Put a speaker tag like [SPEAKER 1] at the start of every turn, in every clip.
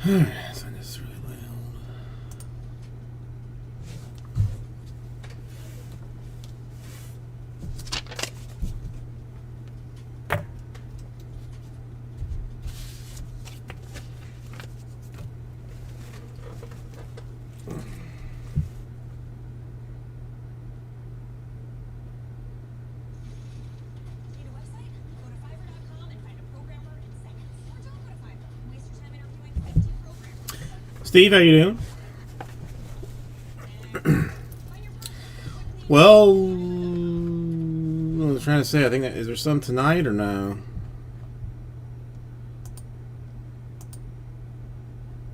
[SPEAKER 1] Alright, so this is really loud. Steve, how you doing? Well, I was trying to say, I think is there some tonight or no?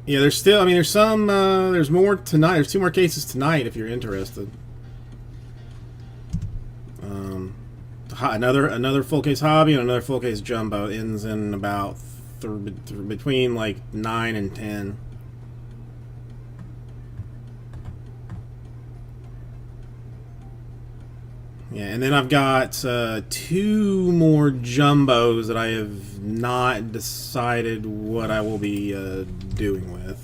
[SPEAKER 1] Yeah, there's still. I mean, there's some. There's more tonight. There's 2 more cases tonight if you're interested. Another full case hobby and another full case jumbo ends in about between like 9 and 10. Yeah, and then I've got 2 more jumbos that I have not decided what I will be doing with.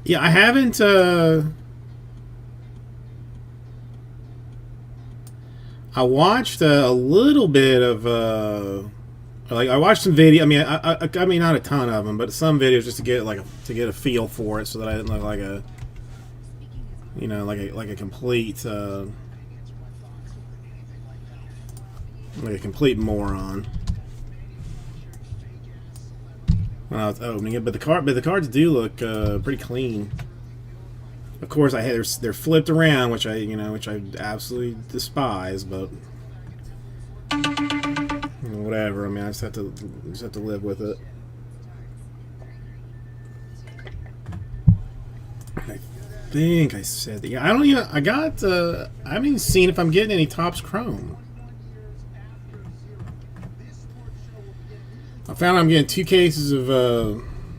[SPEAKER 1] Yeah, I haven't. I watched a little bit of. Like I watched some video. I mean, I mean not a ton of them, but some videos just to get a feel for it, so that I didn't look like a, like a complete like a complete moron when I was opening it. But the cards do look pretty clean. Of course, they're flipped around, which I absolutely despise, but whatever. I mean, I just have to live with it. I think I said that. Yeah, I don't even. I haven't even seen if I'm getting any Topps Chrome. I found I'm getting 2 cases of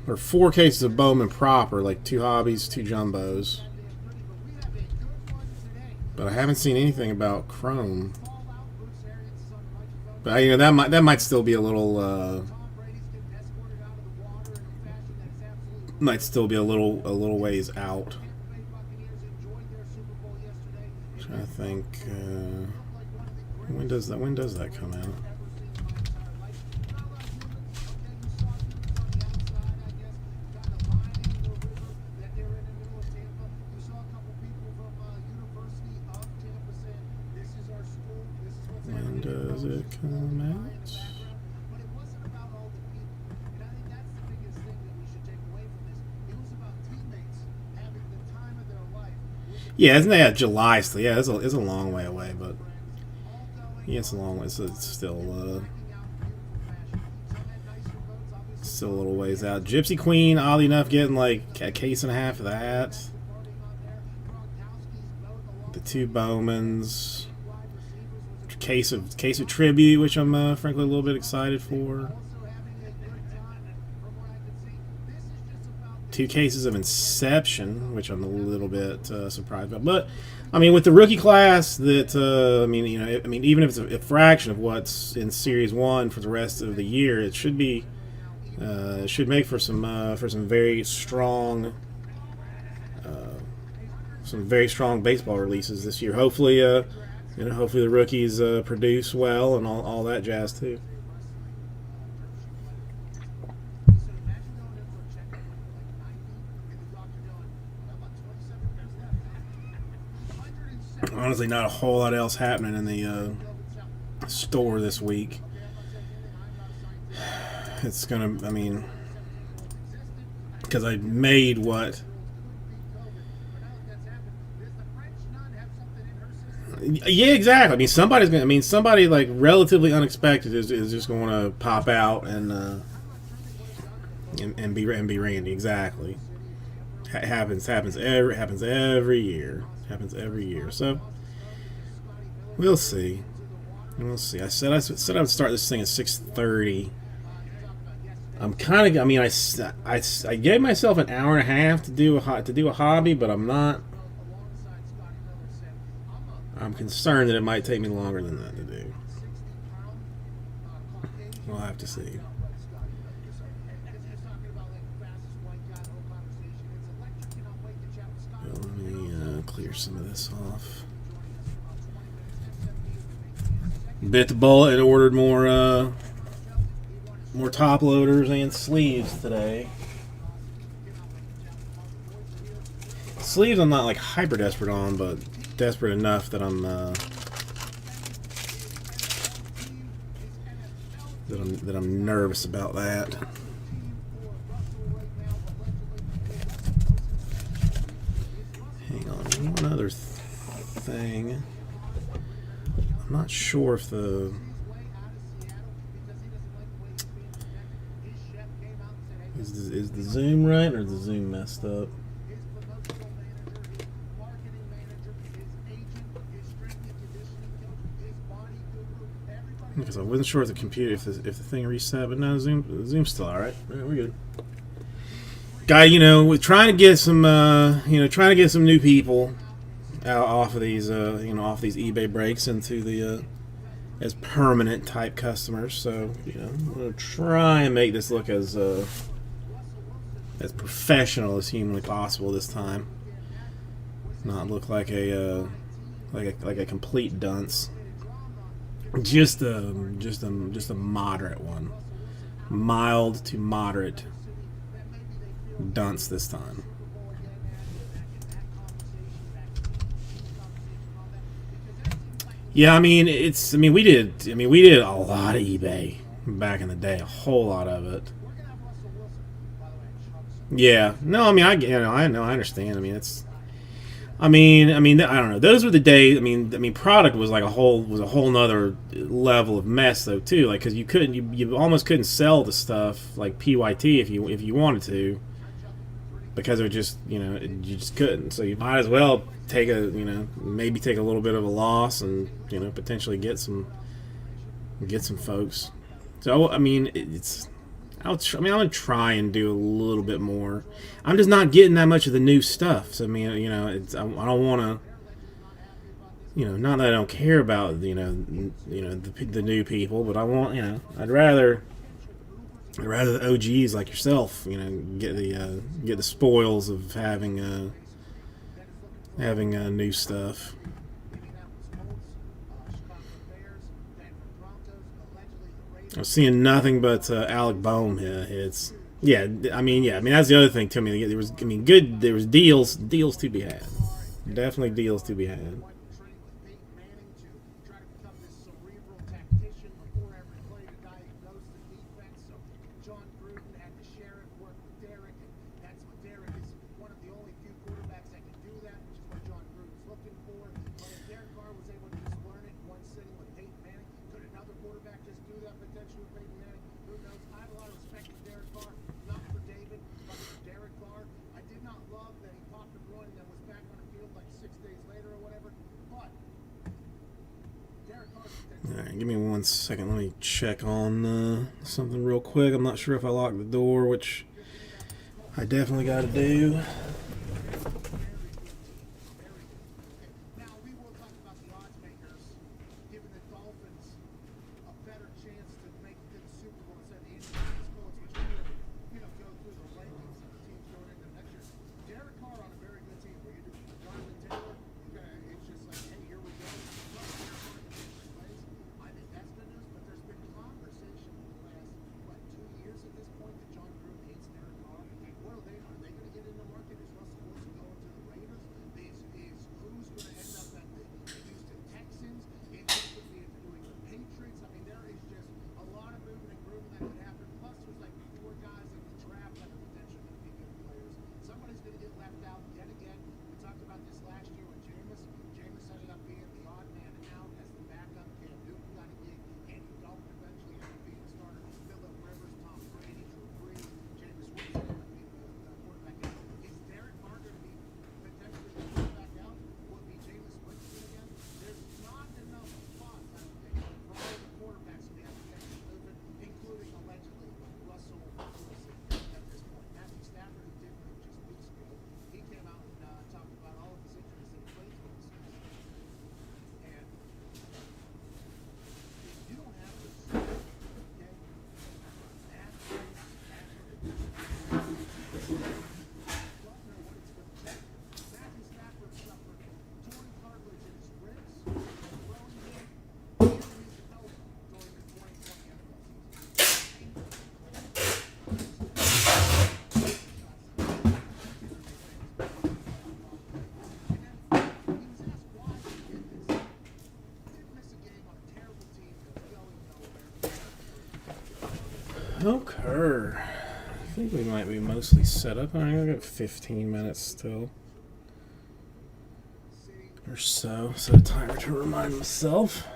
[SPEAKER 1] or 4 cases of Bowman proper, like 2 hobbies, 2 jumbos. But I haven't seen anything about Chrome. But that might still be a little might still be a little ways out. I'm trying to think. When does that come out? When does it come out? Yeah, isn't that July still? Yeah, it's a long way away, but yeah, it's a long way. So it's still a little ways out. Gypsy Queen, oddly enough, getting like a case and a half of that. The 2 Bowmans. Case of Tribute, which I'm frankly a little bit excited for. 2 cases of Inception, which I'm a little bit surprised about. But I mean, with the rookie class, that even if it's a fraction of what's in Series 1 for the rest of the year, it should be should make for some very strong baseball releases this year. Hopefully, hopefully the rookies produce well and all that jazz too. Honestly, not a whole lot else happening in the store this week. It's gonna, I mean, because I made what. Yeah, exactly. I mean, somebody's gonna. I mean, somebody like relatively unexpected is just going to pop out and be Randy. Exactly. Happens every year. Happens every year. So we'll see. We'll see. I said I would start this thing at 6:30. I'm kind of. I mean, I gave myself an hour and a half to do a hobby, but I'm not. I'm concerned that it might take me longer than that to do. We'll have to see. Well, let me clear some of this off. Bit the bullet and ordered more top loaders and sleeves today. Sleeves I'm not like hyper desperate on, but desperate enough that I'm nervous about that. Hang on, one other thing. I'm not sure if the is the zoom right or is the zoom messed up? Because I wasn't sure if the computer, if the thing reset, but no, the zoom's still all right. We're good. Guy, we're trying to get some, trying to get some new people out off of these, off these eBay breaks into the as permanent type customers. So, I'm gonna try and make this look as professional as humanly possible this time. Not look like a complete dunce. Just a moderate one, mild to moderate dunce this time. Yeah, we did a lot of eBay back in the day, a whole lot of it. Yeah, no, I understand. I don't know. Those were the days. Product was like a whole nother level of mess though too. Like, because you almost couldn't sell the stuff like PYT if you wanted to, because it just you just couldn't. So you might as well take maybe take a little bit of a loss and potentially get some folks. So I'm gonna try and do a little bit more. I'm just not getting that much of the new stuff. So I don't want to. Not that I don't care about the new people, but I want I'd rather the OGs like yourself get the spoils of having new stuff. I'm seeing nothing but Alec Boehm hits. Yeah, that's the other thing to me. There was deals to be had. Definitely deals to be had. Alright, give me 1 second. Let me check on something real quick. I'm not sure if I locked the door, which I definitely got to do. Okay. I think we might be mostly set up. I got 15 minutes still. Or so. Set a timer to remind myself.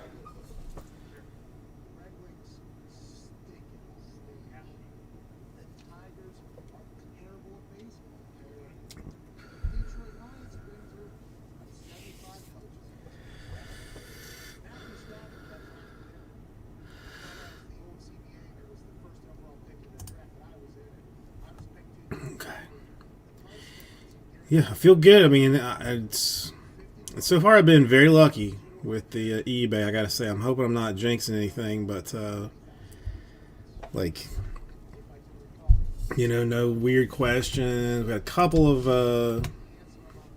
[SPEAKER 1] Yeah, I feel good. I mean, so far I've been very lucky with the eBay. I gotta say, I'm hoping I'm not jinxing anything, but like, no weird questions. We got a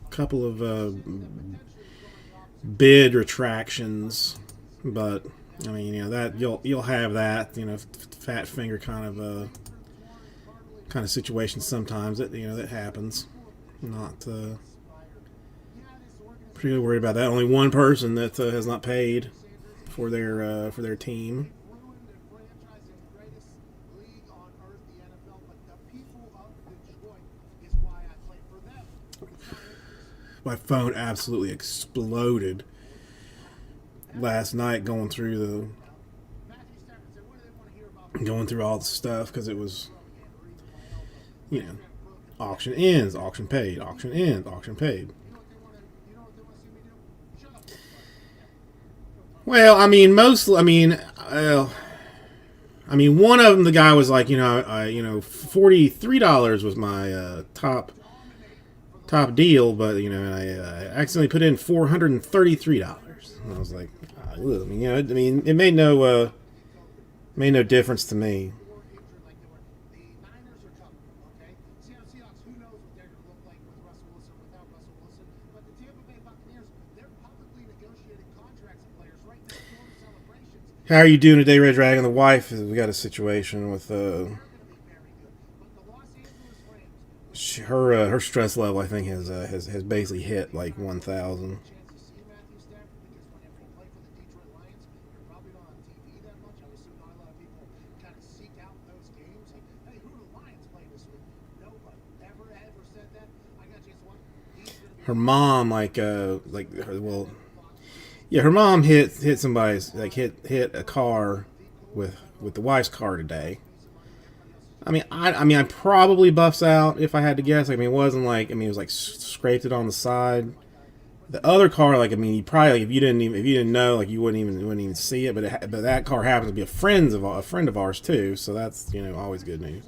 [SPEAKER 1] couple of bid retractions, but I mean, that you'll have that, fat finger kind of situation sometimes that happens. Not pretty worried about that. Only one person that has not paid for their team. My phone absolutely exploded last night going through all the stuff because it was, auction ends, auction paid, auction ends, auction paid. Well, I mean, mostly, one of them, the guy was like, $43 was my top deal, but I accidentally put in $433. And I was like, it made no difference to me. How are you doing today, Red Dragon? The wife, we got a situation with her stress level. I think has basically hit like 1,000. Her mom, her mom hit somebody's, hit a car with the wife's car today. I probably buffs out if I had to guess. It wasn't it was scraped it on the side. The other car, you probably, if you didn't know, you wouldn't even see it. But that car happens to be a friend of ours too. So that's always good news.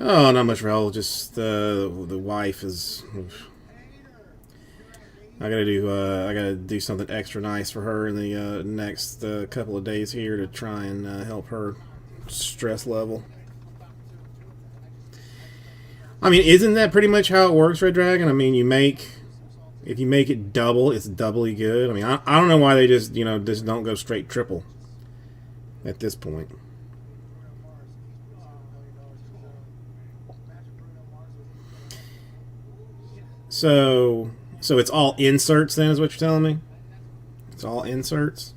[SPEAKER 1] Oh, not much, Raul. Just the wife is. I gotta do something extra nice for her in the next couple of days here to try and help her stress level. Isn't that pretty much how it works, Red Dragon? If you make it double, it's doubly good. I don't know why they just don't go straight triple at this point. So it's all inserts then, is what you're telling me? It's all inserts?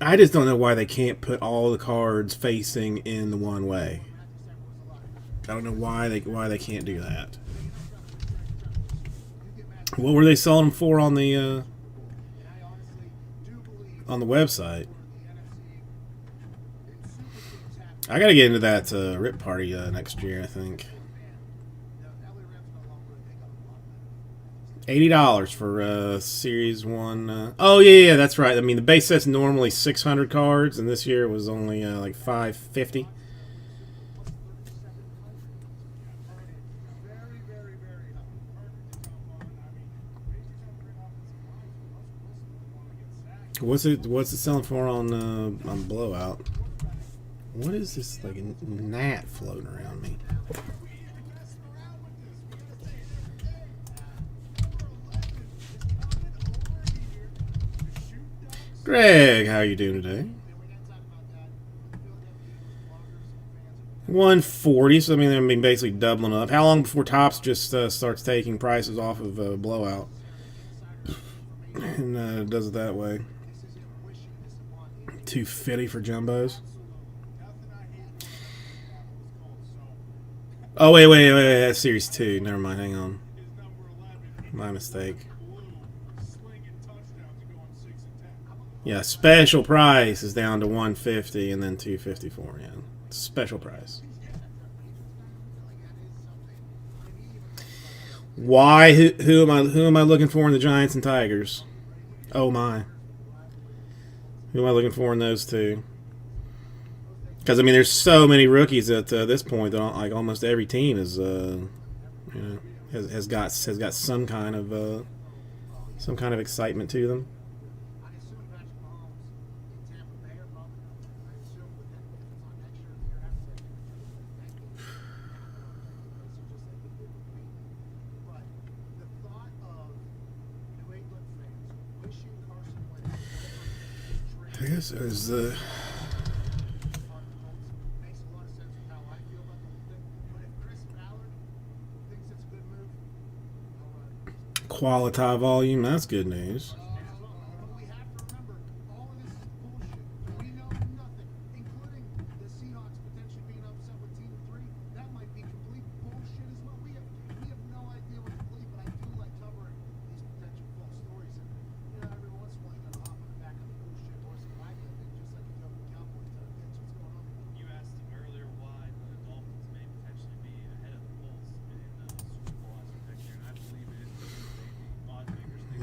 [SPEAKER 1] I just don't know why they can't put all the cards facing in the one way. I don't know why they can't do that. What were they selling them for on the website? I gotta get into that Rip Party next year, I think. $80 for Series 1. Oh, yeah, that's right. The base set's normally 600 cards, and this year it was only 550. What's it selling for on Blowout? What is this, a gnat floating around me? Greg, how you doing today? 140. So I mean, basically doubling up. How long before Topps just starts taking prices off of Blowout and does it that way? 250 for jumbos. Oh wait, that's Series 2. Never mind. Hang on. My mistake. Yeah, special price is down to 150 and then 254. Yeah, special price. Why? Who am I looking for in the Giants and Tigers? Oh my. Who am I looking for in those two? Because I mean, there's so many rookies at this point that like almost every team is, has got some kind of excitement to them. I guess there's the. Quality volume, that's good news.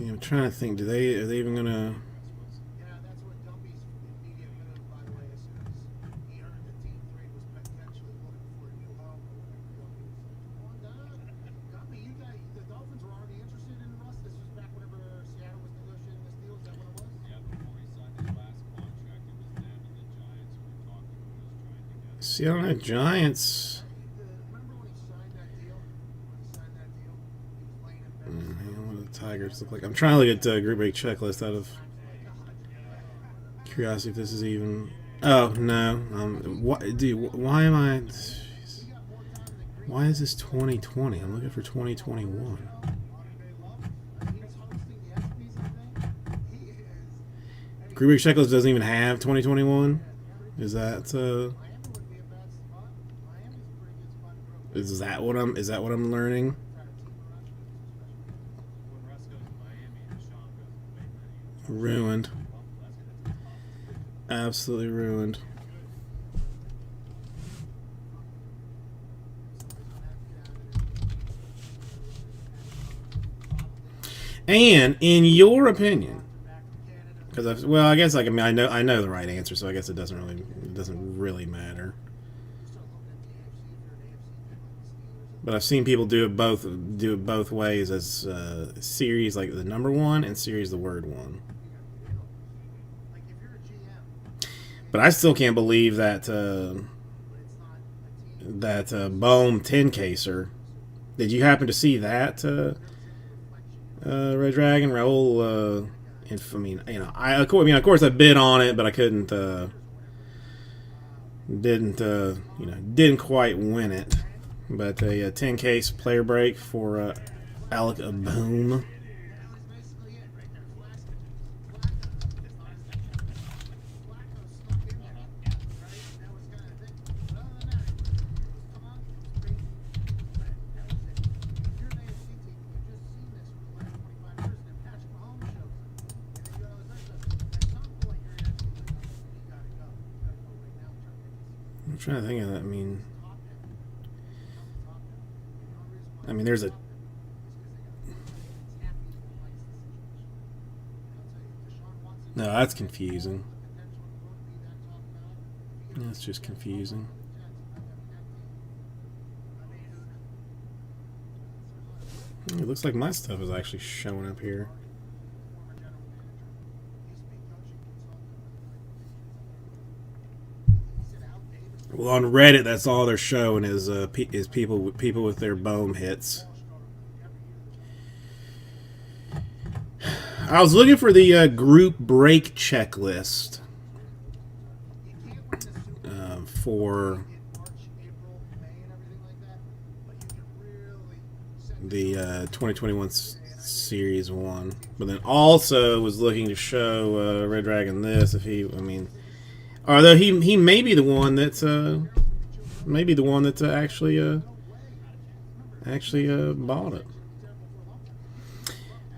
[SPEAKER 1] I'm trying to think. Are they even gonna? See, I don't know. Giants. Tigers look like. I'm trying to look at Group Break checklist out of curiosity if this is even. Oh no! What, dude? Why am I? Geez. Why is this 2020? I'm looking for 2021. Group Break checklist doesn't even have 2021. Is that? Is that what I'm? Is that what I'm learning? Ruined. Absolutely ruined. And in your opinion, because I guess I know the right answer, so I guess it doesn't really matter. But I've seen people do it both ways as series like the number one and series the word one. But I still can't believe that Bohm 10 caser. Did you happen to see that, Red Dragon Raul? I mean, of course I bid on it, but I couldn't. Didn't quite win it. But a 10 case player break for Alec Bohm. I'm trying to think of that. I mean, there's a. No, that's confusing. That's just confusing. It looks like my stuff is actually showing up here. Well, on Reddit, that's all they're showing is people with their Bohm hits. I was looking for the group break checklist for the 2021 Series 1. But then also was looking to show Red Dragon this, if he, I mean, although he may be the one that's actually bought it.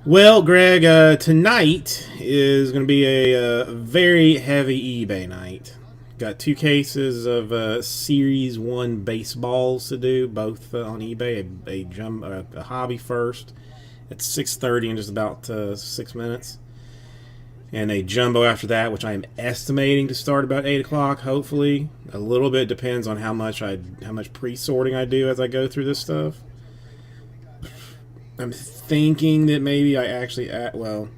[SPEAKER 1] Well, Greg, tonight is going to be a very heavy eBay night. Got 2 cases of Series 1 baseballs to do, both on eBay. A hobby first at 6:30 in just about 6 minutes. And a jumbo after that, which I am estimating to start about 8 o'clock, hopefully. A little bit depends on how much pre-sorting I do as I go through this stuff. I'm thinking that maybe I actually, I'm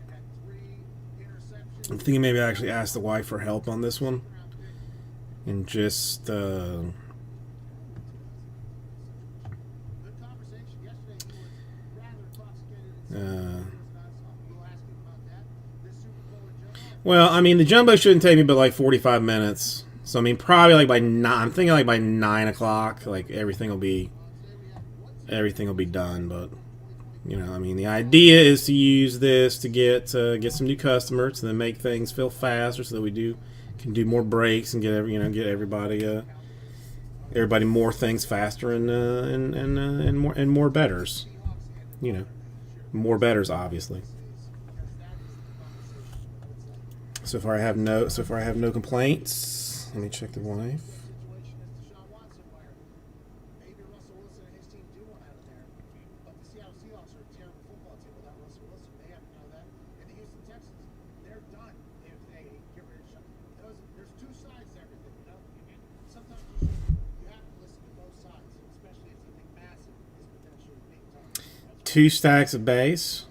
[SPEAKER 1] thinking maybe I actually ask the wife for help on this one. And just, well, I mean, the jumbo shouldn't take me but like 45 minutes. So, I mean, probably like by 9, I'm thinking like by 9 o'clock, like everything will be done. But, you know, I mean, the idea is to use this to get some new customers and then make things feel faster so that we can do more breaks and get everybody more things faster and more betters. You know, more betters, obviously. So far I have no complaints. Let me check the wife. Two stacks of base.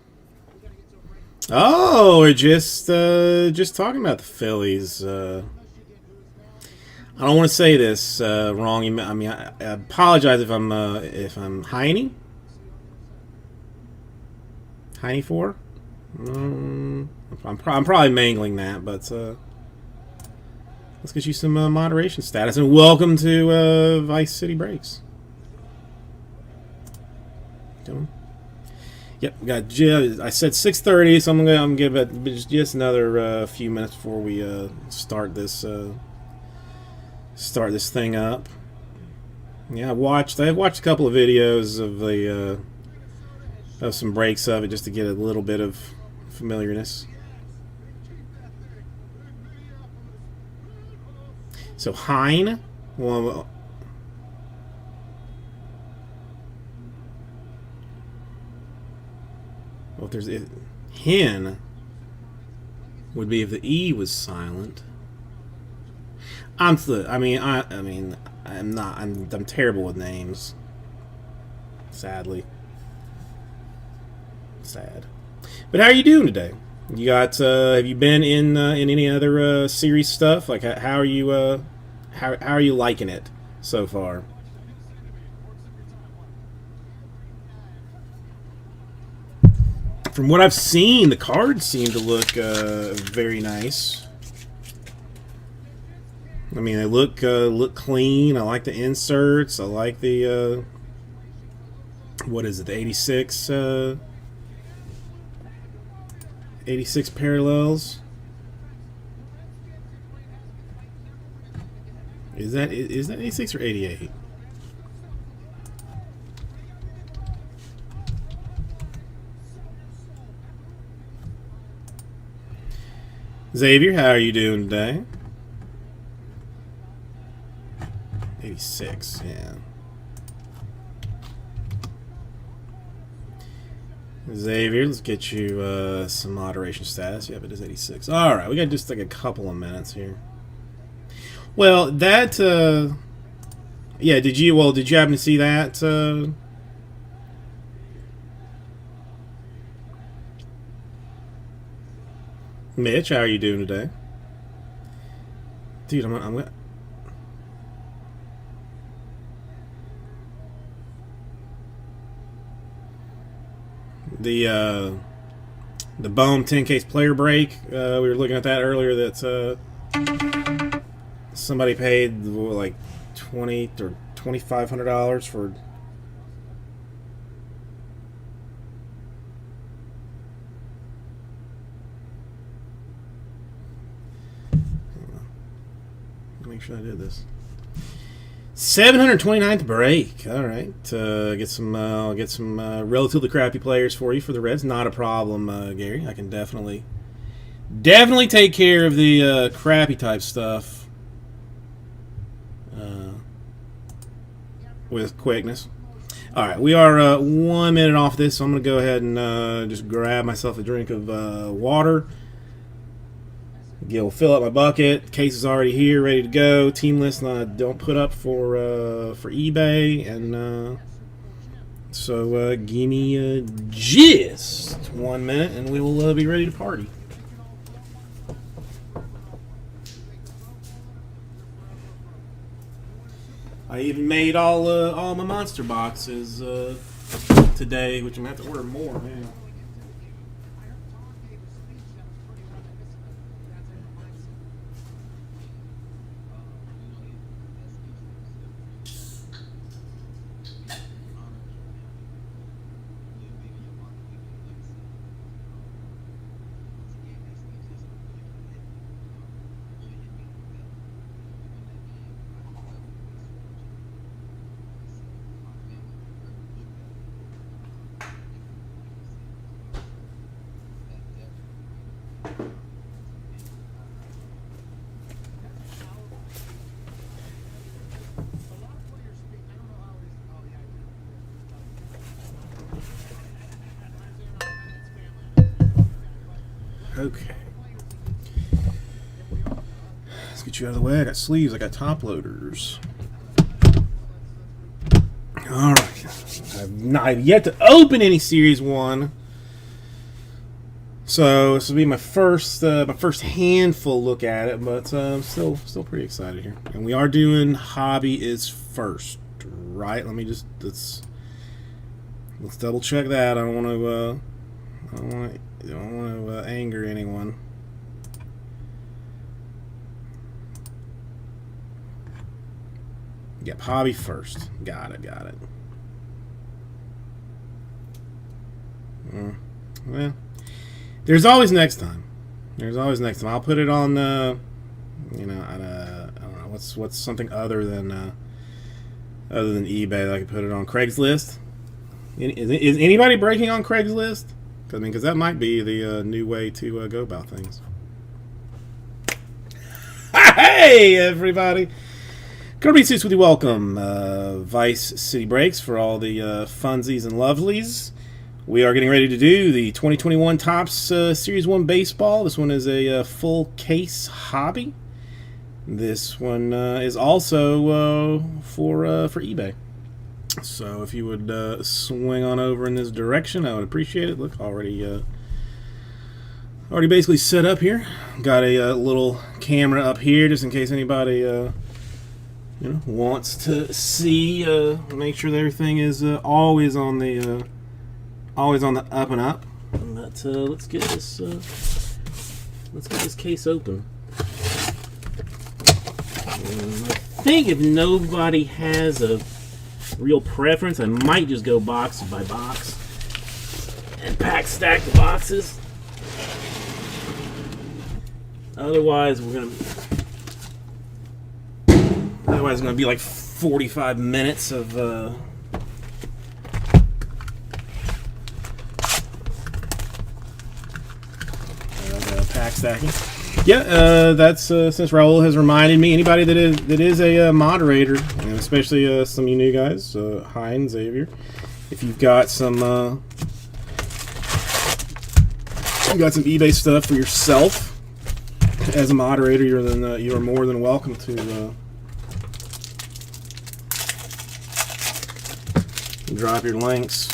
[SPEAKER 1] Oh, we're just talking about the Phillies. I don't want to say this wrong. I mean, I apologize if I'm Heine 4. I'm probably mangling that, but let's get you some moderation status and welcome to Vice City Breaks. Come on. Yep, I said 6:30, so I'm gonna give it just another few minutes before we start this thing up. Yeah, I've watched a couple of videos of some breaks of it just to get a little bit of familiarness. So Heine, well. Well, if there's Hen would be if the E was silent. I'm terrible with names. Sadly. Sad. But how are you doing today? You got have you been in any other series stuff? Like how are you how are you liking it so far? From what I've seen, the cards seem to look very nice. I mean, they look clean. I like the inserts. I like the what is it? The 86 parallels. Is that 86 or 88? Xavier, how are you doing today? 86, yeah. Xavier, let's get you some moderation status. Yep, it is 86. Alright, we got just like a couple of minutes here. Well, that, yeah, did you happen to see that, Mitch, how are you doing today? Dude, I'm The Bohm 10-case player break. We were looking at that earlier. That somebody paid like $2,000 or $2,500 for. Make sure I did this. 729th break. All right, get some relatively crappy players for you for the Reds. Not a problem, Gary. I can definitely take care of the crappy type stuff with quickness. All right, we are 1 minute off this, so I'm going to go ahead and just grab myself a drink of water. We'll fill up my bucket. Case is already here, ready to go. Team list don't put up for eBay, and so give me just 1 minute, and we will be ready to party. I even made all my monster boxes today, which I'm gonna have to order more now. Okay. Let's get you out of the way. I got sleeves. I got top loaders. All right. I've yet to open any Series 1. So this will be my first handful look at it, but I'm still pretty excited here. And we are doing hobby is first, right? Let's double check that. I don't want to anger anyone. Yep, hobby first. Got it. Well, there's always next time. I'll put it on I don't know what's something other than eBay that I could put it on. Craigslist. Is anybody breaking on Craigslist? Because that might be the new way to go about things. Hey, everybody. Kirby Suits with you. Welcome. Vice City Breaks for all the funsies and lovelies. We are getting ready to do the 2021 Topps Series 1 Baseball. This one is a full case hobby. This one is also for eBay. So if you would swing on over in this direction, I would appreciate it. Look, already basically set up here. Got a little camera up here just in case anybody wants to see. Make sure that everything is always on the up and up. But let's get this case open. I think if nobody has a real preference, I might just go box by box and stack the boxes. Otherwise, it's gonna be like 45 minutes of pack stacking. Yeah, that's since Raul has reminded me. Anybody that is a moderator, and especially some of you new guys, Hein, Xavier, if you've got some eBay stuff for yourself as a moderator, you're more than welcome to drop your links.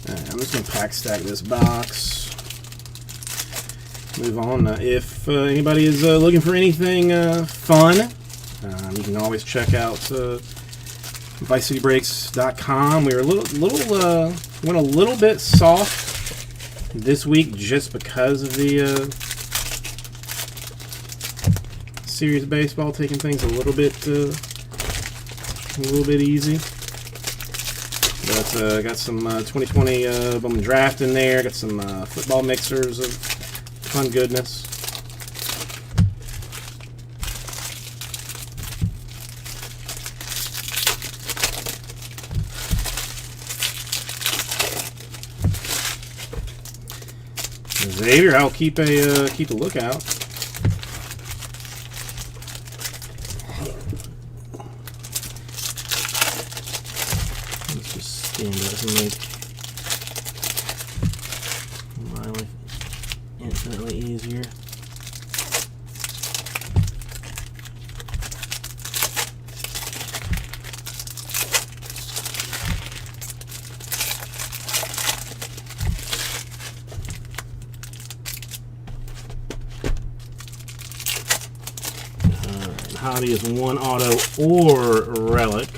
[SPEAKER 1] I'm just gonna pack stack this box. Move on. If anybody is looking for anything fun, you can always check out ViceCityBreaks.com. We were went a little bit soft this week just because of the Serious Baseball taking things a little bit easy. But got some 2020 Bowman Draft in there. Got some football mixers of fun goodness. Xavier, I'll keep a lookout. Let's just stand up and make my life infinitely easier. Hottie is one auto or relic,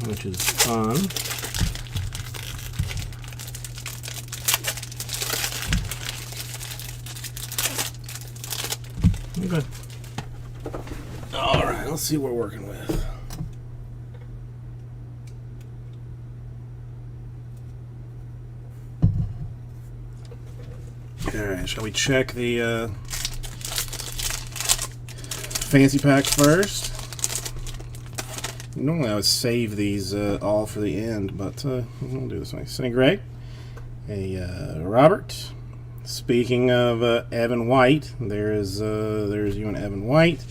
[SPEAKER 1] which is fun. Okay. All right, let's see what we're working with. Alright, shall we check the fancy pack first? Normally I would save these all for the end, but we'll do this one. Sonny Gray, a Robert. Speaking of Evan White, there's you and Evan White,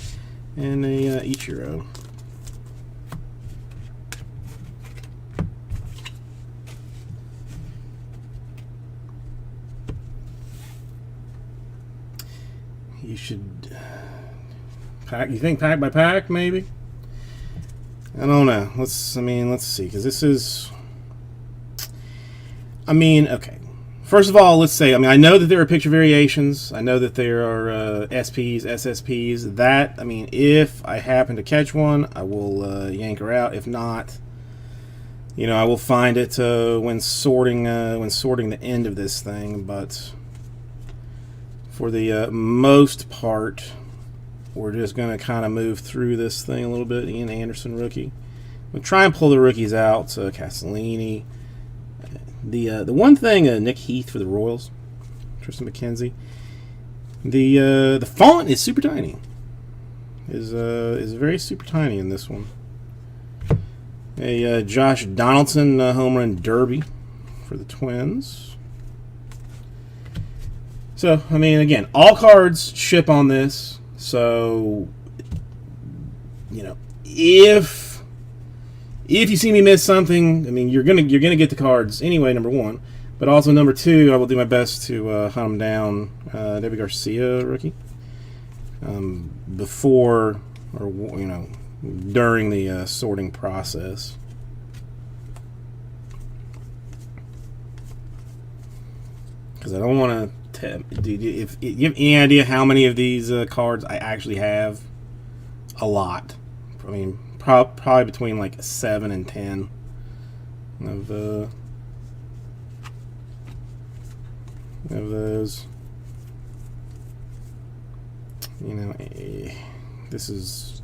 [SPEAKER 1] and a Ichiro. You should pack. You think pack by pack, maybe? I don't know. Let's see, because this is. Okay. First of all, let's say. I know that there are picture variations. I know that there are SPs, SSPs. That if I happen to catch one, I will yank her out. If not, I will find it when sorting the end of this thing. But for the most part, we're just going to kind of move through this thing a little bit. Ian Anderson, rookie. We'll try and pull the rookies out. Castellini. The one thing, Nick Heath for the Royals. Tristan McKenzie. The font is super tiny. Is very super tiny in this one. A Josh Donaldson home run derby for the Twins. So, again, all cards ship on this. So, if you see me miss something, you're gonna get the cards anyway. Number one, but also number two, I will do my best to hunt them down. David Garcia, rookie, before or during the sorting process. Because I don't want to. If you have any idea how many of these cards I actually have, a lot. Probably between like 7 and 10 of those. This is.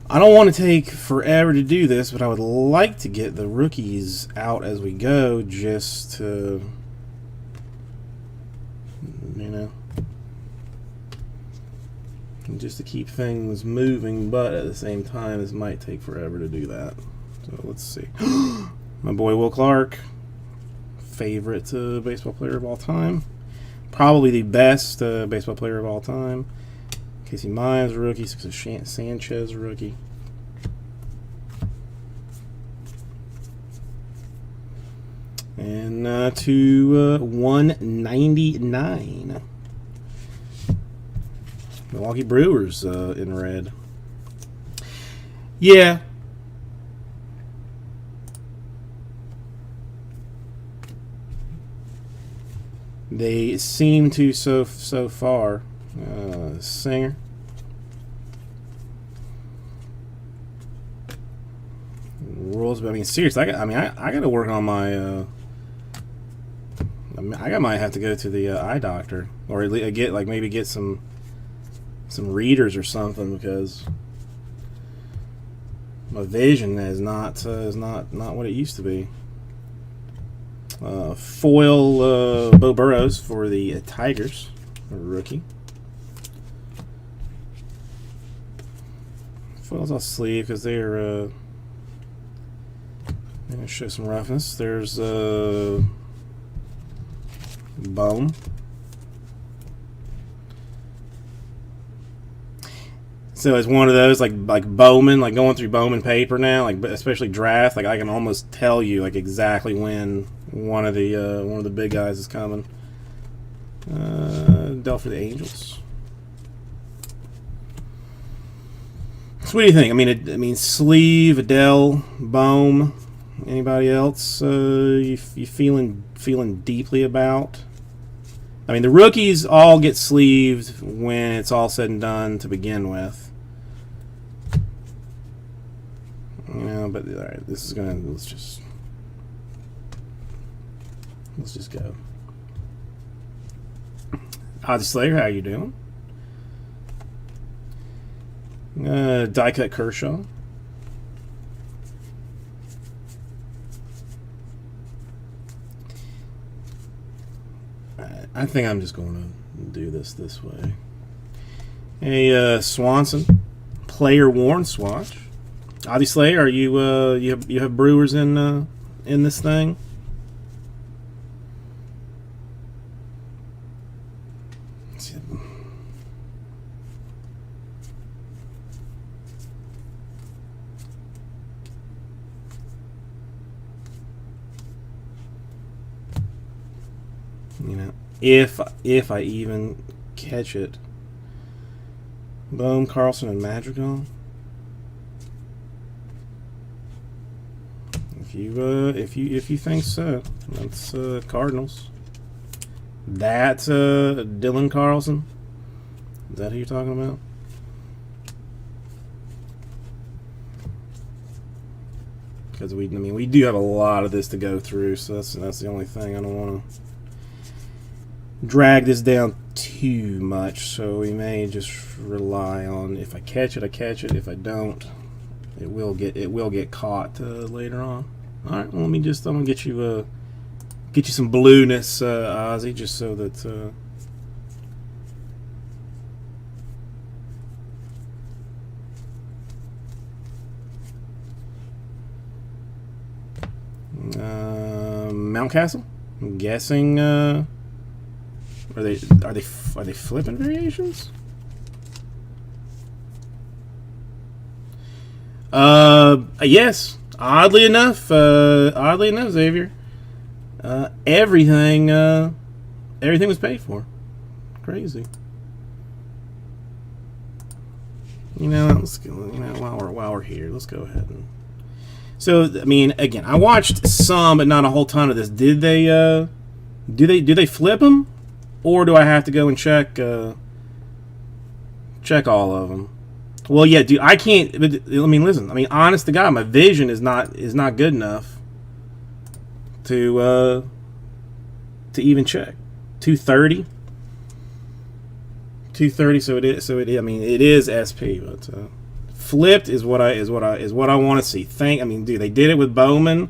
[SPEAKER 1] I don't want to take forever to do this, but I would like to get the rookies out as we go, just to. Just to keep things moving, but at the same time, this might take forever to do that. So let's see. My boy Will Clark, favorite baseball player of all time. Probably the best baseball player of all time. Casey Mize, rookie. Sanchez, rookie. And to 199. Milwaukee Brewers in red. Yeah. They seem to so far. Singer. foils, but I mean, seriously, I got to work on my. I might have to go to the eye doctor, or at least maybe get some readers or something, because my vision is not what it used to be. Foil Beau Burrows for the Tigers, rookie. Foils I'll sleeve because they're going to show some roughness. There's Bone. So it's one of those like Bowman, like going through Bowman paper now, like especially draft. Like I can almost tell you like exactly when one of the big guys is coming. Dealt for the Angels. So what do you think? I mean, sleeve, Adele, Bohm, anybody else you feeling deeply about? I mean, the rookies all get sleeved when it's all said and done to begin with. You know, but all right, this is gonna let's just go. Ozzie Slater, how you doing? Die cut Kershaw. I think I'm just going to do this way. Hey, Swanson, player worn swatch. Ozzie Slater, are you you have Brewers in this thing? You know, if I even catch it. Bohm, Carlson, and Madrigal. If you think so, that's Cardinals. That's Dylan Carlson. Is that who you're talking about? Because we do have a lot of this to go through, so that's the only thing. I don't want to drag this down too much, so we may just rely on if I catch it, I catch it. If I don't, it will get caught later on. All right, well, I'm gonna get you some blueness, Ozzy, just so that. Mountcastle. I'm guessing. Are they flipping variations? Yes. Oddly enough, Xavier, everything was paid for. Crazy. While we're here, let's go ahead and. So, I mean, again, I watched some, but not a whole ton of this. Did they? Do they flip them, or do I have to go and check all of them? Well, yeah, dude, I can't. But, I mean, listen. I mean, honest to God, my vision is not good enough to even check. 230. 230. So it is. I mean, it is SP, but flipped is what I want to see. Dude, they did it with Bowman.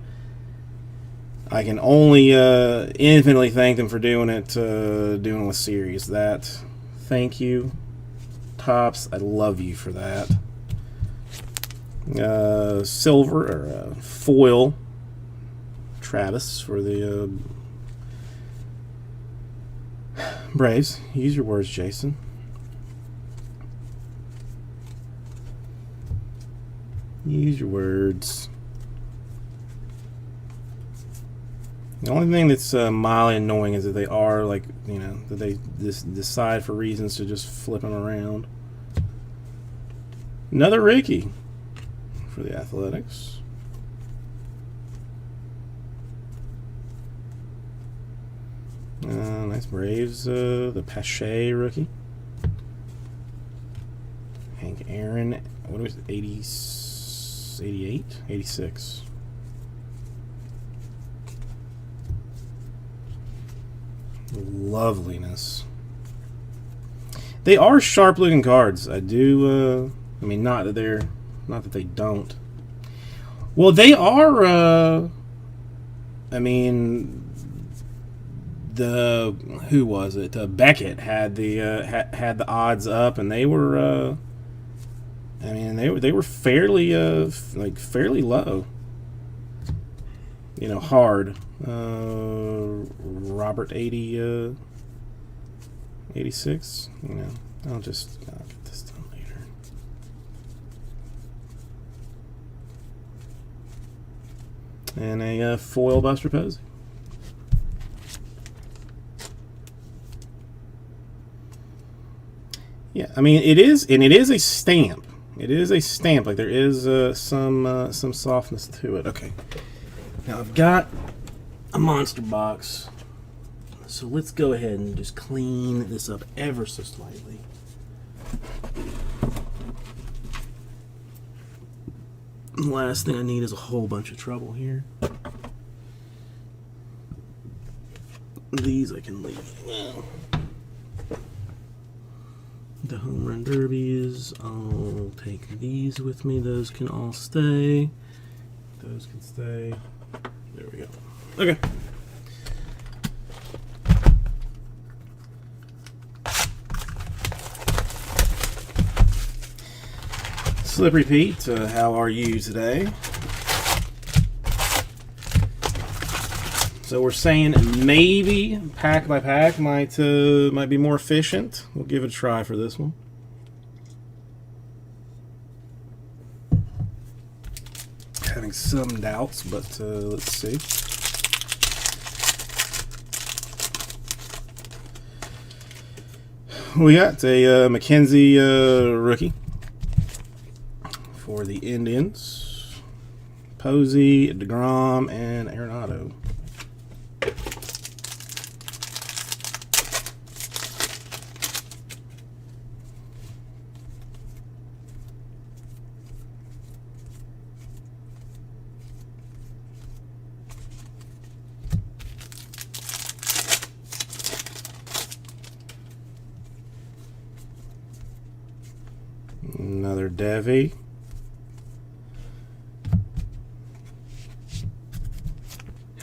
[SPEAKER 1] I can only infinitely thank them for doing it with Series. Thank you. Tops, I love you for that. Silver or foil Travis for the Braves. Use your words, Jason. Use your words. The only thing that's mildly annoying is that they are that they decide for reasons to just flip them around. Another Ricky for the Athletics. Nice Braves. The Pache rookie. Hank Aaron. What was it? 88? 86. Loveliness. They are sharp looking cards. I do. I mean, not that they don't. Well, they are. I mean, who was it? Beckett had the had the odds up, and they were. I mean, they were fairly fairly low. You know, hard. Robert 86. You know, I'll get this done later. And a foil Buster Posey. Yeah, I mean it is a stamp. It is a stamp. Like there is some softness to it. Okay. Now I've got a monster box, so let's go ahead and just clean this up ever so slightly. The last thing I need is a whole bunch of trouble here. These I can leave now. The home run derbies, I'll take these with me. Those can all stay. Those can stay. There we go. Okay. Slippery Pete, how are you today? So we're saying maybe pack by pack might be more efficient. We'll give it a try for this one. Having some doubts, but let's see. We got a McKenzie rookie for the Indians. Posey, DeGrom, and Arenado. Another Devi.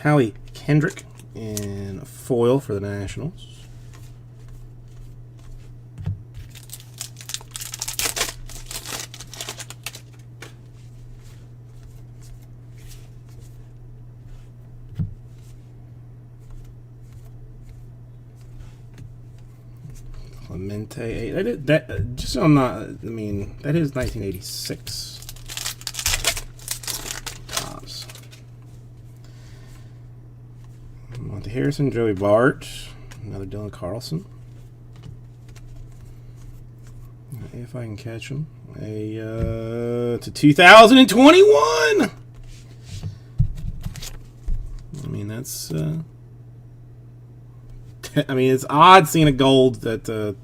[SPEAKER 1] Howie Kendrick in foil for the Nationals. Clemente, that just so I'm not. I mean, that is 1986. Tops. Monte Harrison, Joey Bart, another Dylan Carlson. If I can catch him, to 2021. I mean, that's. I mean, it's odd seeing a gold that to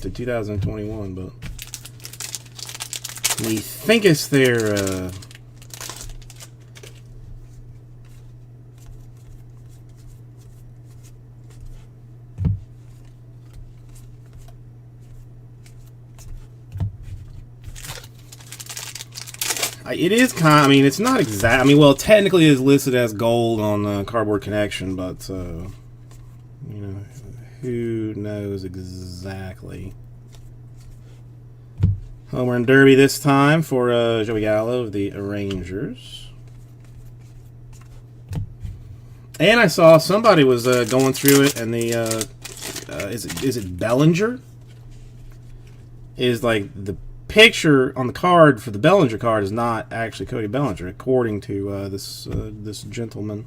[SPEAKER 1] 2021, but we think it's their. It is kind. I mean, it's not exact. I mean, well, technically, it is listed as gold on Cardboard Connection, but you know, who knows exactly? Homer and Derby this time for Joey Gallo of the Rangers. And I saw somebody was going through it, and the is it Bellinger? Is like the picture on the card for the Bellinger card is not actually Cody Bellinger, according to this gentleman.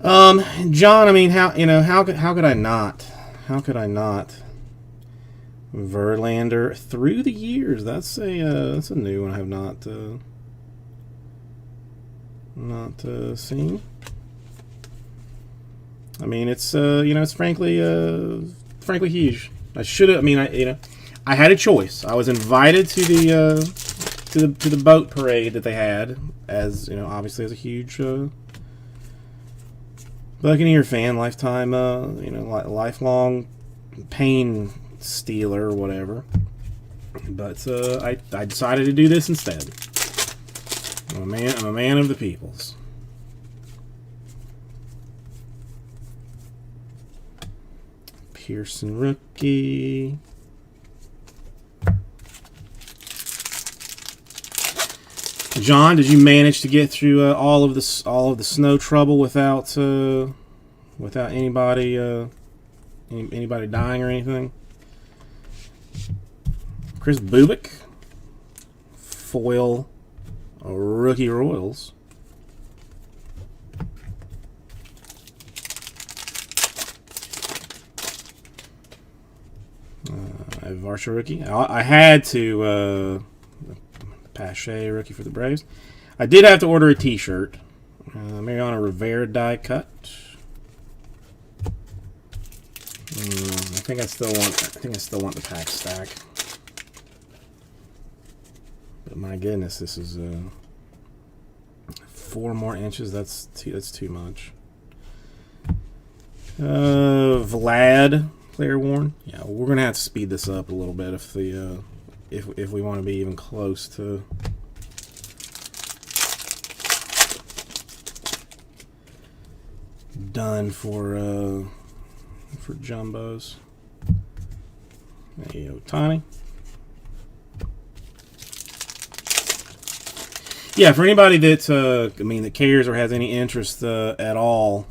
[SPEAKER 1] John, I mean, how could I not? How could I not? Verlander through the years. That's a new one I have not seen. I mean, it's it's frankly huge. I should have. I mean, I had a choice. I was invited to the boat parade that they had, as obviously as a huge Buccaneer fan, lifetime, lifelong pain stealer or whatever. But I decided to do this instead. I'm a man of the peoples. Pearson rookie. John, did you manage to get through all of the snow trouble without anybody anybody dying or anything? Chris Bubik, foil rookie Royals. Varsha rookie. I had to Pache rookie for the Braves. I did have to order a T-shirt. Mariano Rivera die cut. I think I still want the pack stack. But my goodness, this is 4 more inches. That's too much. Vlad. Player worn. Yeah, we're gonna have to speed this up a little bit if we want to be even close to done for jumbos. Hey, Ohtani. Yeah, for anybody that that cares or has any interest at all.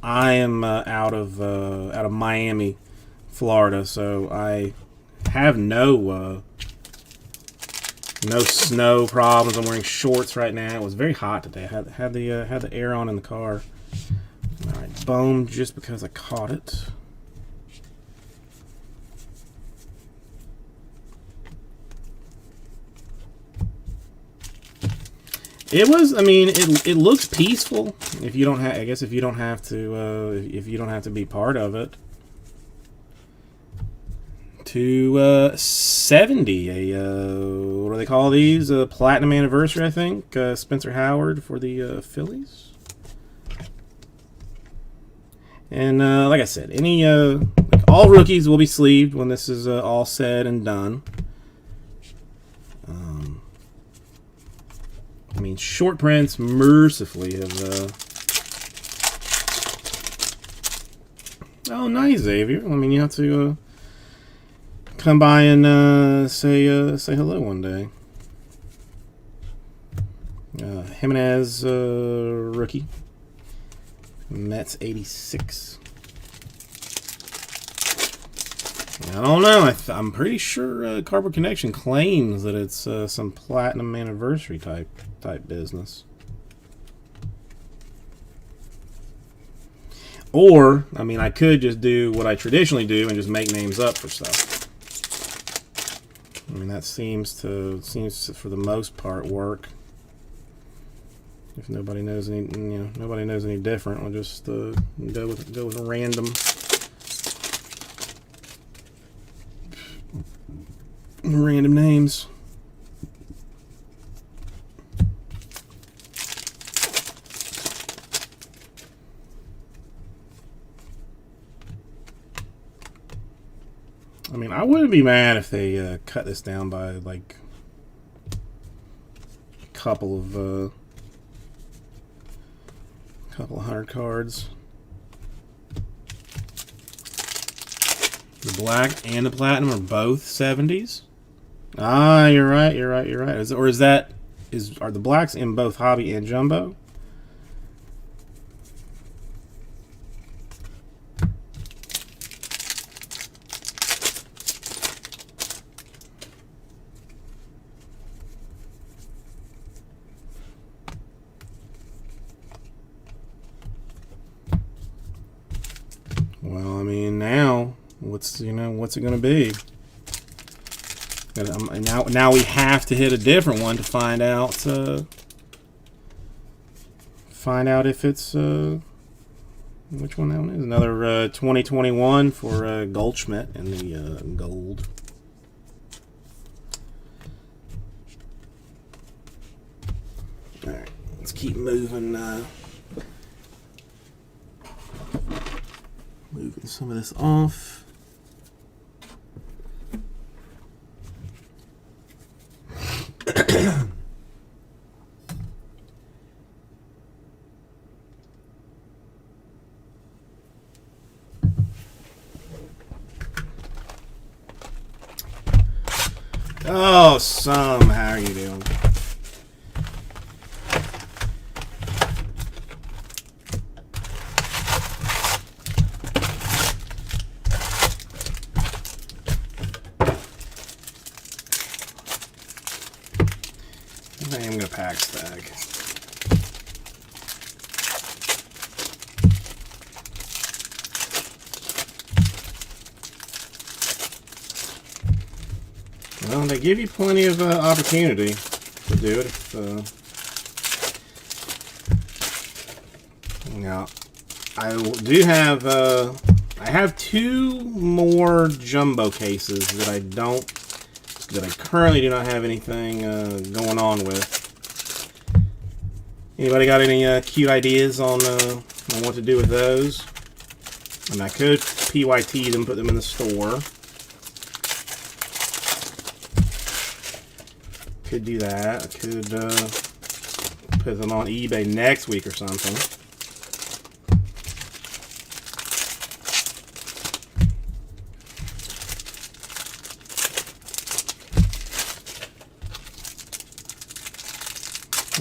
[SPEAKER 1] I am out of Miami, Florida, so I have no snow problems. I'm wearing shorts right now. It was very hot today. I had the air on in the car. All right, boom, just because I caught it. It was. I mean, it looks peaceful. If you don't have, I guess, if you don't have to be part of it. 270. What do they call these? A platinum anniversary, I think. Spencer Howard for the Phillies. And like I said, all rookies will be sleeved when this is all said and done. I mean, short prints mercifully have. Oh, nice, Xavier. I mean, you have to come by and say hello one day. Jimenez, rookie. Mets 86. I don't know. I'm pretty sure Cardboard Connection claims that it's some platinum anniversary type business. Or, I mean, I could just do what I traditionally do and just make names up for stuff. I mean, that seems to for the most part work. If nobody knows any different, we'll just go with random names. I mean, I wouldn't be mad if they cut this down by like a couple of 100 cards. The black and the platinum are both 70s. Ah, you're right. Are the blacks in both hobby and jumbo? Well, I mean, now what's it going to be? Now we have to hit a different one to find out if it's which one that one is. Another 2021 for Goldschmidt in the gold. All right, let's keep moving. some of this off. Oh, Sam, how are you doing? I am gonna pack stack. Well, they give you plenty of opportunity to do it. Now, I do have I have 2 more jumbo cases that I currently do not have anything going on with. Anybody got any cute ideas on what to do with those? And I could PYT them, put them in the store. Could do that. I could put them on eBay next week or something.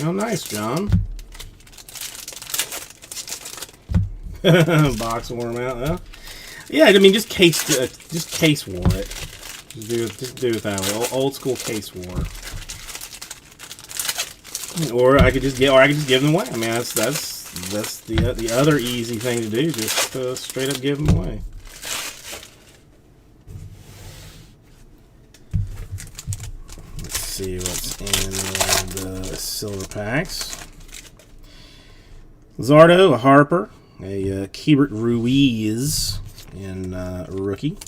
[SPEAKER 1] Oh, nice, John. Box worm out, huh? Yeah, I mean, just case war it. Just do it that way. Old school case war. Or I could just give them away. I mean, that's the other easy thing to do. Just straight up give them away. Let's see what's in the silver packs. Zardo, a Harper, a Keibert Ruiz in rookie,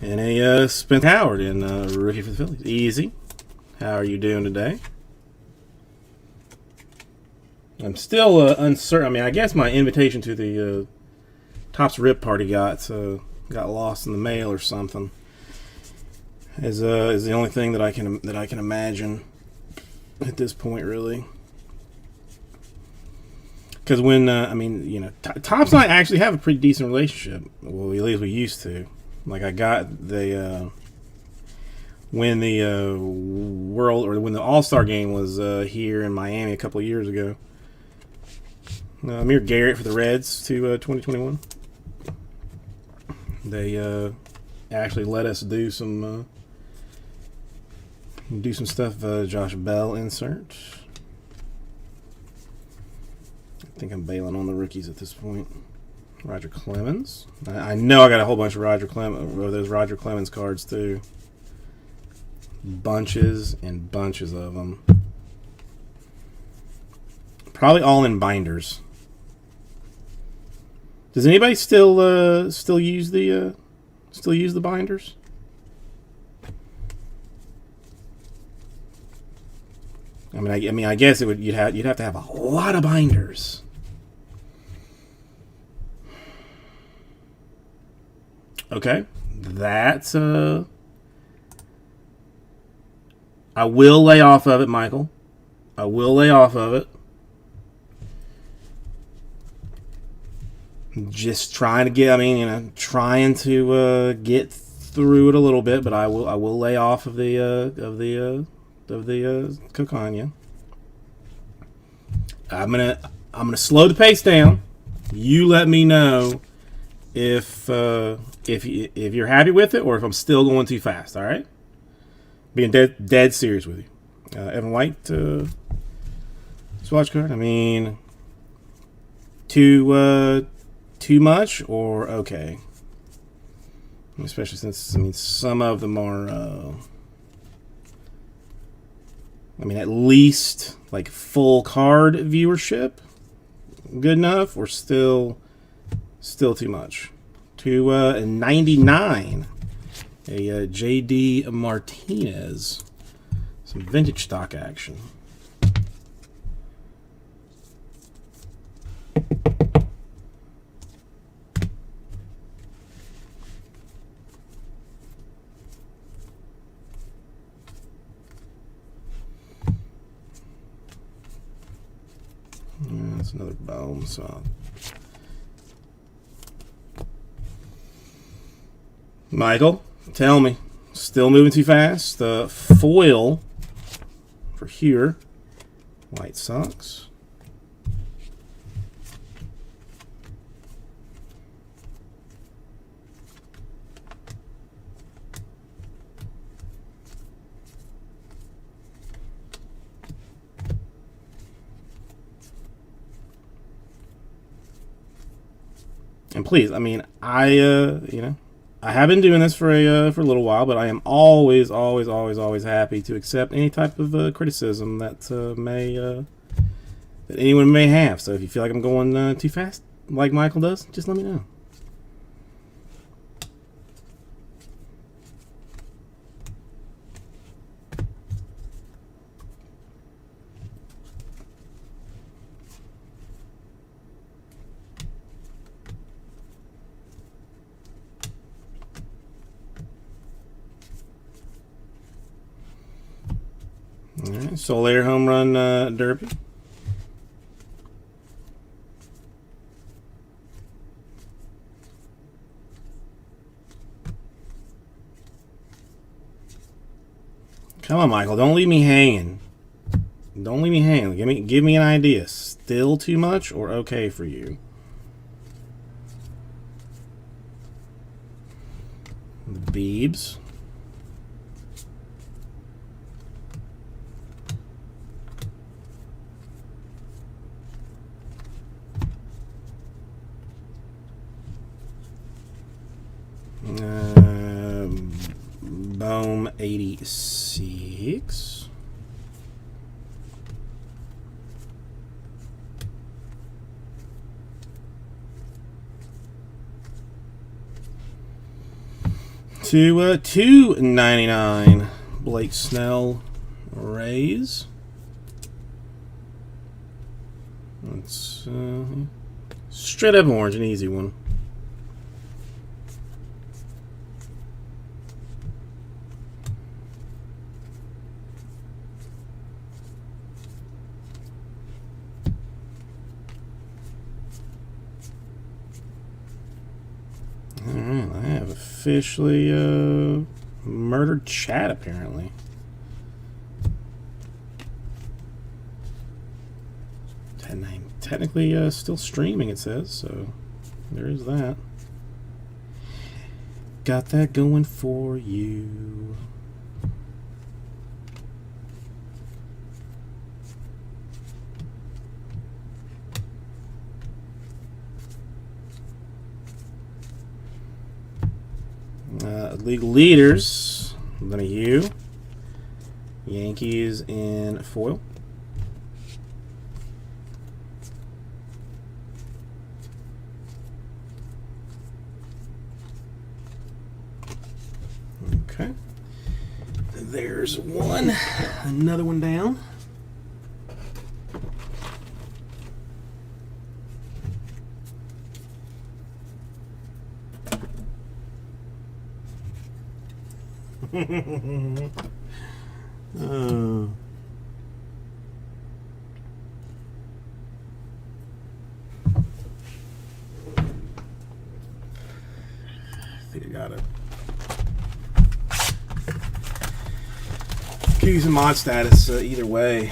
[SPEAKER 1] and a Spencer Howard in rookie for the Phillies. Easy. How are you doing today? I'm still uncertain. I mean, I guess my invitation to the Topps Rip Party got lost in the mail or something. Is the only thing that I can imagine at this point, really. Because when I mean, you know, Topps and I actually have a pretty decent relationship. Well, at least we used to. Like I got the when the when the All-Star game was here in Miami a couple of years ago. Amir Garrett for the Reds to 2021. They actually let us do some stuff. Josh Bell insert. I think I'm bailing on the rookies at this point. Roger Clemens. I know I got a whole bunch of Roger Clemens. There's Roger Clemens cards too. Bunches and bunches of them. Probably all in binders. Does anybody still use the binders? I mean, I guess you'd have to have a lot of binders. Okay, that's I will lay off of it, Michael. I will lay off of it. Just trying to get, trying to get through it a little bit, but I will lay off of the Cocaña. I'm gonna slow the pace down. You let me know if you're happy with it or if I'm still going too fast. All right, being dead serious with you. Evan White swatch card. I mean, too much or okay? Especially since some of them are. At least like full card viewership, good enough, or still too much. 299, a JD Martinez, some vintage stock action. It's another Bohm, so. Michael, tell me. Still moving too fast? The foil for here. White Sox. And please, I mean, you know, I have been doing this for a little while, but I am always happy to accept any type of criticism that that anyone may have. So if you feel like I'm going too fast, like Michael does, just let me know. All right, Soler home run derby. Come on, Michael, don't leave me hanging. Don't leave me hanging. Give me an idea. Still too much or okay for you? The Beebs. Bohm 86. To $2.99. Blake Snell Rays. That's straight up orange, an easy one. Alright, I have officially murdered Chad, apparently. Technically still streaming, it says, so there is that. Got that going for you. League leaders, LeMahieu. Yankees in foil. Okay. There's one. Another one down. I think I got it. Could use a mod status either way.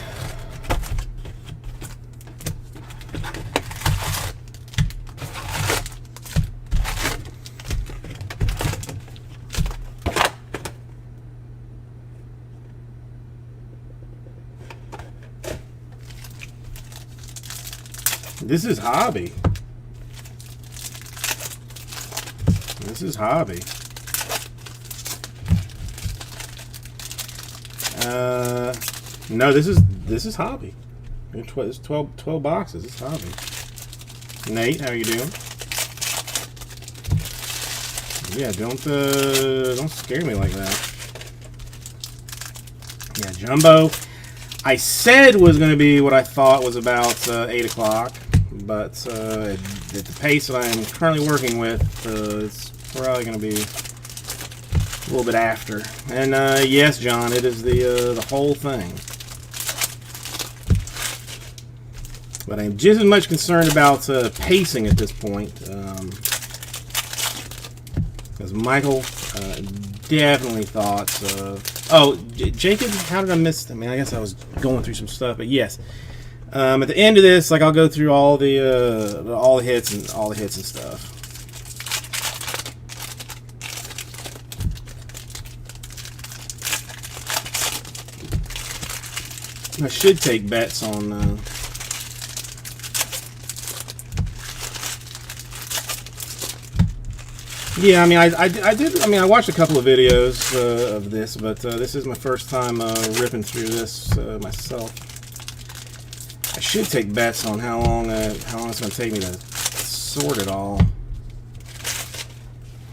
[SPEAKER 1] This is hobby. This is hobby. No, this is hobby. It's 12 boxes. It's hobby. Nate, how you doing? Yeah, don't scare me like that. Yeah, Jumbo. I said was going to be what I thought was about 8 o'clock, but at the pace that I am currently working with, it's probably going to be a little bit after. And yes, John, it is the whole thing. But I'm just as much concerned about pacing at this point. Because Michael definitely thought... Jacob, how did I miss... I mean, I guess I was going through some stuff, but yes. At the end of this, like, I'll go through all the hits and stuff. I should take bets on... Yeah, I mean, I did. I mean, I watched a couple of videos of this, but this is my first time ripping through this myself. I should take bets on how long it's going to take me to sort it all.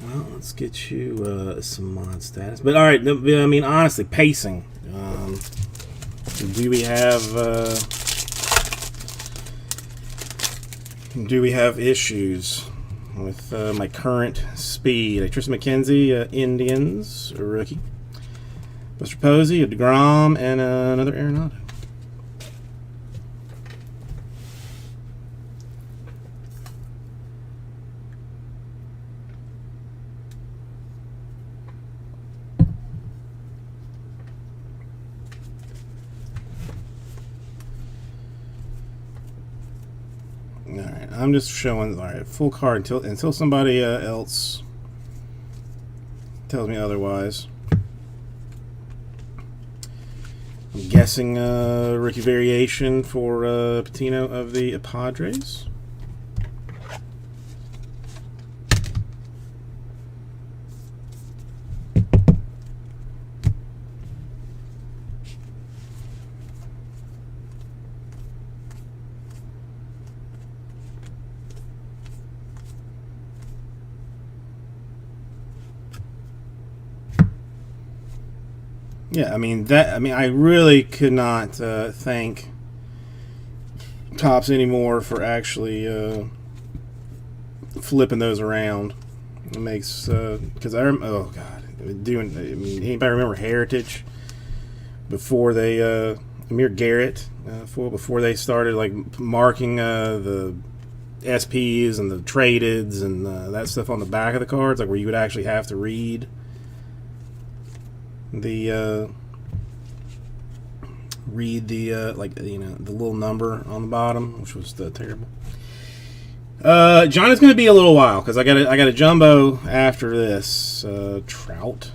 [SPEAKER 1] Well, let's get you some mod status. But all right, I mean, honestly, pacing. Do we have issues with my current speed? Tristan McKenzie, Indians, a rookie. Buster Posey, a DeGrom, and another Arenado. Alright, I'm just showing, alright, full card until somebody else tells me otherwise. I'm guessing rookie variation for Patino of the Padres. Yeah, I mean I really could not thank Topps anymore for actually flipping those around. It makes because oh god, doing. I mean, anybody remember Heritage before they Amir Garrett before they started like marking the SPs and the tradeds and that stuff on the back of the cards, like where you would actually have to read the like, you know, the little number on the bottom, which was terrible. John, is going to be a little while because I got a jumbo after this. Trout.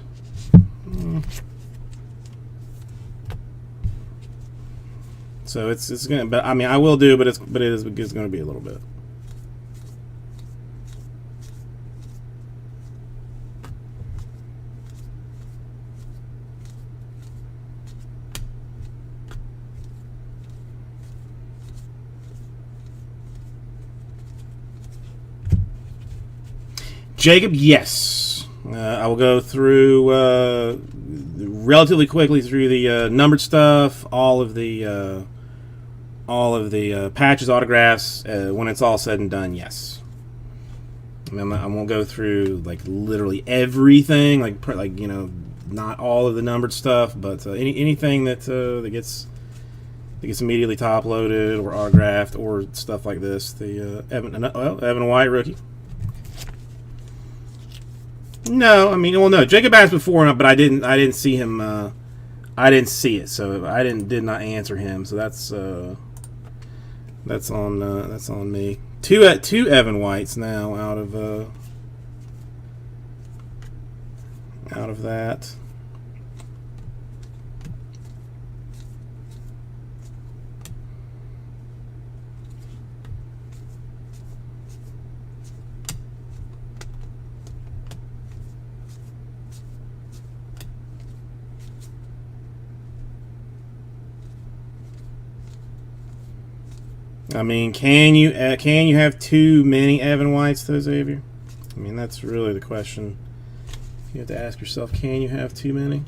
[SPEAKER 1] So it's gonna. But I mean, I will do, but it's going to be a little bit. Jacob, yes. I will go through relatively quickly through the numbered stuff, all of the patches, autographs. When it's all said and done, yes. I mean, I won't go through like literally everything, like you know, not all of the numbered stuff, but anything that gets immediately top loaded or autographed or stuff like this. The Evan White rookie. No, I mean, well, no. Jacob asked before, but I didn't see him. I didn't see it, so I did not answer him. So that's on me. Two Evan Whites now out of that. I mean, can you have too many Evan Whites, though, Xavier? I mean, that's really the question. You have to ask yourself, can you have too many?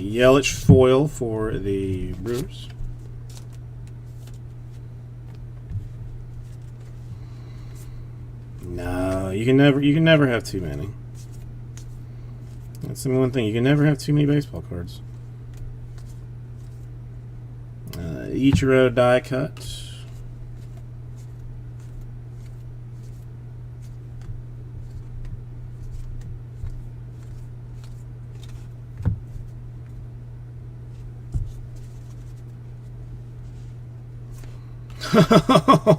[SPEAKER 1] Yelich foil for the Brewers. No, you can never have too many. That's the one thing, you can never have too many baseball cards. Ichiro die cut.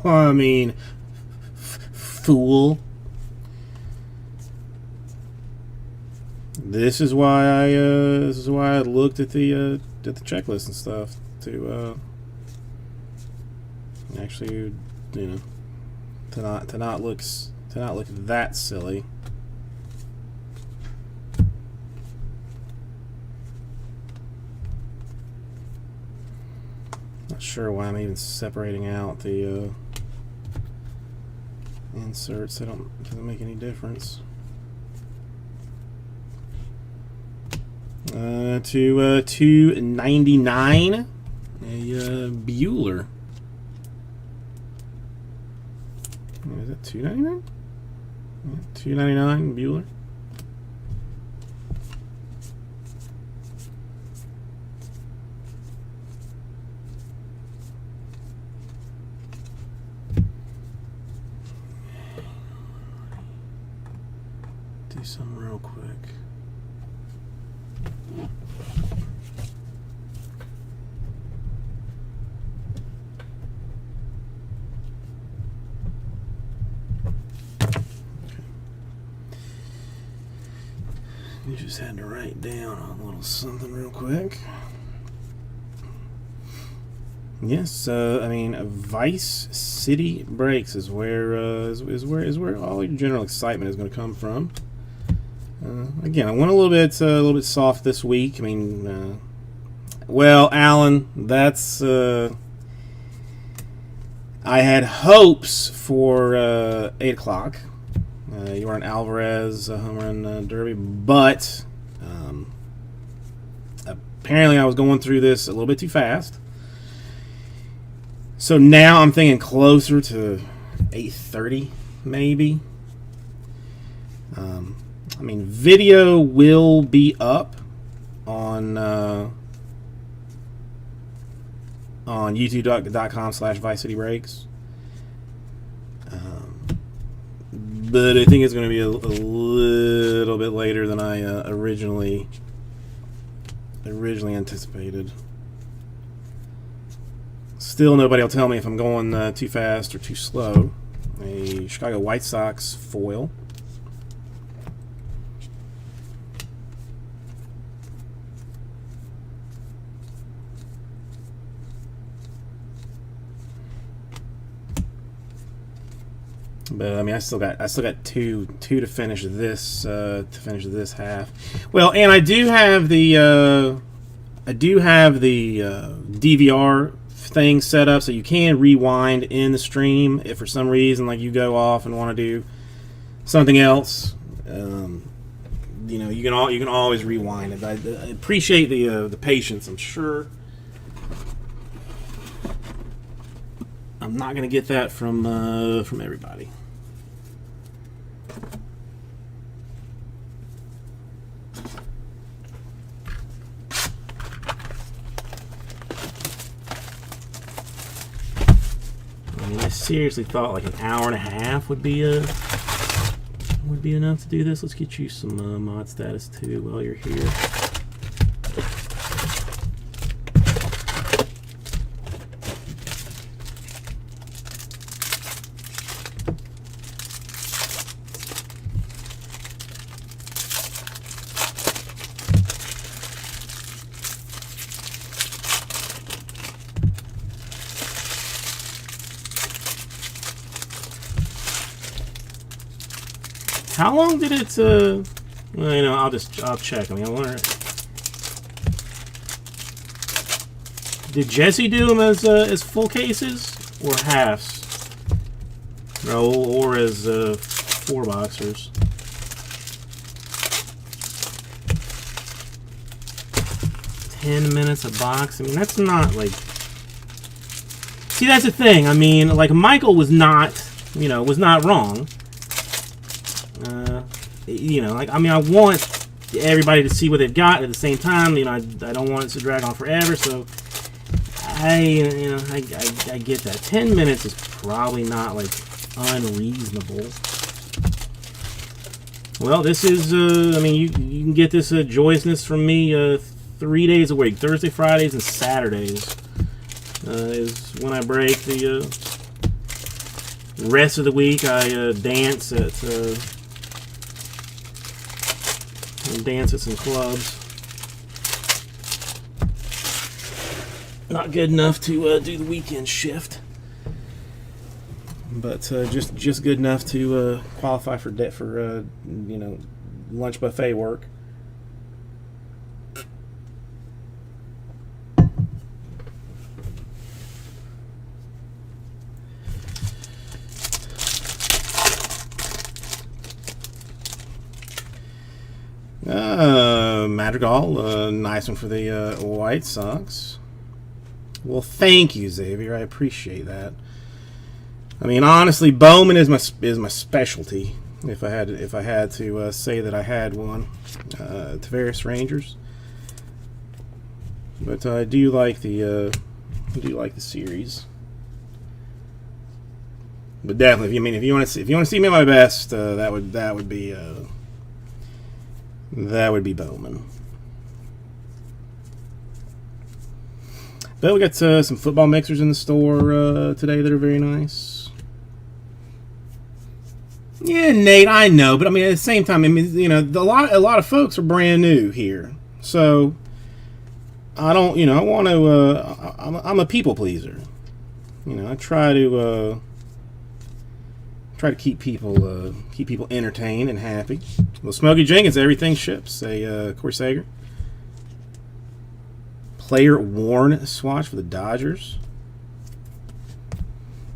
[SPEAKER 1] I mean, fool. This is why I looked at the checklist and stuff to actually, you know, to not look that silly. Not sure why I'm even separating out the inserts. It doesn't make any difference. To 299, a Bueller. Is that 299? Yeah, 299 Bueller. Do something real quick. You just had to write down a little something real quick. Yes, I mean, Vice City Breaks is where is where all your general excitement is going to come from. Again, I went a little bit soft this week. I mean, well, Alan, that's I had hopes for 8 o'clock. You were an Alvarez home run derby, but apparently I was going through this a little bit too fast. So now I'm thinking closer to 8:30, maybe. I mean, video will be up on youtube.com/ViceCityBreaks. But I think it's going to be a little bit later than I originally anticipated. Still, nobody will tell me if I'm going too fast or too slow. A Chicago White Sox foil. But I mean, I still got two to finish this half. Well, and I do have the DVR thing set up so you can rewind in the stream if for some reason like you go off and want to do something else. You know, you can always rewind it. I appreciate the patience. I'm sure I'm not going to get that from everybody. I mean, I seriously thought like an hour and a half would be enough to do this. Let's get you some mod status too while you're here. How long did it? Well, you know, I'll check. I mean, I wonder. Did Jesse do them as full cases or halves? No, or as 10 minutes a box. I mean, that's not like... See, that's the thing. I mean, like, Michael was not wrong. Like, I mean, I want everybody to see what they've got at the same time. I don't want it to drag on forever, so I get that. 10 minutes is probably not, like, unreasonable. Well, this is, I mean, you can get this joyousness from me 3 days a week. Thursday, Fridays, and Saturdays is when I break. The rest of the week I dance at some clubs. Not good enough to do the weekend shift, but just good enough to qualify for lunch buffet work. Madrigal, nice one for the White Sox. Well, thank you, Xavier. I appreciate that. I mean, honestly, Bowman is my specialty. If I had to say that I had one, Tavares Rangers. But I do like the series. But definitely, if you want to see me at my best, that would be Bowman. But we got some football mixers in the store today that are very nice. Yeah, Nate, I know, but I mean at the same time, I mean a lot of folks are brand new here, so I don't, I want to. I'm a people pleaser. I try to keep people entertained and happy. Well, Smokey Jenkins, everything ships. Corey Sager. Player worn swatch for the Dodgers.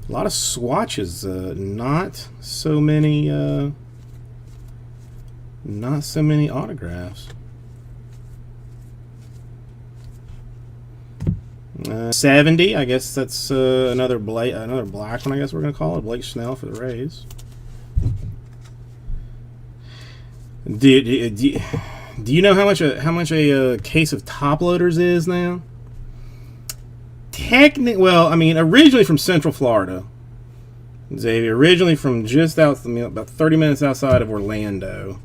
[SPEAKER 1] A lot of swatches. Not so many autographs. 70. I guess that's another black one. I guess we're gonna call it Blake Snell for the Rays. Do you know how much a case of top loaders is now? Well, I mean, originally from Central Florida, Xavier. Originally from just about 30 minutes outside of Orlando.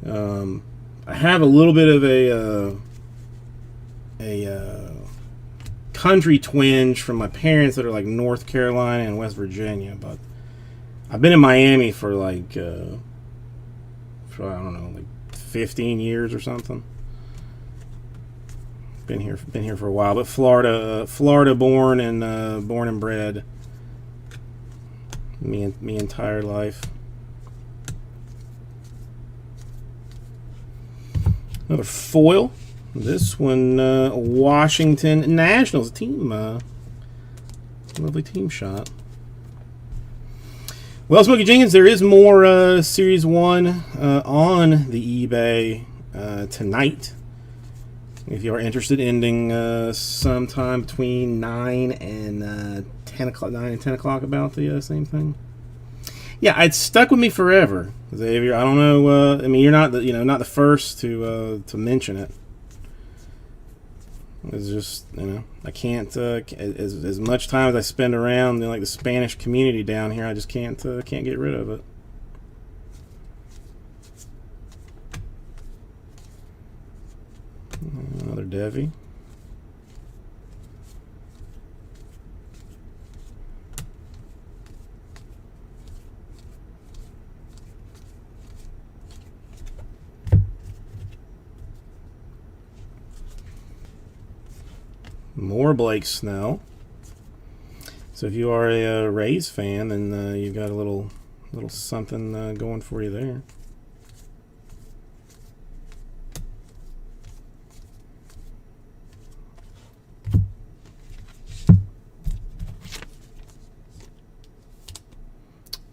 [SPEAKER 1] I have a little bit of a country twinge from my parents that are like North Carolina and West Virginia, but I've been in Miami for like I don't know, like 15 years or something. Been here for a while, but Florida born and bred. Me entire life. Another foil. This one, Washington Nationals team. Lovely team shot. Well, Smokey Jenkins, there is more Series 1 on the eBay tonight. If you are interested, ending sometime between 9 and 10 o'clock about the same thing. Yeah, it's stuck with me forever, Xavier. I don't know. I mean, you're not not the first to mention it. It's just I can't as much time as I spend around like the Spanish community down here. I just can't get rid of it. Another Devi. More Blake Snell. So if you are a Rays fan, then you've got a little something going for you there.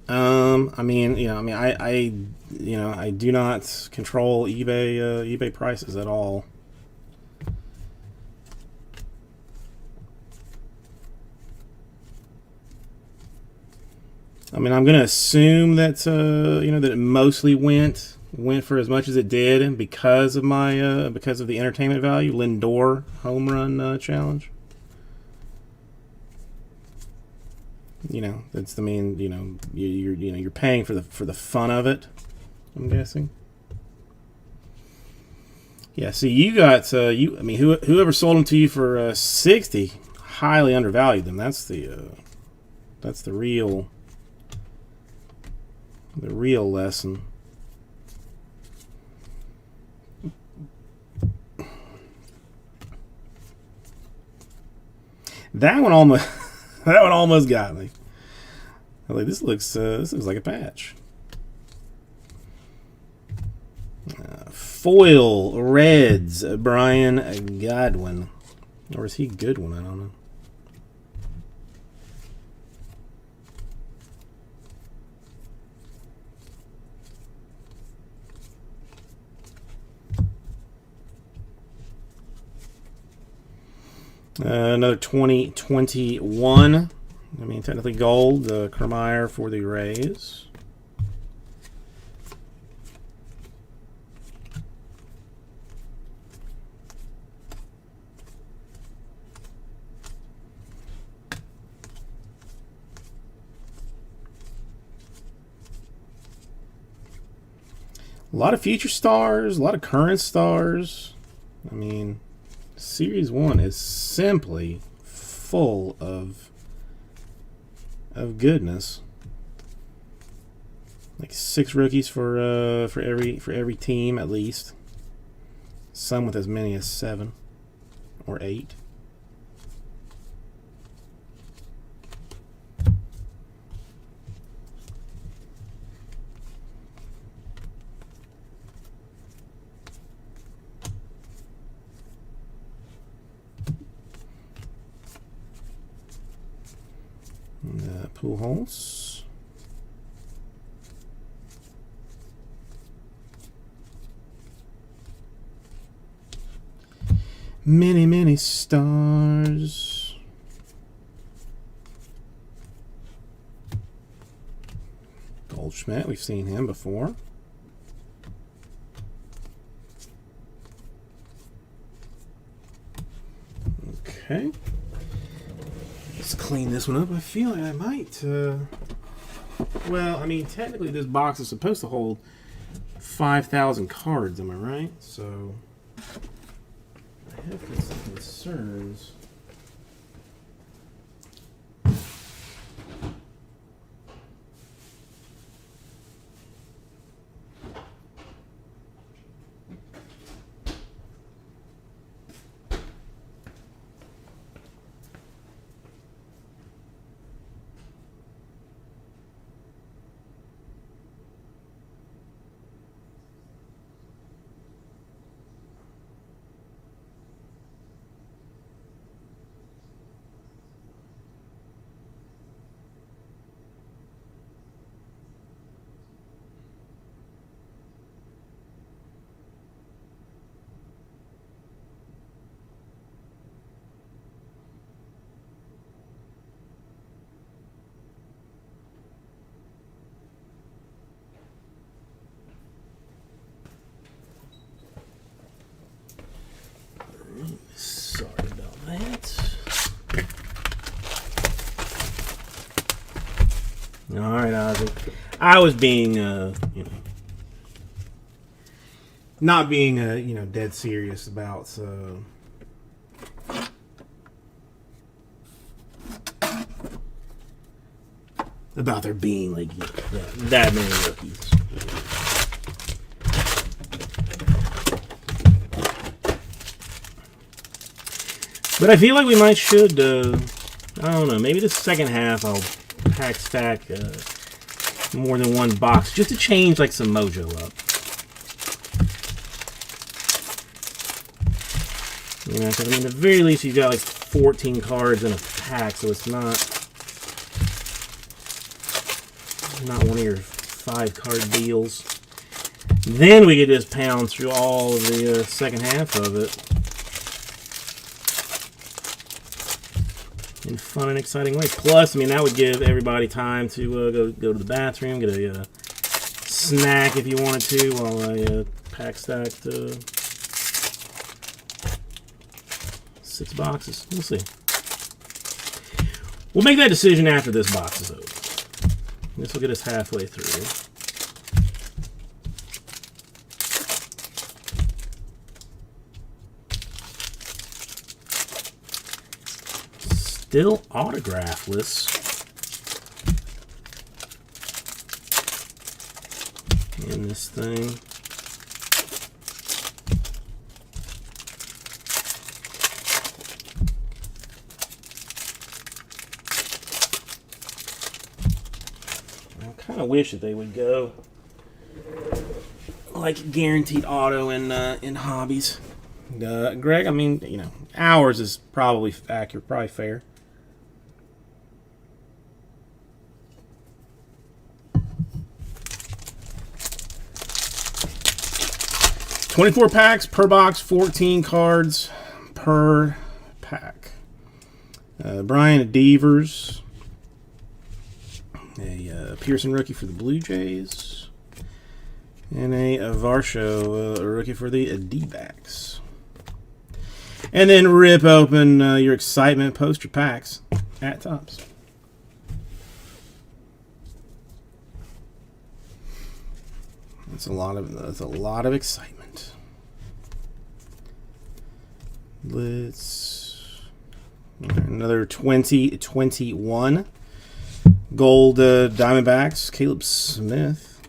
[SPEAKER 1] I do not control eBay prices at all. I mean, I'm going to assume that you know, that it mostly went for as much as it did, and because of my because of the entertainment value. Lindor home run challenge. You know, that's the main. You know, you're paying for the fun of it, I'm guessing. Yeah. See, you got I mean, whoever sold them to you for 60 highly undervalued them. That's the real lesson. That one almost got me. I was like, this looks like a patch. Foil Reds, Brian Godwin, or is he Goodwin? I don't know. Another 2021. I mean, technically gold. Kiermaier for the Rays. A lot of future stars, a lot of current stars. I mean, Series 1 is simply full of goodness. Like 6 rookies for every team at least. Some with as many as 7 or 8. Pujols. Many stars. Goldschmidt, we've seen him before. Okay. Let's clean this one up. I feel like I might. Well, I mean, technically, this box is supposed to hold 5,000 cards. Am I right? So I have some concerns. Sorry about that. All right, Ozzy. I was being, you know, not being, you know, dead serious about there being like, you know, that many rookies. But I feel like we should, I don't know, maybe the second half I'll pack stack more than one box just to change like some mojo up. You know, because I mean, at the very least you've got like 14 cards in a pack, so it's not one of your 5-card deals. Then we could just pound through all of the second half of it.
[SPEAKER 2] in fun and exciting ways. Plus, I mean, that would give everybody time to go to the bathroom, get a snack if you wanted to, while I pack stacked 6 boxes. We'll see. We'll make that decision after this box is over. This will get us halfway through. Still autographless. In this thing. I kind of wish that they would go like guaranteed auto in hobbies. Greg, I mean, you know, ours is probably accurate, probably fair. $24 packs per box, 14 cards per pack. Brian Devers, a Pearson rookie for the Blue Jays, and a Varsho rookie for the D-backs. And then rip open your excitement poster packs at Topps. That's a lot of excitement. Let's another 2021 gold Diamondbacks, Caleb Smith.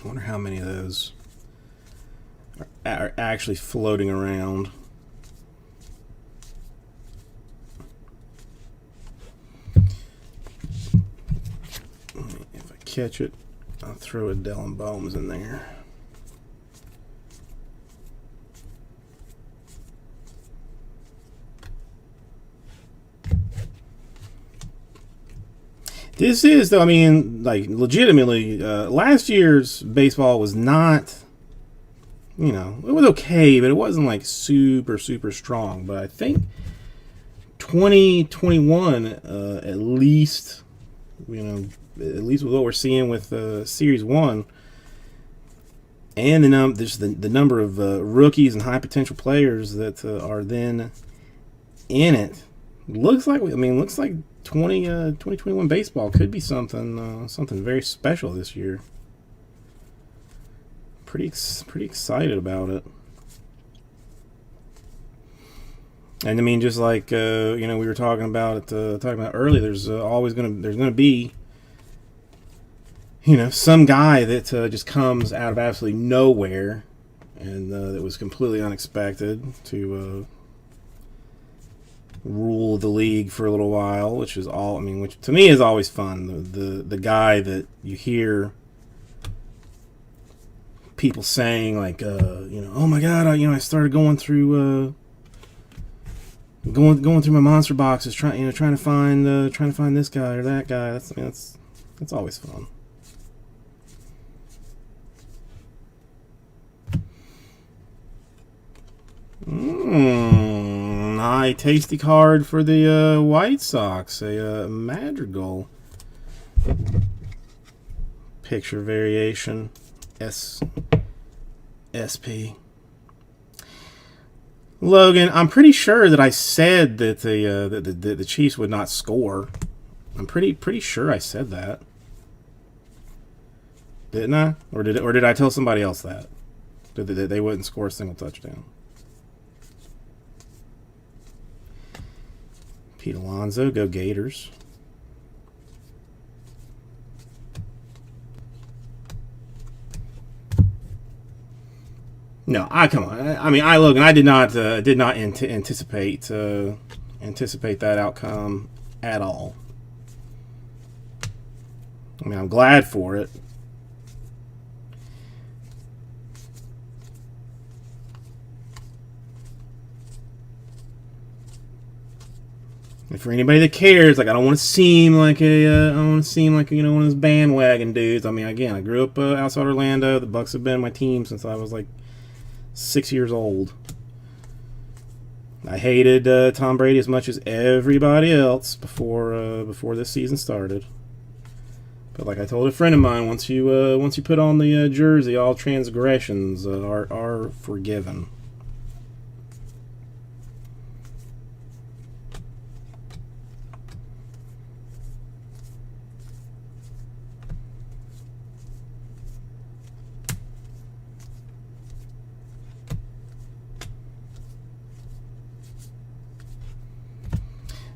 [SPEAKER 2] I wonder how many of those are actually floating around. If I catch it, I'll throw a Dylan Bohms in there. This is, though, I mean, like, legitimately, last year's baseball was not, you know, it was okay, but it wasn't, like, super, super strong. But I think 2021, at least, you know, at least with what we're seeing with Series 1, and the number of rookies and high potential players that are then in it, looks like 2021 baseball could be something very special this year. Pretty excited about it. And I mean, just like you know, we were talking about earlier, there's gonna be, you know, some guy that just comes out of absolutely nowhere, and that was completely unexpected to rule the league for a little while, which to me is always fun. The guy that you hear people saying, like, you know, oh my god, I started going through going through my monster boxes, trying to find this guy or that guy. That's always fun. High tasty card for the White Sox, a Madrigal picture variation, SP. Logan, I'm pretty sure that I said that the Chiefs would not score. I'm pretty sure I said that. Didn't I? Or did I tell somebody else that they wouldn't score a single touchdown? Pete Alonso, go Gators. No, come on. I mean, Logan, I did not anticipate that outcome at all. I mean, I'm glad for it. And for anybody that cares, like I don't want to seem like I don't want to seem like one of those bandwagon dudes. I mean, again, I grew up outside Orlando. The Bucks have been my team since I was like 6 years old. I hated Tom Brady as much as everybody else before this season started. But like I told a friend of mine, once you put on the jersey, all transgressions are forgiven.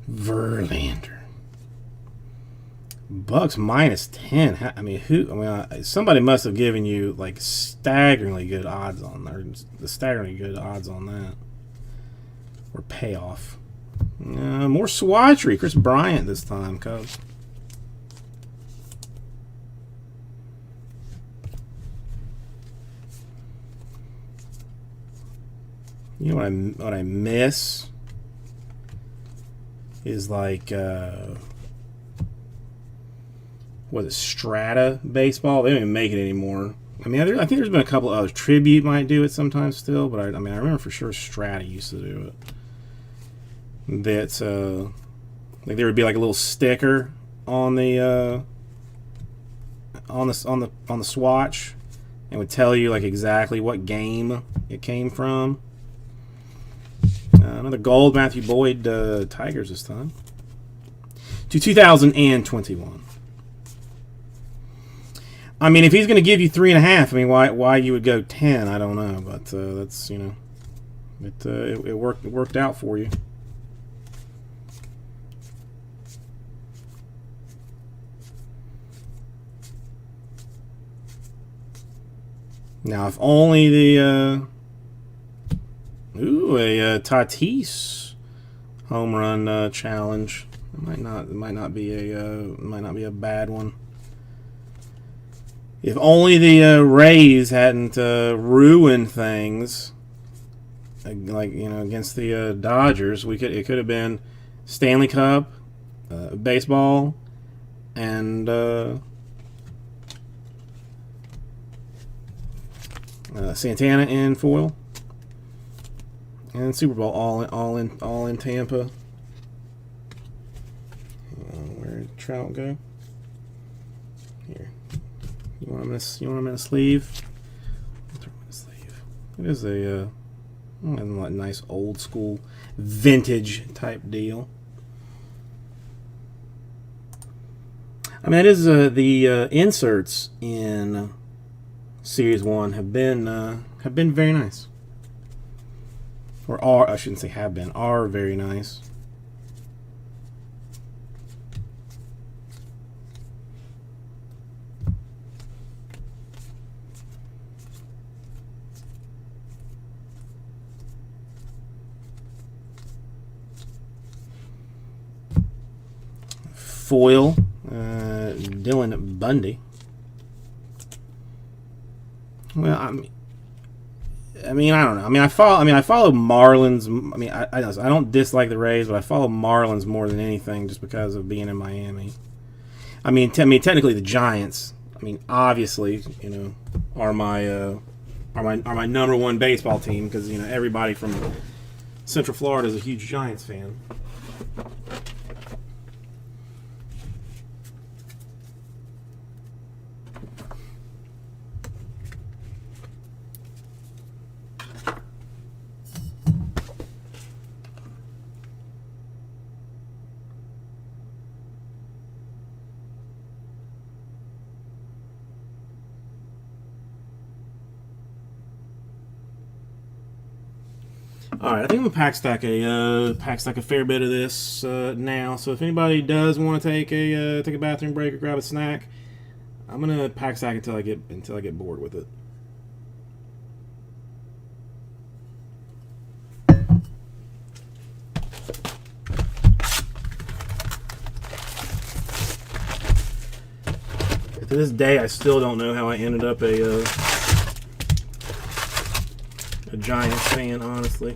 [SPEAKER 2] Verlander. Bucks -10. I mean, somebody must have given you like staggeringly good odds on there. The staggeringly good odds on that. Or payoff. More swatchery. Chris Bryant this time, Cubs. You know what I miss is like what is it, Strata baseball? They don't even make it anymore. I mean, I think there's been a couple of others. Tribute might do it sometimes still, but I remember for sure Strata used to do it. That's like there would be like a little sticker on the swatch, and would tell you like exactly what game it came from. Another gold Matthew Boyd Tigers this time. To 2021. I mean, if he's going to give you 3.5, I mean, why you would go 10, I don't know. But that's, it worked out for you. Now, if only the a Tatis home run challenge. It might not be a bad one. If only the Rays hadn't ruined things, like against the Dodgers, it could have been Stanley Cup, baseball, and Santana in foil. And Super Bowl all in Tampa. Where did Trout go? Here. You want him in a sleeve? I'll throw him in a sleeve. It is a nice old school vintage type deal. I mean, that is the inserts in Series 1 have been very nice. Or are, I shouldn't say have been, are very nice. Foil, Dylan Bundy. Well, I mean, I don't know. I follow Marlins. I mean, I don't dislike the Rays, but I follow Marlins more than anything just because of being in Miami. I mean, technically the Giants. I mean, obviously, are my number one baseball team because everybody from Central Florida is a huge Giants fan. Alright, I think I'm gonna pack stack a fair bit of this now. So if anybody does want to take a bathroom break or grab a snack, I'm gonna pack stack until I get bored with it. To this day, I still don't know how I ended up a Giants fan, honestly.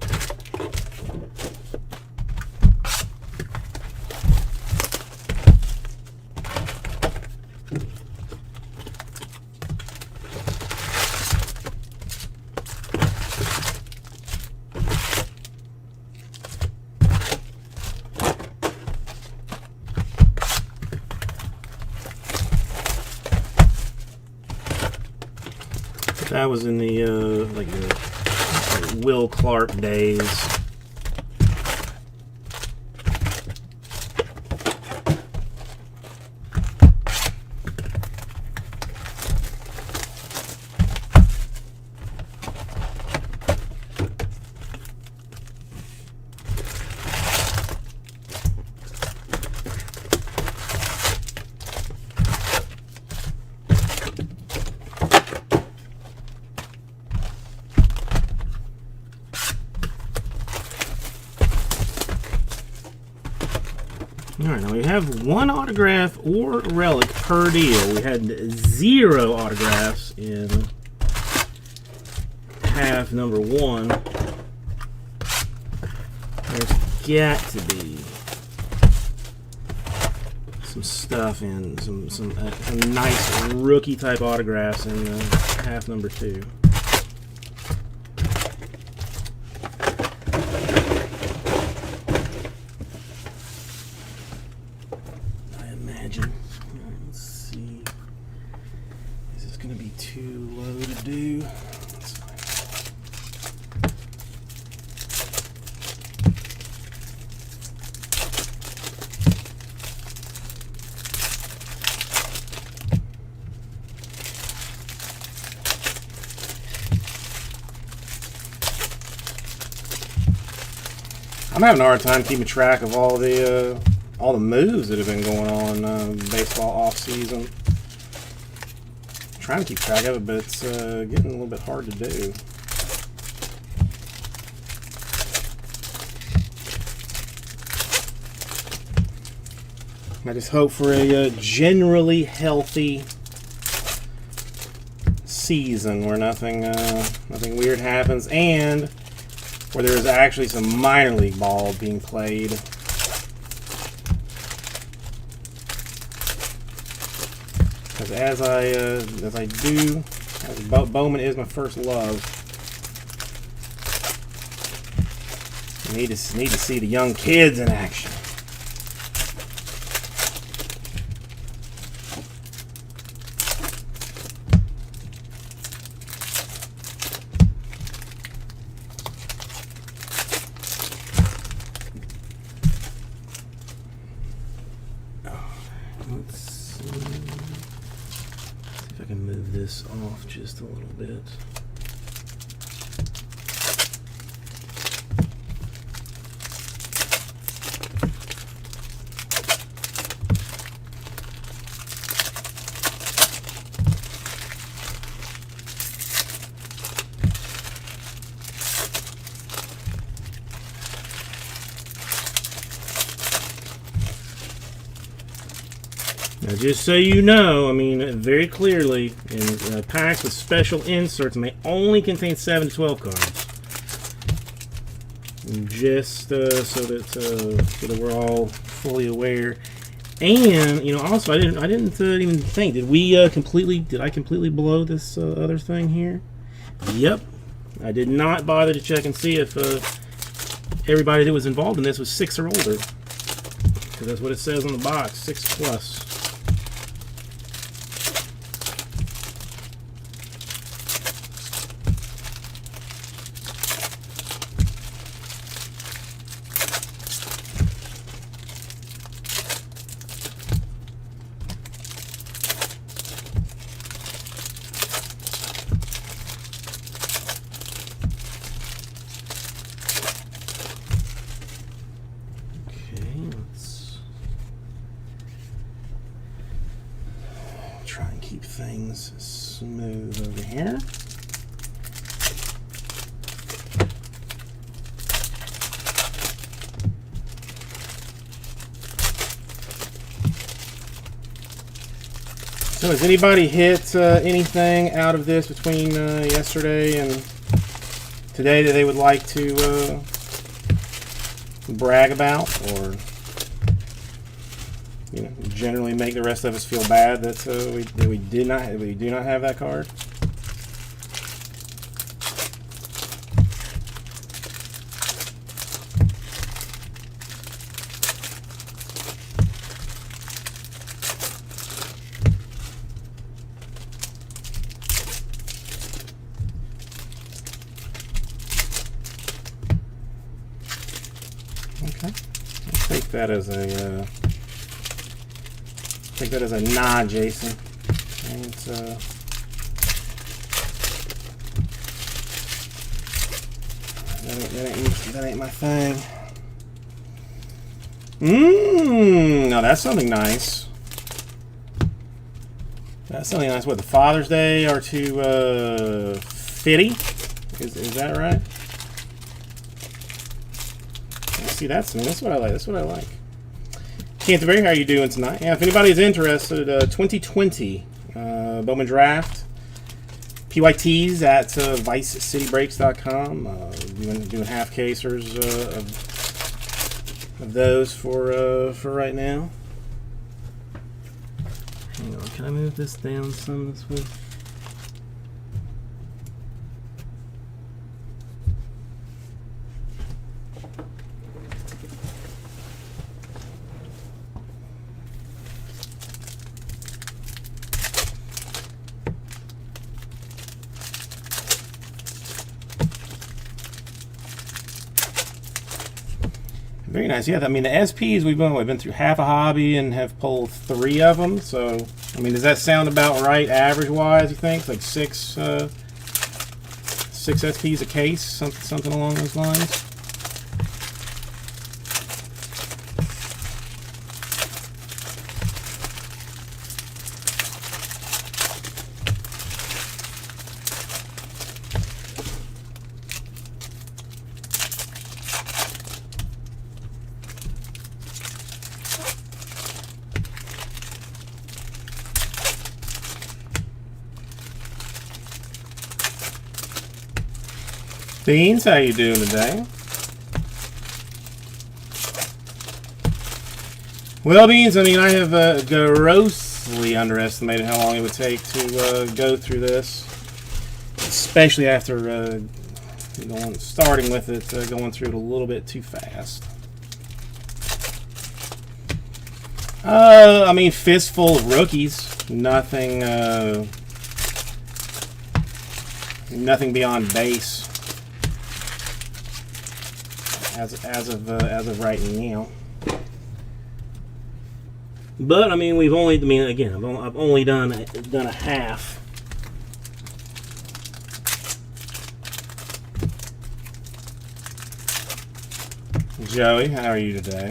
[SPEAKER 2] That was in the like the Will Clark days. Alright, now we have one autograph or relic per deal. We had 0 autographs in half number 1. There's got to be some stuff in, some nice rookie type autographs in half number 2. Let's see. Is this going to be too low to do? That's fine. I'm having a hard time keeping track of all the moves that have been going on baseball off season. Trying to keep track of it, but it's getting a little bit hard to do. I just hope for a generally healthy season where nothing weird happens, and where there is actually some minor league ball being played. Because as Bowman is my first love. I need to see the young kids in action. Let's see if I can move this off just a little bit. Now, just so you know, I mean, very clearly, in packs with special inserts may only contain 7 to 12 cards. Just so that we're all fully aware. And you know, also, I didn't even think. Did I completely blow this other thing here? Yep, I did not bother to check and see if everybody that was involved in this was 6 or older, because that's what it says on the box, 6 plus. Try and keep things smooth over here. So has anybody hit anything out of this between yesterday and today that they would like to brag about, or you know, generally make the rest of us feel bad that we do not have that card? that as a take that as a nod, Jason. And that ain't my thing. Now that's something nice. That's something nice. What, the Father's Day are to Fitty? Is that right? See, that's what I like. That's what I like. Canterbury, how are you doing tonight? Yeah, if anybody's interested, 2020 Bowman Draft, PYTs at vicecitybreaks.com. Doing half casers of those for right now. Hang on, can I move this down some this way? Very nice. Yeah, I mean, the SPs, we've been through half a hobby and have pulled 3 of them. So, I mean, does that sound about right average-wise, you think? Like 6 SPs a case? Something along those lines? Beans, how you doing today? Well, Beans, I mean, I have grossly underestimated how long it would take to go through this, especially after starting with it, going through it a little bit too fast. I mean, fistful of rookies, nothing beyond base. As of right now, but I mean, I've only done a half. Joey, how are you today?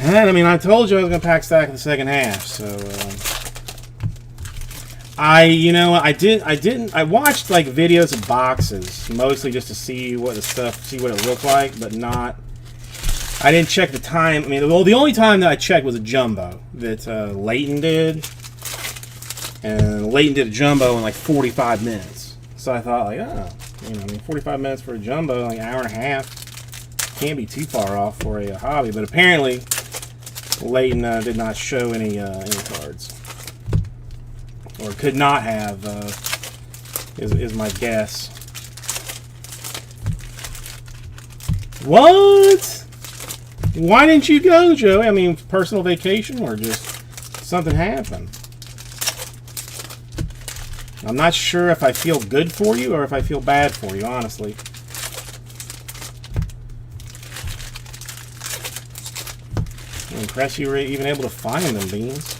[SPEAKER 2] And I mean, I told you I was going to pack stack in the second half, so I watched like videos of boxes, mostly just to see what it looked like, but I didn't check the time. I mean, the only time that I checked was a jumbo that Leighton did, and Leighton did a jumbo in like 45 minutes. So I thought, like, 45 minutes for a jumbo, like an hour and a half, can't be too far off for a hobby. But apparently, Leighton did not show any cards, or could not have, is my guess. What? Why didn't you go, Joey? I mean, personal vacation or just something happened? I'm not sure if I feel good for you or if I feel bad for you, honestly. I'm impressed you were even able to find them, Beans.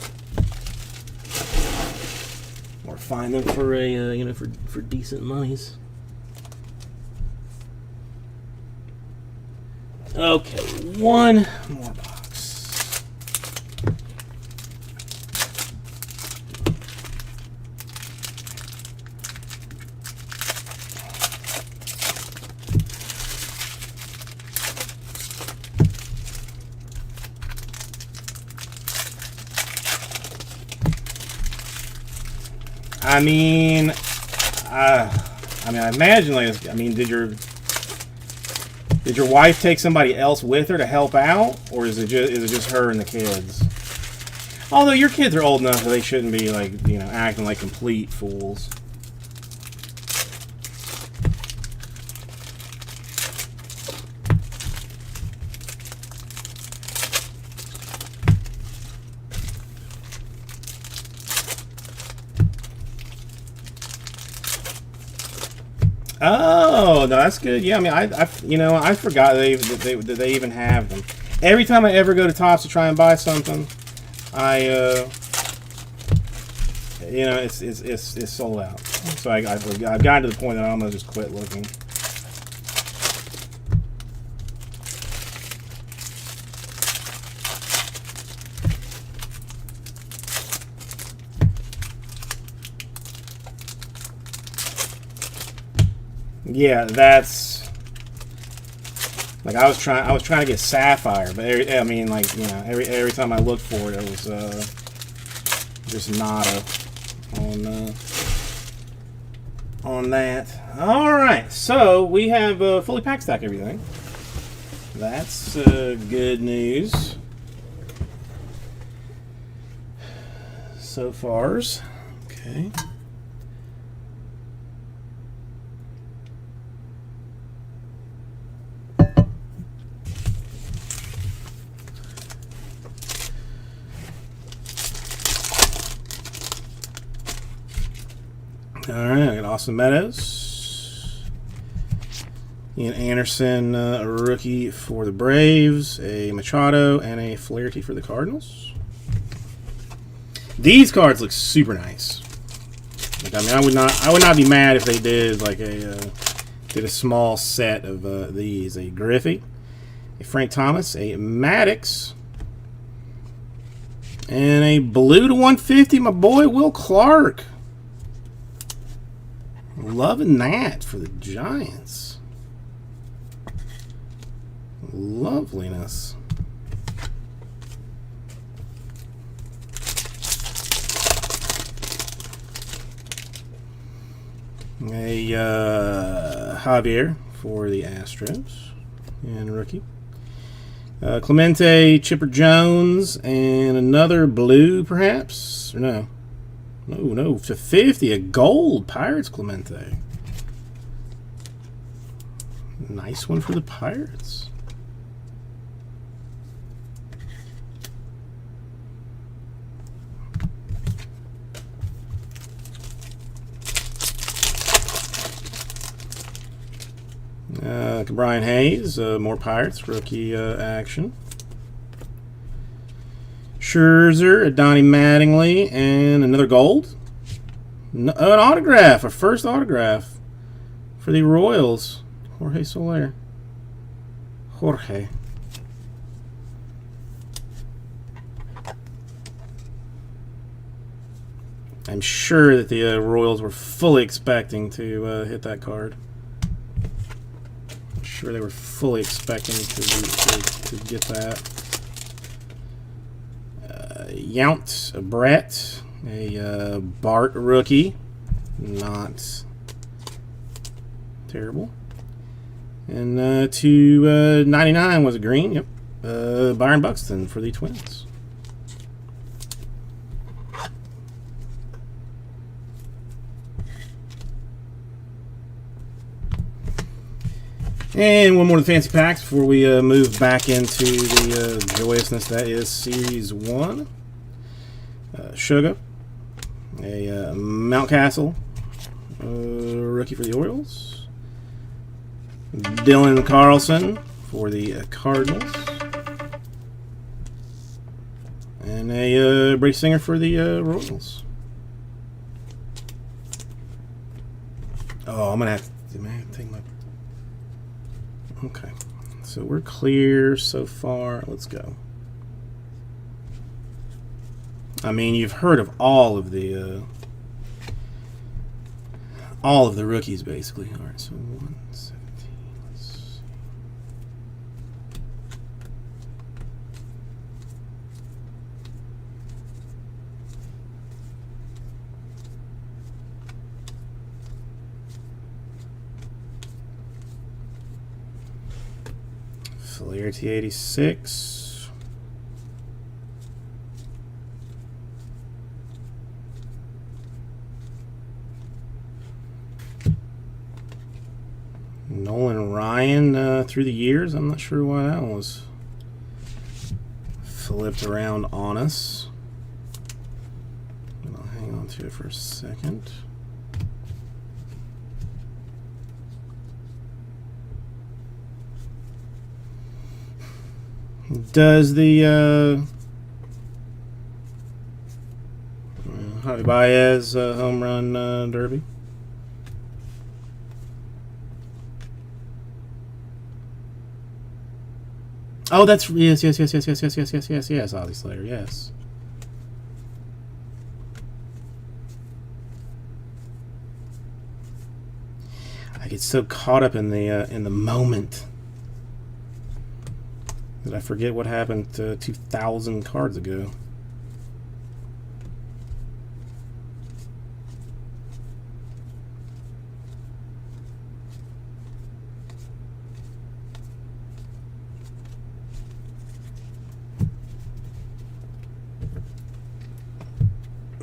[SPEAKER 2] Or find them for a for decent monies. Okay, one more box. I mean, I imagine, like, I mean, did your wife take somebody else with her to help out, or is it just her and the kids? Although your kids are old enough that they shouldn't be, like, acting like complete fools. Oh, no, that's good. Yeah, I mean, I forgot that they even have them. Every time I ever go to Topps to try and buy something, it's sold out. So I've gotten to the point that I almost just quit looking. Yeah, that's like I was trying to get Sapphire, but every time I looked for it, it was just nada on that. All right, so we have fully pack stack everything. That's good news so fars. Okay. All right, I got Austin Meadows, Ian Anderson, a rookie for the Braves, a Machado, and a Flaherty for the Cardinals. These cards look super nice. Like, I mean, I would not be mad if they did like a small set of these: a Griffey, a Frank Thomas, a Maddox, and a blue to 150. My boy Will Clark. Loving that for the Giants. Loveliness. A Javier for the Astros and a rookie. Clemente, Chipper Jones, and another blue, perhaps? Or no? No, to 50, a gold Pirates Clemente. Nice one for the Pirates. Brian Hayes, more Pirates, rookie action. Scherzer, Donnie Mattingly, and another gold. An autograph, a first autograph for the Royals. Jorge Soler. Jorge. I'm sure that the Royals were fully expecting to hit that card. I'm sure they were fully expecting to get that. Yount, a Brett, a Bart rookie, not terrible, and to 99 was a green. Yep, Byron Buxton for the Twins. And one more of the fancy packs before we move back into the joyousness that is Series 1. Sugar, a Mountcastle, rookie for the Orioles. Dylan Carlson for the Cardinals. And a Brady Singer for the Royals. Oh, I'm going to have to take my... Okay, so we're clear so far. Let's go. I mean, you've heard of all of the rookies, basically. All right, so 117. Let's see. Flaherty 86. Nolan Ryan through the years. I'm not sure why that one was flipped around on us. I'll hang on to it for a second. Does the Javi Baez home run derby? Oh, that's yes, Ozzy Slayer, yes. I get so caught up in the moment that I forget what happened 2,000 cards ago.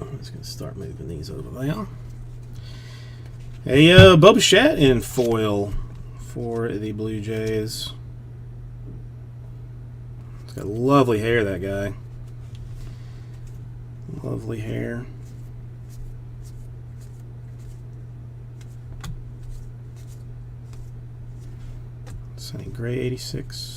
[SPEAKER 2] I'm just going to start moving these over there. A Bo Bichette in foil for the Blue Jays. He's got lovely hair, that guy. Lovely hair. Sonny Gray, 86.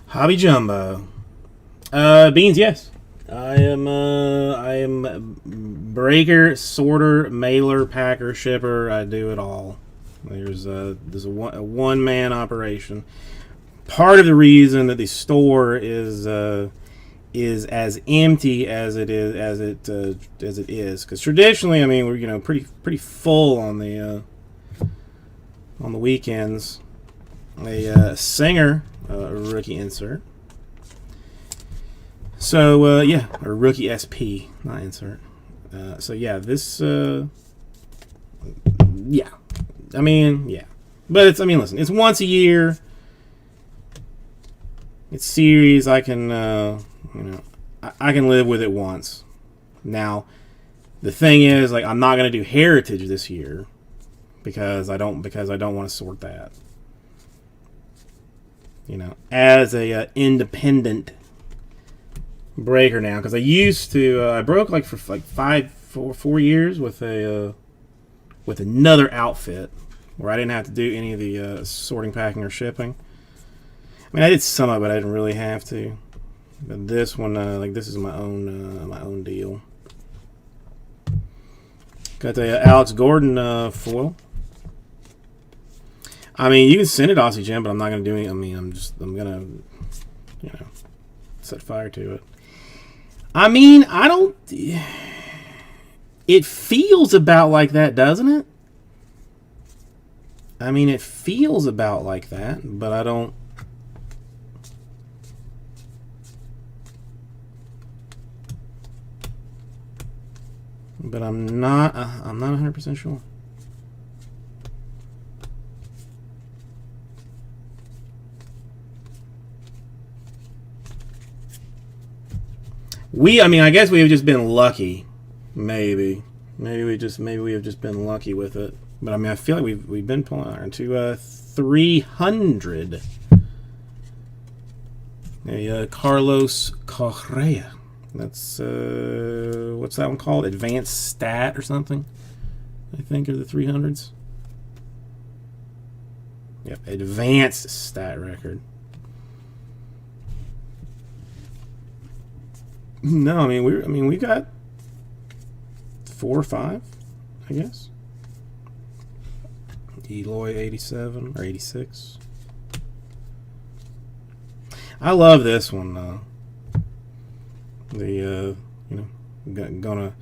[SPEAKER 2] Hobby Jumbo. Beans, yes. I am breaker, sorter, mailer, packer, shipper. I do it all. There's a one-man operation. Part of the reason that the store is as empty as it is because traditionally, I mean, we're pretty full on the weekends. A Singer. Rookie insert. So yeah, or rookie SP, not insert. So yeah, this yeah. I mean, yeah. But listen, it's once a year. It's series. I can I can live with it once. Now, the thing is, like, I'm not going to do Heritage this year because I don't want to sort that. As a independent breaker now, because I used to I broke for 4 years with another outfit where I didn't have to do any of the sorting, packing, or shipping. I mean, I did some of it, I didn't really have to, but this one, this is my own deal. Got the Alex Gordon foil. I mean, you can send it Aussie Gem, but I'm not going to do any. I mean, I'm going to, set fire to it. I mean, I don't. It feels about like that, doesn't it? I mean, it feels about like that, but I don't. But I'm not 100% sure. I guess we have just been lucky. Maybe we have just been lucky with it. But I mean, I feel like we've been pulling iron to 300. A Carlos Correa. That's what's that one called? Advanced Stat or something? I think are the 300s. Yep, Advanced Stat record. No, I mean we got 4 or 5, I guess. Eloy 87 or 86. I love this one though. The gonna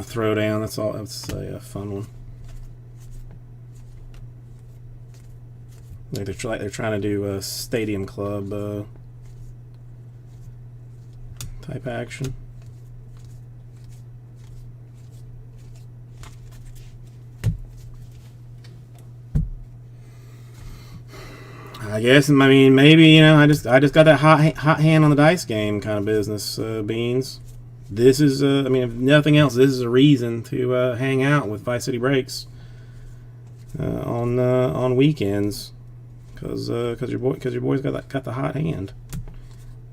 [SPEAKER 2] throw down. That's all. That's a fun one. Like they're trying to do a Stadium Club type action. I guess. I mean, maybe I just got that hot hand on the dice game kind of business. Beans. this is, I mean, if nothing else, this is a reason to hang out with Vice City Breaks on weekends, because your boy's got the hot hand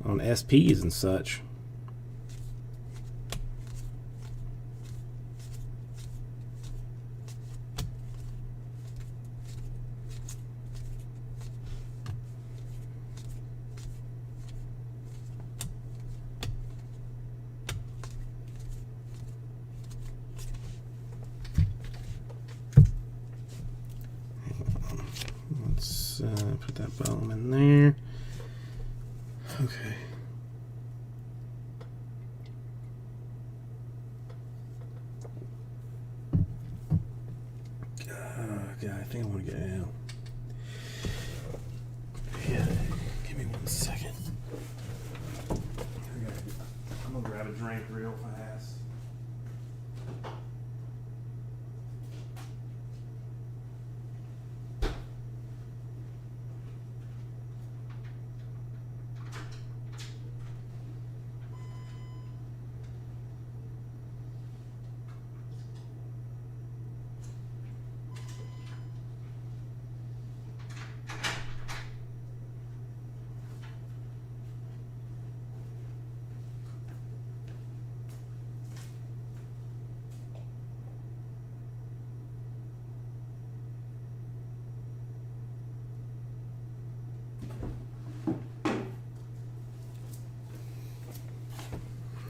[SPEAKER 2] on SPs and such. Let's put that bottom in there. Okay. God, I think I want to get out. Yeah, give me 1 second. I'm gonna grab a drink real fast.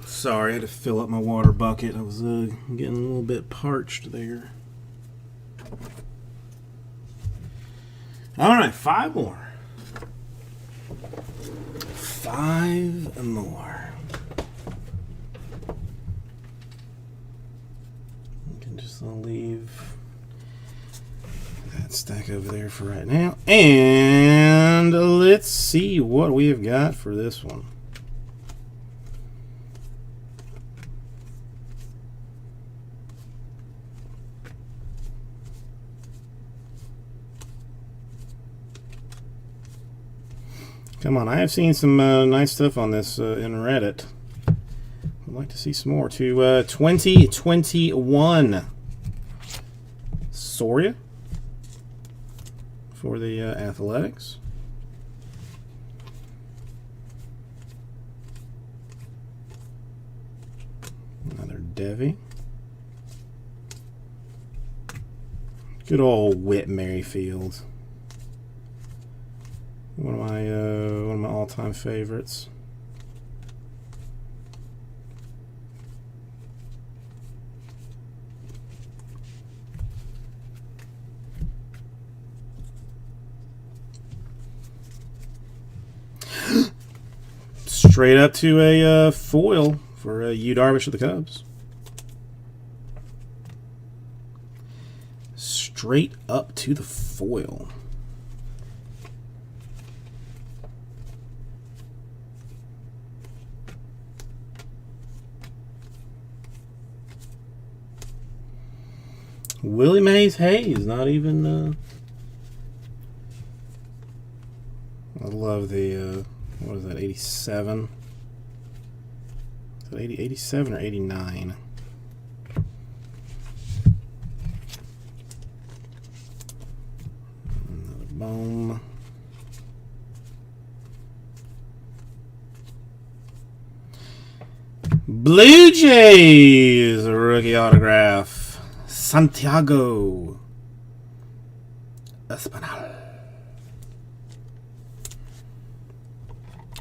[SPEAKER 2] Sorry, I had to fill up my water bucket. I was getting a little bit parched there. All right, 5 more. 5 more. We can just leave that stack over there for right now. And let's see what we have got for this one. Come on, I have seen some nice stuff on this in Reddit. I'd like to see some more. To 2021 Soria for the Athletics. Another Devi. Good old Whit Merrifield. One of my all-time favorites. Straight up to a foil for Yu Darvish of the Cubs. Straight up to the foil. Willie Mays Hayes, not even. I love the. What is that, 87? Is that 87 or 89? Another Bohm. Blue Jays rookie autograph. Santiago Espinal.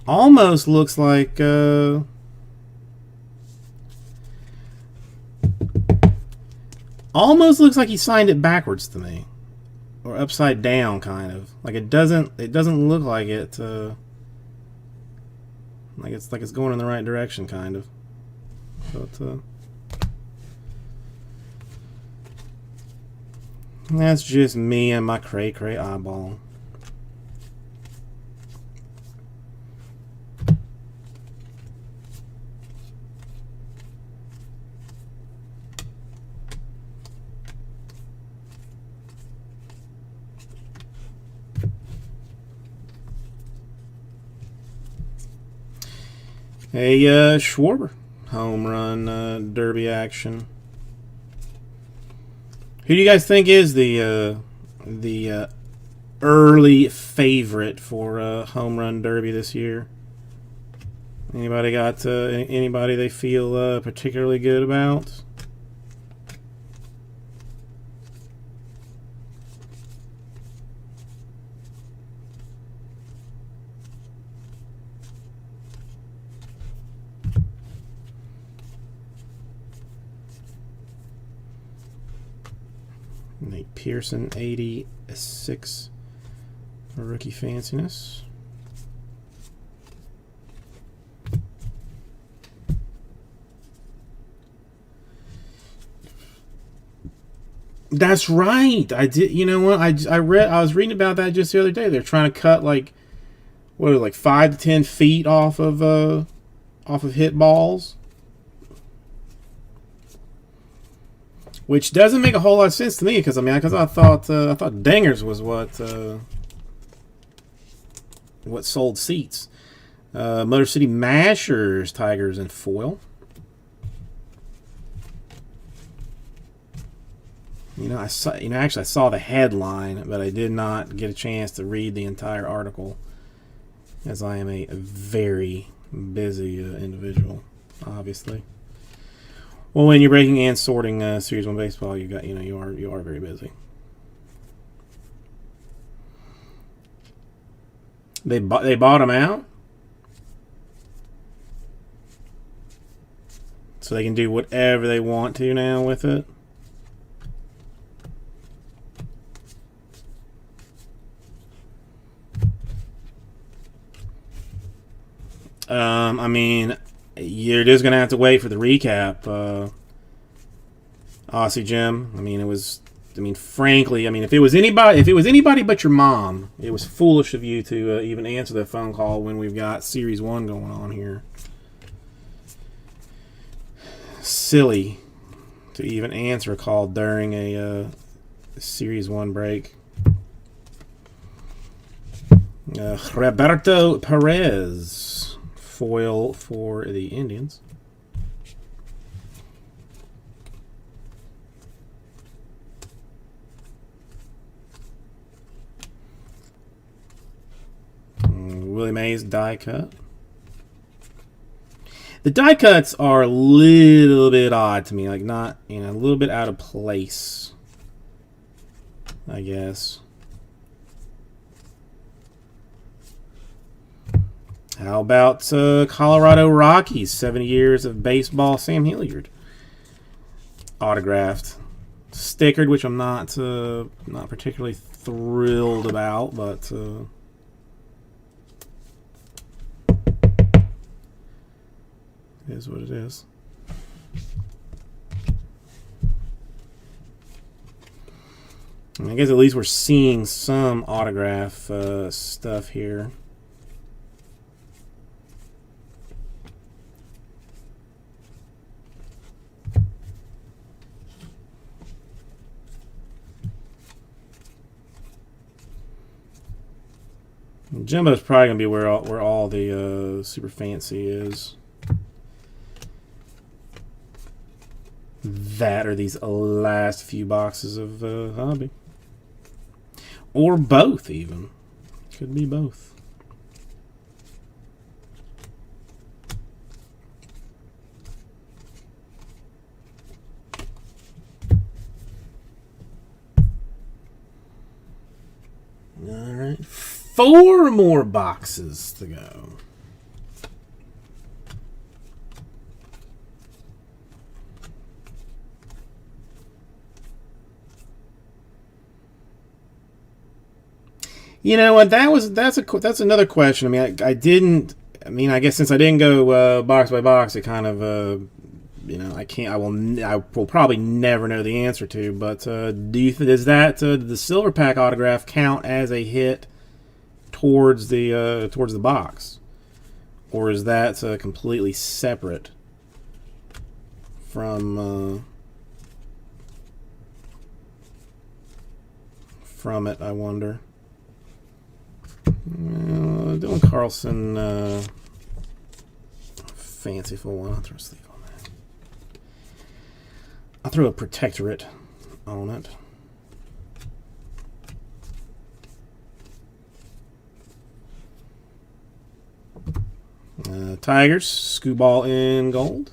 [SPEAKER 2] Almost looks like he signed it backwards to me, or upside down, kind of. Like it doesn't look like it. Like it's going in the right direction, kind of. But that's just me and my cray-cray eyeball. A Schwarber, home run derby action. Who do you guys think is the early favorite for home run derby this year? Anybody got anybody they feel particularly good about? Nate Pearson, 86 rookie fanciness. That's right. I did. You know what? I was reading about that just the other day. They're trying to cut like 5 to 10 feet off of hit balls. Which doesn't make a whole lot of sense to me because I thought dingers was what sold seats. Motor City Mashers, Tigers in foil. I saw the headline, but I did not get a chance to read the entire article, as I am a very busy individual, obviously. Well, when you're breaking and sorting Series 1 baseball, you are very busy. They bought them out, so they can do whatever they want to now with it. You're just gonna have to wait for the recap, Aussie Jim. Frankly, if it was anybody but your mom, it was foolish of you to even answer that phone call when we've got Series 1 going on here. Silly to even answer a call during a Series 1 break. Roberto Perez, foil for the Indians. Willie Mays die cut. The die cuts are a little bit odd to me, like not, a little bit out of place, I guess. How about Colorado Rockies, 70 years of baseball, Sam Hilliard. Autographed. Stickered, which I'm not particularly thrilled about, but it is what it is. I guess at least we're seeing some autograph stuff here. Jumbo's probably gonna be where all the super fancy is. That or these last few boxes of hobby, or both even. Could be both. All right. 4 more boxes to go. You know what? That's another question. I guess since I didn't go box by box, it kind of I will probably never know the answer to. But does the silver pack autograph count as a hit towards the box, or is that completely separate from it? I wonder. Dylan Carlson, fanciful one. I'll throw a sleeve on that. I'll throw a protectorate on it. Tigers, Skubal in gold.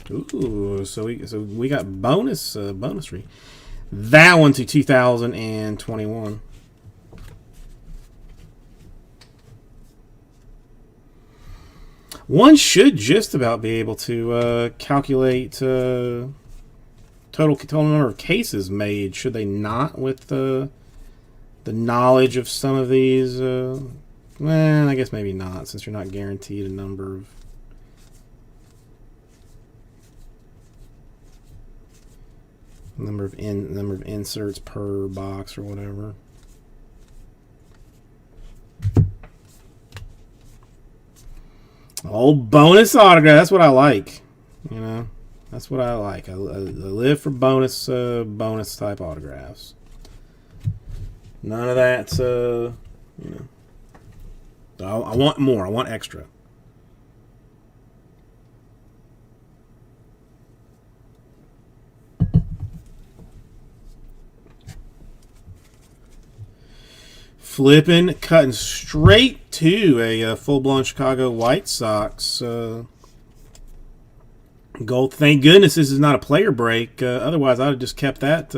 [SPEAKER 2] Ooh, so we got bonus bonusry. That one to 2021. One should just about be able to calculate total number of cases made, should they not, with the knowledge of some of these? Well, I guess maybe not, since you're not guaranteed a number of. Number of inserts per box or whatever. Old bonus autograph. That's what I like. You know, that's what I like. I live for bonus type autographs. None of that. You know, I want more. I want extra. Flipping, cutting straight to a full-blown Chicago White Sox gold. Thank goodness this is not a player break. Otherwise, I'd have just kept that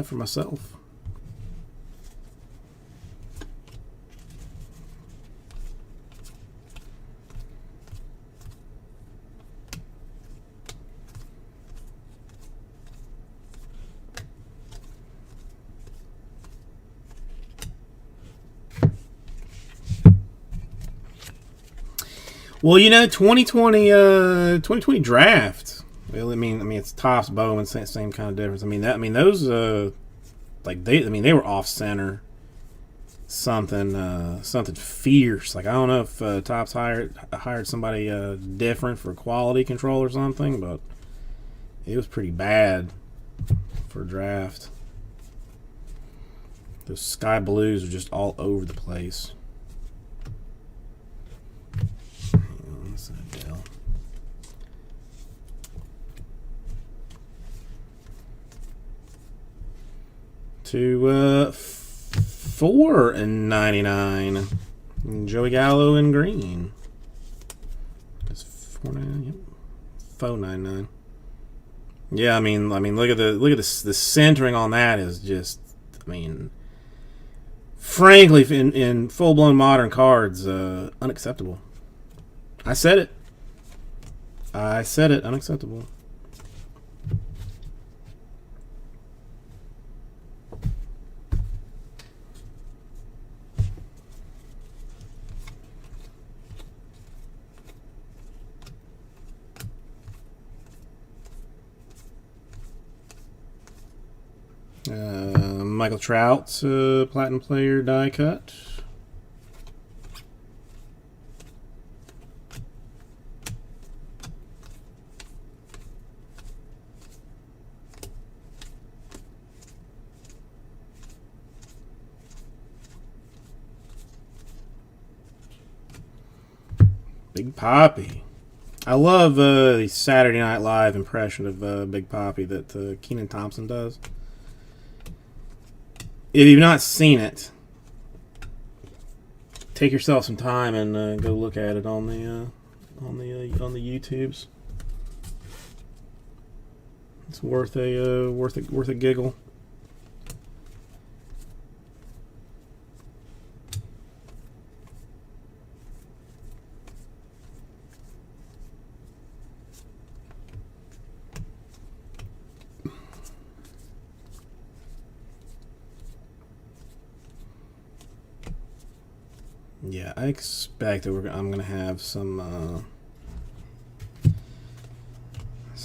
[SPEAKER 2] for myself. Well, you know, 2020 draft. Well, I mean, it's Topps, Bowman, same kind of difference. I mean, those, they were off center, something fierce. Like, I don't know if Topps hired somebody different for quality control or something, but it was pretty bad for a draft. Those sky blues are just all over the place. To $4.99. Joey Gallo in green. That's $4.99. Yep. $4.99. Yeah, I mean, look at the centering on that is just, I mean, frankly, in full blown modern cards, unacceptable. I said it. Unacceptable. Michael Trout, Platinum Player die cut. Big Papi. I love the Saturday Night Live impression of Big Papi that Kenan Thompson does. If you've not seen it, take yourself some time and go look at it on the YouTubes. It's worth a giggle. Yeah, I expect that I'm gonna have some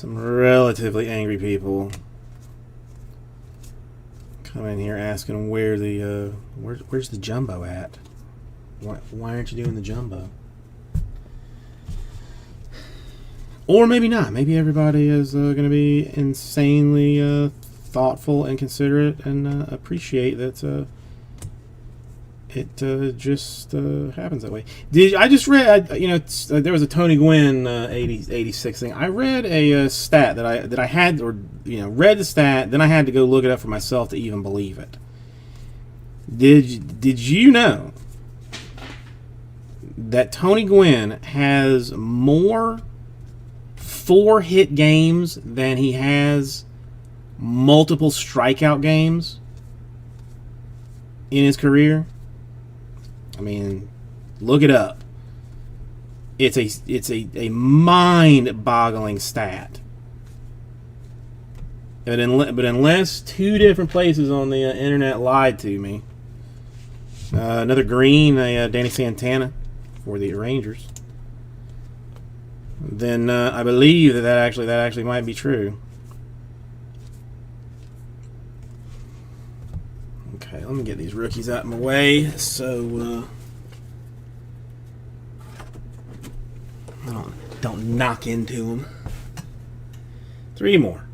[SPEAKER 2] relatively angry people come in here asking where the where's the jumbo at? Why aren't you doing the jumbo? Or maybe not. Maybe everybody is gonna be insanely thoughtful and considerate and appreciate that. It just happens that way. I just read, there was a Tony Gwynn 86 thing. I read a stat that I had, or read the stat, then I had to go look it up for myself to even believe it. Did you know that Tony Gwynn has more 4-hit games than he has multiple strikeout games in his career? I mean, look it up. It's a mind-boggling stat. But unless two different places on the internet lied to me, another green, Danny Santana for the Rangers, then I believe that actually might be true. Okay, let me get these rookies out of my way so I don't knock into them. 3 more.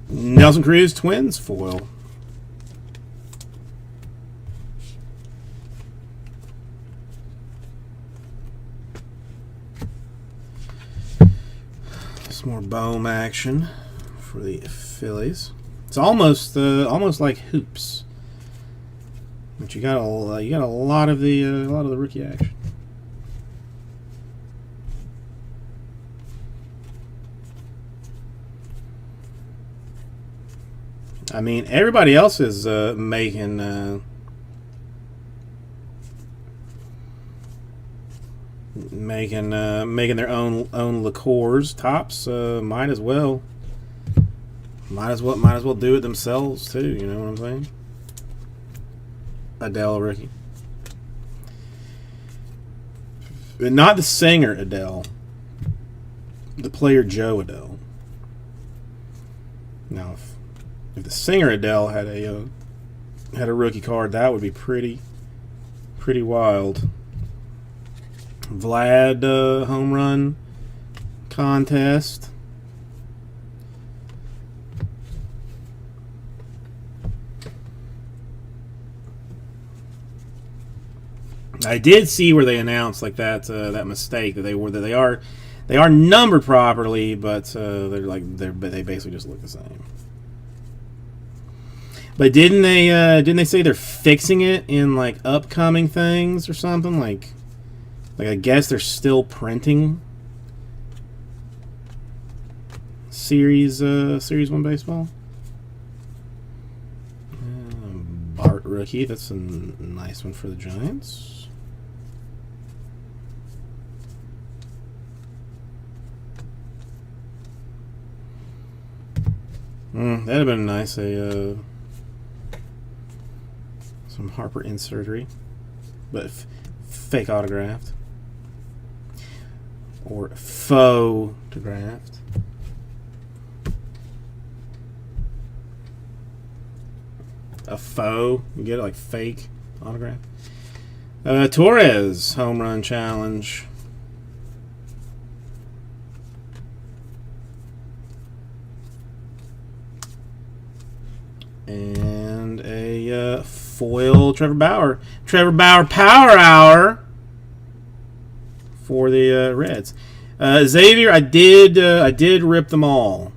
[SPEAKER 2] Nelson Cruz, Twins foil. Some more Bohm action for the Phillies. It's almost like hoops, but you got a lot of the rookie action. I mean, everybody else is making their own liqueurs. Tops might as well do it themselves too. You know what I'm saying? Adele rookie, but not the singer Adele. The player Joe Adele. Now, if the singer Adele had a rookie card, that would be pretty wild. Vlad home run contest. I did see where they announced like that mistake that they are numbered properly, but they basically just look the same. But didn't they say they're fixing it in like upcoming things or something? Like I guess they're still printing Series 1 baseball. Bart rookie, that's a nice one for the Giants. That'd have been nice. Some Harper insertery, but fake autographed or faux autographed. A faux, you get it, like fake autograph. Torres home run challenge. And a foil Trevor Bauer Power Hour for the Reds. Xavier, I did rip them all.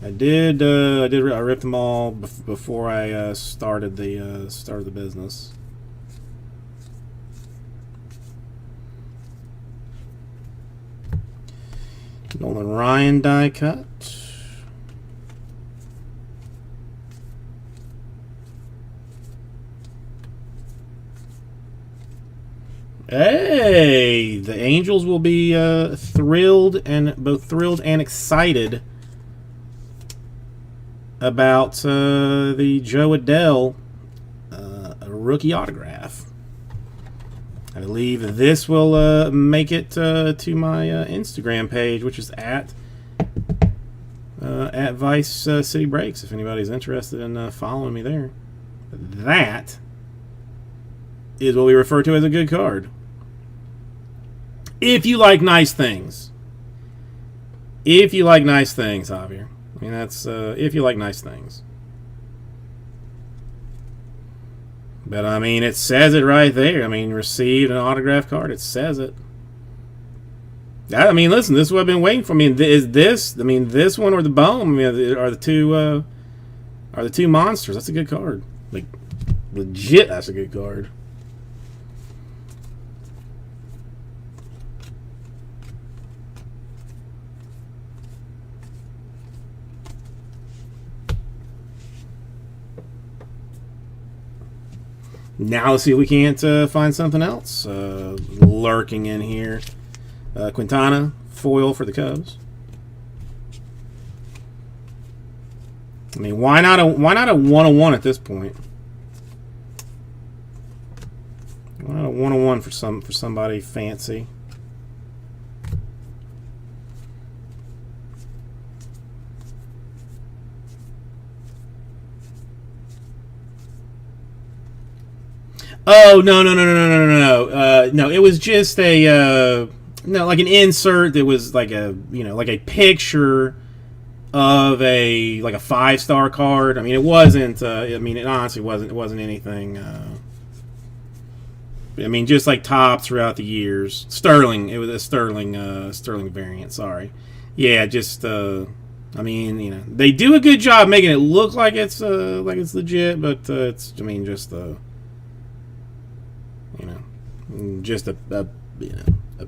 [SPEAKER 2] I ripped them all before I started the business. Nolan Ryan die cut. Hey, the Angels will be thrilled and excited about the Joe Adele rookie autograph. I believe this will make it to my Instagram page, which is at Vice City Breaks. If anybody's interested in following me there, that is what we refer to as a good card.
[SPEAKER 1] If you like nice things. If you like nice things, Javier. I mean, that's if you like nice things. But, I mean, it says it right there. I mean, received an autograph card. It says it. I mean, listen, this is what I've been waiting for. I mean, is this? I mean, this one or the Bone? I mean, are the two monsters? That's a good card. Like, legit, that's a good card. Now let's see if we can't find something else lurking in here. Quintana, foil for the Cubs. I mean, why not a 101 at this point? Why not a 101 for somebody fancy? Oh no! No, it was just a like an insert that was like like a picture of a 5-star card. I mean, it wasn't. I mean, it honestly wasn't. It wasn't anything. I mean, just like tops throughout the years. Sterling. It was a Sterling variant. Sorry. Yeah, just. I mean, they do a good job making it look like it's legit, but it's. I mean, just just a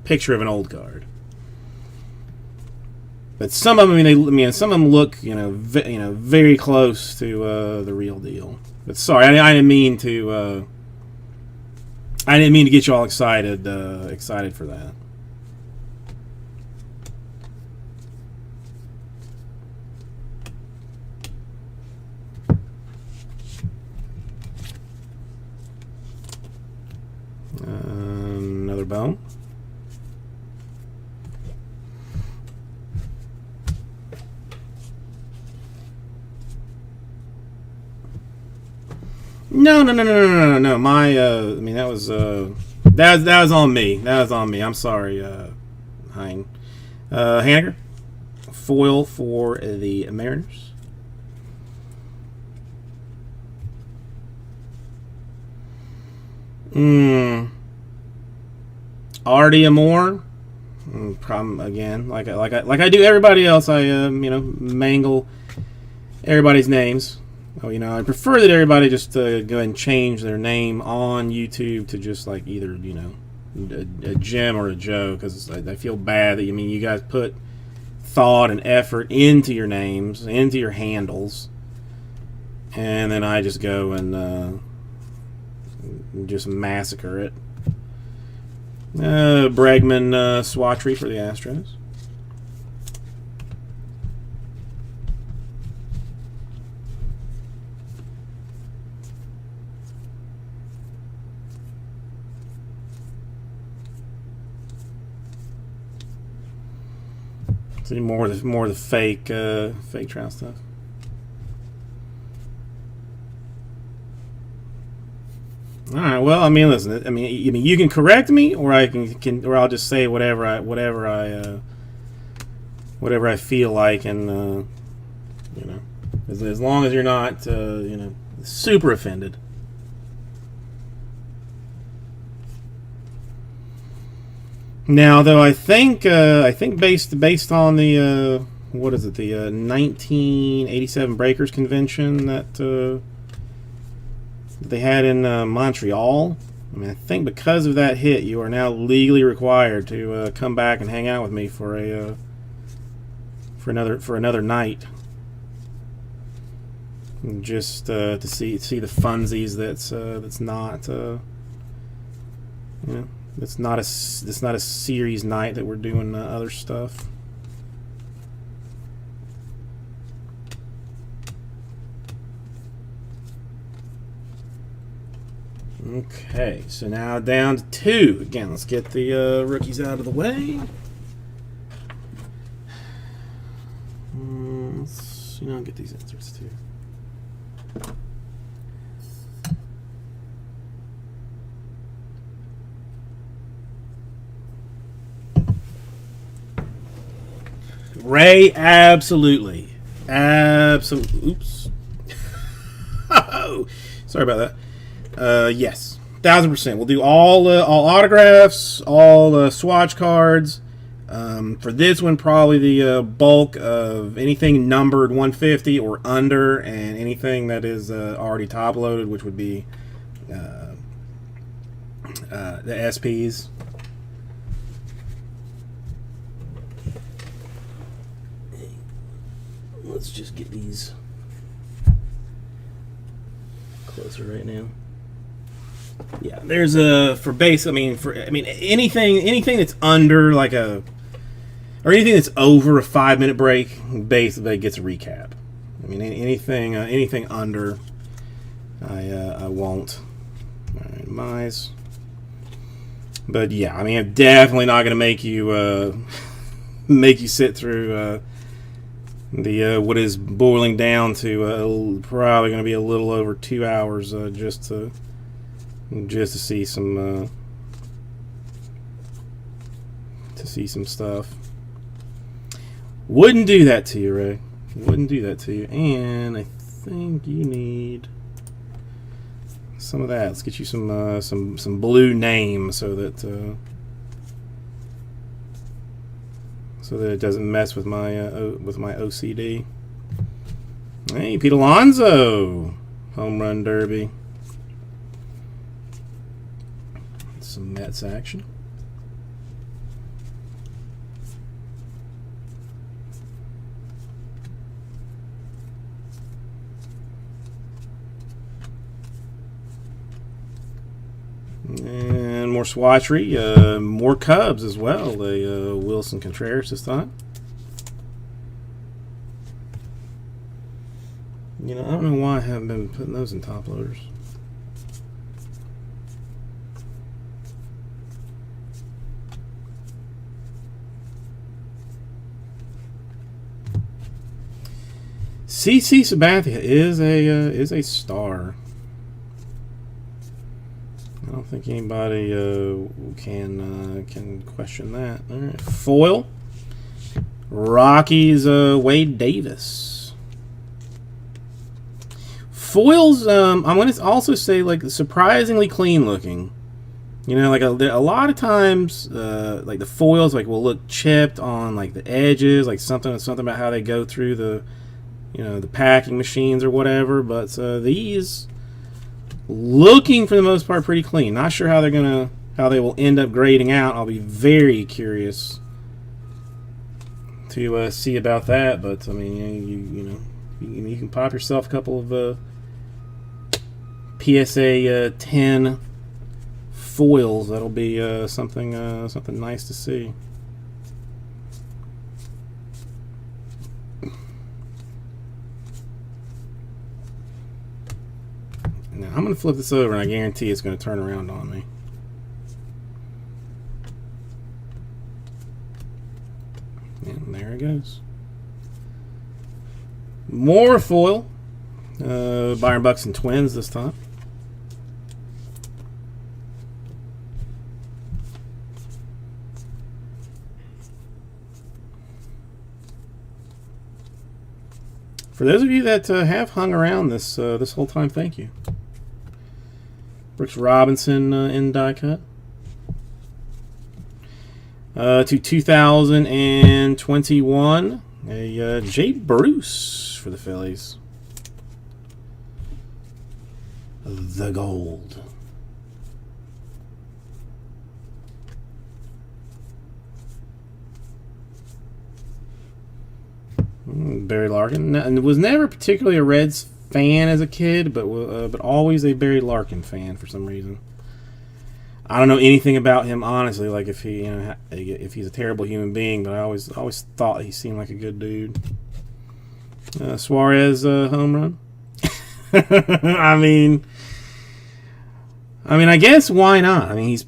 [SPEAKER 1] picture of an old card. But some of them, some of them look, very close to the real deal. But sorry, I didn't mean to. I didn't mean to get you all excited. Excited for that. Another Bone. No. My, I mean, that was on me. That was on me. I'm sorry, Hein. Haniger, foil for the Mariners. Artie Amore. Problem again, like I do everybody else. I mangle everybody's names. Oh, I prefer that everybody just go ahead and change their name on YouTube to just like either a Jim or a Joe, because I feel bad that you guys put thought and effort into your names, into your handles, and then I just go and just massacre it. Bregman Swatry for the Astros. See more of the fake Trout stuff. All right. Well, I mean, listen. I mean, you can correct me, or or I'll just say whatever I feel like, and as long as you're not super offended. Now, though, I think based on the what is it, the 1987 Breakers convention that they had in Montreal. I mean, I think because of that hit, you are now legally required to come back and hang out with me for another night, just to see the funsies that's not it's not a series night that we're doing other stuff. Okay, so now down to 2. Again, let's get the rookies out of the way. Let's get these inserts too. Ray, absolutely. Absolutely. Oops. Sorry about that. Yes. 1,000%. We'll do all autographs, all swatch cards. For this one, probably the bulk of anything numbered 150 or under, and anything that is already top loaded, which would be the SPs. Let's just get these closer right now. Yeah, there's a for base. Anything that's under like a, or anything that's over a 5-minute break, basically gets a recap. I mean, anything under, I won't. All right, minimize. But yeah, I mean, I'm definitely not going to make you sit through the what is boiling down to probably going to be a little over 2 hours just to see some stuff. Wouldn't do that to you, Ray. Wouldn't do that to you. And I think you need some of that. Let's get you some blue names so that it doesn't mess with my OCD. Hey, Pete Alonso, home run derby. Some Mets action. And more swatchery, more Cubs as well. Wilson Contreras this time. You know, I don't know why I haven't been putting those in top loaders. CC Sabathia is a star. I don't think anybody can question that. All right, foil. Rockies Wade Davis. Foils. I'm going to also say like surprisingly clean looking. You know, like a lot of times, like the foils like will look chipped on like the edges, like something about how they go through the, you know, the packing machines or whatever. But these, looking for the most part pretty clean. Not sure how they will end up grading out. I'll be very curious to see about that. But I mean, you can pop yourself a couple of PSA 10 foils. That'll be something nice to see. Now I'm going to flip this over, and I guarantee it's going to turn around on me. And there it goes. More foil. Byron Buxton Twins this time. For those of you that have hung around this whole time, thank you. Brooks Robinson in die cut. To 2021, a Jay Bruce for the Phillies. The gold. Barry Larkin, and was never particularly a Reds fan as a kid, but always a Barry Larkin fan for some reason. I don't know anything about him, honestly. Like if he's a terrible human being, but I always thought he seemed like a good dude. Suarez home run. I mean, I guess why not? I mean, he's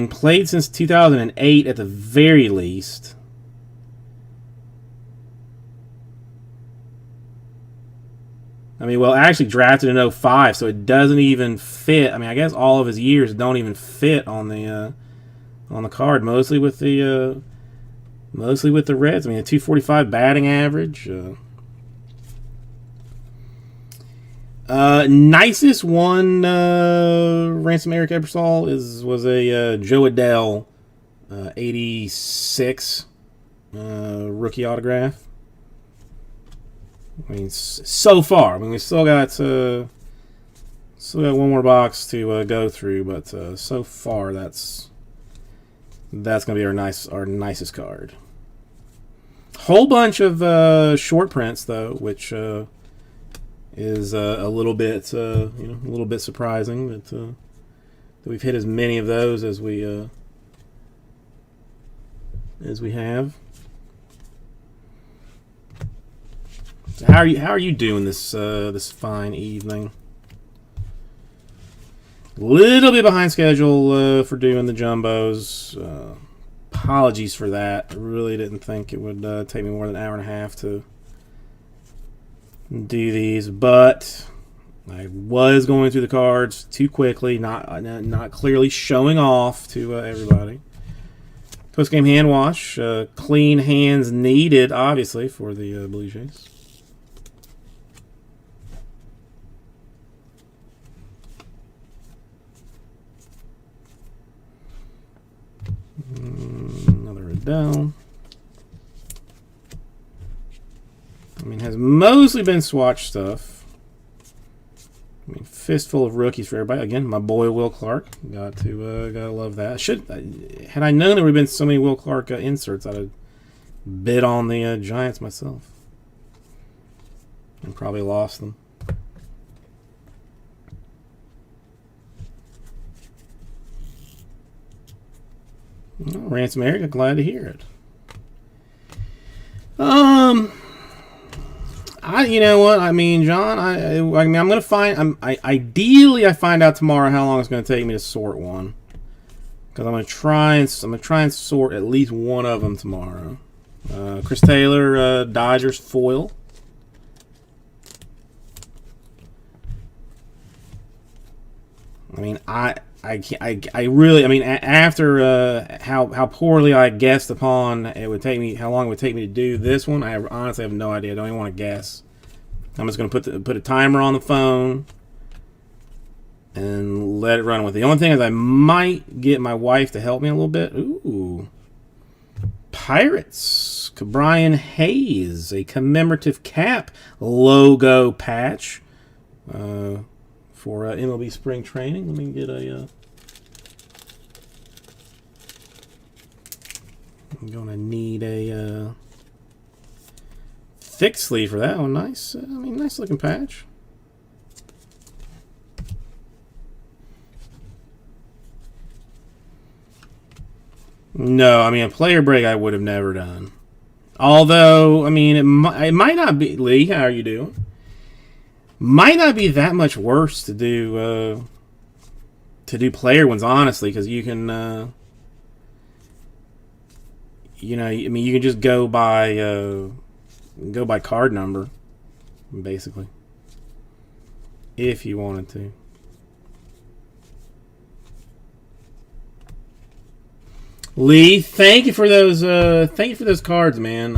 [SPEAKER 1] played since 2008 at the very least. I mean, well, actually drafted in 05, so it doesn't even fit. I mean, I guess all of his years don't even fit on the card, mostly with the
[SPEAKER 2] Mostly with the Reds. I mean, a 245 batting average. Nicest one, Ransom Eric Ebersol was a Joe Adele 86 rookie autograph. I mean, so far. I mean, we still got one more box to go through, but so far that's gonna be our nicest card. Whole bunch of short prints though, which is a little bit a little bit surprising that we've hit as many of those as we have. So how are you doing this fine evening? Little bit behind schedule for doing the jumbos. Apologies for that. I really didn't think it would take me more than an hour and a half to do these, but I was going through the cards too quickly, not clearly showing off to everybody. Post-game hand wash. Clean hands needed, obviously, for the Blue Jays. Another Adele. I mean, has mostly been swatch stuff. I mean, fistful of rookies for everybody. Again, my boy Will Clark. Gotta love that. Had I known there would have been so many Will Clark inserts, I'd have bid on the Giants myself and probably lost them. Well, Ransom Eric, glad to hear it. You know what? I mean, John, I mean, I'm gonna find. Ideally, I find out tomorrow how long it's gonna take me to sort one, because I'm gonna try and sort at least one of them tomorrow. Chris Taylor, Dodgers foil. I mean, I really, I mean, after how poorly I guessed upon how long it would take me to do this one, I honestly have no idea. I don't even want to guess. I'm just going to put a timer on the phone and let it run with it. The only thing is I might get my wife to help me a little bit. Ooh. Pirates. Brian Hayes, a commemorative cap logo patch for MLB spring training. Let me get a... I'm going to need a thick sleeve for that one. Nice. I mean, nice looking patch. No, I mean, a player break I would have never done. Although, I mean, it might not be... Lee, how are you doing? Might not be that much worse to do player ones, honestly, because you can, you know, I mean, you can just go by card number, basically, if you wanted to. Lee, thank you for those cards, man.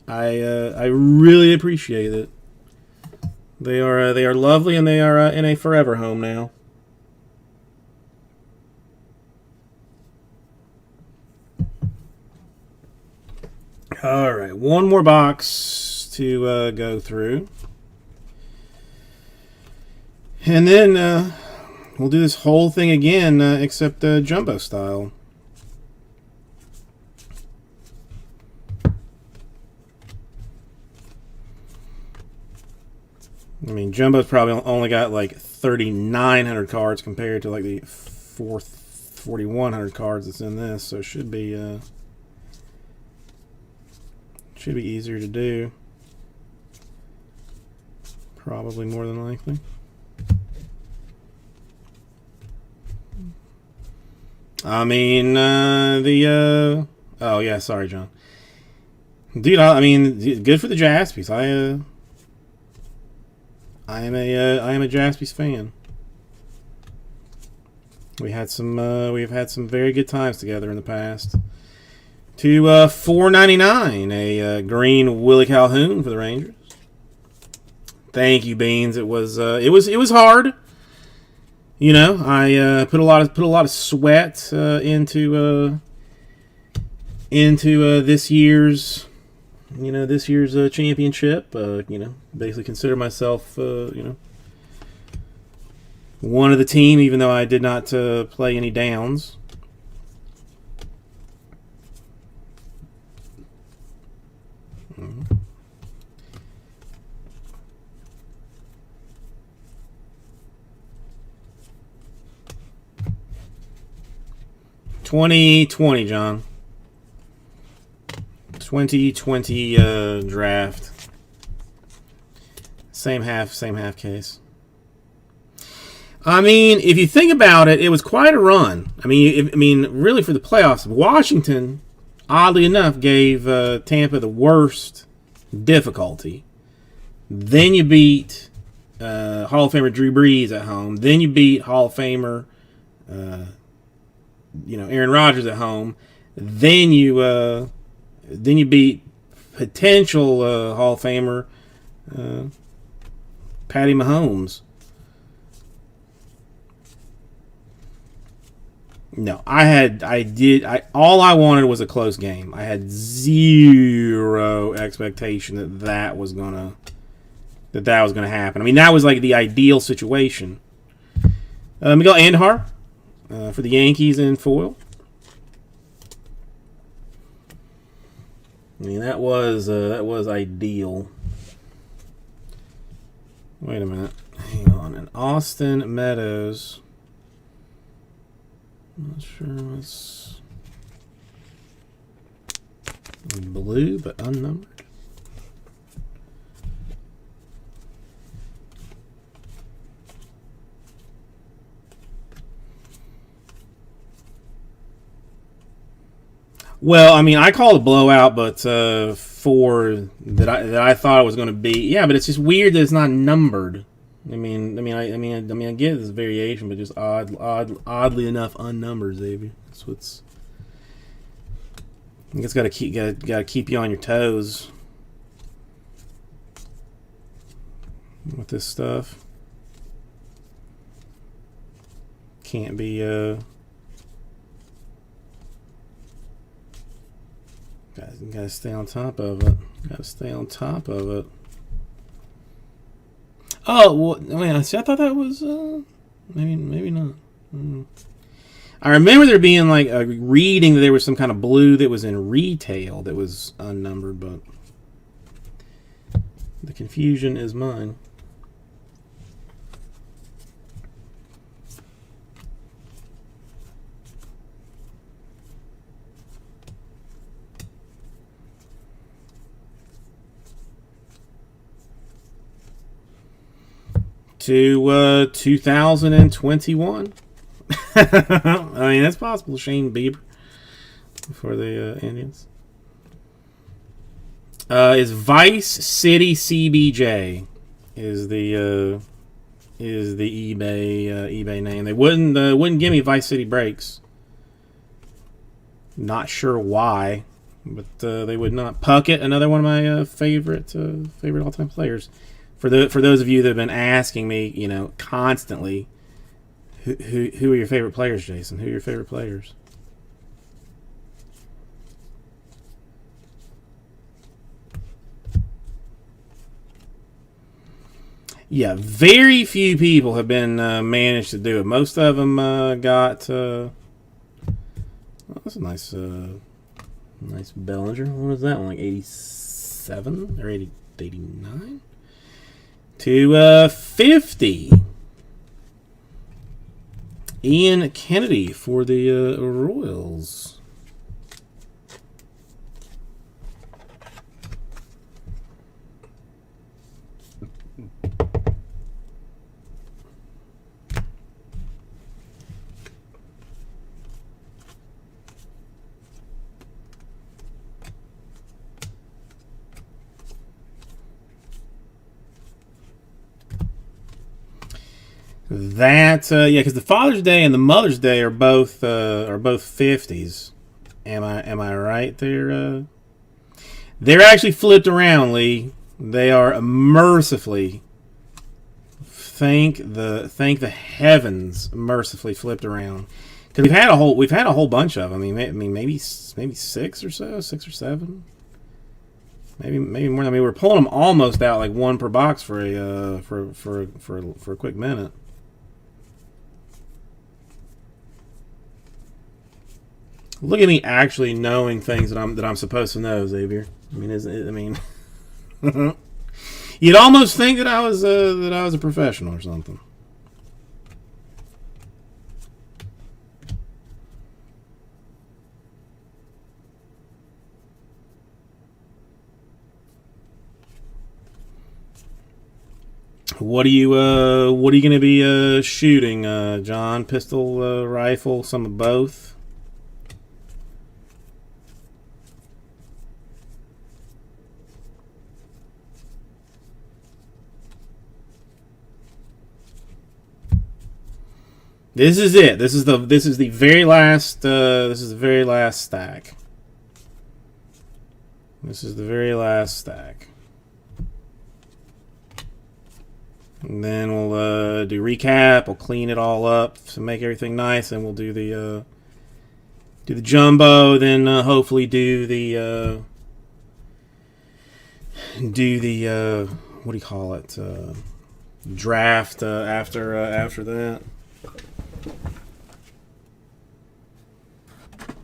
[SPEAKER 2] I really appreciate it. They are lovely, and they are in a forever home now. All right, one more box to go through, and then we'll do this whole thing again, except jumbo style. I mean, Jumbo's probably only got like 3,900 cards compared to like the 4,100 cards that's in this, so it should be easier to do. Probably more than likely. I mean, oh yeah, sorry, John. Dude, I mean, good for the Jaspies. I am a Jaspys fan. We've had some very good times together in the past. To $4.99, a green Willie Calhoun for the Rangers. Thank you, Beans. It was hard. You know, I put a lot of sweat into this year's championship. Basically consider myself one of the team, even though I did not play any downs. Mm-hmm. 2020, John. 2020 draft. Same half case. I mean, if you think about it, it was quite a run. I mean, really for the playoffs, Washington, oddly enough, gave Tampa the worst difficulty. Then you beat Hall of Famer Drew Brees at home. Then you beat Hall of Famer, Aaron Rodgers at home. Then you beat potential Hall of Famer Patty Mahomes. No, all I wanted was a close game. I had zero expectation that was gonna happen. I mean, that was like the ideal situation. Miguel Andujar for the Yankees in foil. I mean, that was ideal. Wait a minute, hang on. And Austin Meadows. Not sure it's blue, but unnumbered. Well, I mean, I called a blowout, but for that I thought it was going to be, yeah. But it's just weird that it's not numbered. I get this variation, but just oddly enough, unnumbered, Xavier. That's what's. I think it's got to keep you on your toes with this stuff. Can't be Gotta stay on top of it. Oh, well, I thought that was, maybe not. I remember there being, like, a reading that there was some kind of blue that was in retail that was unnumbered, but the confusion is mine. To 2021. I mean, that's possible. Shane Bieber for the Indians. Is Vice City CBJ is the eBay name. They wouldn't give me Vice City Breaks. Not sure why, but they would not. Puckett, another one of my favorite all-time players. For those of you that have been asking me, constantly, who are your favorite players, Jason? Who are your favorite players? Yeah, very few people have been managed to do it. Most of them got. That's a nice Bellinger. What was that one? Like 87 or 89? To 50. Ian Kennedy for the Royals. That because the Father's Day and the Mother's Day are both 50s. Am I right? They're actually flipped around, Lee. They are mercifully, thank the heavens, mercifully flipped around. Because we've had a whole bunch of them. I mean maybe 6 or so, 6 or 7, maybe more. I mean, we're pulling them almost out like one per box for a quick minute. Look at me actually knowing things that I'm supposed to know, Xavier. I mean, you'd almost think that I was a professional or something. What are you going to be shooting, John? Pistol, rifle, some of both? This is it. This is the very last. This is the very last stack. This is the very last stack. And then we'll do recap. We'll clean it all up to make everything nice, and we'll do the jumbo. Then hopefully do the what do you call it? Draft after that.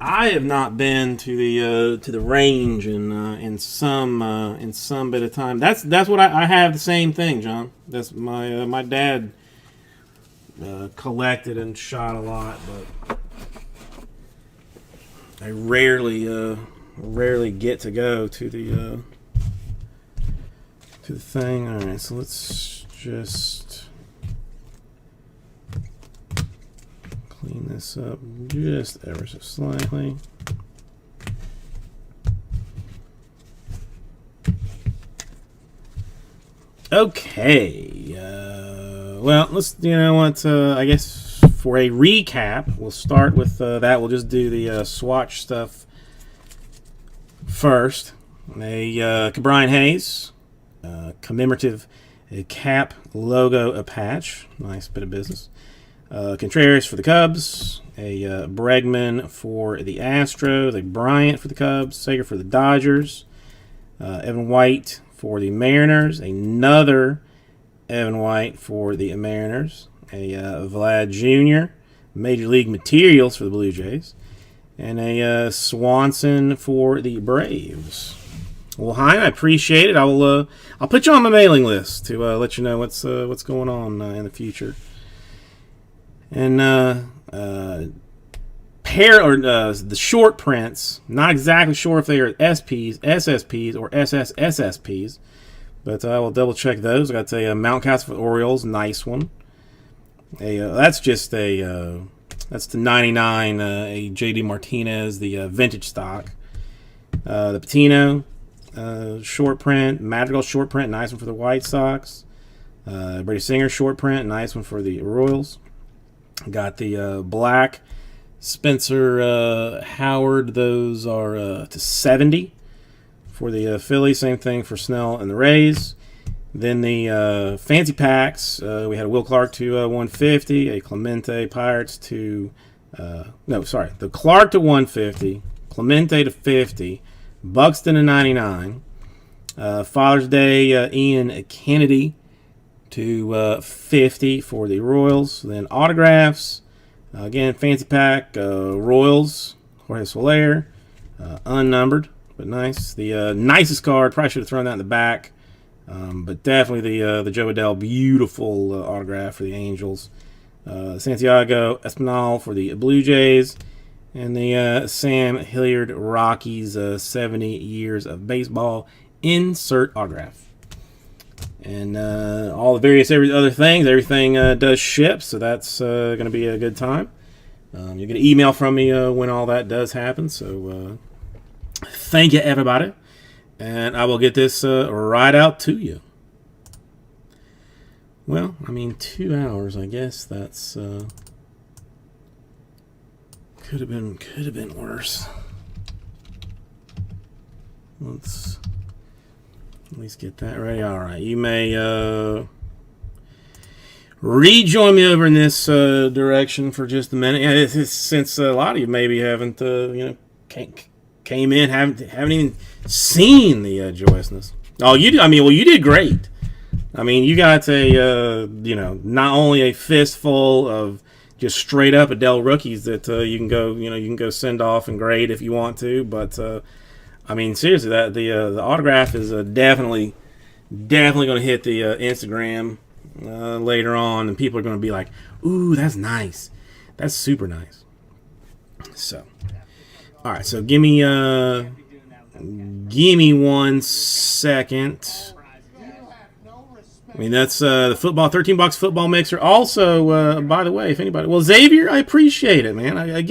[SPEAKER 2] I have not been to the range in some bit of time. That's what I have the same thing, John. That's my dad collected and shot a lot, but I rarely get to go to the thing. All right, so let's just clean this up just ever so slightly. Okay. Well, let's, I guess for a recap, we'll start with that. We'll just do the swatch stuff first. Ke'Bryan Hayes, commemorative cap logo patch. Nice bit of business. Contreras for the Cubs, a Bregman for the Astros, a Bryant for the Cubs, Sager for the Dodgers, Evan White for the Mariners, another Evan White for the Mariners, a Vlad Jr., Major League Materials for the Blue Jays, and a Swanson for the Braves. Well, Hein, I appreciate it. I'll put you on my mailing list to let you know what's going on in the future. And the short prints, not exactly sure if they are SPs, SSPs, or SSSSPs, but I will double check those. I got a Mountcastle for the Orioles, nice one. That's the 99, a JD Martinez, the vintage stock. The Patino short print, Madrigal short print, nice one for the White Sox. Brady Singer short print, nice one for the Royals. Got the black Spencer Howard. Those are to 70 for the Phillies. Same thing for Snell and the Rays. Then the fancy packs. We had a Will Clark to 150, a Clemente Pirates to the Clark to 150, Clemente to 50, Buxton to 99. Father's Day Ian Kennedy to 50 for the Royals. Then autographs, again, fancy pack, Royals, Jorge Soler, unnumbered, but nice. The nicest card, probably should have thrown that in the back, but definitely the Joe Adele, beautiful autograph for the Angels. Santiago Espinal for the Blue Jays, and the Sam Hilliard Rockies, 70 years of baseball insert autograph. And all the various other things, everything does ship, so that's going to be a good time. You'll get an email from me when all that does happen, so thank you, everybody. And I will get this right out to you. Well, 2 hours, I guess that's could have been worse. Let's at least get that ready. All right, you may rejoin me over in this direction for just a minute. Yeah, it's since a lot of you maybe haven't, came in, haven't even seen the joyousness. Oh, you did. I mean, well, you did great. I mean, you got a not only a fistful of just straight up Adele rookies that you can go send off and grade if you want to, but I mean, seriously, that the autograph is definitely going to hit the Instagram later on, and people are going to be like, "Ooh, that's nice, that's super nice." So, all right, so give me 1 second. I mean, that's the football 13-box football mixer. Also, by the way, if anybody, well, Xavier, I appreciate it, man. I'll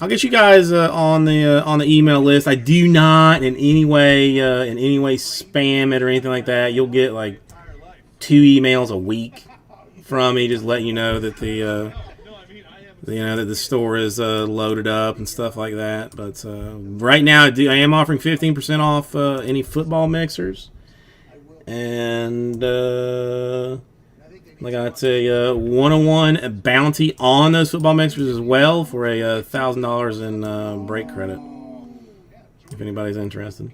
[SPEAKER 2] get you guys on the email list. I do not in any way spam it or anything like that. You'll get like 2 emails a week from me, just letting you know that that the store is loaded up and stuff like that. But right now, I am offering 15% off any football mixers. And I got a 101 bounty on those football mixers as well for a $1,000 in break credit, if anybody's interested.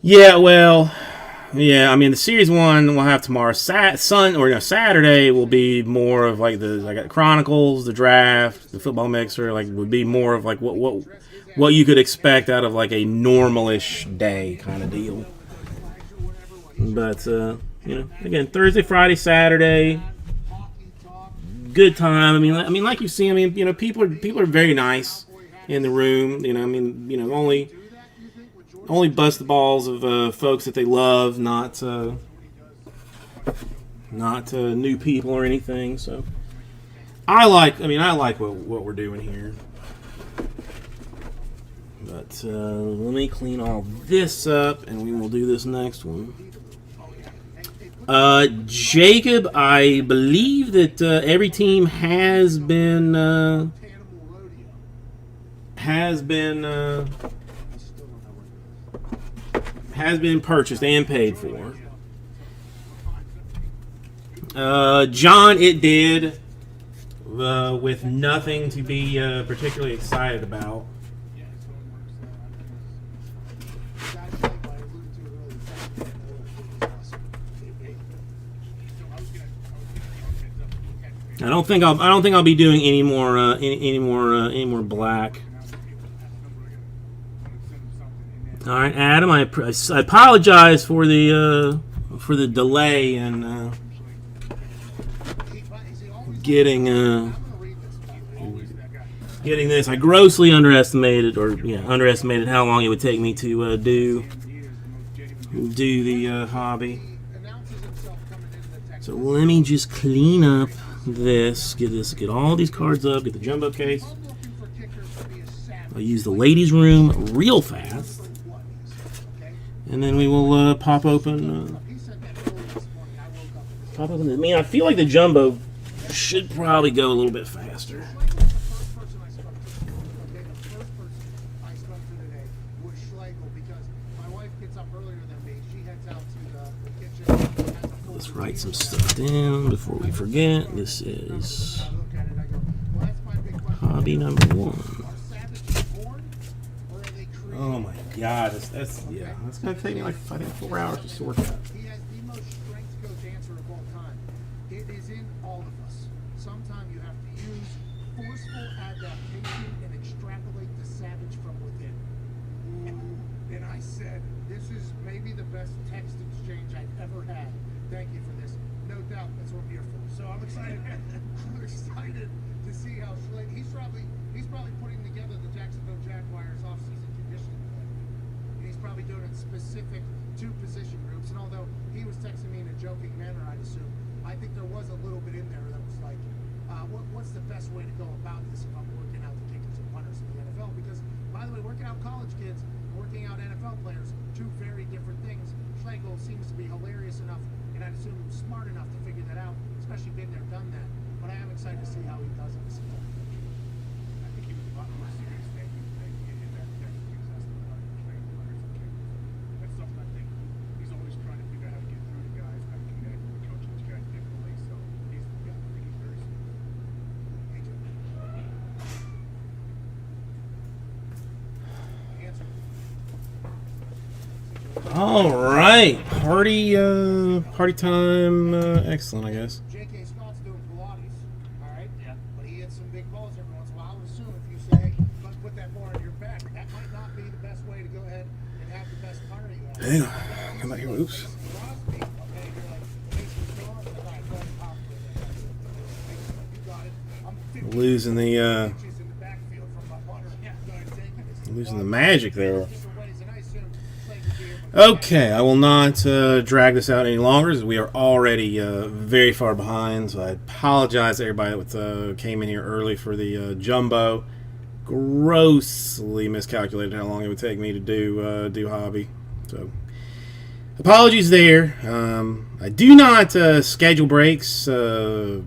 [SPEAKER 2] Yeah, well, yeah. I mean, the series 1 we'll have tomorrow. Saturday will be more of like I got Chronicles, the draft, the football mixer. Like would be more of like what you could expect out of like a normalish day kind of deal. But, again, Thursday, Friday, Saturday, good time. I mean, like you see, people are very nice in the room. Only bust the balls of folks that they love, not new people or anything. So, I like what we're doing here. But let me clean all this up, and we will do this next one. Jacob, I believe that every team has been purchased and paid for. John, it did, with nothing to be particularly excited about. I don't think I'll be doing any more black. All right, Adam. I apologize for the delay in getting this. I grossly underestimated how long it would take me to do the hobby. So let me just clean up get all these cards up, get the jumbo case. I'll use the ladies' room real fast, and then we will pop open. I feel like the jumbo should probably go a little bit faster. Let's write some stuff down before we forget. This is hobby number 1. Oh my God, that's gonna take me like 4 hours to sort that.
[SPEAKER 3] He has the most strength coach answer of all time. It is in all of us. Sometimes you have to use forceful adaptation and extrapolate the savage from within. And I said, this is maybe the best text exchange I've ever had. Thank you for this. No doubt, that's what I'm here for. So I'm excited. I'm excited to see how Schlegel. He's probably putting together the Jacksonville Jaguars offseason conditioning plan. And he's probably doing it specific to position groups. And although he was texting me in a joking manner, I'd assume, I think there was a little bit in there that was like, what's the best way to go about this if I'm working out the kickers and punters in the NFL? Because, by the way, working out college kids, working out NFL players, 2 very different things. Schlegel seems to be hilarious enough, and I'd assume smart enough to figure that out, especially been there, done that. But I am excited to see how he does it. I think he was a lot more serious than that successful.
[SPEAKER 2] All right, party time. Excellent, I guess.
[SPEAKER 3] J.K. Scott's doing Pilates, all right? Yeah. But he hits some big balls every once in a while. I would assume if you say, let's put that bar on your back, that might not be the best way to go ahead and have the best cardio you have.
[SPEAKER 2] Hang on, come back here. Oops.
[SPEAKER 3] Crosby, okay, you're like, Mason Shaw, all right, go ahead and pop with it. You got it. I'm 50
[SPEAKER 2] Losing the
[SPEAKER 3] inches in the backfield from my punter. Yeah, go ahead and take it.
[SPEAKER 2] losing the magic there.
[SPEAKER 3] Different ways, and I assume playing the game.
[SPEAKER 2] Okay, I will not drag this out any longer as we are already very far behind. So I apologize to everybody that came in here early for the jumbo. Grossly miscalculated how long it would take me to do hobby. So apologies there. I do not schedule breaks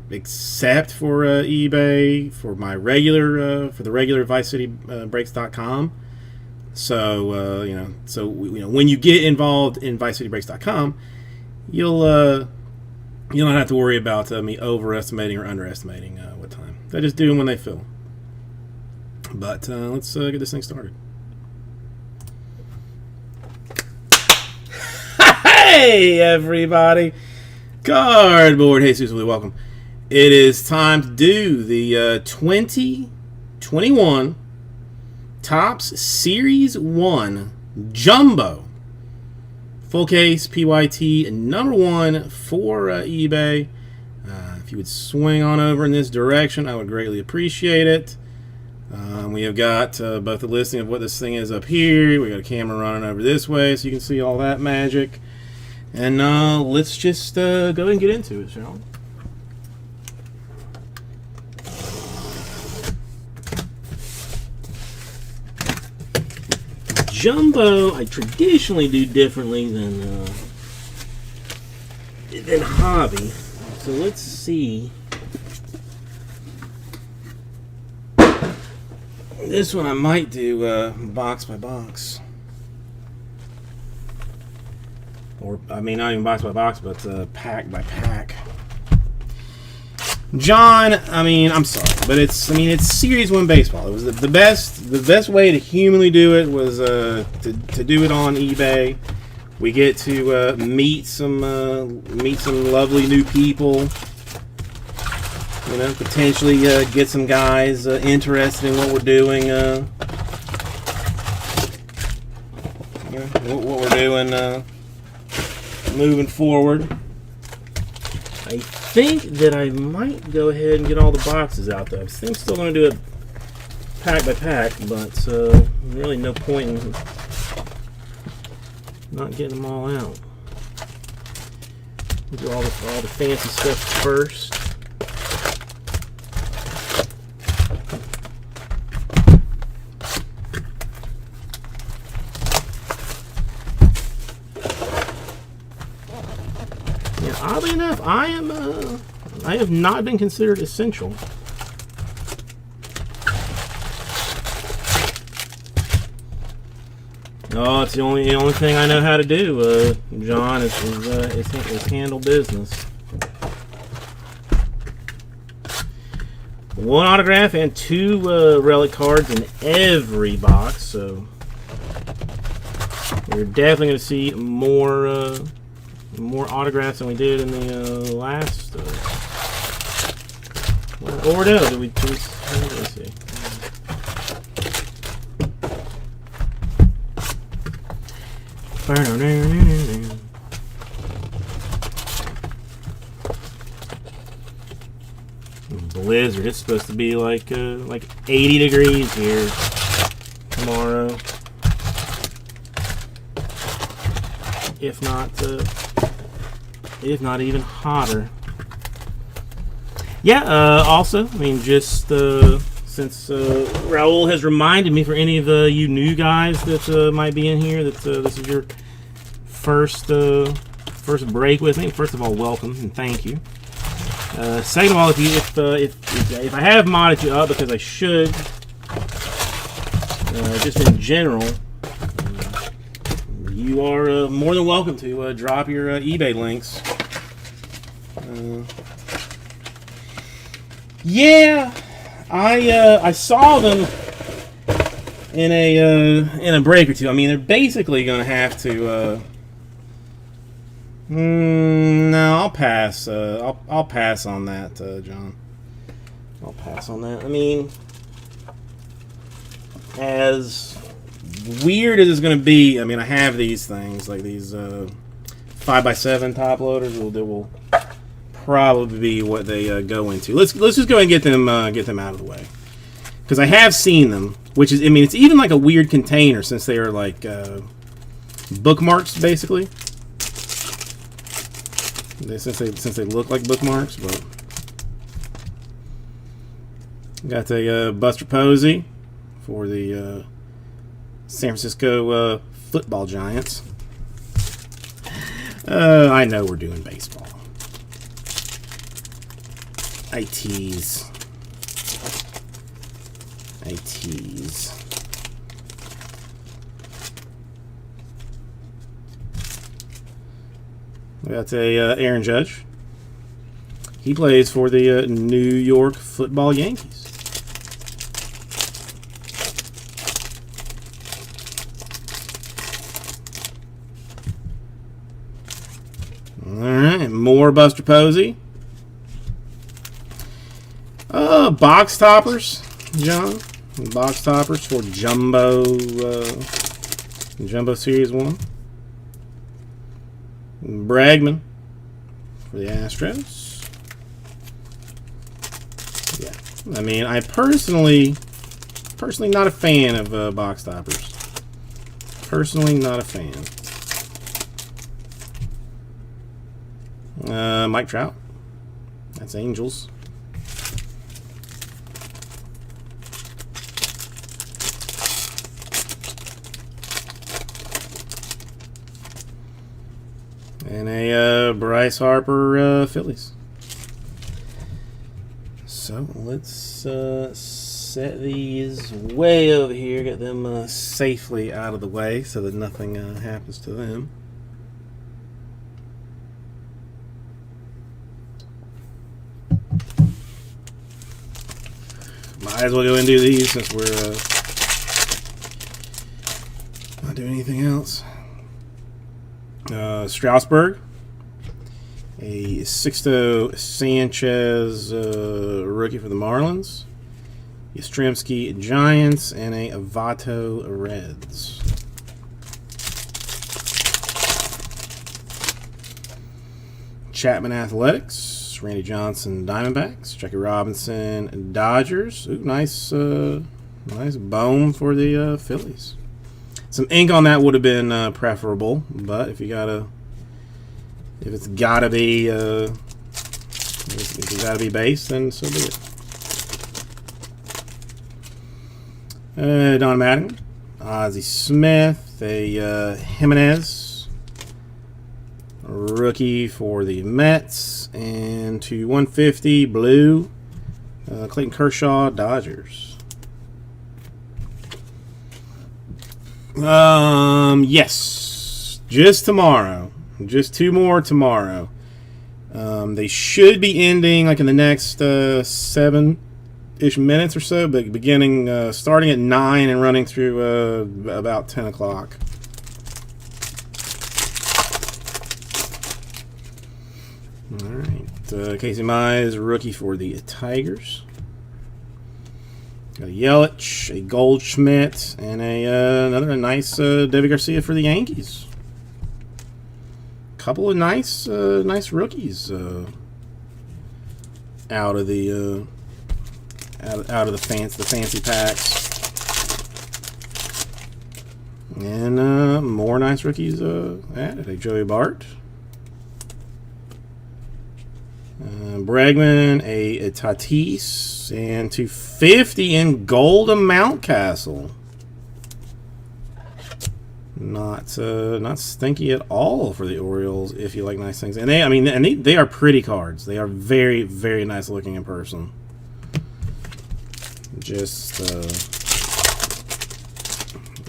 [SPEAKER 2] except for eBay for my regular for the regular ViceCityBreaks.com. So when you get involved in ViceCityBreaks.com, you'll not have to worry about me overestimating or underestimating what time. They just do them when they fill. But let's get this thing started. Hey everybody, Cardboard Jesus, welcome. It is time to do the 2021 Topps Series 1 Jumbo full case PYT number 1 for eBay. If you would swing on over in this direction, I would greatly appreciate it. We have got both the listing of what this thing is up here. We got a camera running over this way so you can see all that magic. And let's just go ahead and get into it, shall we? Jumbo, I traditionally do differently than hobby. So let's see. This one I might do box by box. Or, I mean, not even box by box, but pack by pack. John, I mean, I'm sorry, but it's Series 1 baseball. It was the best way to humanly do it was to do it on eBay. We get to meet some lovely new people. You know, potentially get some guys interested in what we're doing. What we're doing moving forward. I think that I might go ahead and get all the boxes out there. I think I'm still going to do it pack by pack, but really no point in not getting them all out. We'll do all the fancy stuff first. Oddly enough, I have not been considered essential. Oh, it's the only thing I know how to do, John, is handle business. One autograph and 2 relic cards in every box, so we're definitely going to see more autographs than we did in the last. Or no? Did we see? Blizzard. It's supposed to be like 80 degrees here tomorrow, if not even hotter. Yeah, also, I mean, just since Raul has reminded me, for any of you new guys that might be in here, that this is your first break with me. First of all, welcome and thank you. Second of all, if I have modded you up, because I should, just in general, you are more than welcome to drop your eBay links. Yeah, I saw them in a break or two. I mean, they're basically going to have to No, I'll pass. I'll pass on that, John. I'll pass on that. I mean, as weird as it's going to be, I mean, I have these things, like these 5x7 top loaders. That will probably be what they go into. Let's just go ahead and get them out of the way, because I have seen them. Which is, I mean, it's even like a weird container since they are like bookmarks, basically. Since they look like bookmarks, but got a Buster Posey for the San Francisco Football Giants. I know we're doing baseball. I tease. We got Aaron Judge. He plays for the New York Football Yankees. All right, more Buster Posey. Box toppers, John. Box toppers for Jumbo Series 1. Bregman for the Astros. Yeah, I mean, I personally not a fan of box toppers. Personally, not a fan. Mike Trout. That's Angels. And a Bryce Harper Phillies. So let's set these way over here, get them safely out of the way so that nothing happens to them. Might as well go and do these since we're not doing anything else. Strasburg, a Sixto Sanchez rookie for the Marlins, Yastrzemski Giants, and a Avato Reds. Chapman Athletics, Randy Johnson Diamondbacks, Jackie Robinson Dodgers. Ooh, nice Bohm for the Phillies. Some ink on that would have been preferable, but if it's gotta be base, then so be it. Don Madden, Ozzie Smith, a Jimenez rookie for the Mets, and to 150 blue, Clayton Kershaw Dodgers. Yes, just tomorrow, just 2 more tomorrow. They should be ending like in the next 7-ish minutes or so, but starting at 9 and running through about 10 o'clock. All right, Casey Mize, rookie for the Tigers. Got a Yelich, a Goldschmidt, and another nice Deivi Garcia for the Yankees. Couple of nice rookies out of the fancy packs, and more nice rookies added. A Joey Bart, Bregman, a Tatis, and 250 in gold of Mountcastle. Not stinky at all for the Orioles if you like nice things. And they are pretty cards. They are very, very nice looking in person. Just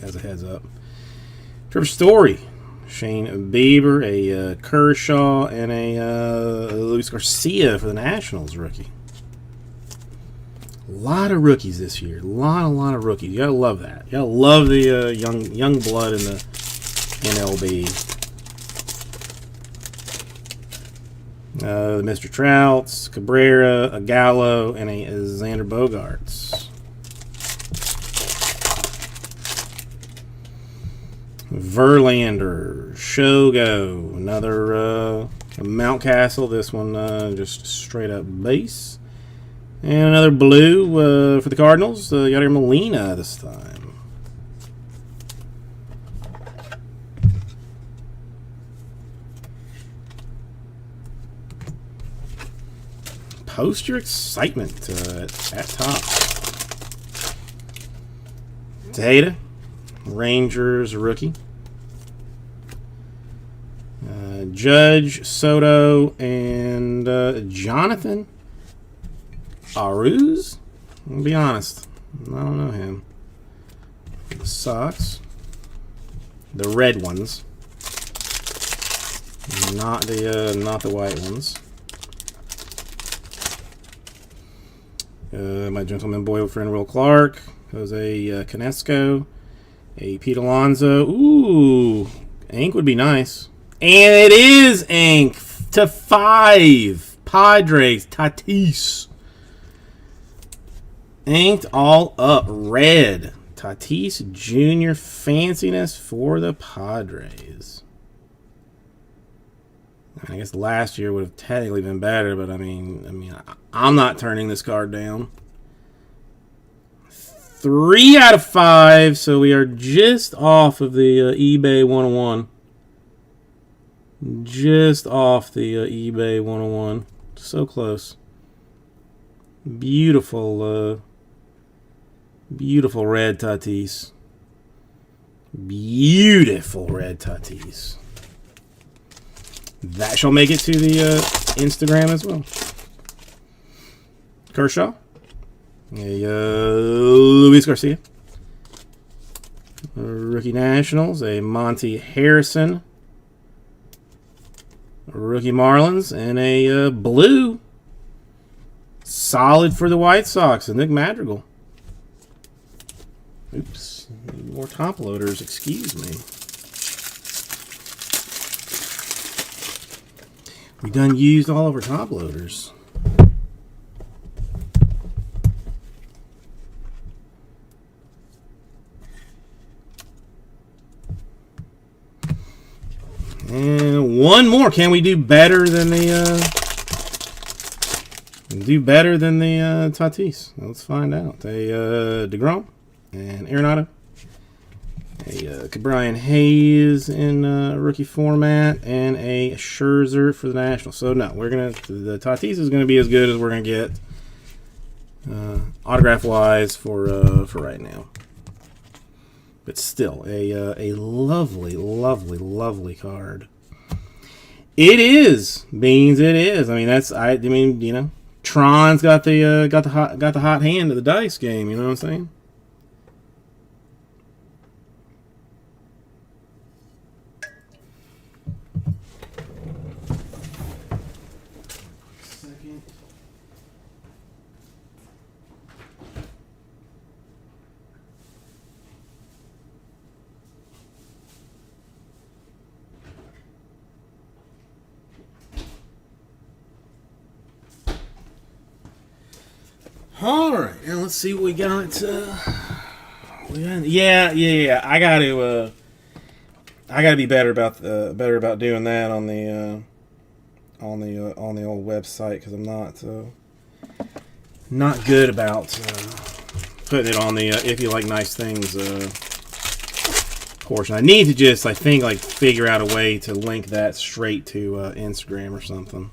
[SPEAKER 2] as a heads up. Trevor Story, Shane Bieber, a Kershaw, and a Luis Garcia for the Nationals rookie. A lot of rookies this year. A lot of rookies. You gotta love that. You gotta love the young blood in the MLB. The Mr. Trouts, Cabrera, a Gallo, and a Xander Bogaerts. Verlander, Shogo, another Mountcastle. This one just straight up base. And another blue for the Cardinals, Yadier Molina this time. Post your excitement at top. Tejeda, Rangers rookie. Judge, Soto, and Jonathan Aruz. I'll be honest, I don't know him. The Sox, the red ones, not the white ones. My gentleman boyfriend Will Clark, Jose Canesco, a Pete Alonso. Ooh, ink would be nice. And it is ink /5. Padres, Tatis. Inked all up. Red. Tatis Jr. fanciness for the Padres. I guess last year would have technically been better, but I mean, I'm not turning this card down. 3 out of 5, so we are just off of the eBay 101. Just off the eBay 101. So close. Beautiful, beautiful red Tatis. Beautiful red Tatis. That shall make it to the Instagram as well. Kershaw. Luis Garcia. Rookie Nationals. A Monty Harrison. Rookie Marlins. And a blue. Solid for the White Sox. A Nick Madrigal. Oops. More top loaders. Excuse me. We done used all of our top loaders. And one more. Can we do better than the Tatis? Let's find out. A DeGrom and Arenado. A Brian Hayes in rookie format, and a Scherzer for the Nationals. So no, the Tatis is gonna be as good as we're gonna get autograph wise for right now. But still, a lovely, lovely, lovely card. It is Beans. It is. I mean, you know, Tron's got the hot hand of the dice game. You know what I'm saying? All right, now let's see what we got. Yeah. I gotta be better about doing that on the old website, because I'm not good about putting it on the if you like nice things portion. I need to just figure out a way to link that straight to Instagram or something.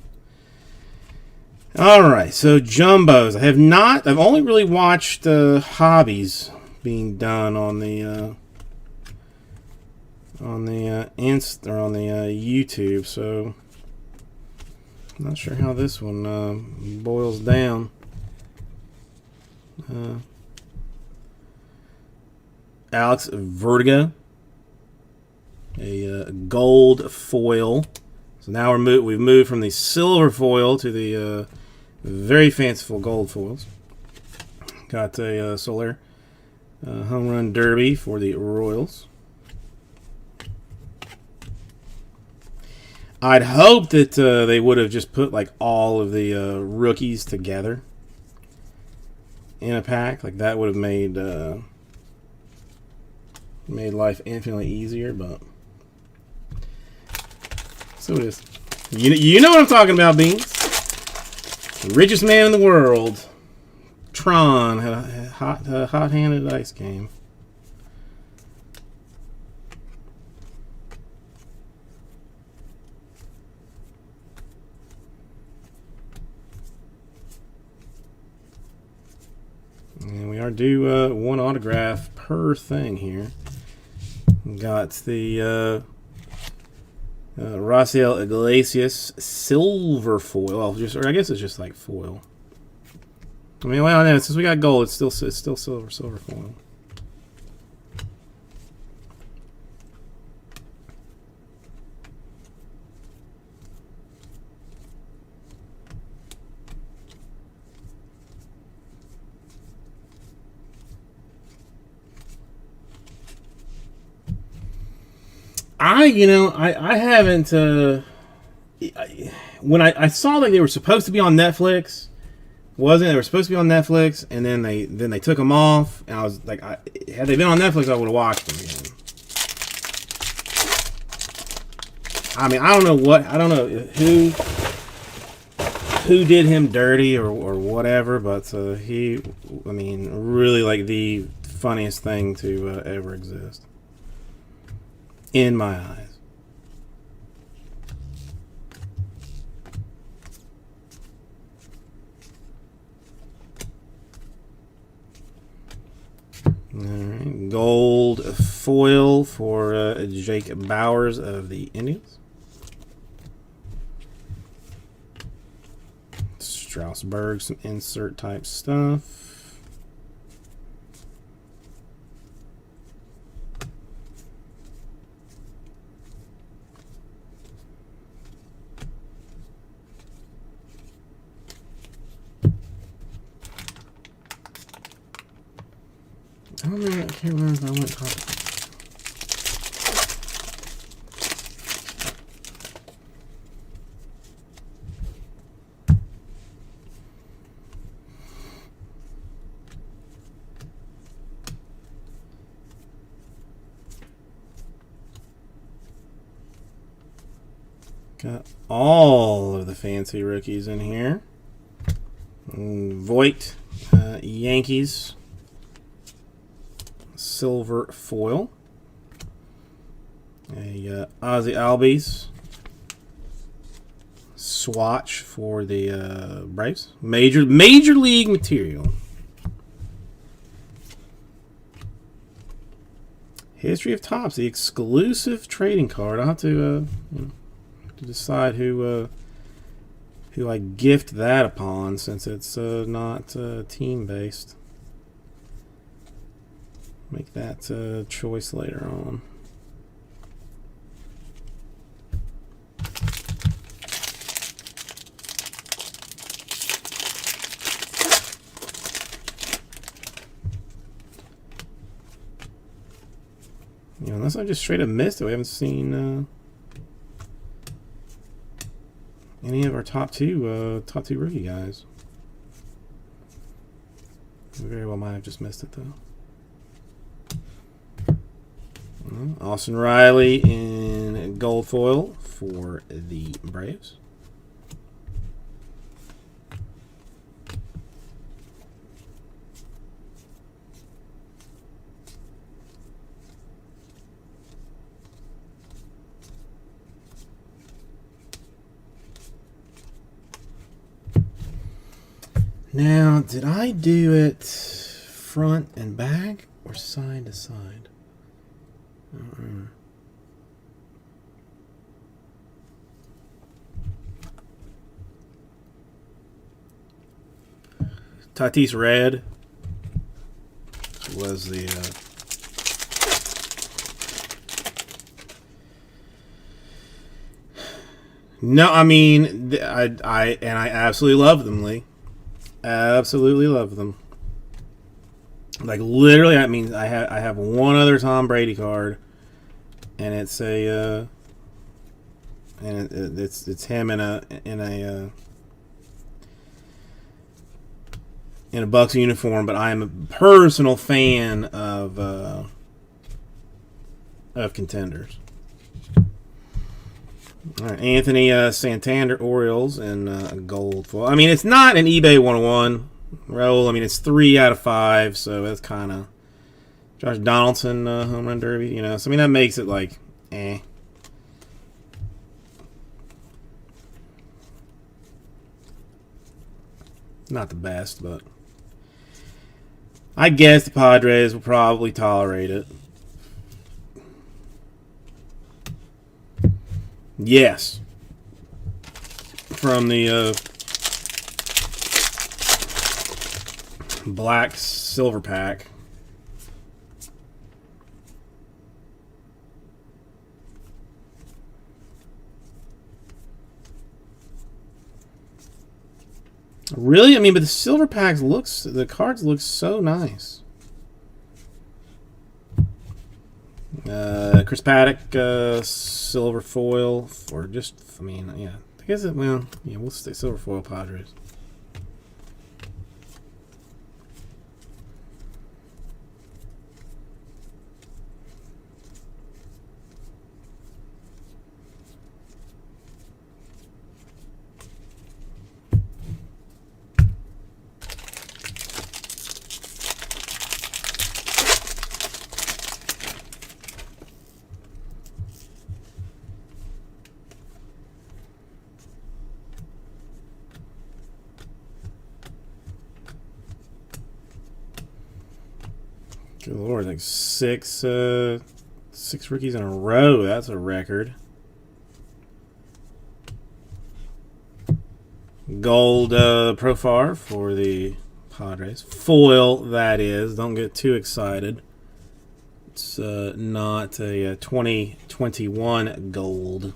[SPEAKER 2] All right, so jumbos. I've only really watched hobbies being done on the YouTube. So I'm not sure how this one boils down. Alex Vertigo, a gold foil. So now we've moved from the silver foil to the very fanciful gold foils. Got a Soler home run derby for the Royals. I'd hope that they would have just put like all of the rookies together in a pack. Like that would have made life infinitely easier. But so it is. You know what I'm talking about, Beans. The richest man in the world, Tron, had a hot-handed dice game. And we are due one autograph per thing here. Got the Raciel Iglesias silver foil. Well, or I guess it's just like foil. I mean, well, no, since we got gold, it's still silver foil. I haven't. When I saw like they were supposed to be on Netflix, they were supposed to be on Netflix, and then they took them off, and I was like, had they been on Netflix, I would have watched them again. I mean, I don't know who did him dirty or whatever, but he, I mean, really like the funniest thing to ever exist. In my eyes. All right. Gold foil for Jake Bowers of the Indians. Strasburg, some insert type stuff. I don't know. I can't remember if I went top. Got all of the fancy rookies in here. Voigt, Yankees. Silver foil. A Ozzie Albies swatch for the Braves. Major league material. History of Topps, the exclusive trading card. I'll have to decide who I gift that upon, since it's not team based. Make that choice later on. Unless I just straight up missed it, we haven't seen any of our top two rookie guys. We very well might have just missed it though. Austin Riley in gold foil for the Braves. Now, did I do it front and back or side to side? Tatis Red was the no, I mean, I absolutely love them, Lee. Absolutely love them. Like literally, I mean, I have one other Tom Brady card, and it's a and it's him in a Bucks uniform. But I am a personal fan of Contenders. All right, Anthony Santander, Orioles, and gold foil. I mean, it's not an eBay 101, Raul. I mean, it's 3 out of 5, so that's kind of Josh Donaldson home run derby. You know, so I mean that makes it like, eh. Not the best, but I guess the Padres will probably tolerate it. Yes. From the black silver pack. Really? I mean, but the silver packs the cards look so nice. Chris Paddock, silver foil, or just, I mean, yeah. I guess well, yeah, we'll stay silver foil Padres. Good Lord, like six rookies in a row. That's a record. Gold Profar for the Padres. Foil, that is. Don't get too excited. It's not a 2021 gold.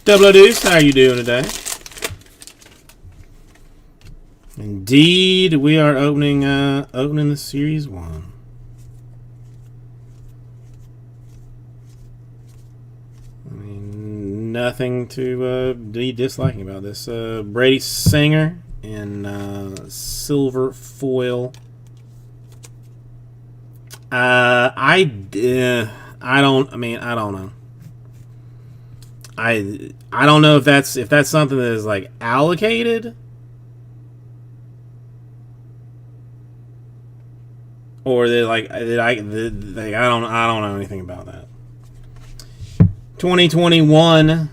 [SPEAKER 2] Double Deuce, how are you doing today? Indeed, we are opening the Series 1. I mean, nothing to be disliking about this. Brady Singer in silver foil. I don't know. I don't know if that's something that is like allocated, or that I don't know anything about that. 2021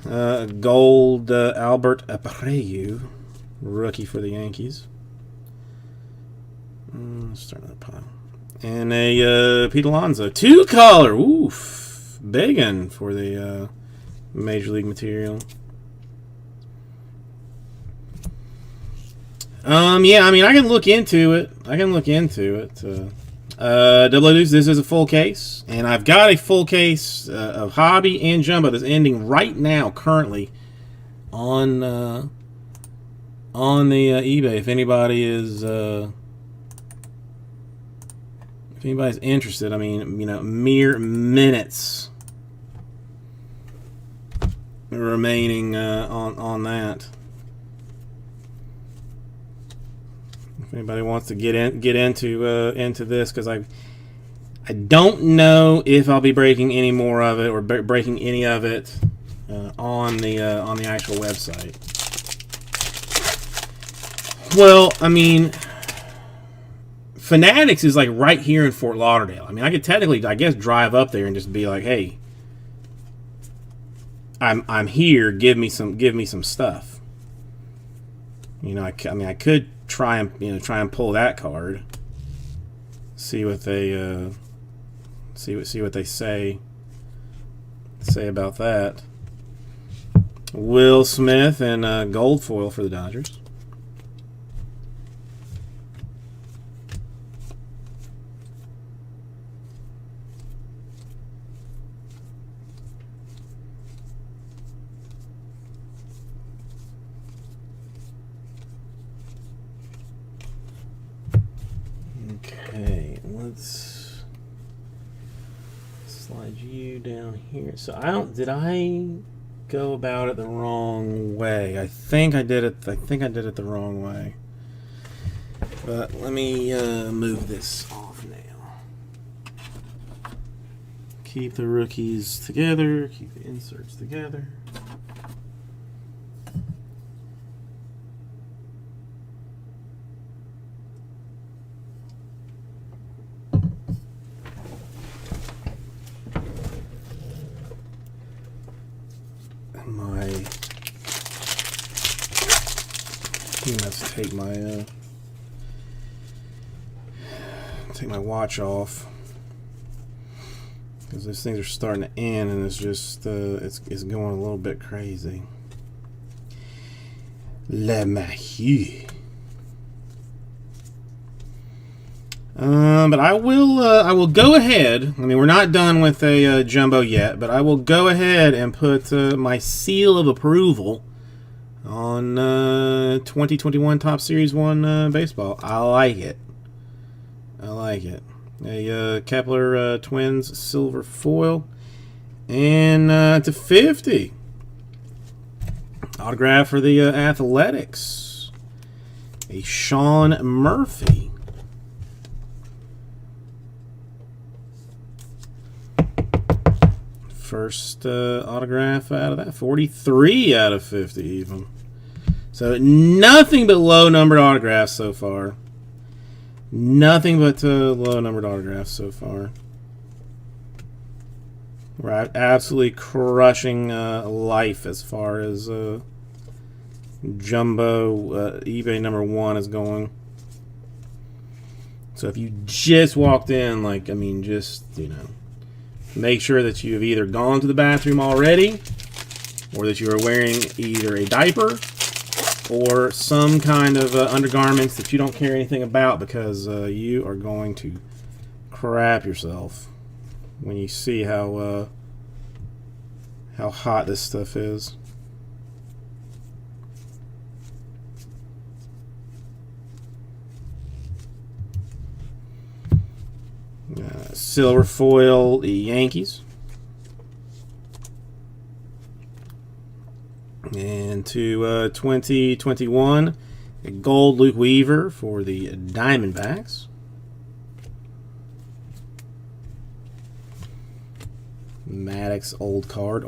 [SPEAKER 2] gold Albert Abreu, rookie for the Yankees. Let's start another pile. And a Pete Alonso 2-color. Oof, big one for the Major League material. Yeah, I mean, I can look into it. Double Deuce, this is a full case, and I've got a full case of Hobby and Jumbo that's ending right now, currently on the eBay. If anybody is if anybody's interested, I mean, you know, mere minutes remaining on that. If anybody wants to get into this, because I don't know if I'll be breaking any more of it or breaking any of it on the actual website. Well, I mean, Fanatics is like right here in Fort Lauderdale. I mean, I could technically, I guess, drive up there and just be like, hey, I'm here. Give me some stuff. You know, I could try and pull that card. See what they see what they say about that. Will Smith and gold foil for the Dodgers. you down here. So did I go about it the wrong way? I think I did it the wrong way. But let me move this off now. Keep the rookies together, keep the inserts together. Let's take my watch off, because those things are starting to end, and it's just it's going a little bit crazy. Le Mahieu. But I will go ahead. I mean, we're not done with a jumbo yet, but I will go ahead and put my seal of approval on 2021 Topps Series 1 baseball. I like it. A Kepler Twins silver foil. And to 50. Autograph for the Athletics. A Sean Murphy. First autograph out of that. 43 out of 50 even. So nothing but low-numbered autographs so far. Nothing but low-numbered autographs so far. We're absolutely crushing life as far as jumbo eBay number 1 is going. So if you just walked in, like, I mean, just, you know, make sure that you have either gone to the bathroom already, or that you are wearing either a diaper or some kind of undergarments that you don't care anything about, because you are going to crap yourself when you see how hot this stuff is. Silver foil Yankees. And to 2021, a gold Luke Weaver for the Diamondbacks. Maddox old card.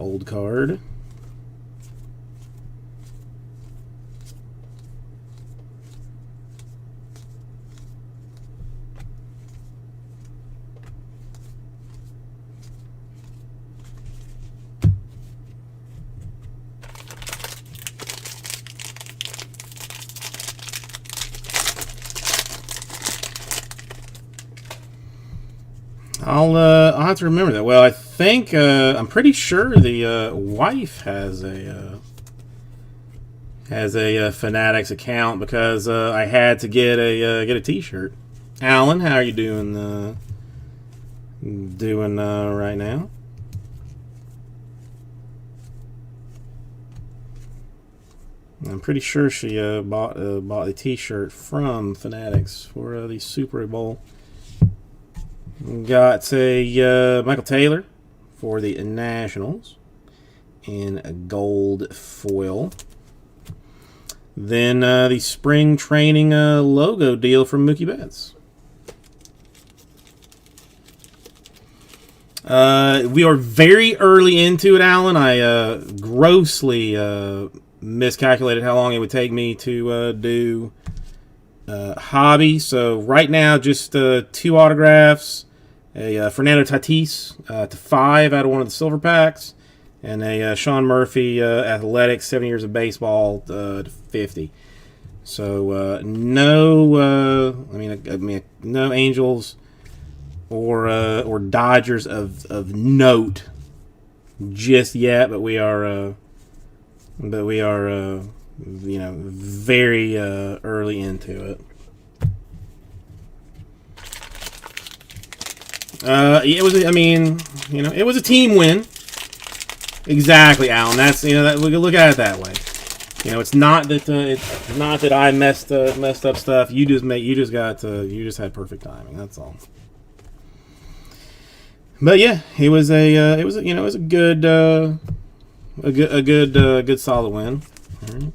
[SPEAKER 2] I'll have to remember that. Well, I think I'm pretty sure the wife has a Fanatics account, because I had to get a T-shirt. Alan, how are you doing right now? I'm pretty sure she bought the T-shirt from Fanatics for the Super Bowl. Got a Michael Taylor for the Nationals in a gold foil. Then the spring training logo deal from Mookie Betts. We are very early into it, Alan. I grossly miscalculated how long it would take me to do hobby. So right now, just 2 autographs. A Fernando Tatis to 5 out of one of the silver packs, and a Sean Murphy Athletics 7 years of baseball to 50. So no Angels or Dodgers of note just yet, but we are very early into it. It was. I mean, it was a team win. Exactly, Alan. That's that we can look at it that way. It's not that I messed up stuff. You just had perfect timing. That's all. But yeah, it was a good good solid win. All right.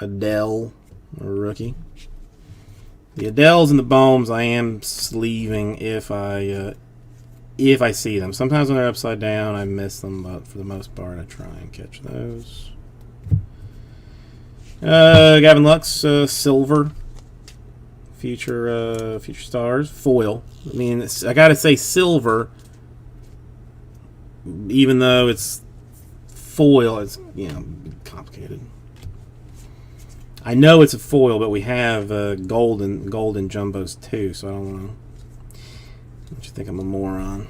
[SPEAKER 2] Adele, a rookie. The Adeles and the Bohms I am sleeving if I see them. Sometimes when they're upside down, I miss them, but for the most part, I try and catch those. Gavin Lux, silver. Future stars, foil. I mean, I gotta say silver, even though it's foil, it's, you know, complicated. I know it's a foil, but we have golden jumbos too, so I don't want to. Don't you think I'm a moron?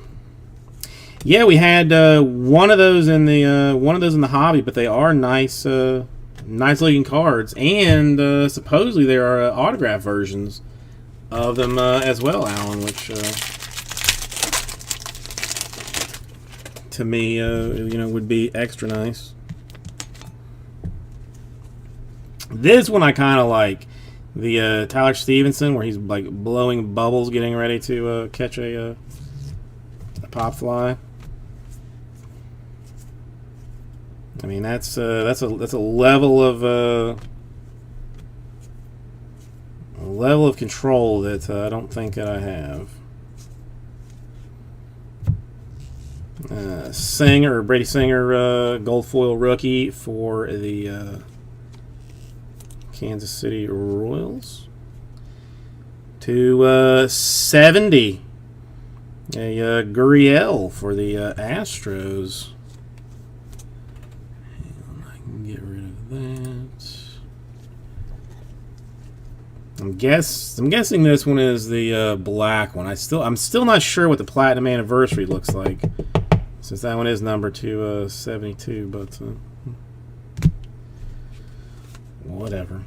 [SPEAKER 2] Yeah, we had one of those in the hobby, but they are nice looking cards, and supposedly there are autograph versions of them as well, Alan, which to me, would be extra nice. This one I kind of like, the Tyler Stevenson, where he's like blowing bubbles, getting ready to catch a pop fly. I mean, that's a level of control that I don't think that I have. Brady Singer, gold foil rookie for the Kansas City Royals. To 70, a Gurriel for the Astros. I can get rid of that. I'm guessing this one is the black one. I'm still not sure what the Platinum Anniversary looks like, since that one is number 272. But whatever.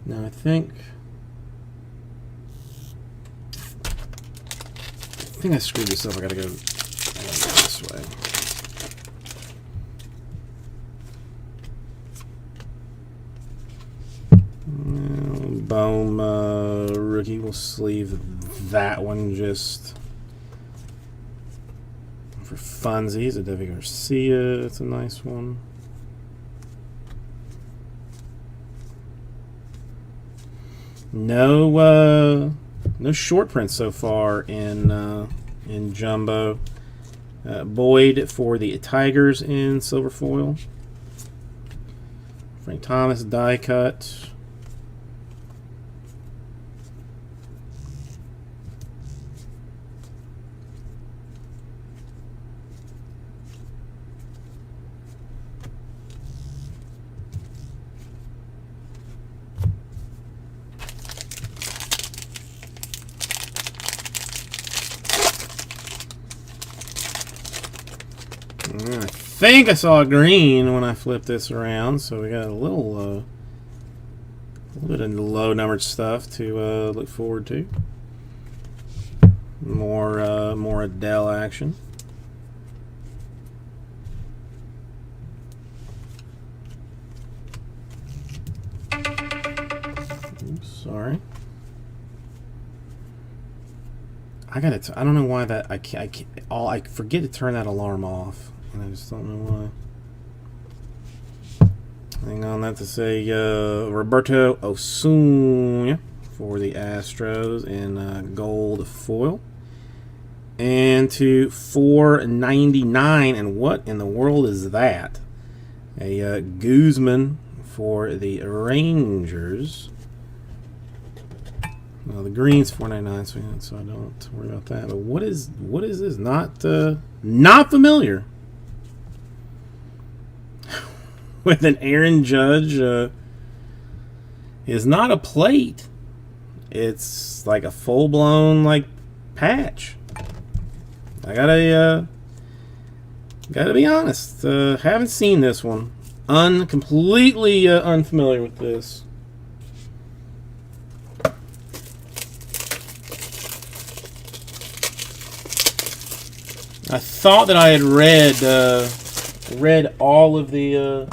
[SPEAKER 2] Now I think I screwed this up. I gotta go this way. Bohm rookie. We'll sleeve that one just for funsies. A Devi Garcia. That's a nice one. No short prints so far in jumbo. Boyd for the Tigers in silver foil. Frank Thomas die cut. I think I saw a green when I flipped this around, so we got a little bit of low numbered stuff to look forward to. More Adele action. Oops, sorry. I don't know why that I forget to turn that alarm off. I just don't know why. Hang on, that to say Roberto Osuna for the Astros in gold foil. And to 499, and what in the world is that? A Guzman for the Rangers. Well, the green's 499, so I don't worry about that. But what is this? Not familiar. With an Aaron Judge, is not a plate. It's like a full-blown like patch. I gotta be honest. Haven't seen this one. Completely unfamiliar with this. I thought that I had read all of the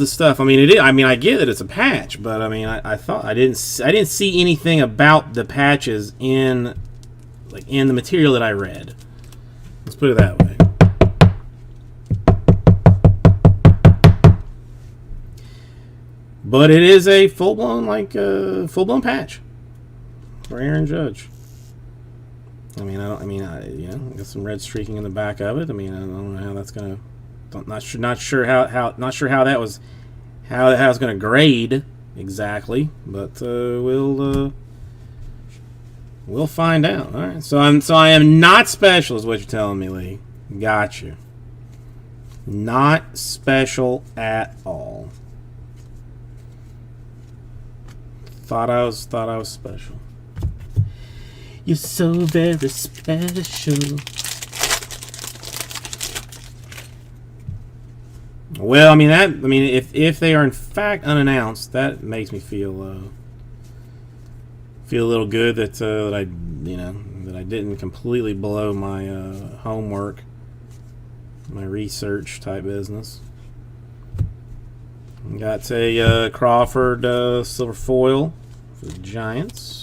[SPEAKER 2] stuff. I mean, it is, I mean, I get that it's a patch, but I mean, I thought I didn't see anything about the patches in the material that I read. Let's put it that way. But it is a full-blown patch for Aaron Judge. I mean, I got some red streaking in the back of it. I mean, I don't know how that's gonna. Not sure how that was how it's gonna grade exactly, but we'll find out. All right. So I am not special, is what you're telling me, Lee. Got you. Not special at all. Thought I was special. You're so very special. Well, I mean if they are in fact unannounced, that makes me feel a little good that I didn't completely blow my homework, my research type business. Got a Crawford silver foil for the Giants.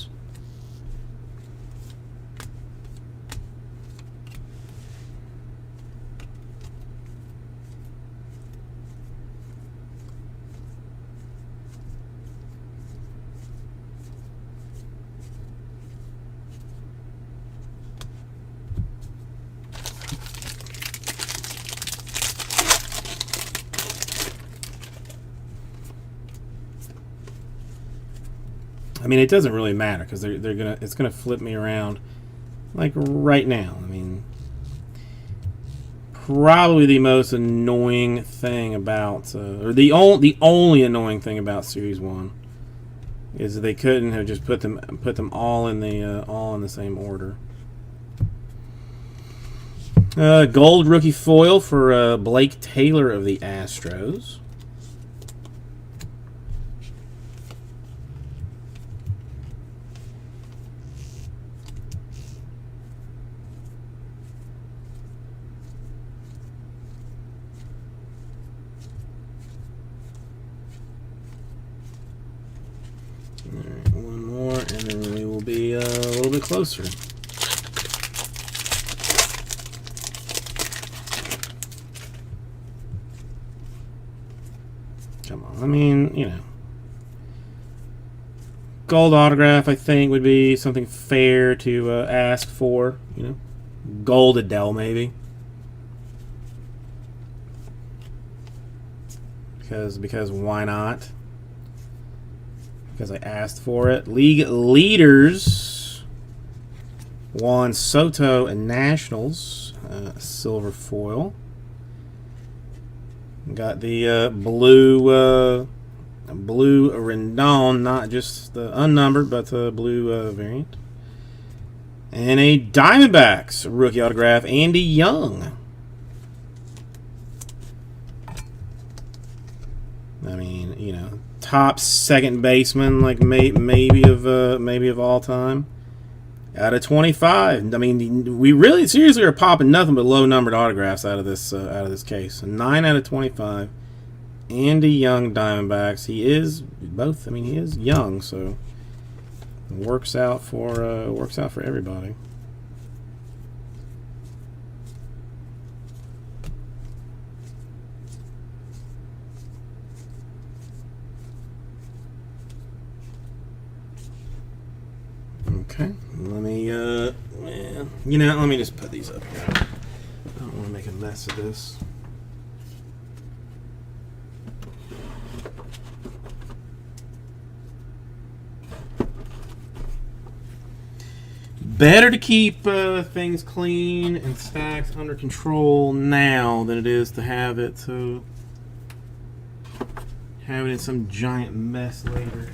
[SPEAKER 2] I mean, it doesn't really matter because it's gonna flip me around like right now. I mean, probably the most annoying thing about, or the only annoying thing about Series 1 is that they couldn't have just put them all in the same order. Gold rookie foil for Blake Taylor of the Astros. Alright, one more, and then we will be a little bit closer. Come on, I mean, gold autograph, I think, would be something fair to ask for. Gold Adele, maybe. Because why not? Because I asked for it. League leaders: Juan Soto and Nationals, silver foil. Got the blue Rendon, not just the unnumbered, but the blue variant. And a Diamondbacks rookie autograph, Andy Young. I mean, top second baseman, like maybe of all time, out of 25. I mean, we really seriously are popping nothing but low numbered autographs out of this case. 9 out of 25. Andy Young, Diamondbacks. He is both. I mean, he is young, so it works out for everybody. Okay, let me let me just put these up here. I don't want to make a mess of this. Better to keep things clean and stacked under control now than it is to have it in some giant mess later.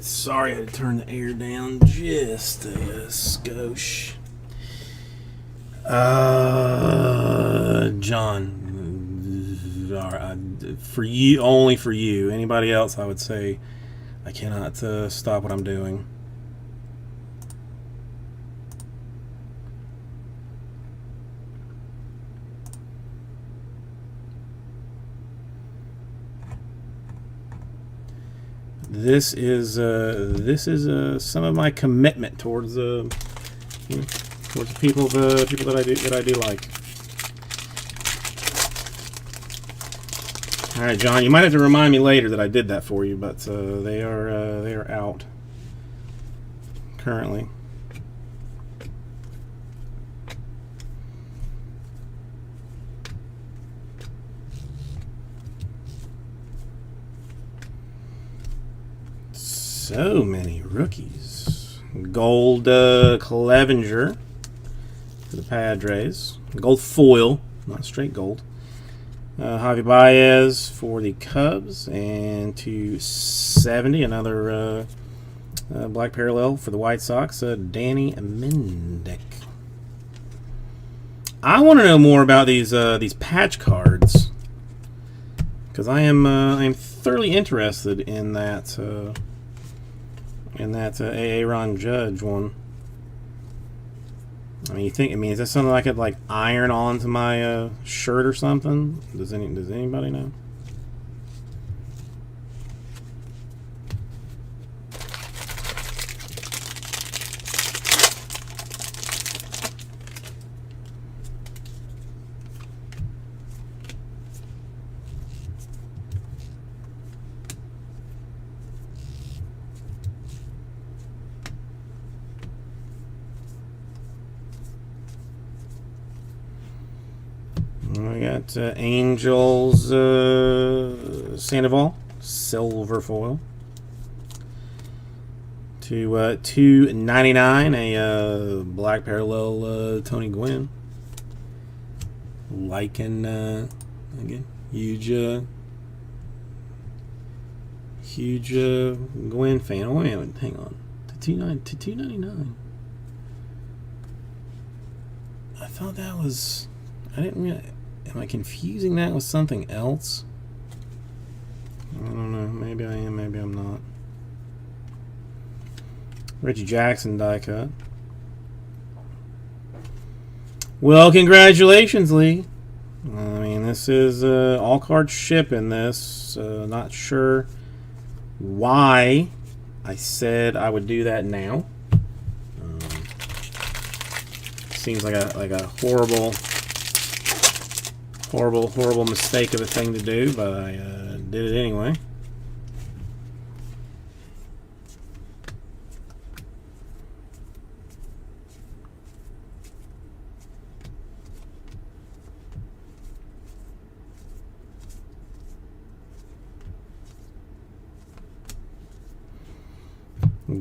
[SPEAKER 2] Sorry, I had to turn the air down just a skosh. John, all right, for you, only for you. Anybody else, I would say I cannot stop what I'm doing. This is some of my commitment towards towards the people that I do like. All right, John, you might have to remind me later that I did that for you, but they are out currently. So many rookies. Gold Clevenger for the Padres. Gold foil, not straight gold. Javi Baez for the Cubs. And 270, another black parallel for the White Sox. Danny Mendick. I want to know more about these patch cards, because I'm thoroughly interested in that. Aaron Judge one. I mean, is that something I could like iron onto my shirt or something? Does anybody know? We got Angels Sandoval, silver foil. To 299, a black parallel Tony Gwynn. Liking again, huge Gwynn fan. Oh wait, hang on, to 299. I thought that was. I didn't really. Am I confusing that with something else? I don't know. Maybe I am. Maybe I'm not. Reggie Jackson die cut. Well, congratulations, Lee. I mean, this is all cards shipping this. Not sure why I said I would do that now. Seems like a horrible mistake of a thing to do, but I did it anyway.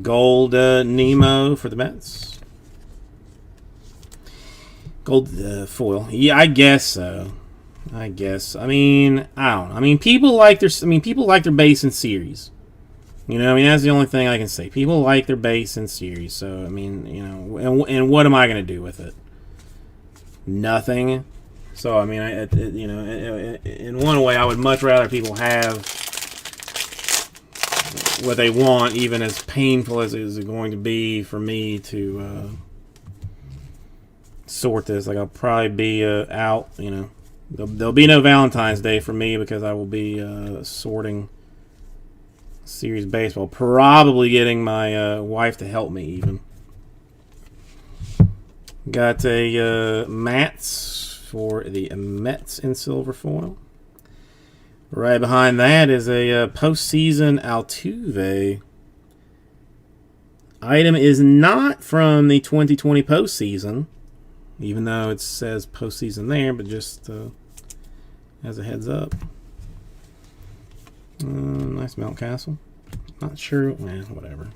[SPEAKER 2] Gold Nemo for the Mets. Gold foil. Yeah, I guess so. I guess. I mean, I don't know. I mean, people like their base in series. You know, I mean, that's the only thing I can say. People like their base in series. So, I mean, you know, and what am I going to do with it? Nothing. So, I mean, you know, in one way, I would much rather people have what they want, even as painful as it is going to be for me to sort this. Like, I'll probably be out, you know. There'll be no Valentine's Day for me because I will be sorting series baseball. Probably getting my wife to help me even. Got a Mats for the Mets in silver foil. Right behind that is a postseason Altuve. Item is not from the 2020 postseason, even though it says postseason there, but just as a heads up. Nice Mountcastle. Not sure. Whatever.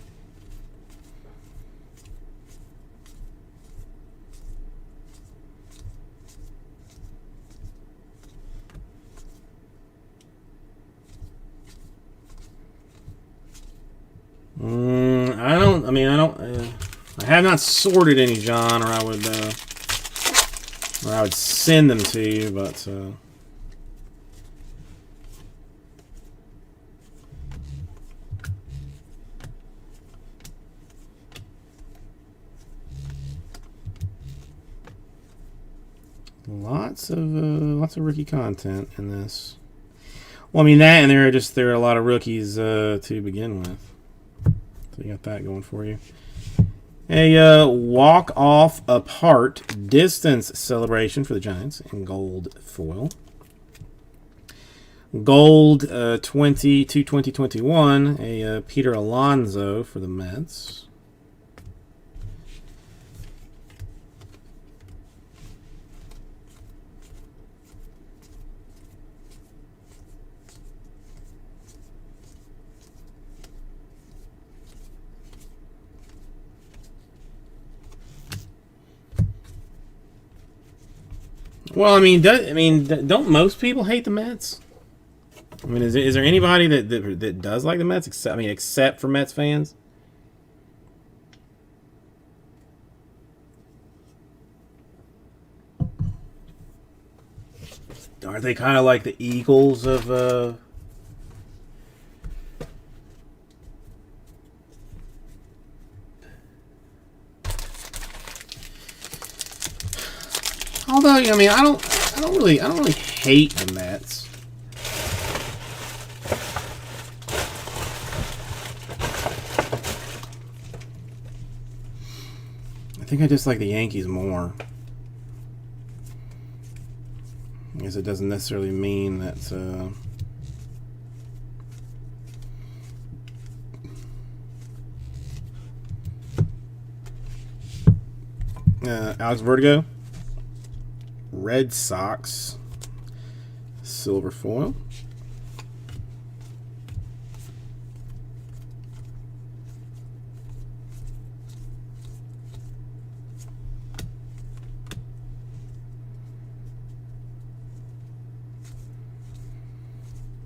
[SPEAKER 2] I don't. I mean, I don't. I have not sorted any, John, or I would send them to you. But lots of rookie content in this. Well, I mean that, and there are a lot of rookies to begin with. So you got that going for you. A walk-off apart distance celebration for the Giants in gold foil. Gold 2021, a Peter Alonso for the Mets. Well, I mean, don't most people hate the Mets? I mean, is there anybody that does like the Mets except for Mets fans? Aren't they kind of like the Eagles of Although, I mean, I don't really hate the Mets. I think I just like the Yankees more. I guess it doesn't necessarily mean that. Alex Vertigo. Red Sox silver foil.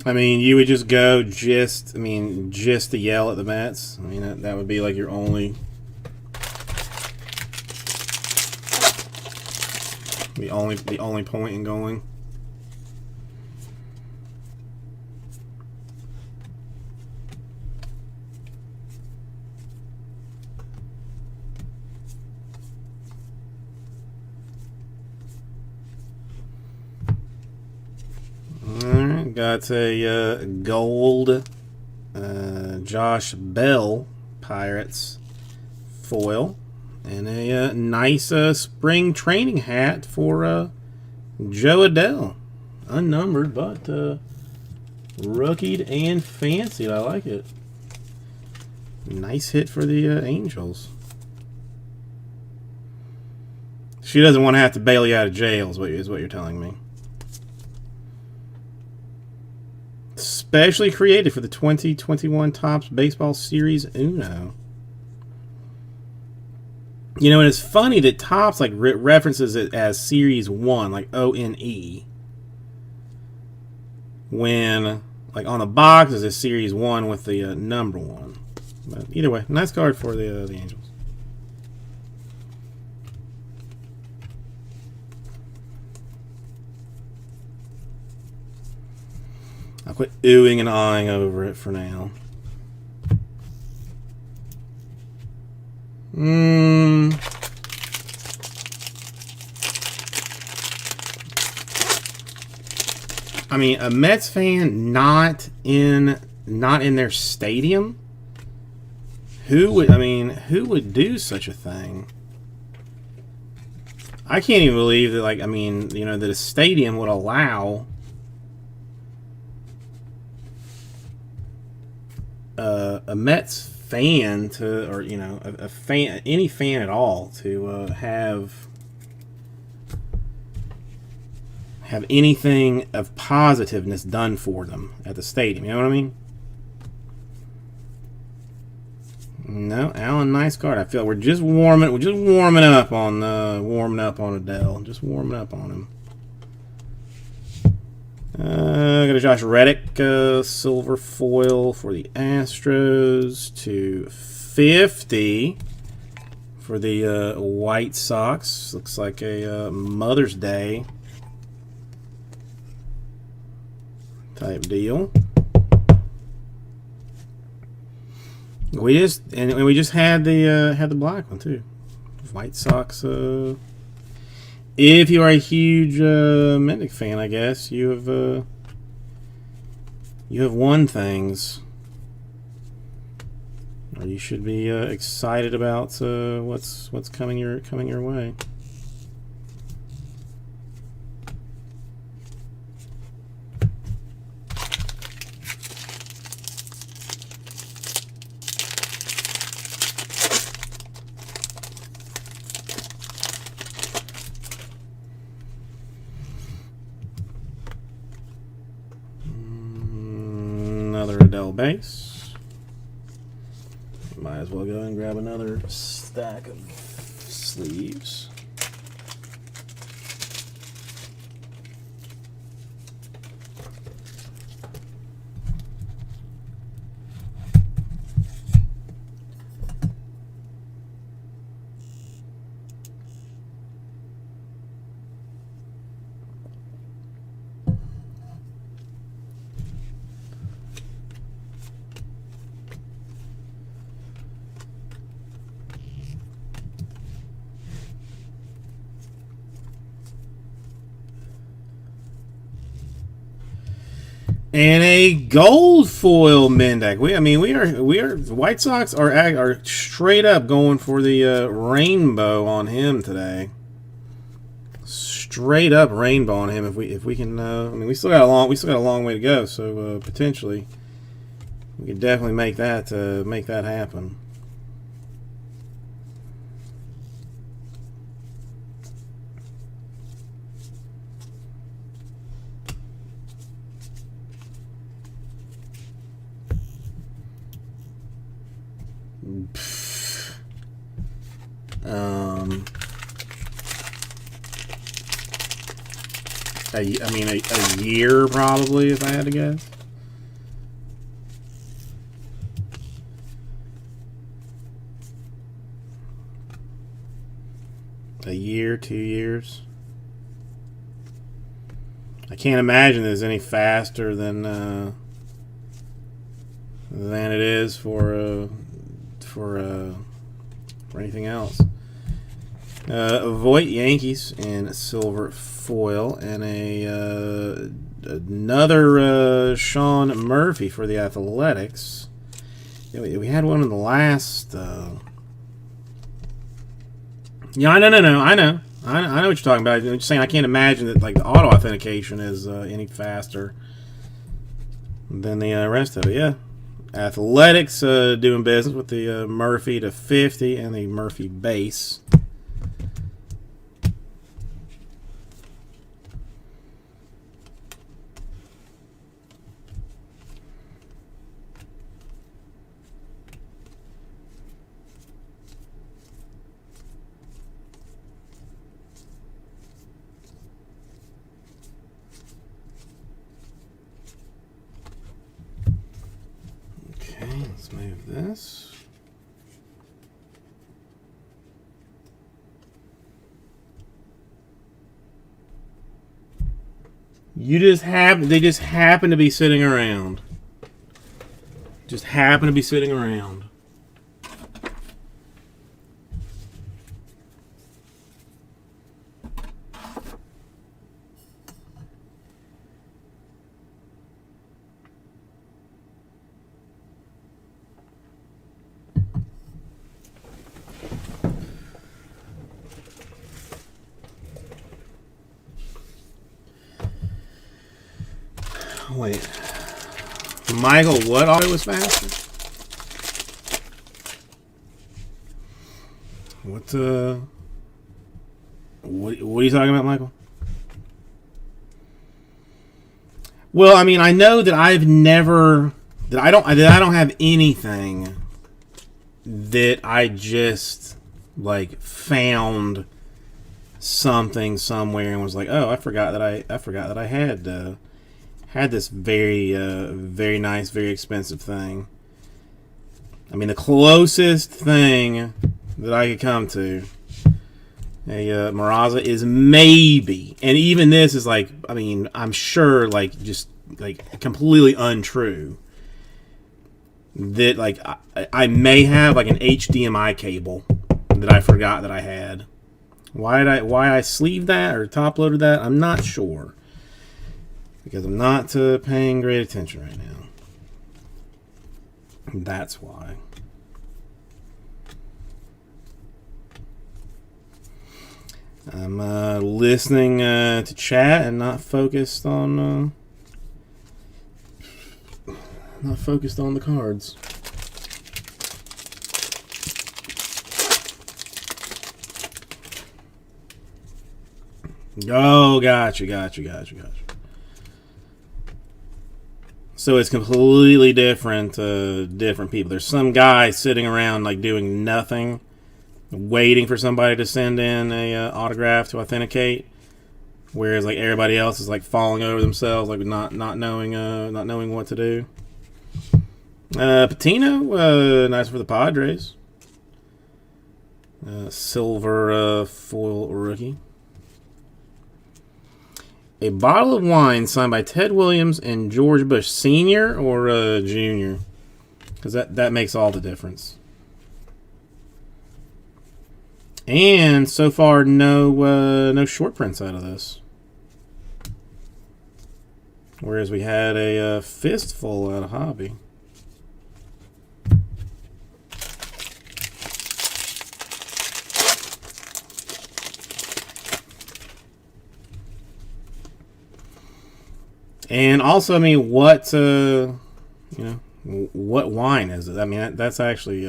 [SPEAKER 2] I mean, you would just go just to yell at the Mets. I mean, that would be like your only the only point in going. Alright, got a gold Josh Bell Pirates foil. And a nice spring training hat for Joe Adell. Unnumbered, but rookied and fancied. I like it. Nice hit for the Angels. She doesn't want to have to bail you out of jail, is what you're telling me. Specially created for the 2021 Topps Baseball Series Uno. You know, and it's funny that Topps like references it as Series 1, like O-N-E. When, like, on the box is a Series 1 with the number 1. But either way, nice card for the Angels. I'll quit oohing and eyeing over it for now. I mean, a Mets fan not in their stadium? Who would do such a thing? I can't even believe that, like, I mean, you know, that a stadium would allow a Mets fan to, or, you know, a fan, any fan at all, to have anything of positiveness done for them at the stadium. You know what I mean? No, Alan, nice card. I feel we're just warming up on Adell. Just warming up on him. Got a Josh Reddick silver foil for the Astros to 50 for the White Sox. Looks like a Mother's Day type deal. We just had the black one too. White Sox. If you are a huge Mendick fan, I guess you have won things, or you should be excited about what's coming your way. Another Adele base. Might as well go and grab another stack of sleeves. And a gold foil Mendick. We are White Sox are straight up going for the rainbow on him today. Straight up rainbow on him. If we can, we still got a long way to go. So potentially, we could definitely make that happen. A year probably, if I had to guess. A year, 2 years. I can't imagine it's any faster than it is for anything else. Voit Yankees in silver foil, and another Sean Murphy for the Athletics. We had one in the last. Yeah, I know what you're talking about. I'm just saying I can't imagine that like the auto authentication is any faster than the rest of it. Yeah. Athletics doing business with the Murphy to 50 and the Murphy base. Let's move this. They just happen to be sitting around. Just happen to be sitting around. Wait. Michael, what auto was faster? What are you talking about, Michael? Well, I know that I don't have anything that I just like found something somewhere and was like, oh, I forgot that I had had this very nice, very expensive thing. I mean, the closest thing that I could come to a Maraza is maybe, and even this is like, I mean, I'm sure, like, just like completely untrue. That like I may have like an HDMI cable that I forgot that I had. Why I sleeved that or top loaded that, I'm not sure, because I'm not paying great attention right now. That's why. I'm listening to chat and not focused on the cards. Oh, gotcha. So it's completely different people. There's some guy sitting around like doing nothing, waiting for somebody to send in a autograph to authenticate, whereas like everybody else is like falling over themselves, like not knowing what to do. Patino, nice for the Padres. Silver foil rookie. A bottle of wine signed by Ted Williams and George Bush, Sr. or Jr.? Because that makes all the difference. And so far, no short prints out of this. Whereas we had a fistful out of Hobby. And also, I mean, what wine is it? I mean, that's actually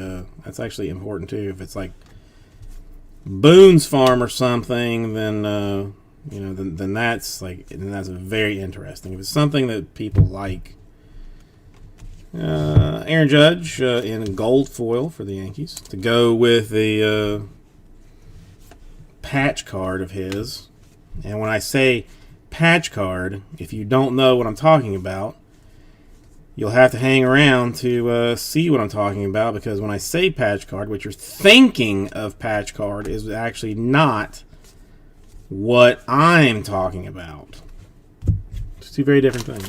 [SPEAKER 2] important too. If it's like Boone's Farm or something, then then that's very interesting. If it's something that people like, Aaron Judge in gold foil for the Yankees to go with the patch card of his. And when I say patch card, if you don't know what I'm talking about, you'll have to hang around to see what I'm talking about, because when I say patch card, what you're thinking of patch card is actually not what I'm talking about. It's two very different things.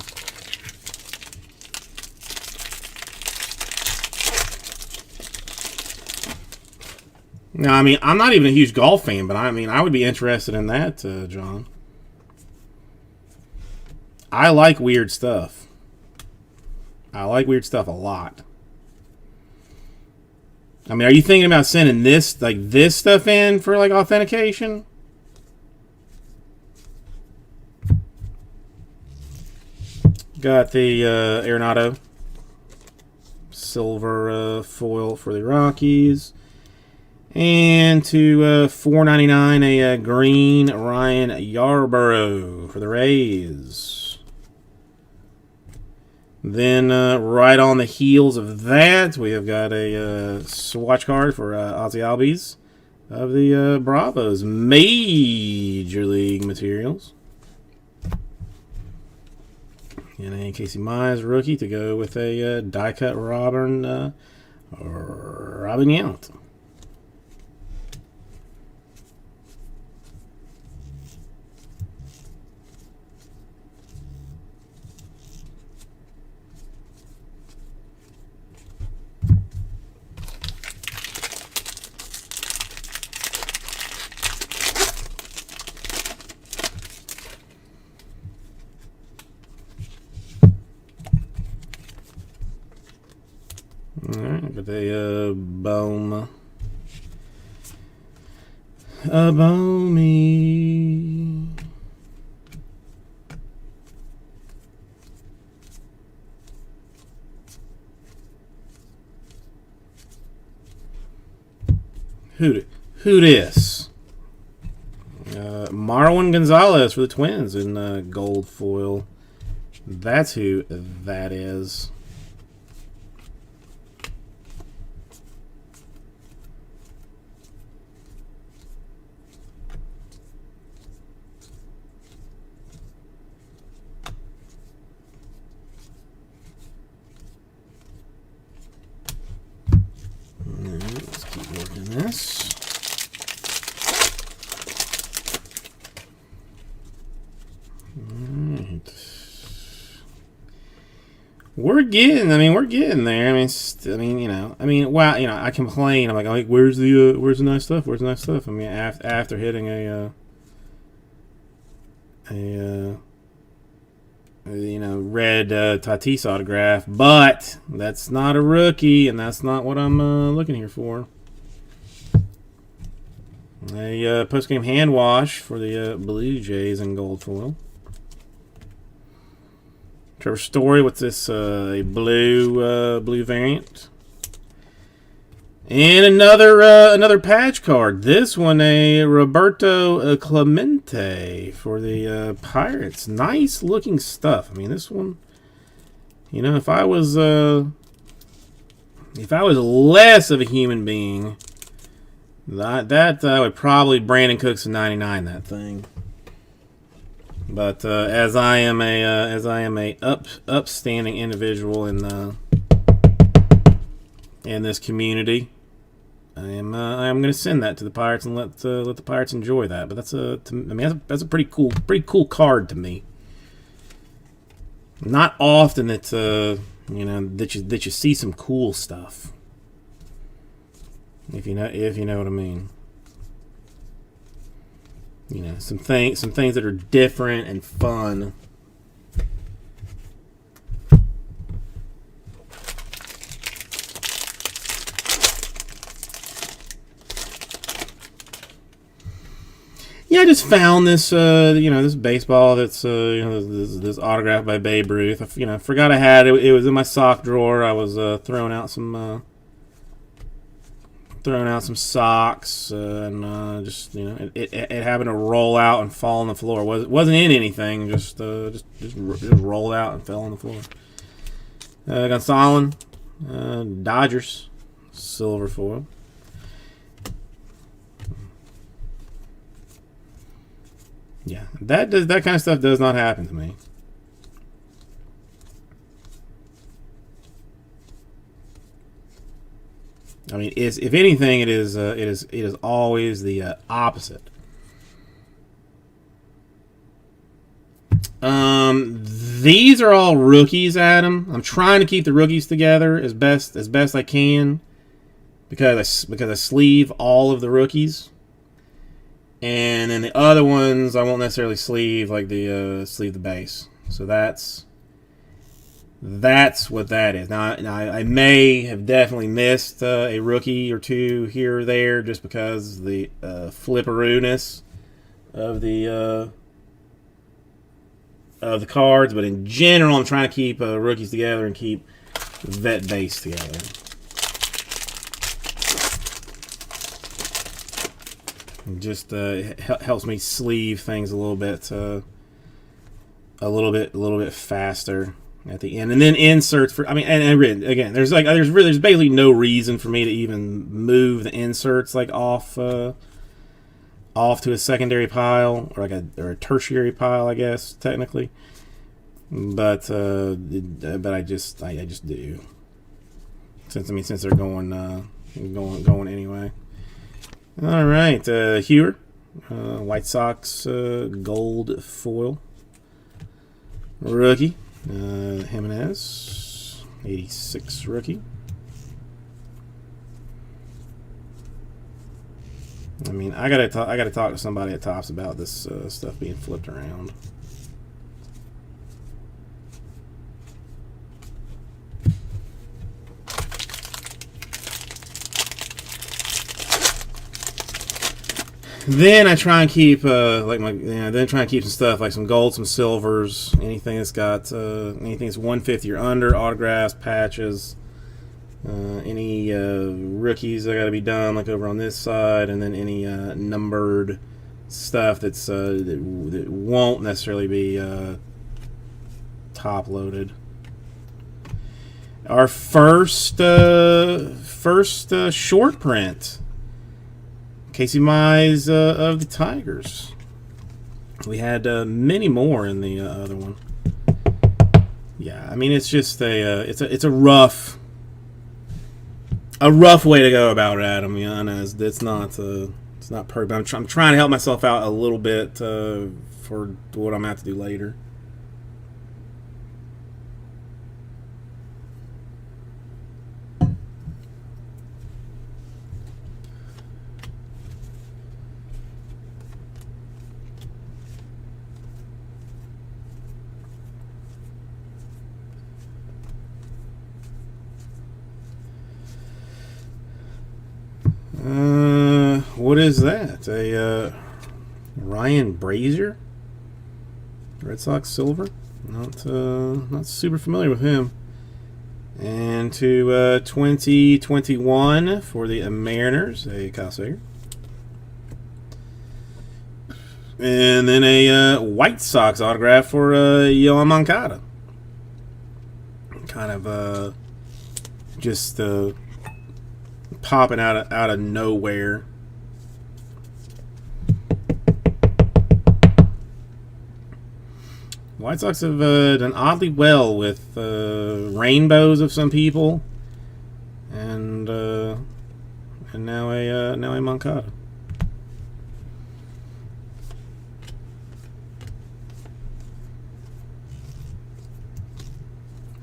[SPEAKER 2] Now, I mean, I'm not even a huge golf fan, but I mean, I would be interested in that, John. I like weird stuff. I like weird stuff a lot. I mean, are you thinking about sending this stuff in for like authentication? Got the Arenado silver foil for the Rockies. And to $4.99, a green Ryan Yarbrough for the Rays. Then right on the heels of that, we have got a swatch card for Ozzy Albies of the Bravos Major League Materials. And a Casey Mize rookie to go with a die-cut Robin Yount. Alright, got a Bohm. A Bohmy. Who this? Marwin Gonzalez for the Twins in gold foil. That's who that is. nice. Alright. We're getting there. I mean, I complain. I'm like, where's the nice stuff? Where's the nice stuff? I mean, after hitting a red Tatis autograph, but that's not a rookie, and that's not what I'm looking here for. A post-game hand wash for the Blue Jays in gold foil. Trevor Story, what's this? A blue variant. And another patch card. This one, a Roberto Clemente for the Pirates. Nice looking stuff. I mean, this one, if I was less of a human being, that I would probably Brandon Cooks a 99 that thing. But as I am a upstanding individual in this community, I am going to send that to the Pirates and let the Pirates enjoy that. But that's a pretty cool card to me. Not often that that you see some cool stuff. If you know what I mean. Some things that are different and fun. Yeah, I just found this, this baseball that's, this autograph by Babe Ruth. I forgot I had it. It was in my sock drawer. I was throwing out some socks, and just it happened to roll out and fall on the floor. It wasn't in anything. Just rolled out and fell on the floor. Gonsolin, Dodgers, silver foil. Yeah, that kind of stuff does not happen to me. I mean, if anything, it is always the opposite. These are all rookies, Adam. I'm trying to keep the rookies together as best I can because I sleeve all of the rookies. And then the other ones I won't necessarily sleeve, like sleeve the base. So that's what that is. Now I may have definitely missed a rookie or two here or there just because the flipperooness of the cards. But in general, I'm trying to keep rookies together and keep vet base together. It just helps me sleeve things a little bit faster at the end, and then inserts for. I mean, and again, there's basically no reason for me to even move the inserts off to a secondary pile or a tertiary pile, I guess technically. But I just do since they're going anyway. All right, Hewer, White Sox gold foil rookie, Jimenez, 86 rookie. I mean, I gotta talk to somebody at Topps about this stuff being flipped around. Then I try and keep some stuff like some gold, some silvers, anything that's got anything that's 150 or under, autographs, patches, any rookies that got to be done like over on this side, and then any numbered stuff that's that won't necessarily be top loaded. Our first short print. Casey Mize of the Tigers. We had many more in the other one. Yeah, I mean it's just it's a rough
[SPEAKER 1] a rough way to go about it, Adam. I know it's not perfect. I'm trying to help myself out a little bit for what I'm going to have to do later. What is that? A Ryan Brazier? Red Sox silver? Not super familiar with him. And to 2021 for the Mariners, a Kyle Seager. And then a White Sox autograph for Yoan Moncada. Kind of just popping out of nowhere. White Sox have done oddly well with rainbows of some people, and now a Moncada.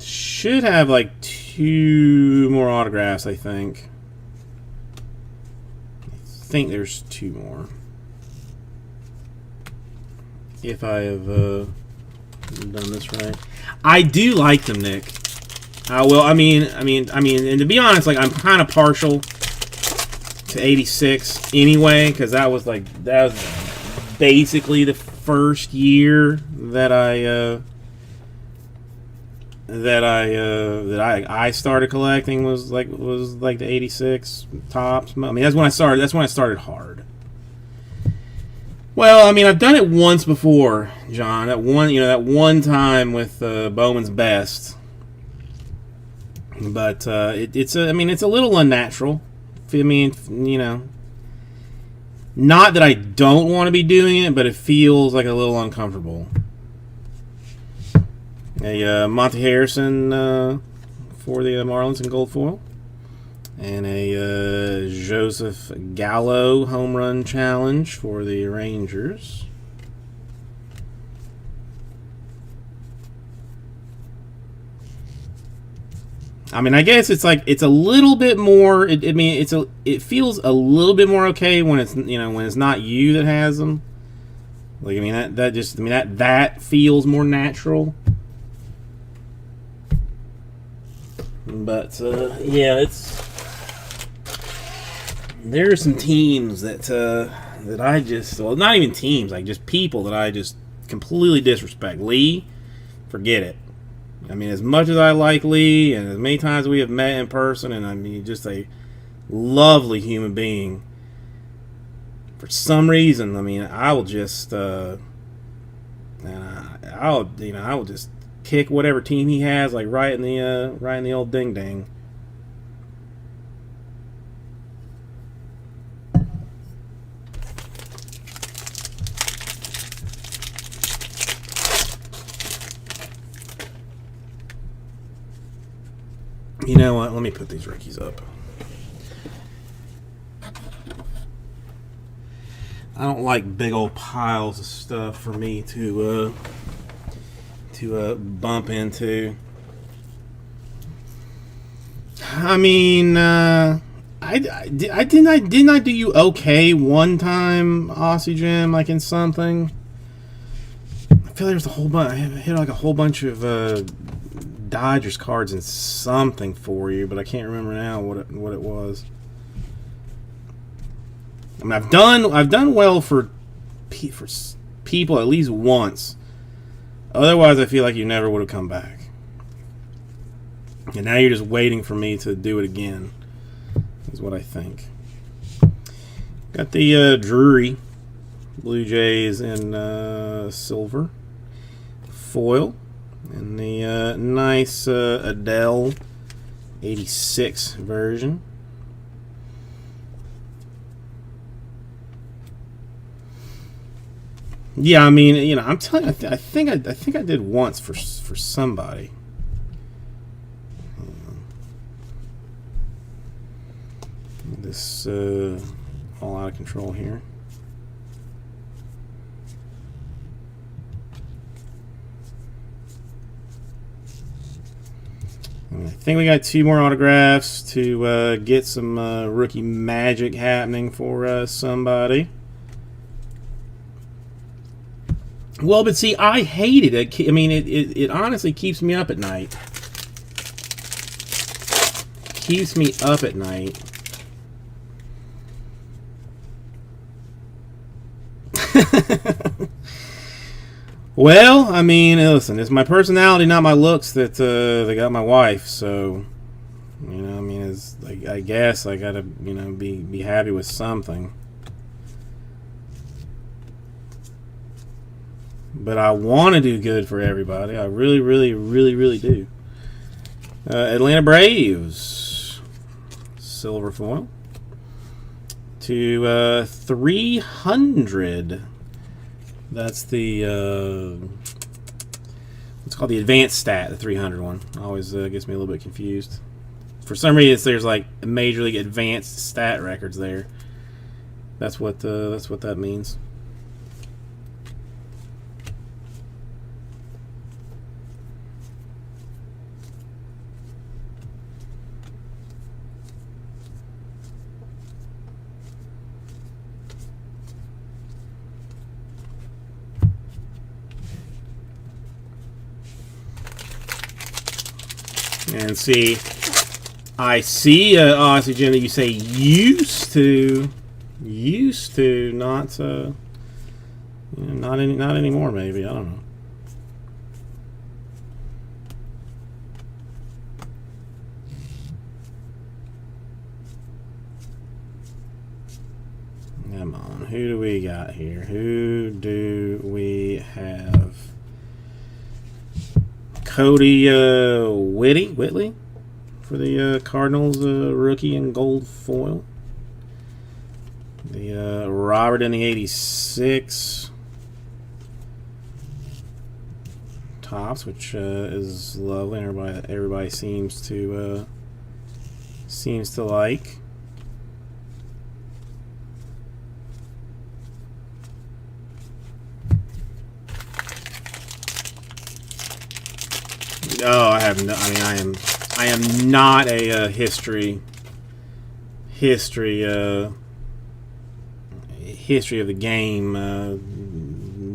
[SPEAKER 1] Should have like 2 more autographs, I think. I think there's 2 more. If I have done this right, I do like them, Nick. Well, I mean, and to be honest, like I'm kind of partial to 86 anyway, because that was basically the first year that I started collecting was like the 86 tops. I mean, that's when I started hard. Well, I mean, I've done it once before, John. That one time with Bowman's Best. But it's a little unnatural. I mean, not that I don't want to be doing it, but it feels like a little uncomfortable. A Monte Harrison for the Marlins in gold foil. And a Joseph Gallo home run challenge for the Rangers. I mean, I guess it's a little bit more. It feels a little bit more okay when it's not you that has them. Like, I mean, that feels more natural. But yeah, there are some teams that I just, well, not even teams, like just people that I just completely disrespect. Lee, forget it. I mean, as much as I like Lee, and as many times we have met in person, and I mean, just a lovely human being. For some reason, I mean, I will just, I will just kick whatever team he has, like right in the old ding dang. You know what? Let me put these rookies up. I don't like big old piles of stuff for me to bump into. I mean, didn't I do you okay one time, Aussie Jim, like in something? I feel like there's a whole bunch. I hit like a whole bunch of Dodgers cards and something for you, but I can't remember now what it was. I mean, I've done well for people at least once. Otherwise, I feel like you never would have come back. And now you're just waiting for me to do it again, is what I think. Got the Drury Blue Jays in silver foil. And the nice Adele 86 version. Yeah, I mean, I'm telling you, I think I did once for somebody.
[SPEAKER 2] this all out of control here. I think we got 2 more autographs to get some rookie magic happening for somebody. Well, but see, I hated it. I mean, it honestly keeps me up at night. Keeps me up at night. Well, I mean, listen, it's my personality, not my looks, that got my wife. So, you know, I mean, it's like, I guess I gotta, you know, be happy with something. But I want to do good for everybody. I really, really, really, really do. Atlanta Braves, silver foil to 300. That's the what's called the advanced stat, the 300 one. Always gets me a little bit confused. For some reason, there's like Major League Advanced stat records there. That's what that means. And see, I see, honestly, Jim, that you say used to, not, you know, not anymore. Maybe, I don't know. Come on, who do we got here? Who do we have? Cody Whitley for the Cardinals, rookie in gold foil. The Robert in the 86 tops, which is lovely. Everybody seems to like. Oh, I have no. I mean, I am not a history of the game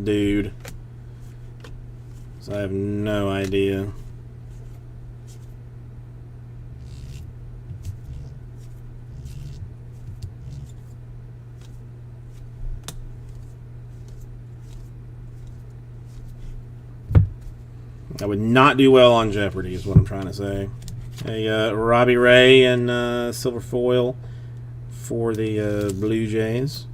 [SPEAKER 2] dude. So I have no idea. I would not do well on Jeopardy, is what I'm trying to say. A Robbie Ray and silver foil for the Blue Jays.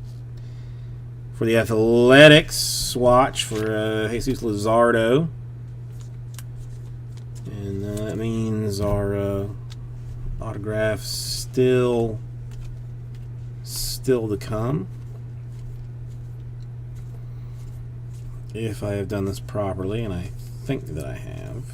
[SPEAKER 2] For the Athletics, swatch for Jesus Luzardo. And that means our autograph still to come. If I have done this properly, and I think that I have.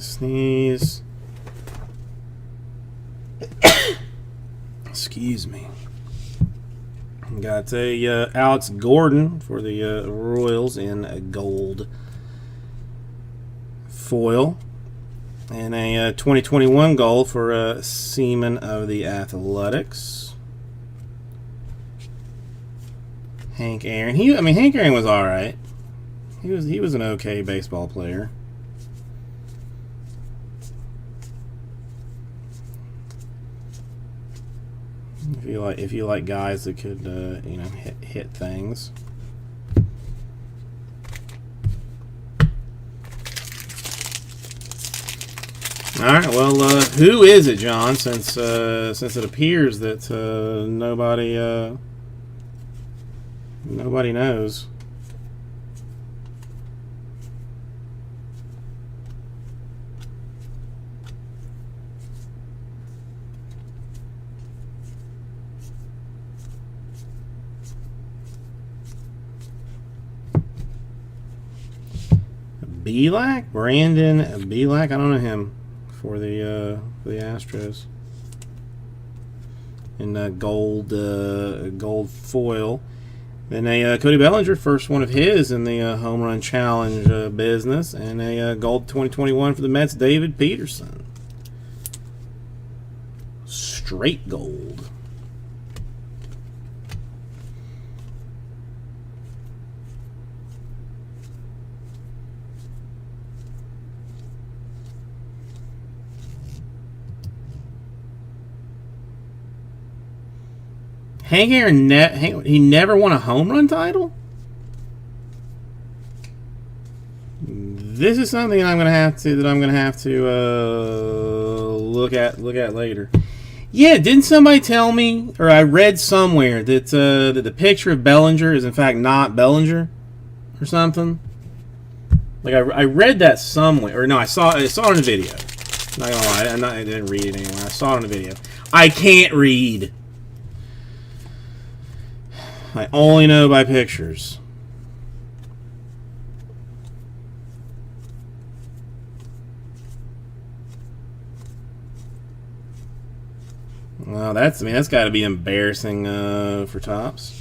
[SPEAKER 2] Sneeze. Excuse me. Got a Alex Gordon for the Royals in gold foil, and a 2021 gold for Seaman of the Athletics. Hank Aaron. Hank Aaron was all right. He was an okay baseball player. If you like guys that could hit things. All right. Well, who is it, John? Since it appears that nobody knows. Belak? Brandon Belak? I don't know him for the Astros. In gold foil. Then Cody Bellinger, first one of his in the home run challenge business. And a gold 2021 for the Mets, David Peterson. Straight gold. Hank Aaron, he never won a home run title? This is something I'm gonna have to look at later. Yeah, didn't somebody tell me, or I read somewhere that the picture of Bellinger is in fact not Bellinger, or something? Like I read that somewhere, or no, I saw it in a video. Not gonna lie, I didn't read it anywhere. I saw it in a video. I can't read. I only know by pictures. Well, that's got to be embarrassing for Topps.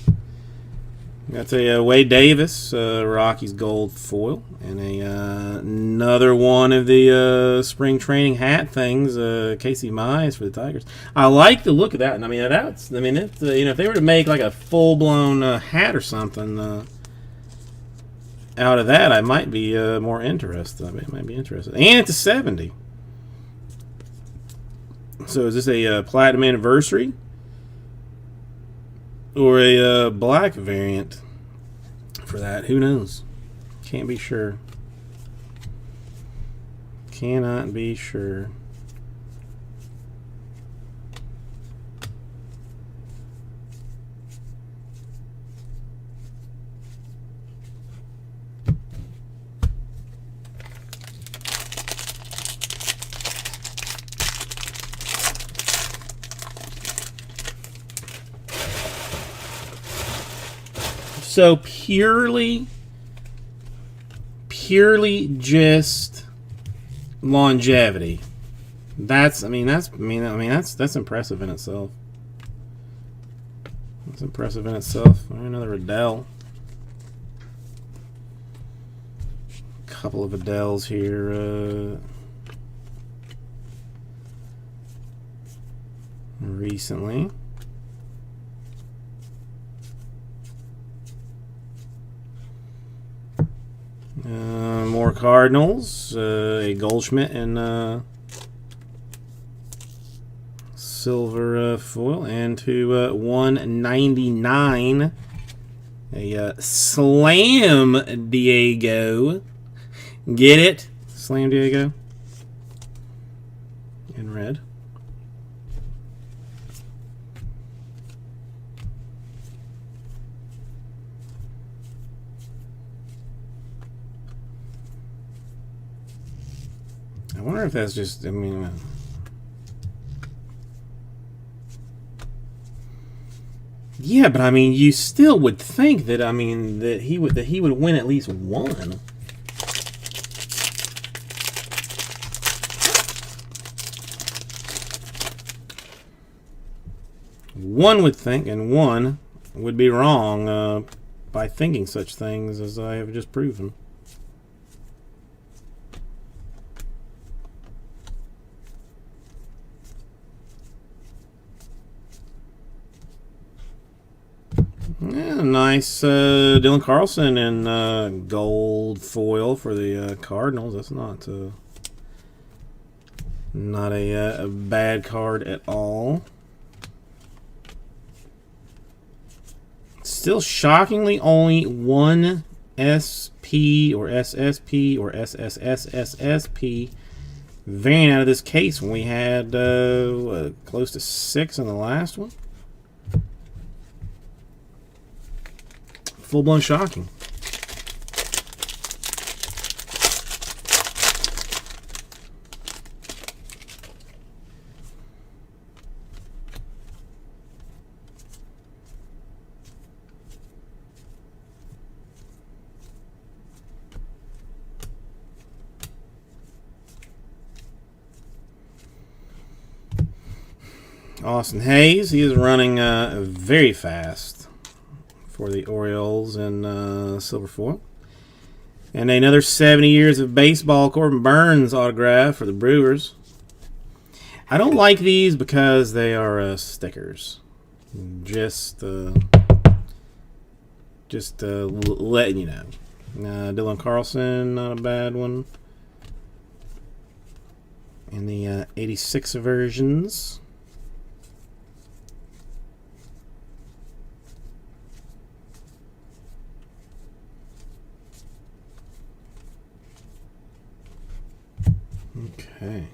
[SPEAKER 2] Got a Wade Davis, Rockies gold foil, and another one of the spring training hat things, Casey Mize for the Tigers. I like the look of that. I mean, if they were to make like a full blown hat or something out of that, I might be more interested. And it's a 70. So is this a platinum anniversary? Or a black variant for that? Who knows? Can't be sure. Cannot be sure. So purely just longevity. That's impressive in itself. That's impressive in itself. Another Adele. Couple of Adeles here recently. More Cardinals, a Goldschmidt and silver foil, and to 199, a Slam Diego. Get it? Slam Diego in red. I wonder if that's just, yeah, but you still would think that, that he would win at least one. One would think, and one would be wrong by thinking such things, as I have just proven. Yeah, nice Dylan Carlson and gold foil for the Cardinals. That's not a bad card at all. Still shockingly only one SP or SSP or SSSSSP variant out of this case when we had close to 6 in the last one. Full-blown shocking. Austin Hayes, he is running very fast for the Orioles in silver foil. And another 70 years of baseball, Corbin Burns autograph for the Brewers. I don't like these because they are stickers. Just letting you know. Dylan Carlson, not a bad one. In the 86 versions. Okay.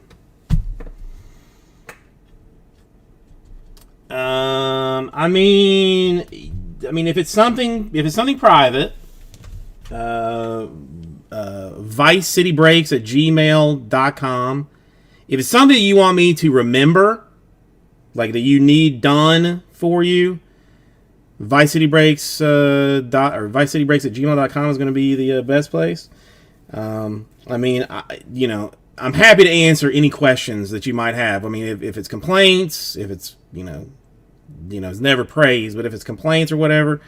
[SPEAKER 2] I mean, if it's something private, vicecitybreaks@gmail.com. If it's something that you want me to remember, like that you need done for you, vicecitybreaks or vicecitybreaks@gmail.com is going to be the best place. I'm happy to answer any questions that you might have. I mean, if it's complaints, if it's, it's never praise, but if it's complaints or whatever,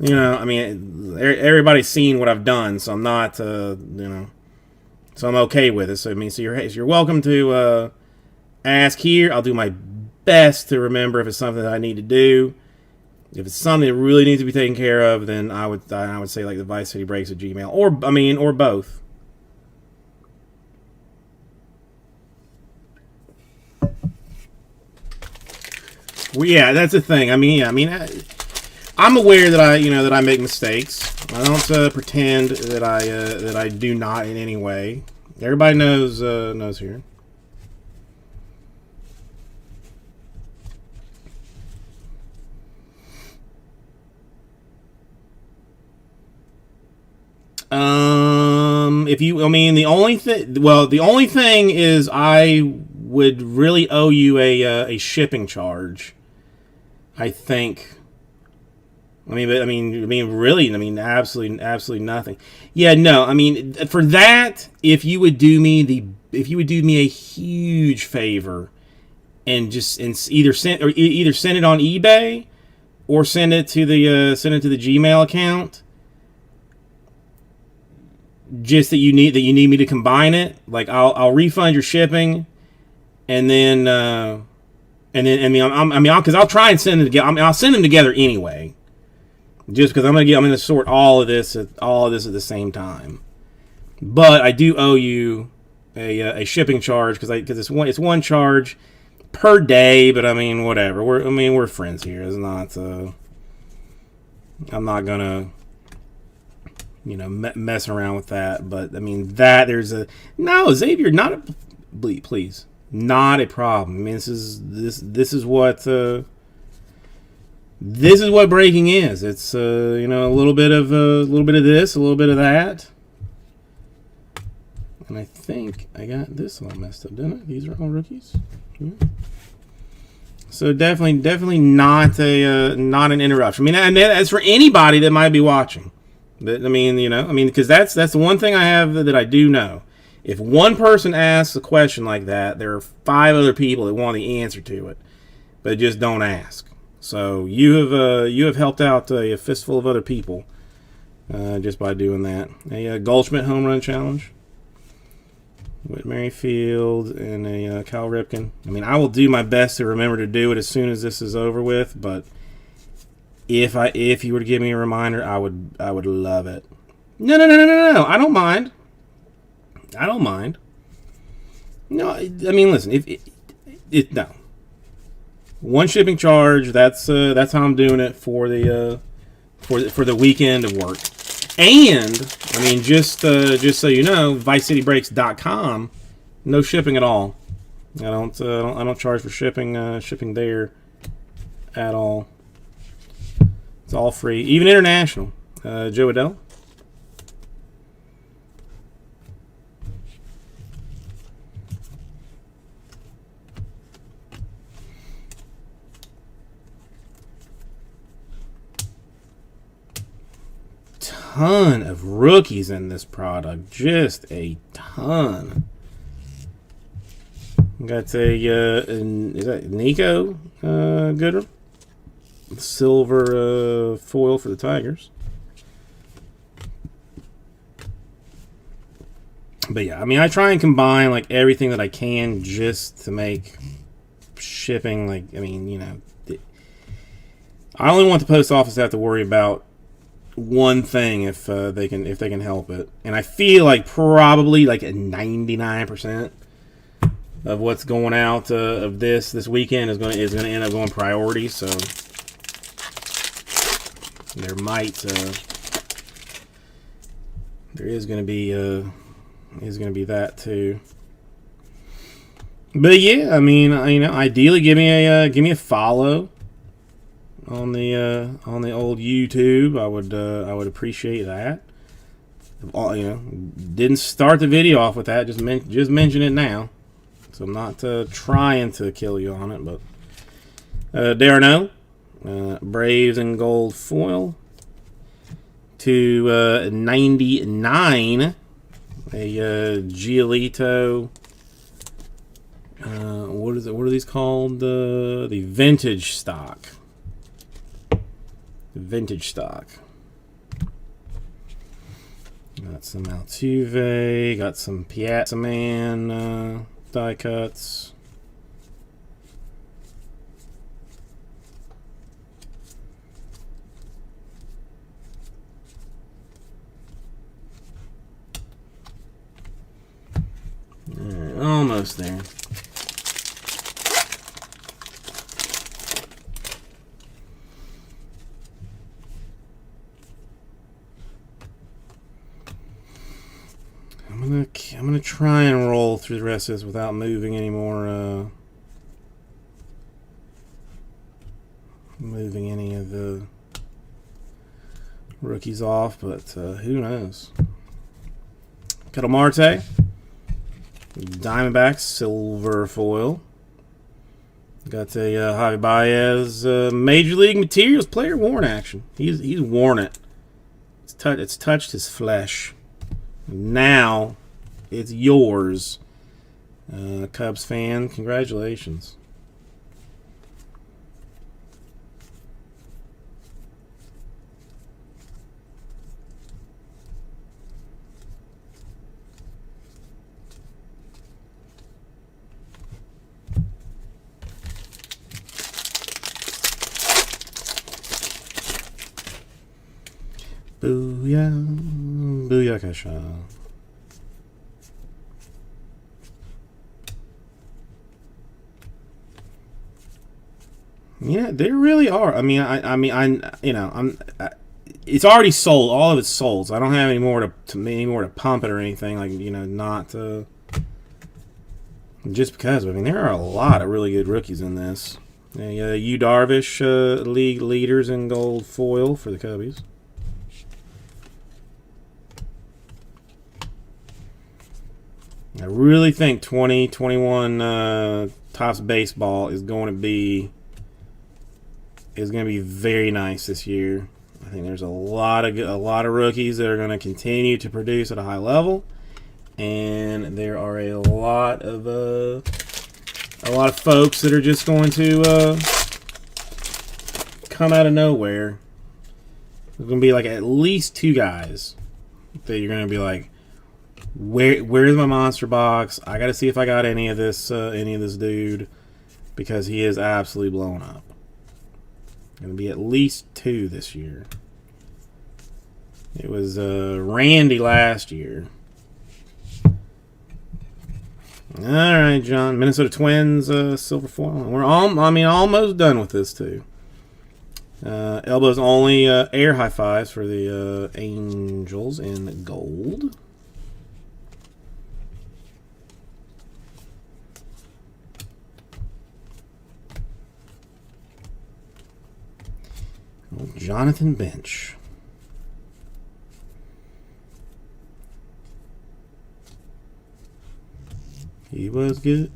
[SPEAKER 2] everybody's seen what I've done, so I'm not, so I'm okay with it. So, you're welcome to ask here. I'll do my best to remember if it's something that I need to do. If it's something that really needs to be taken care of, then I would say like the vicecitybreaks@gmail, or both. Well, yeah, that's the thing. I'm aware that I make mistakes. I don't pretend that I do not in any way. Everybody knows here. The only thing is I would really owe you a shipping charge. I think. Absolutely nothing. Yeah, no. For that, if you would do me a huge favor, and either send it on eBay, or send it to the Gmail account. Just that you need me to combine it. Like I'll refund your shipping, and then because I'll try and send them together. I'll send them together anyway. Just because I'm gonna sort all of this at the same time. But I do owe you a shipping charge because it's one charge per day. But whatever. We're friends here. It's not. I'm not gonna mess around with that. But there's Xavier, not a please. Not a problem. This is what breaking is. It's a little bit of this, a little bit of that, and I think I got this all messed up, didn't I? These are all rookies. Yeah. So definitely not an interruption. And that's for anybody that might be watching. Because that's the one thing I have that I do know. If one person asks a question like that, there are 5 other people that want the answer to it, but just don't ask. So you have helped out a fistful of other people just by doing that. A Goldschmidt home run challenge with Merrifield and a Cal Ripken. I will do my best to remember to do it as soon as this is over with. But if you were to give me a reminder, I would love it. No. I don't mind. No, listen. No. One shipping charge. That's how I'm doing it for the weekend of work. And just so you know, vicecitybreaks.com No shipping at all. I don't charge for shipping shipping there at all. It's all free, even international. Joe Adele. Ton of rookies in this product, just a ton. Got a is that Nico Goodrum? Silver foil for the Tigers. But yeah, I mean, I try and combine like everything that I can just to make shipping. Like, I mean, you know, I only want the post office to have to worry about one thing if they can help it. And I feel like probably like a 99% of what's going out of this weekend is going to end up going priority. So there is going to be that too. But yeah, I mean, you know, ideally give me a follow on the old YouTube. I would appreciate that. You know, didn't start the video off with that. Just mention it now. So I'm not trying to kill you on it, but Darno, Braves in gold foil to 99, a Giolito. What is it? What are these called? The vintage stock. Vintage stock. Got some Altuve. Got some Piazza Man die cuts. Almost there. I'm gonna try and roll through the rest of this without moving any more. Moving any of the rookies off, but who knows? Ketel Marte, Diamondbacks silver foil. Got a Javi Baez Major League Materials player worn action. He's worn it. It's touched his flesh. Now it's yours. Cubs fan, congratulations. Booyah, booyakasha. Yeah, they really are. I mean, it's already sold. All of it's sold. So I don't have any more to pump it or anything. Like, you know, not just because. I mean, there are a lot of really good rookies in this. Yu Darvish, league leaders in gold foil for the Cubbies. I really think 2021 Topps Baseball is going to be very nice this year. I think there's a lot of rookies that are going to continue to produce at a high level, and there are a lot of folks that are just going to come out of nowhere. There's going to be like at least two guys that you're going to be like, where's my monster box? I got to see if I got any of this dude, because he is absolutely blown up. Going to be at least two this year. It was Randy last year. All right, John. Minnesota Twins silver foil. We're almost done with this too. Elbows only air high fives for the Angels in gold. Jonathan Bench. He was good.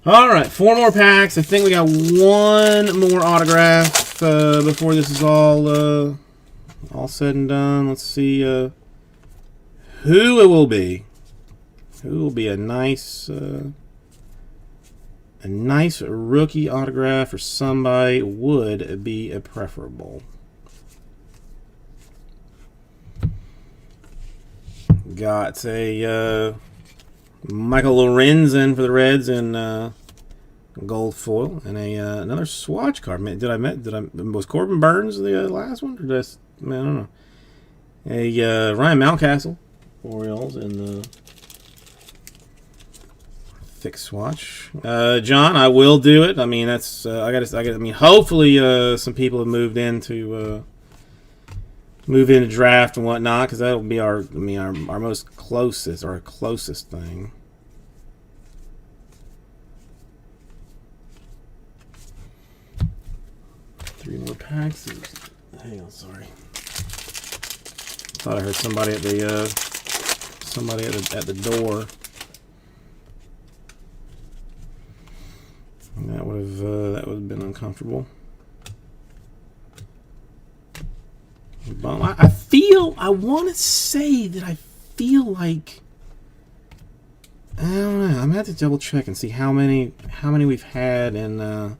[SPEAKER 2] All right, 4 more packs. I think we got 1 more autograph before this is all said and done. Let's see who it will be. Who will be a nice rookie autograph for somebody would be a preferable. Got a Michael Lorenzen for the Reds in gold foil, and another swatch card. Man, was Corbin Burns the last one? Or did I don't know. A Ryan Mountcastle Orioles in the thick swatch. John, I will do it. I mean, that's I mean, hopefully some people have moved into draft and whatnot, because that'll be our most closest thing. Three more packs. Hang on, sorry. Thought I heard somebody at the door. And that would have been uncomfortable. I want to say that I feel like, I don't know. I'm gonna have to double check and see how many we've had, and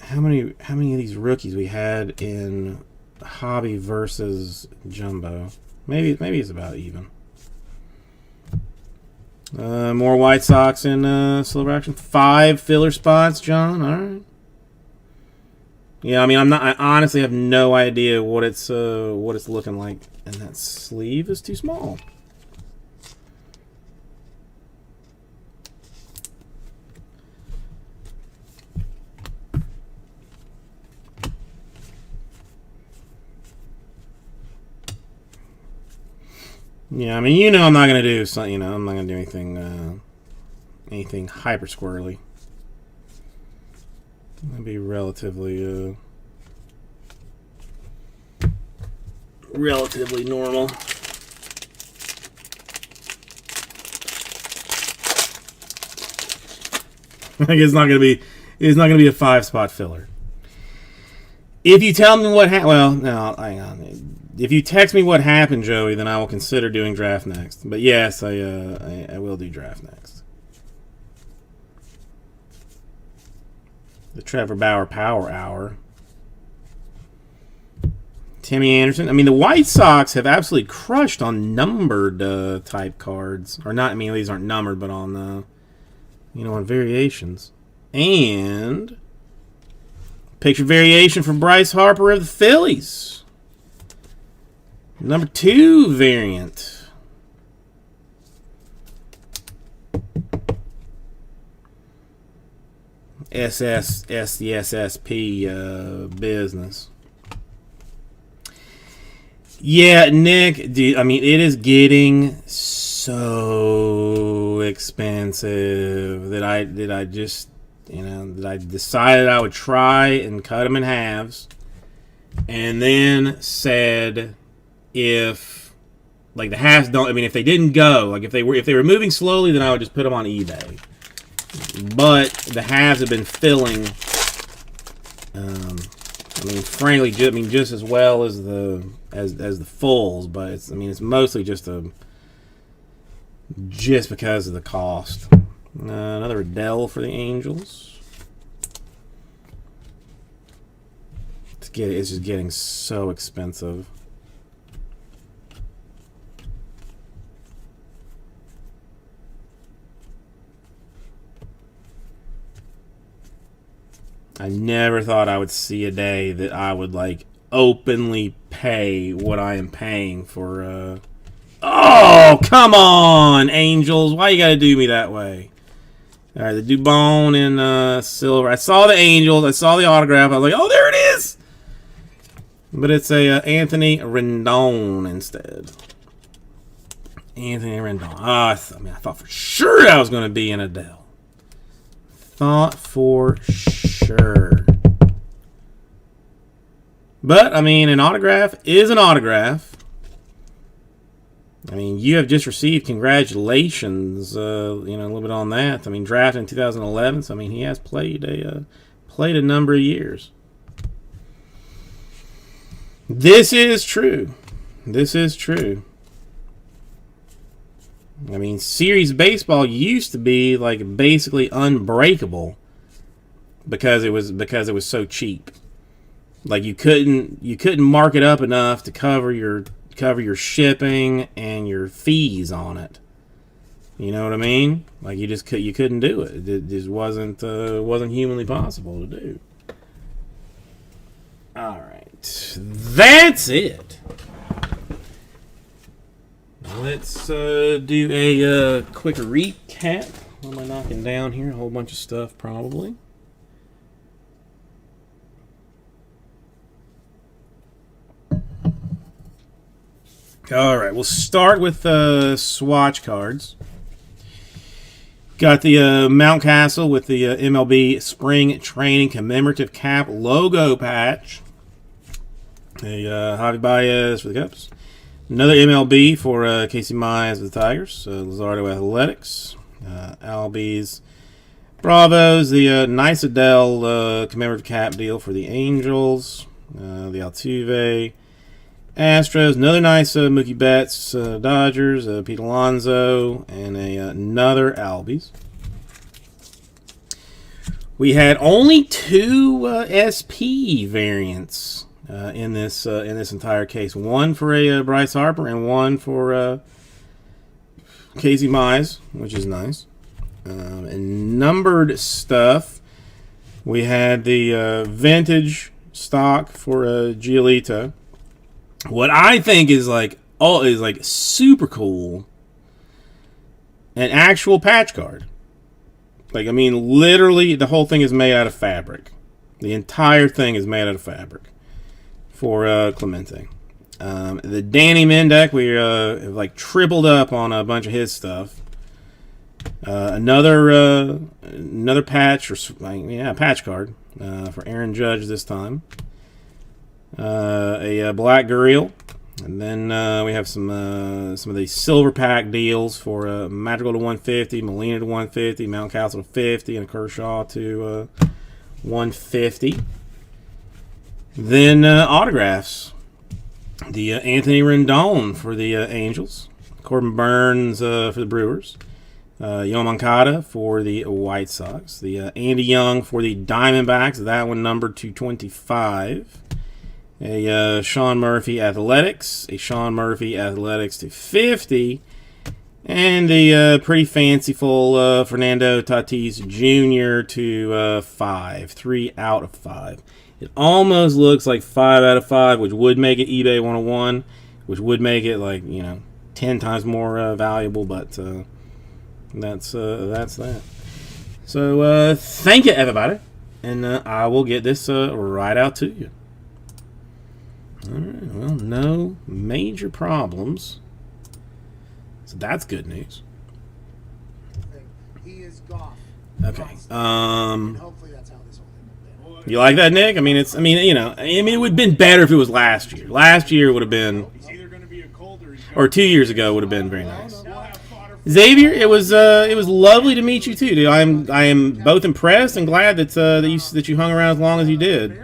[SPEAKER 2] how many of these rookies we had in Hobby versus Jumbo. Maybe it's about even. More White Sox in silver action. 5 filler spots, John. All right. Yeah, I mean, I honestly have no idea what it's looking like, and that sleeve is too small. Yeah, I mean, I'm not gonna do something. I'm not gonna do anything hyper squirrely. That'd be relatively normal. Like it's not gonna be a 5-spot filler. If you tell me what happened, well, no, hang on. If you text me what happened, Joey, then I will consider doing draft next. But yes, I will do draft next. The Trevor Bauer Power Hour. Timmy Anderson. I mean, the White Sox have absolutely crushed on numbered type cards. Or not, I mean, these aren't numbered, but on, on variations. And picture variation from Bryce Harper of the Phillies. Number 2 variant. The SSP business. Yeah, Nick, dude, I mean, it is getting so expensive that I decided I would try and cut them in halves, and then said, if like the halves don't, I mean, if they didn't go, like if they were moving slowly, then I would just put them on eBay. But the halves have been filling. I mean, frankly, just as well as the fulls, but it's mostly just because of the cost. Another Adele for the Angels. It's just getting so expensive. I never thought I would see a day that I would openly pay what I am paying for. Oh, come on, Angels! Why you gotta do me that way? All right, the Dubon in silver. I saw the Angels. I saw the autograph. I was like, oh, there it is. But it's a Anthony Rendon instead. Anthony Rendon. I thought for sure I was going to be an Adele. thought for sure. But, I mean, an autograph is an autograph. I mean, you have just received congratulations, a little bit on that. I mean, drafted in 2011, so, I mean, he has played a number of years. This is true. This is true. I mean, series baseball used to be, like, basically unbreakable because it was so cheap. Like, you couldn't mark it up enough to cover your shipping and your fees on it. You know what I mean? Like, you couldn't do it. It just wasn't humanly possible to do. All right, that's it. Let's do a quick recap. What am I knocking down here? A whole bunch of stuff, probably. All right, we'll start with swatch cards. Got the Mountcastle with the MLB Spring Training Commemorative Cap logo patch. A Javi Baez for the Cubs. Another MLB for Casey Mize with the Tigers. Luzardo Athletics. Albies Bravos. The Nice Adele commemorative cap deal for the Angels. The Altuve Astros, another nice Mookie Betts, Dodgers, Pete Alonso, and another Albies. We had only 2 SP variants in this entire case. One for a Bryce Harper and one for Casey Mize, which is nice. And numbered stuff, we had the vintage stock for Giolito. What I think is like super cool, an actual patch card. Like, I mean, literally the whole thing is made out of fabric. The entire thing is made out of fabric for Clemente. The Danny Mendick, we have like tripled up on a bunch of his stuff. Another patch patch card for Aaron Judge this time. A Black Gurriel, and then we have some of the silver pack deals for Madrigal to 150, Molina to 150, Mountcastle to 50, and Kershaw to 150. Then autographs. The Anthony Rendon for the Angels, Corbin Burns for the Brewers, Yoan Moncada for the White Sox, the Andy Young for the Diamondbacks, that one numbered to 25. A Sean Murphy Athletics, a Sean Murphy Athletics to 50, and the pretty fanciful Fernando Tatis Jr. to 5, 3 out of 5. It almost looks like 5 out of 5, which would make it eBay 101, which would make it 10 times more valuable, but that's that. So thank you, everybody, and I will get this right out to you. All right, well, no major problems. So that's good news.
[SPEAKER 3] He is Goff.
[SPEAKER 2] Okay.
[SPEAKER 3] Hopefully that's how this whole thing will be.
[SPEAKER 2] You like that, Nick? I mean, it would have been better if it was last year. Last year would have been, or 2 years ago would have been very nice. Xavier, it was lovely to meet you too, dude. I am both impressed and glad that you hung around as long as you did.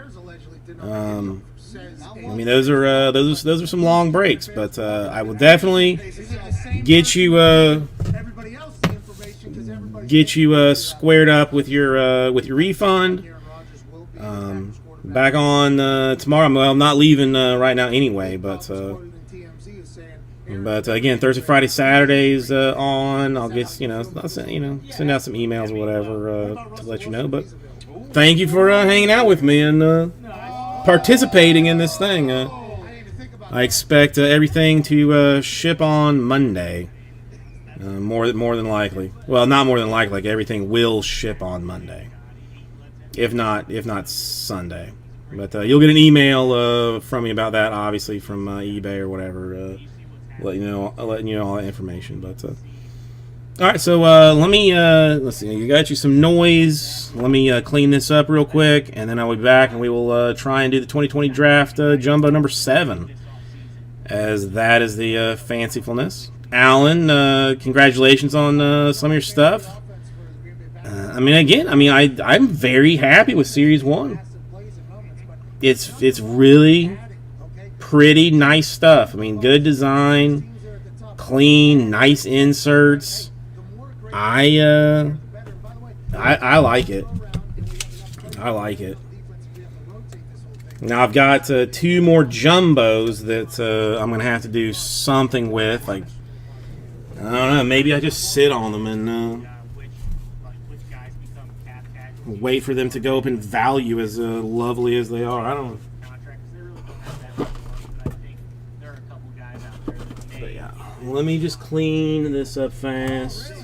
[SPEAKER 2] I mean, those are some long breaks, but I will definitely get you squared up with your refund. Back on tomorrow. Well, I'm not leaving right now anyway, but again, Thursday, Friday, Saturdays on. I'll get send out some emails or whatever to let you know. But thank you for hanging out with me and participating in this thing. I expect everything to ship on Monday. More than likely. Well, not more than likely. Like, everything will ship on Monday. If not Sunday. But you'll get an email from me about that, obviously, from eBay or whatever, letting you know all that information. But All right, so let me let's see. You got you some noise. Let me clean this up real quick, and then I'll be back, and we will try and do the 2020 draft jumbo number 7, as that is the fancifulness. Alan, congratulations on some of your stuff. I mean, again, I'm very happy with Series 1. It's really pretty nice stuff. I mean, good design, clean, nice inserts. I like it. I like it. Now I've got 2 more jumbos that I'm gonna have to do something with. Like, I don't know. Maybe I just sit on them and wait for them to go up in value as lovely as they are. I don't know. But yeah, let me just clean this up fast.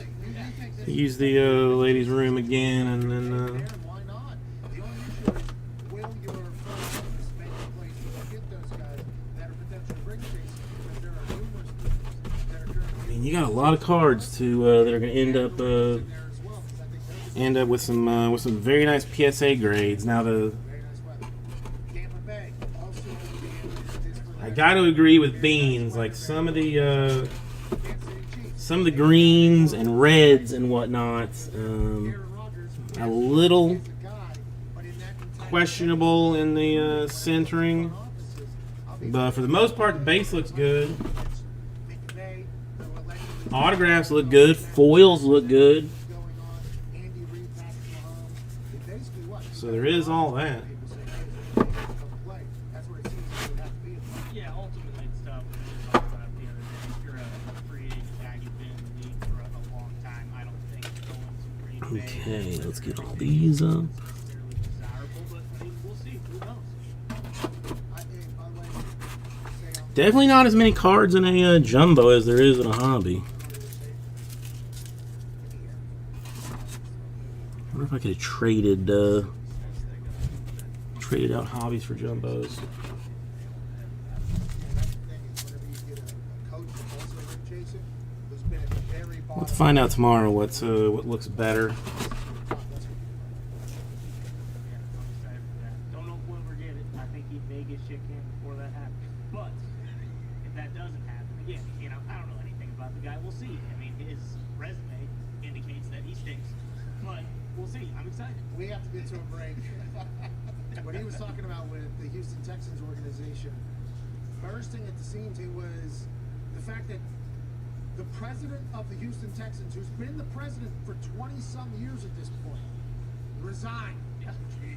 [SPEAKER 2] Use the ladies' room again, and then.
[SPEAKER 3] Why not? The only issue is, will your first make a place to get those guys that are potential ring chasers? Because there are numerous people that are currently
[SPEAKER 2] I mean, you got a lot of cards to that are going to end up
[SPEAKER 3] there as well. Because I think there's
[SPEAKER 2] with some very nice PSA grades. Now
[SPEAKER 3] very nice weather. Tampa Bay also will be in this for
[SPEAKER 2] I got to agree with Beans. Like some of the
[SPEAKER 3] Kansas City Chiefs.
[SPEAKER 2] greens and reds and whatnot,
[SPEAKER 3] Aaron Rodgers
[SPEAKER 2] a little
[SPEAKER 3] is a guy, but in that entire
[SPEAKER 2] questionable in the centering.
[SPEAKER 3] offices, I'll be
[SPEAKER 2] But for the most part, the base looks good.
[SPEAKER 3] McVay, who allegedly
[SPEAKER 2] Autographs look good. Foils look good.
[SPEAKER 3] going on, Andy Reid, Patrick Mahomes. It basically what?
[SPEAKER 2] So there is all that.
[SPEAKER 3] People say, hey, it's a play. That's where it seems it would have to be a play.
[SPEAKER 4] Yeah, ultimately it's tough. We were talking about it the other day. If you're a free agent guy, you've been in the league for a long time. I don't think going to Green Bay
[SPEAKER 2] Okay, let's get all these up.
[SPEAKER 4] is necessarily desirable, but I mean, we'll see. Who knows?
[SPEAKER 3] By the way, say I'm
[SPEAKER 2] Definitely not as many cards in a jumbo as there is in a hobby. I wonder if I could have traded out hobbies for jumbos.
[SPEAKER 3] that's the thing is whenever you get a coach that's also ring chasing, who's been at the very bottom.
[SPEAKER 2] Let's find out tomorrow what looks better.
[SPEAKER 4] Yeah, I'm excited for that. Don't know if we'll ever get it. I think he may get shit canned before that happens. But if that doesn't happen, again, you know, I don't know anything about the guy. We'll see. I mean, his resume indicates that he stinks. But we'll see. I'm excited.
[SPEAKER 3] We have to get to a break. What he was talking about with the Houston Texans organization, bursting at the seams, it was the fact that the president of the Houston Texans, who's been the president for 20-some years at this point, resigned.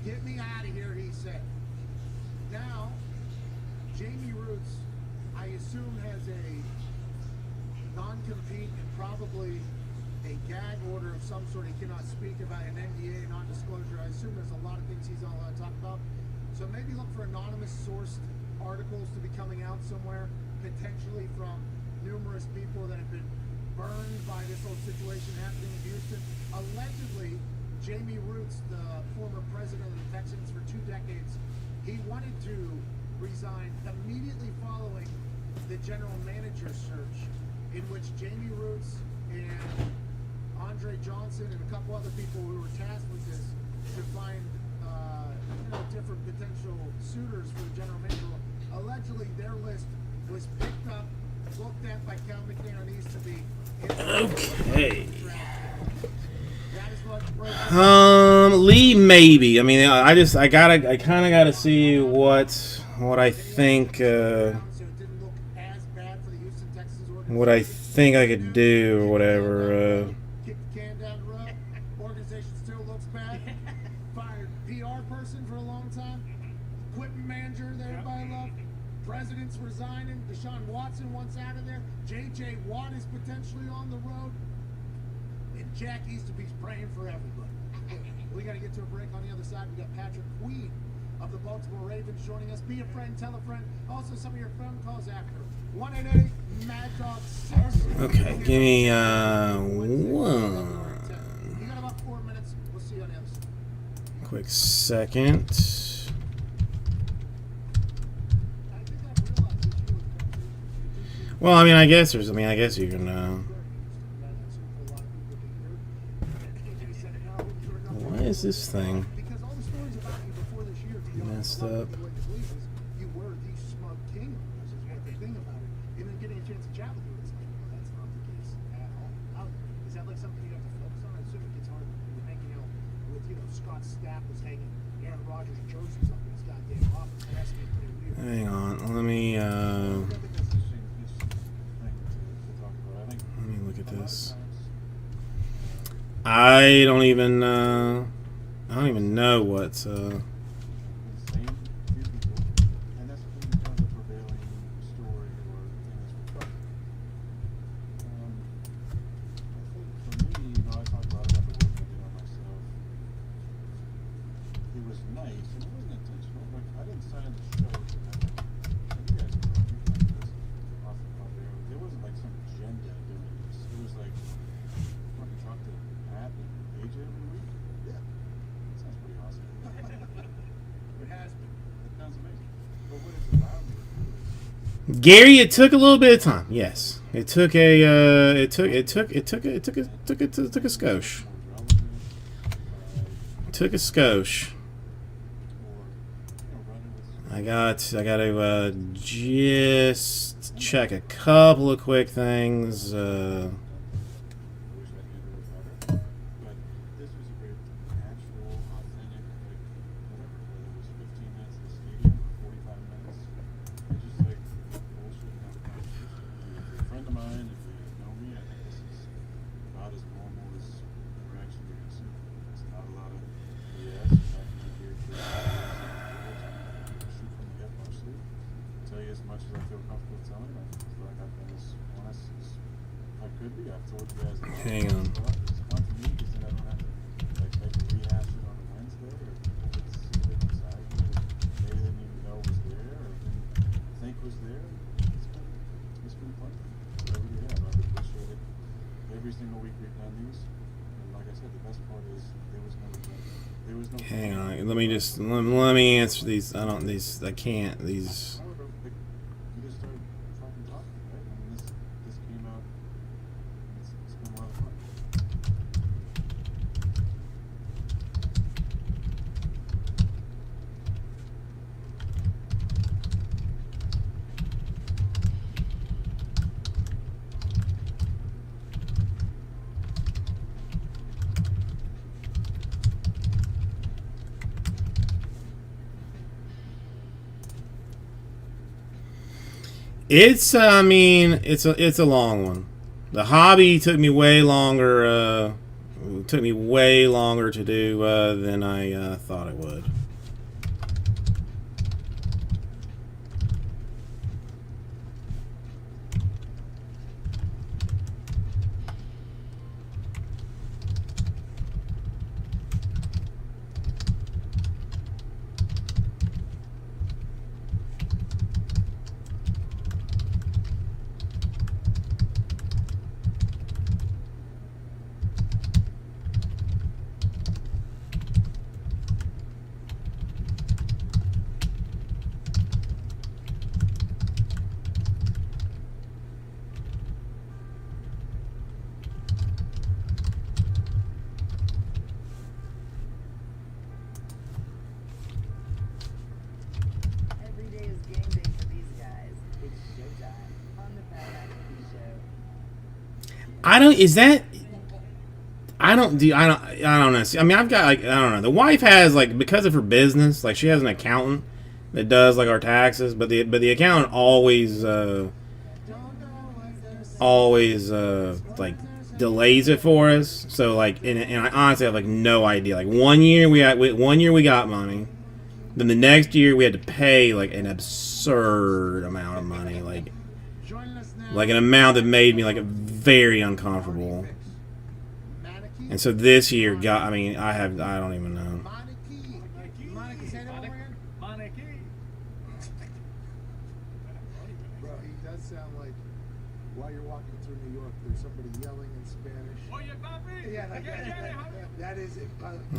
[SPEAKER 3] Get me out of here, he said. Now, Jamie Roots, I assume, has a non-compete and probably a gag order of some sort. He cannot speak about an NDA, non-disclosure. I assume there's a lot of things he's not allowed to talk about. So maybe look for anonymous sourced articles to be coming out somewhere, potentially from numerous people that have been burned by this whole situation happening in Houston. Allegedly, Jamie Roots, the former president of the Texans for 2 decades, he wanted to resign immediately following the general manager search, in which Jamie Roots and Andre Johnson and a couple other people who were tasked with this to find different potential suitors for the general manager. Allegedly, their list was picked up, looked at by Cal McNair, to be
[SPEAKER 2] Okay.
[SPEAKER 3] that is what broke
[SPEAKER 2] Lee maybe. I mean, I kind of gotta see what I think
[SPEAKER 3] down, so it didn't look as bad for the Houston Texans organization.
[SPEAKER 2] what I think I could do or whatever.
[SPEAKER 3] Kick the can down the road. Organization still looks bad. Fired PR person for a long time. Equipment manager that everybody loved. President's resigning. Deshaun Watson wants out of there. J.J. Watt is potentially on the road. And Jack Easterby's praying for everybody. We got to get to a break. On the other side, we got Patrick Queen of the Baltimore Ravens joining us. Be a friend, tell a friend. Also, some of your phone calls after. 188 Mad Dog 6.
[SPEAKER 2] Okay, give me
[SPEAKER 3] You
[SPEAKER 2] one
[SPEAKER 3] got about 4 minutes. We'll see you on the other side.
[SPEAKER 2] quick second.
[SPEAKER 3] I think I've realized that you
[SPEAKER 2] Well, I mean, I guess you can. is this thing?
[SPEAKER 3] Because all the stories about you before this year, to be honest,
[SPEAKER 2] Messed up.
[SPEAKER 3] you were the smug king. Which is what the thing about it. And then getting a chance to chat with you, it's like, well, that's not the case at all. Is that like something you have to focus on? I assume it gets hard when you're hanging out with, Scott Stapp was hanging Aaron Rodgers' jerseys up in his goddamn office. That has to be pretty weird.
[SPEAKER 2] Hang on, let me look at this. I don't even know what.
[SPEAKER 5] And that's been kind of the prevailing story or thing that's reflected. I think for me, I talk a lot about the work I did on myself. It was nice, and it wasn't intentional. Like, I didn't sign the show to have, and you guys know, you can this off the top there. There wasn't like some agenda doing this. It was like, fucking talk to Pat and AJ every week. Yeah. That sounds pretty awesome.
[SPEAKER 3] It has been.
[SPEAKER 5] That sounds amazing. But what it's allowed me to do is
[SPEAKER 2] Gary, it took a little bit of time. Yes, it took a skosh.
[SPEAKER 5] more relevant,
[SPEAKER 2] Took a skosh.
[SPEAKER 5] or, running with
[SPEAKER 2] I got to just check a couple of quick things.
[SPEAKER 5] I wish I handled it better. But this was a very natural, authentic, like, whatever, whether it was 15 minutes in the stadium or 45 minutes. It's just like bullshit and have a conversation. If you're a friend of mine, if you know me, I think this is about as normal as interaction you're going to see. It's not a lot of BS. You're not going to hear shoot from the hip mostly. I'll tell you as much as I feel comfortable telling. I feel like I've been as honest as I could be. I've told you guys that.
[SPEAKER 2] Hang on.
[SPEAKER 5] It's fun for me because then I don't have to like maybe rehash it on a Wednesday, or people get to see a different side of me that maybe they didn't even know was there or didn't think was there. It's been fun. So I really have. I've appreciated every single week we've done these. And like I said, the best part is there was no agenda. There was no.
[SPEAKER 2] Hang on, let me answer these. I can't. These.
[SPEAKER 5] However, like, you just started fucking talking, right? I mean, this came out. It's been a lot of fun.
[SPEAKER 2] It's it's a long one. The hobby took me way longer. Took me way longer to do than I thought it would.
[SPEAKER 6] Every day is game day for these guys. It's showtime on the Pat McAfee Show.
[SPEAKER 2] I don't. Is that? I don't do. I don't know. I mean, I've got like I don't know. The wife has like because of her business, like she has an accountant that does like our taxes, but the accountant always like delays it for us. So like, and I honestly have like no idea. Like one year we got money, then the next year we had to pay like an absurd amount of money, like an amount that made me like very uncomfortable. And so this year got. I mean, I don't even know.
[SPEAKER 3] Monica, say that over again? Bro, he does sound like while you're walking through New York, there's somebody yelling in Spanish. Yeah, like that is it.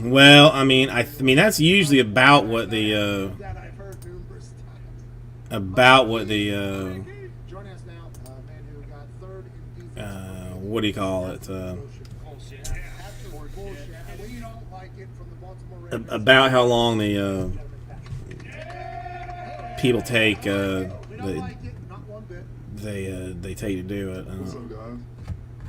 [SPEAKER 2] Well, I mean, I mean that's usually about what the
[SPEAKER 3] That I've heard numerous times. Joining us now, man who got third in defense.
[SPEAKER 2] what do you call it?
[SPEAKER 3] bullshit, and we don't like it from the Baltimore Ravens.
[SPEAKER 2] About how long the people take
[SPEAKER 3] We don't
[SPEAKER 2] they,
[SPEAKER 3] like it, not one bit.
[SPEAKER 2] they take to do it.
[SPEAKER 5] What's up, guys?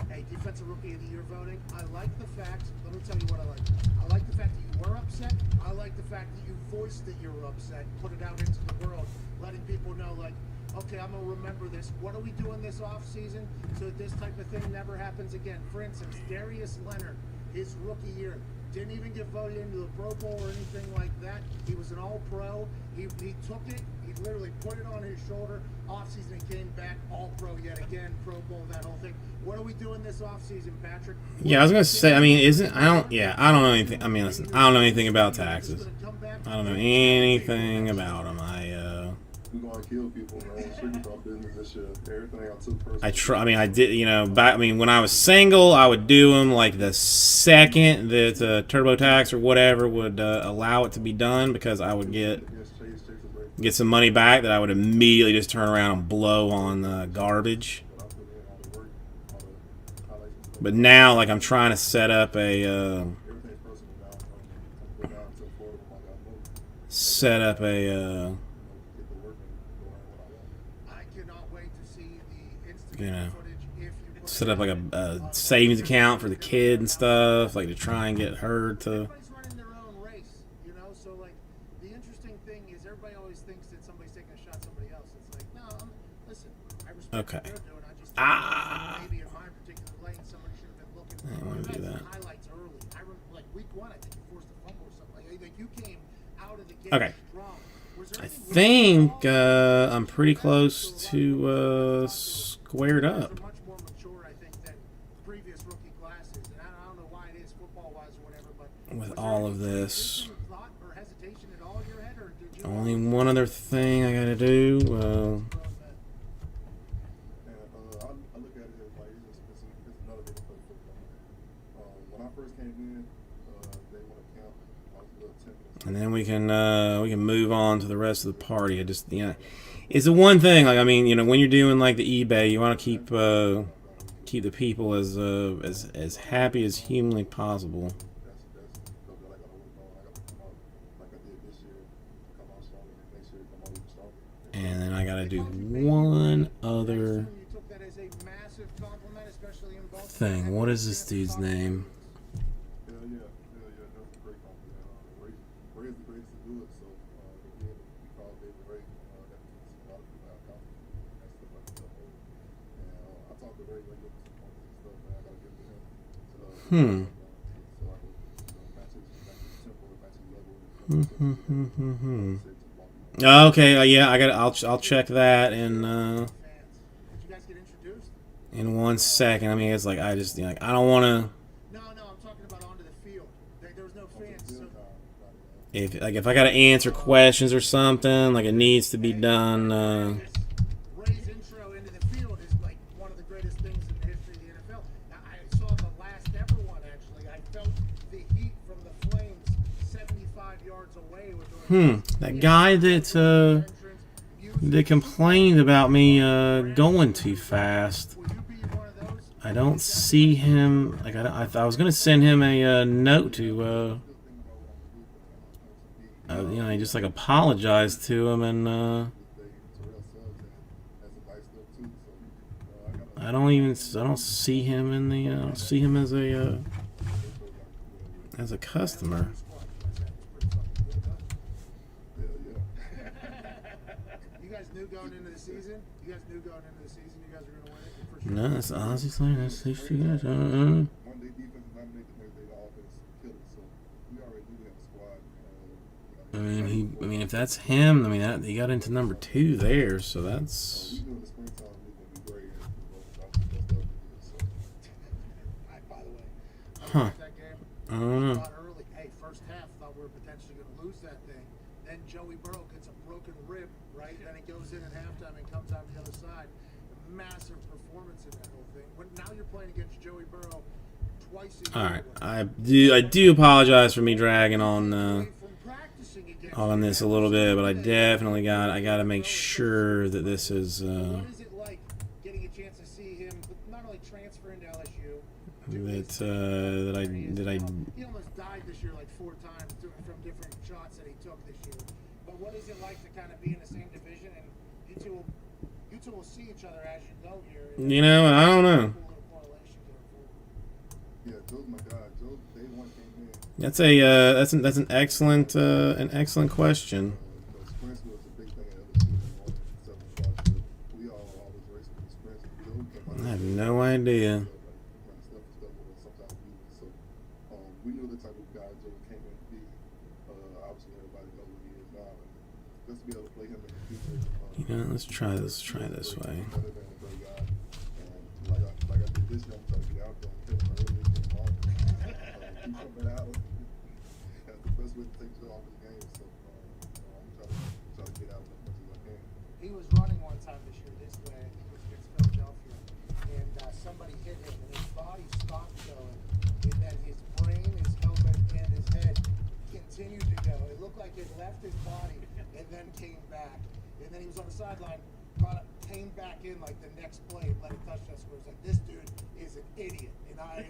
[SPEAKER 3] Hey, defensive rookie of the year voting. I like the fact. Let me tell you what I like. I like the fact that you were upset. I like the fact that you voiced that you were upset, put it out into the world, letting people know, like, okay, I'm gonna remember this. What are we doing this off season so that this type of thing never happens again? For instance, Darius Leonard, his rookie year, didn't even get voted into the Pro Bowl or anything like that. He was an All-Pro. He took it. He literally put it on his shoulder. Off-season, and came back All-Pro yet again. Pro Bowl, that whole thing. What are we doing this off-season, Patrick?
[SPEAKER 2] Yeah, I was gonna say. I mean, isn't I don't. Yeah, I don't know anything. I mean, listen, I don't know anything about taxes. I don't know anything about them.
[SPEAKER 5] We gonna kill people, man. Strictly about business this year. Everything I took personally.
[SPEAKER 2] I try. I mean, I did. You know, back. I mean, when I was single, I would do them like the second that TurboTax or whatever would allow it to be done, because I would
[SPEAKER 5] Yes, Chase a break.
[SPEAKER 2] get some money back that I would immediately just turn around and blow on garbage.
[SPEAKER 5] But I put in all the work, all the highlights and stuff.
[SPEAKER 2] But now, like, I'm trying to set up a
[SPEAKER 5] Everything's personal now. Go down to Florida when I got moved.
[SPEAKER 2] set up a
[SPEAKER 5] Get the work and go around what I want.
[SPEAKER 3] I cannot wait to see the Instagram
[SPEAKER 2] You know,
[SPEAKER 3] footage if you put
[SPEAKER 2] set
[SPEAKER 3] it
[SPEAKER 2] up like
[SPEAKER 3] out.
[SPEAKER 2] a savings account for the kid and stuff, like to try and get her to.
[SPEAKER 3] Everybody's running their own race, you know. So like, the interesting thing is everybody always thinks that somebody's taking a shot at somebody else. It's like, no, listen, I respect
[SPEAKER 2] Okay.
[SPEAKER 3] what they're doing. I just
[SPEAKER 2] Ah.
[SPEAKER 3] maybe in my particular lane, somebody should have been looking.
[SPEAKER 2] I don't wanna
[SPEAKER 3] You
[SPEAKER 2] do
[SPEAKER 3] had
[SPEAKER 2] that.
[SPEAKER 3] some highlights early. I remember like week 1, I think you forced a fumble or something. Like you came out of the gate
[SPEAKER 2] Okay.
[SPEAKER 3] strong. Was there
[SPEAKER 2] I
[SPEAKER 3] anything
[SPEAKER 2] think
[SPEAKER 3] wrong?
[SPEAKER 2] I'm pretty close to squared up
[SPEAKER 3] Are much more mature, I think, than previous rookie classes, and I don't know why it is football-wise or whatever, but
[SPEAKER 2] with
[SPEAKER 3] was there
[SPEAKER 2] all of
[SPEAKER 3] any
[SPEAKER 2] this.
[SPEAKER 3] thought or hesitation at all in your head, or did you
[SPEAKER 2] Only one other thing I gotta do.
[SPEAKER 5] And I look at it as like it's another way to play football. When I first came in, they want to count. I was a little timid.
[SPEAKER 2] And then we can move on to the rest of the party. I just, you know, it's the one thing. Like, I mean, you know, when you're doing like the eBay, you want to keep the people as happy as humanly possible.
[SPEAKER 5] That's stuff that I gotta work on. I gotta come out like I did this year. Come out stronger. Next year, come out even stronger.
[SPEAKER 2] And then I gotta do one other thing. What is this dude's name?
[SPEAKER 5] Hell yeah, that's a great compliment. Ray is the greatest to do it, so being able to be called David Ray, that means a lot of people have confidence and stuff like that. And I talked to Ray when he gets some points and stuff, man. I gotta give it to him. So I can match his tempo, match his level.
[SPEAKER 2] Okay, yeah, I'll check that in
[SPEAKER 3] Did you guys get introduced?
[SPEAKER 2] in 1 second. I mean, it's like I just, you know, like, I don't want to.
[SPEAKER 3] No, I'm talking about onto the field. There was no fans. So
[SPEAKER 2] If I got to answer questions or something, like it needs to be done.
[SPEAKER 3] Ray's intro into the field is like one of the greatest things in the history of the NFL. Now, I saw the last ever one, actually. I felt the heat from the Flames 75 yards away.
[SPEAKER 2] That guy that complained about me going too fast.
[SPEAKER 3] Will you be one of those?
[SPEAKER 2] I don't see him. Like I was gonna send him a note to, you know, just like apologize to him, and I don't see him in the. I don't see him as a customer.
[SPEAKER 3] You guys knew going into the season? You guys were going to win it for sure?
[SPEAKER 2] No, that's honestly that's these two guys.
[SPEAKER 5] One day defense dominated, the next day the offense killed it. So we already knew we had a squad.
[SPEAKER 2] I mean, if that's him, I mean, he got into number 2 there, so that's.
[SPEAKER 5] We knew in the springtime we were going to be great. And that's the best stuff we did. So.
[SPEAKER 3] By the way,
[SPEAKER 2] Huh.
[SPEAKER 3] that game,
[SPEAKER 2] I don't know.
[SPEAKER 3] thought early, hey, first half, thought we were potentially going to lose that thing. Then Joey Burrow gets a broken rib, right? Then it goes in at halftime and comes out the other side. Massive performance in that whole thing. When now you're playing against Joey Burrow twice a year.
[SPEAKER 2] All right, I do apologize for me dragging on
[SPEAKER 3] From practicing against
[SPEAKER 2] on this a little bit, but I definitely got to make sure that this is
[SPEAKER 3] What is it like getting a chance to see him not only transfer into LSU, He almost died this year like 4 times from different shots that he took this year. But what is it like to kind of be in the same division and you two will see each other as you go here?
[SPEAKER 2] You know, I don't know.
[SPEAKER 3] Cool little correlation going forward.
[SPEAKER 5] Yeah, Joe's my guy. Joe, day one came in.
[SPEAKER 2] That's an excellent question.
[SPEAKER 5] Sprints was a big thing at LSU in 7 spots. We all always raced with the sprints. Joe came out
[SPEAKER 2] I have no idea.
[SPEAKER 5] sometimes so we knew the type of guy Joe came in to be. Obviously, everybody knows what he is now. And just to be able to play him in the future.
[SPEAKER 2] You know, let's try this way.
[SPEAKER 5] Better than a great guy. And like I did this year, I'm trying to get out there and hit him early in the morning. Keep coming out. That's the best way to take Joe off his game. So I'm trying to get out as much as I can.
[SPEAKER 3] He was running one time this year this way. I think it was against Philadelphia, and somebody hit him, and his body stopped going, and then his brain, his helmet, and his head continued to go. It looked like it left his body and then came back, and then he was on the sideline, came back in like the next play and let a touchdown score. It's like, this dude is an idiot, and I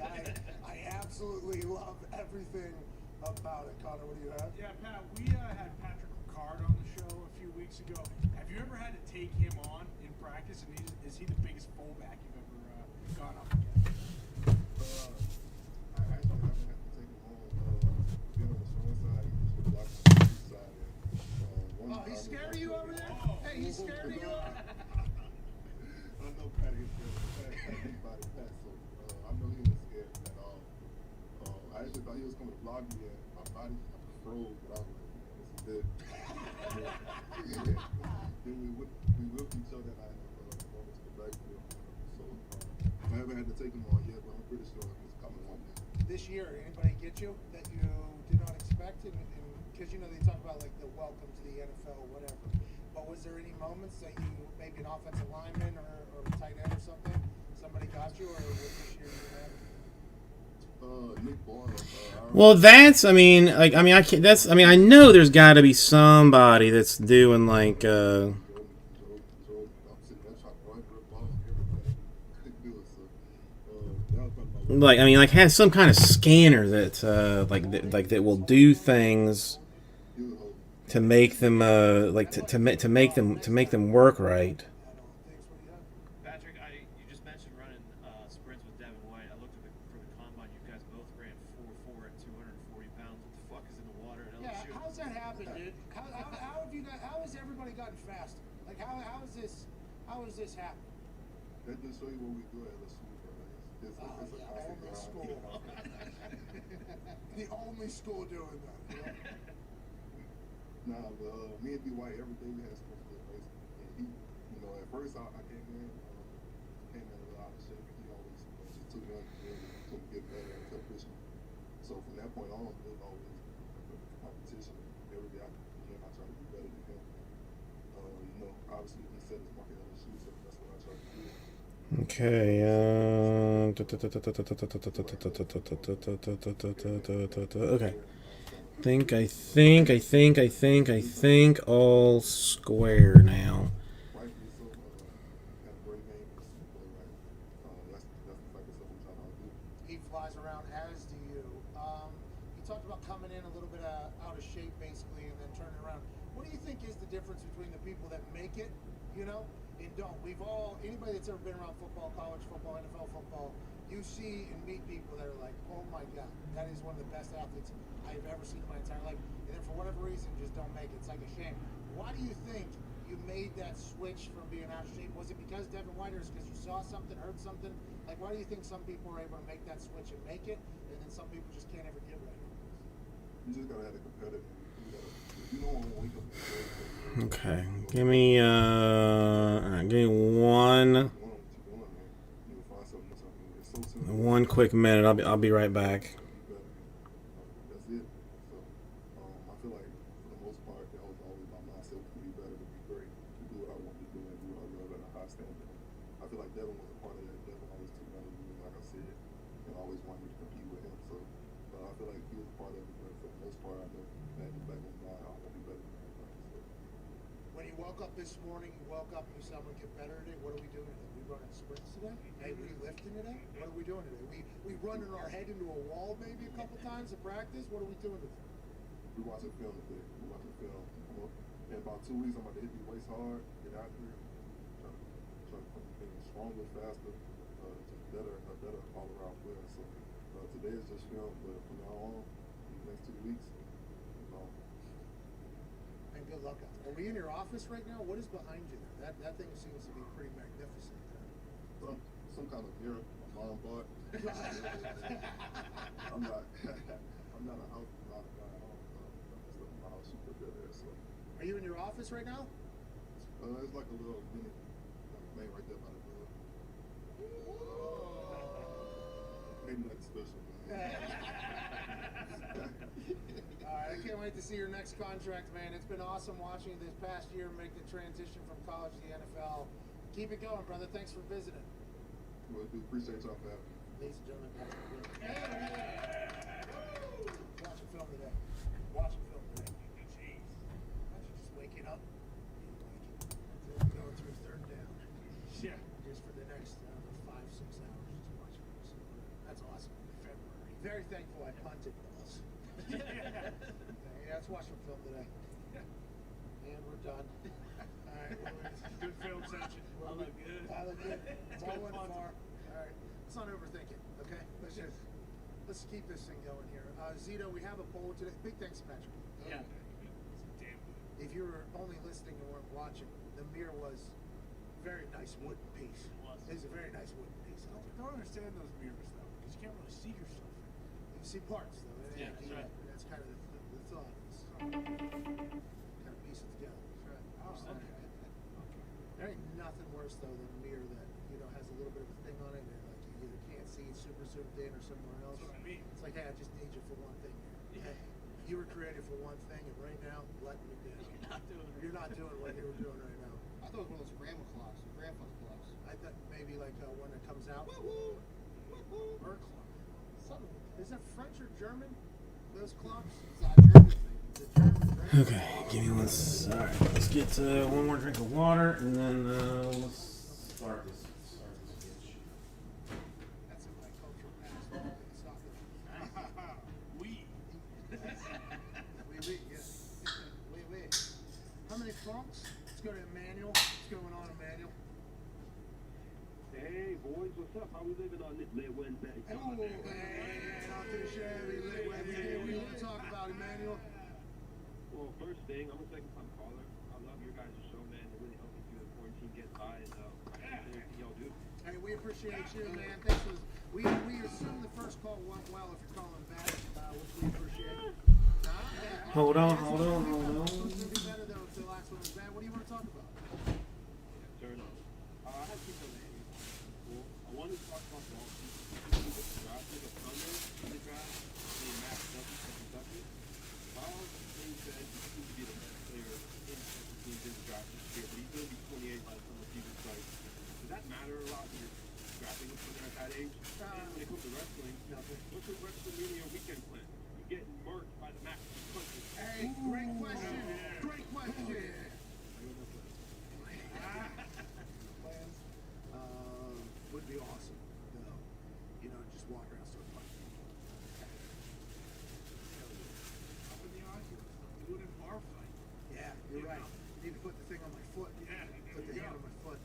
[SPEAKER 3] absolutely love everything about it. Connor, what do you have?
[SPEAKER 7] Yeah, Pat, we had Patrick Ricard on the show a few weeks ago. Have you ever had to take him on in practice? And is he the biggest fullback you've ever gone up against?
[SPEAKER 5] I actually haven't had to take him on. Being on the strong side, he just blocks the weak side. And,
[SPEAKER 3] Oh, he's scared of you over there?
[SPEAKER 7] Oh.
[SPEAKER 3] Hey, he's scared of you over there?
[SPEAKER 5] I know Patty is scared. Patty big body Pat, so I know he was scared at all. I actually thought he was coming to block me, and my body froze, but I was like, this is good. Then we whipped each other, and I had to almost go back to him. So I haven't had to take him on yet, but I'm pretty sure it's coming one day.
[SPEAKER 3] This year, anybody get you that you did not expect? And because you know they talk about like the welcome to the NFL or whatever. But was there any moments that you, maybe an offensive lineman or tight end or something, somebody got you, or was this year you didn't have it?
[SPEAKER 5] Nick Boyle.
[SPEAKER 2] Well, I know there's got to be somebody that's doing like
[SPEAKER 5] Joe, I'm sitting there trying to run grip balls, everything. Couldn't do it, so that was probably my
[SPEAKER 2] has some kind of scanner that that will do things to make them to make them work right.
[SPEAKER 4] Patrick, you just mentioned running sprints with Devin White. I looked for the combine. You guys both ran 4.4 at 240 pounds. What the fuck is in the water at LSU?
[SPEAKER 3] Yeah, how's that happen, dude? How has everybody gotten faster? Like how has this happened?
[SPEAKER 5] That just show you what we do at LSU, bro. It's a constant
[SPEAKER 3] Only
[SPEAKER 5] grind.
[SPEAKER 3] school. The only school doing that. You know?
[SPEAKER 5] Nah, but me and D White, every day we had supposed to race. And he, at first I came in a little out of shape. He always was just too young to get better and kept pushing. So from that point on, it was always a competition. Every day I try to be better than him. Obviously he set his mark at LSU, so that's what I try to do.
[SPEAKER 2] Okay. Okay. I think all square now.
[SPEAKER 5] Rightfully so. Had a great game. That's the type of stuff we try to do.
[SPEAKER 3] He flies around, as do you. You talked about coming in a little bit out of shape, basically, and then turning around. What do you think is the difference between the people that make it, and don't? Anybody that's ever been around football, college football, NFL football, you see and meet people that are like, oh my God, that is one of the best athletes I've ever seen in my entire life. And then for whatever reason, just don't make it. It's like a shame. Why do you think you made that switch from being out of shape? Was it because Devin White, or is it because you saw something, heard something? Like, why do you think some people are able to make that switch and make it, and then some people just can't ever get right?
[SPEAKER 5] You just gotta have the competitive. You don't want to wake up and say,
[SPEAKER 2] Okay. Give me one quick minute. I'll be right back.
[SPEAKER 5] That's it. So I feel like for the most part, that was always my mindset to be better, to be great, to do what I want to do and do what I love at a high standard. I feel like Devin was a part of that. Devin always took me under me, like I said, and always wanted me to compete with him. So I feel like he was a part of it, but for the most part, I know that in the back of my mind, I want to be better than him. So.
[SPEAKER 3] When you you woke up this morning, you woke up and you said, I'm going to get better today. What are we doing today? We running sprints today? Hey, we lifting today? What are we doing today? We running our head into a wall maybe a couple times in practice? What are we doing today?
[SPEAKER 5] We watching film today. We watching film. In about 2 weeks, I'm about to hit the weights hard, get out there, try to become stronger, faster, just a better all-around player. So today is just film, but from now on, the next 2 weeks, it's on.
[SPEAKER 3] And good luck out there. Are we in your office right now? What is behind you there? That thing seems to be pretty magnificent.
[SPEAKER 5] Some kind of mirror my mom bought. I'm not a house guy. I don't stuff in my house. She put that there, so.
[SPEAKER 3] Are you in your office right now?
[SPEAKER 5] It's like a little mini thing right there by the door. Maybe nothing special.
[SPEAKER 3] All right, I can't wait to see your next contract, man. It's been awesome watching you this past year make the transition from college to the NFL. Keep it going, brother. Thanks for visiting.
[SPEAKER 5] Well, we appreciate y'all for having me.
[SPEAKER 3] Ladies and gentlemen, Patrick Willis. Watching film today. Watching film today. Jeez. Imagine just waking up. Going through third down.
[SPEAKER 7] Yeah.
[SPEAKER 3] Just for the next 5-6 hours, just watching this. That's awesome. February. Very thankful I punted balls. Yeah, let's watch some film today. And we're done. All right,
[SPEAKER 7] Good film session.
[SPEAKER 4] I look good.
[SPEAKER 3] I look good. It's all
[SPEAKER 7] Good
[SPEAKER 3] went
[SPEAKER 7] fun.
[SPEAKER 3] far. All right, let's not overthink it. Okay, let's keep this thing going here. Zito, we have a poll today. Big thanks, Patrick.
[SPEAKER 4] Yeah.
[SPEAKER 7] Damn good.
[SPEAKER 3] If you were only listening and weren't watching, the mirror was a very nice wooden piece.
[SPEAKER 4] It was.
[SPEAKER 3] It's a very nice wooden piece.
[SPEAKER 7] I don't understand those mirrors though, because you can't really see yourself.
[SPEAKER 3] You see parts though.
[SPEAKER 4] Yeah, that's right.
[SPEAKER 3] That's kind of the thought. Is kind of piece it together.
[SPEAKER 7] Oh,
[SPEAKER 3] Understand?
[SPEAKER 7] okay.
[SPEAKER 3] There ain't nothing worse though than a mirror that has a little bit of a thing on it, and like you either can't see it's super zoomed in or somewhere else.
[SPEAKER 7] That's what I mean.
[SPEAKER 3] It's like, hey, I just need you for one thing here.
[SPEAKER 4] Yeah.
[SPEAKER 3] Hey, you were created for one thing, and right now, letting me down.
[SPEAKER 4] You're not doing it.
[SPEAKER 3] You're not doing what you were doing right now.
[SPEAKER 8] I thought it was one of those grandma clocks, grandpa's clocks.
[SPEAKER 3] I thought maybe like when it comes out. Bird clock.
[SPEAKER 8] Something.
[SPEAKER 3] Is that French or German? Those clocks?
[SPEAKER 8] It's not a German thing.
[SPEAKER 3] The German. Right?
[SPEAKER 2] Okay, give me one. All right, let's get one more drink of water, and then let's start this.
[SPEAKER 3] That's in my cultural past. It's not the
[SPEAKER 7] We.
[SPEAKER 3] Oui, yes. Oui. How many francs? Let's go to Emmanuel. What's going on, Emmanuel?
[SPEAKER 9] Hey boys, what's up? How we living on this lit Wednesday?
[SPEAKER 3] Hey, not too shabby. What do you want to talk about, Emmanuel?
[SPEAKER 9] Well, first thing, I'm a second time caller. I love your guys' show, man. It really helps me through the quarantine get by, and I appreciate everything y'all do.
[SPEAKER 3] Hey, we appreciate you, man. Thanks for we assume the first call went well if you're calling back, which we appreciate.
[SPEAKER 2] Hold on.
[SPEAKER 3] It's gonna be better though if the last one was bad. What do you want to talk about?
[SPEAKER 9] Turn on. I had two things. Cool. I wanted to talk about the offseason. The draft, the Thunder, the draft, and Max Duffy from Kentucky. Miles Sanders said he seems to be the best player in the team in the draft this year, but he's going to be 28 by the time the season starts. Does that matter a lot when you're drafting a player at that age? And when it comes to wrestling, what's your WrestleMania weekend plan? You're getting murked by the Max country.
[SPEAKER 3] Hey, great question. Great question. Plans would be awesome, though. Just walk around, start fighting.
[SPEAKER 7] Up in the Oculus. Do it in bar fight.
[SPEAKER 3] Yeah, you're right. Need to put the thing on my foot.
[SPEAKER 7] Yeah,
[SPEAKER 3] Put the
[SPEAKER 7] there you
[SPEAKER 3] hand
[SPEAKER 7] go.
[SPEAKER 3] on my foot.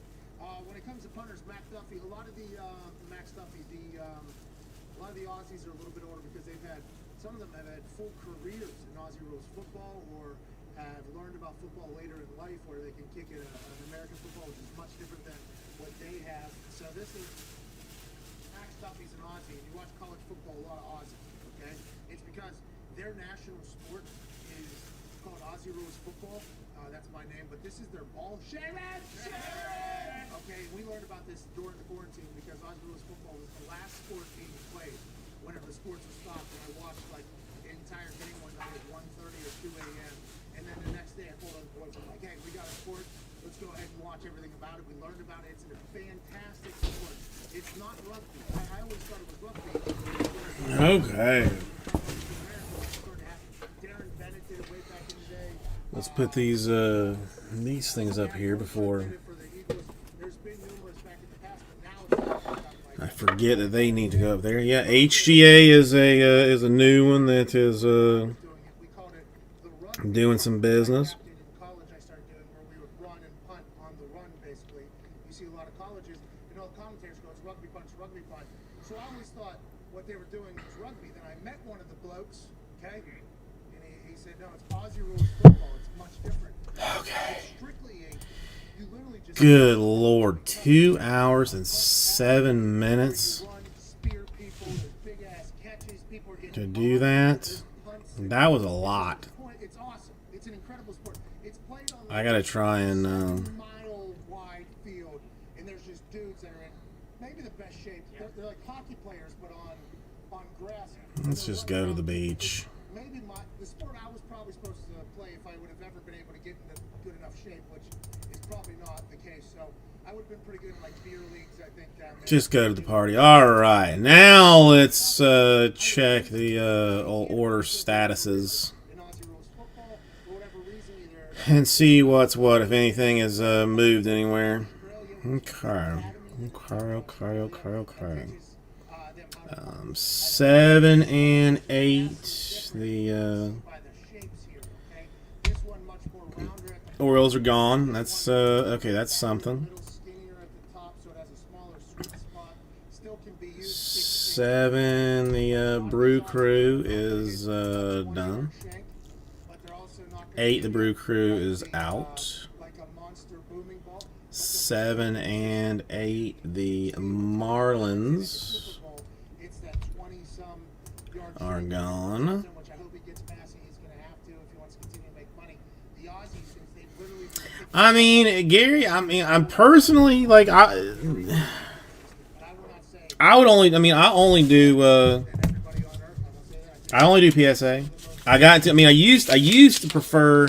[SPEAKER 3] When it comes to punters, Mac Duffy, a lot of the Max Duffy, a lot of the Aussies are a little bit older because some of them have had full careers in Aussie rules football or have learned about football later in life where they can kick at an American football, which is much different than what they have. So this is Max Duffy's an Aussie, and you watch college football, a lot of Aussies, okay? It's because their national sport is called Aussie rules football. That's my name, but this is their ball. Sharon! Okay, we learned about this during the quarantine because Aussie rules football was the last sport being played whenever the sports were stopped. And I watched like the entire game one night at 1:30 or 2 a.m. And then the next day I called other boys. I'm like, hey, we got a sport. Let's go ahead and watch everything about it. We learned about it. It's a fantastic sport. It's not rugby. I always thought it was rugby.
[SPEAKER 2] Okay.
[SPEAKER 3] Darren Bennett did it way back in the day.
[SPEAKER 2] Let's put these these things up here before
[SPEAKER 3] For the Eagles, there's been numerous back in the past, but now it's kind of like
[SPEAKER 2] I forget that they need to go up there. Yeah, HGA is a new one that is
[SPEAKER 3] doing it. We called it the run.
[SPEAKER 2] doing some business.
[SPEAKER 3] In college, I started doing where we would run and punt on the run, basically. You see a lot of colleges, the commentators go, it's rugby punt, it's rugby punt. So I always thought what they were doing was rugby. Then I met one of the blokes, okay, and he said, no, it's Aussie rules football. It's much different.
[SPEAKER 2] Okay.
[SPEAKER 3] It's strictly you literally just
[SPEAKER 2] Good Lord, 2 hours and 7 minutes
[SPEAKER 3] run, spear people, there's big ass catches, people are getting
[SPEAKER 2] to do that.
[SPEAKER 3] punts.
[SPEAKER 2] That was a lot.
[SPEAKER 3] It's awesome. It's an incredible sport. It's played on
[SPEAKER 2] I gotta try and.
[SPEAKER 3] 7-mile wide field, and there's just dudes that are in maybe the best shape. They're like hockey players, but on grass.
[SPEAKER 2] Let's just go to the beach.
[SPEAKER 3] Maybe the sport I was probably supposed to play if I would have ever been able to get into good enough shape, which is probably not the case. So I would have been pretty good in like beer leagues, I think. Down there.
[SPEAKER 2] Just go to the party. All right, now let's check the old order statuses
[SPEAKER 3] In Aussie rules football, for whatever reason, either
[SPEAKER 2] and see what's what, if anything has moved anywhere. Okay. 7 and 8. The
[SPEAKER 3] by the shapes here, okay? This one much more rounder at the
[SPEAKER 2] Orioles are gone. That's okay. That's something.
[SPEAKER 3] little skinnier at the top, so it has a smaller sweet spot. Still can be used.
[SPEAKER 2] 7. The Brew Crew is done.
[SPEAKER 3] Shank, but they're also not gonna
[SPEAKER 2] 8. The Brew Crew is out.
[SPEAKER 3] like a monster booming ball.
[SPEAKER 2] 7 and 8. The Marlins
[SPEAKER 3] Super Bowl, it's that 20-some yard
[SPEAKER 2] are
[SPEAKER 3] shank,
[SPEAKER 2] gone.
[SPEAKER 3] which I hope he gets passing. He's going to have to if he wants to continue to make money. The Aussies, since they've literally been picking
[SPEAKER 2] I mean, Gary. I mean, I'm personally like
[SPEAKER 3] but I will not say
[SPEAKER 2] I would only. I mean, I only do.
[SPEAKER 3] everybody on earth. I will say that.
[SPEAKER 2] I only do PSA. I got to. I mean, I used to prefer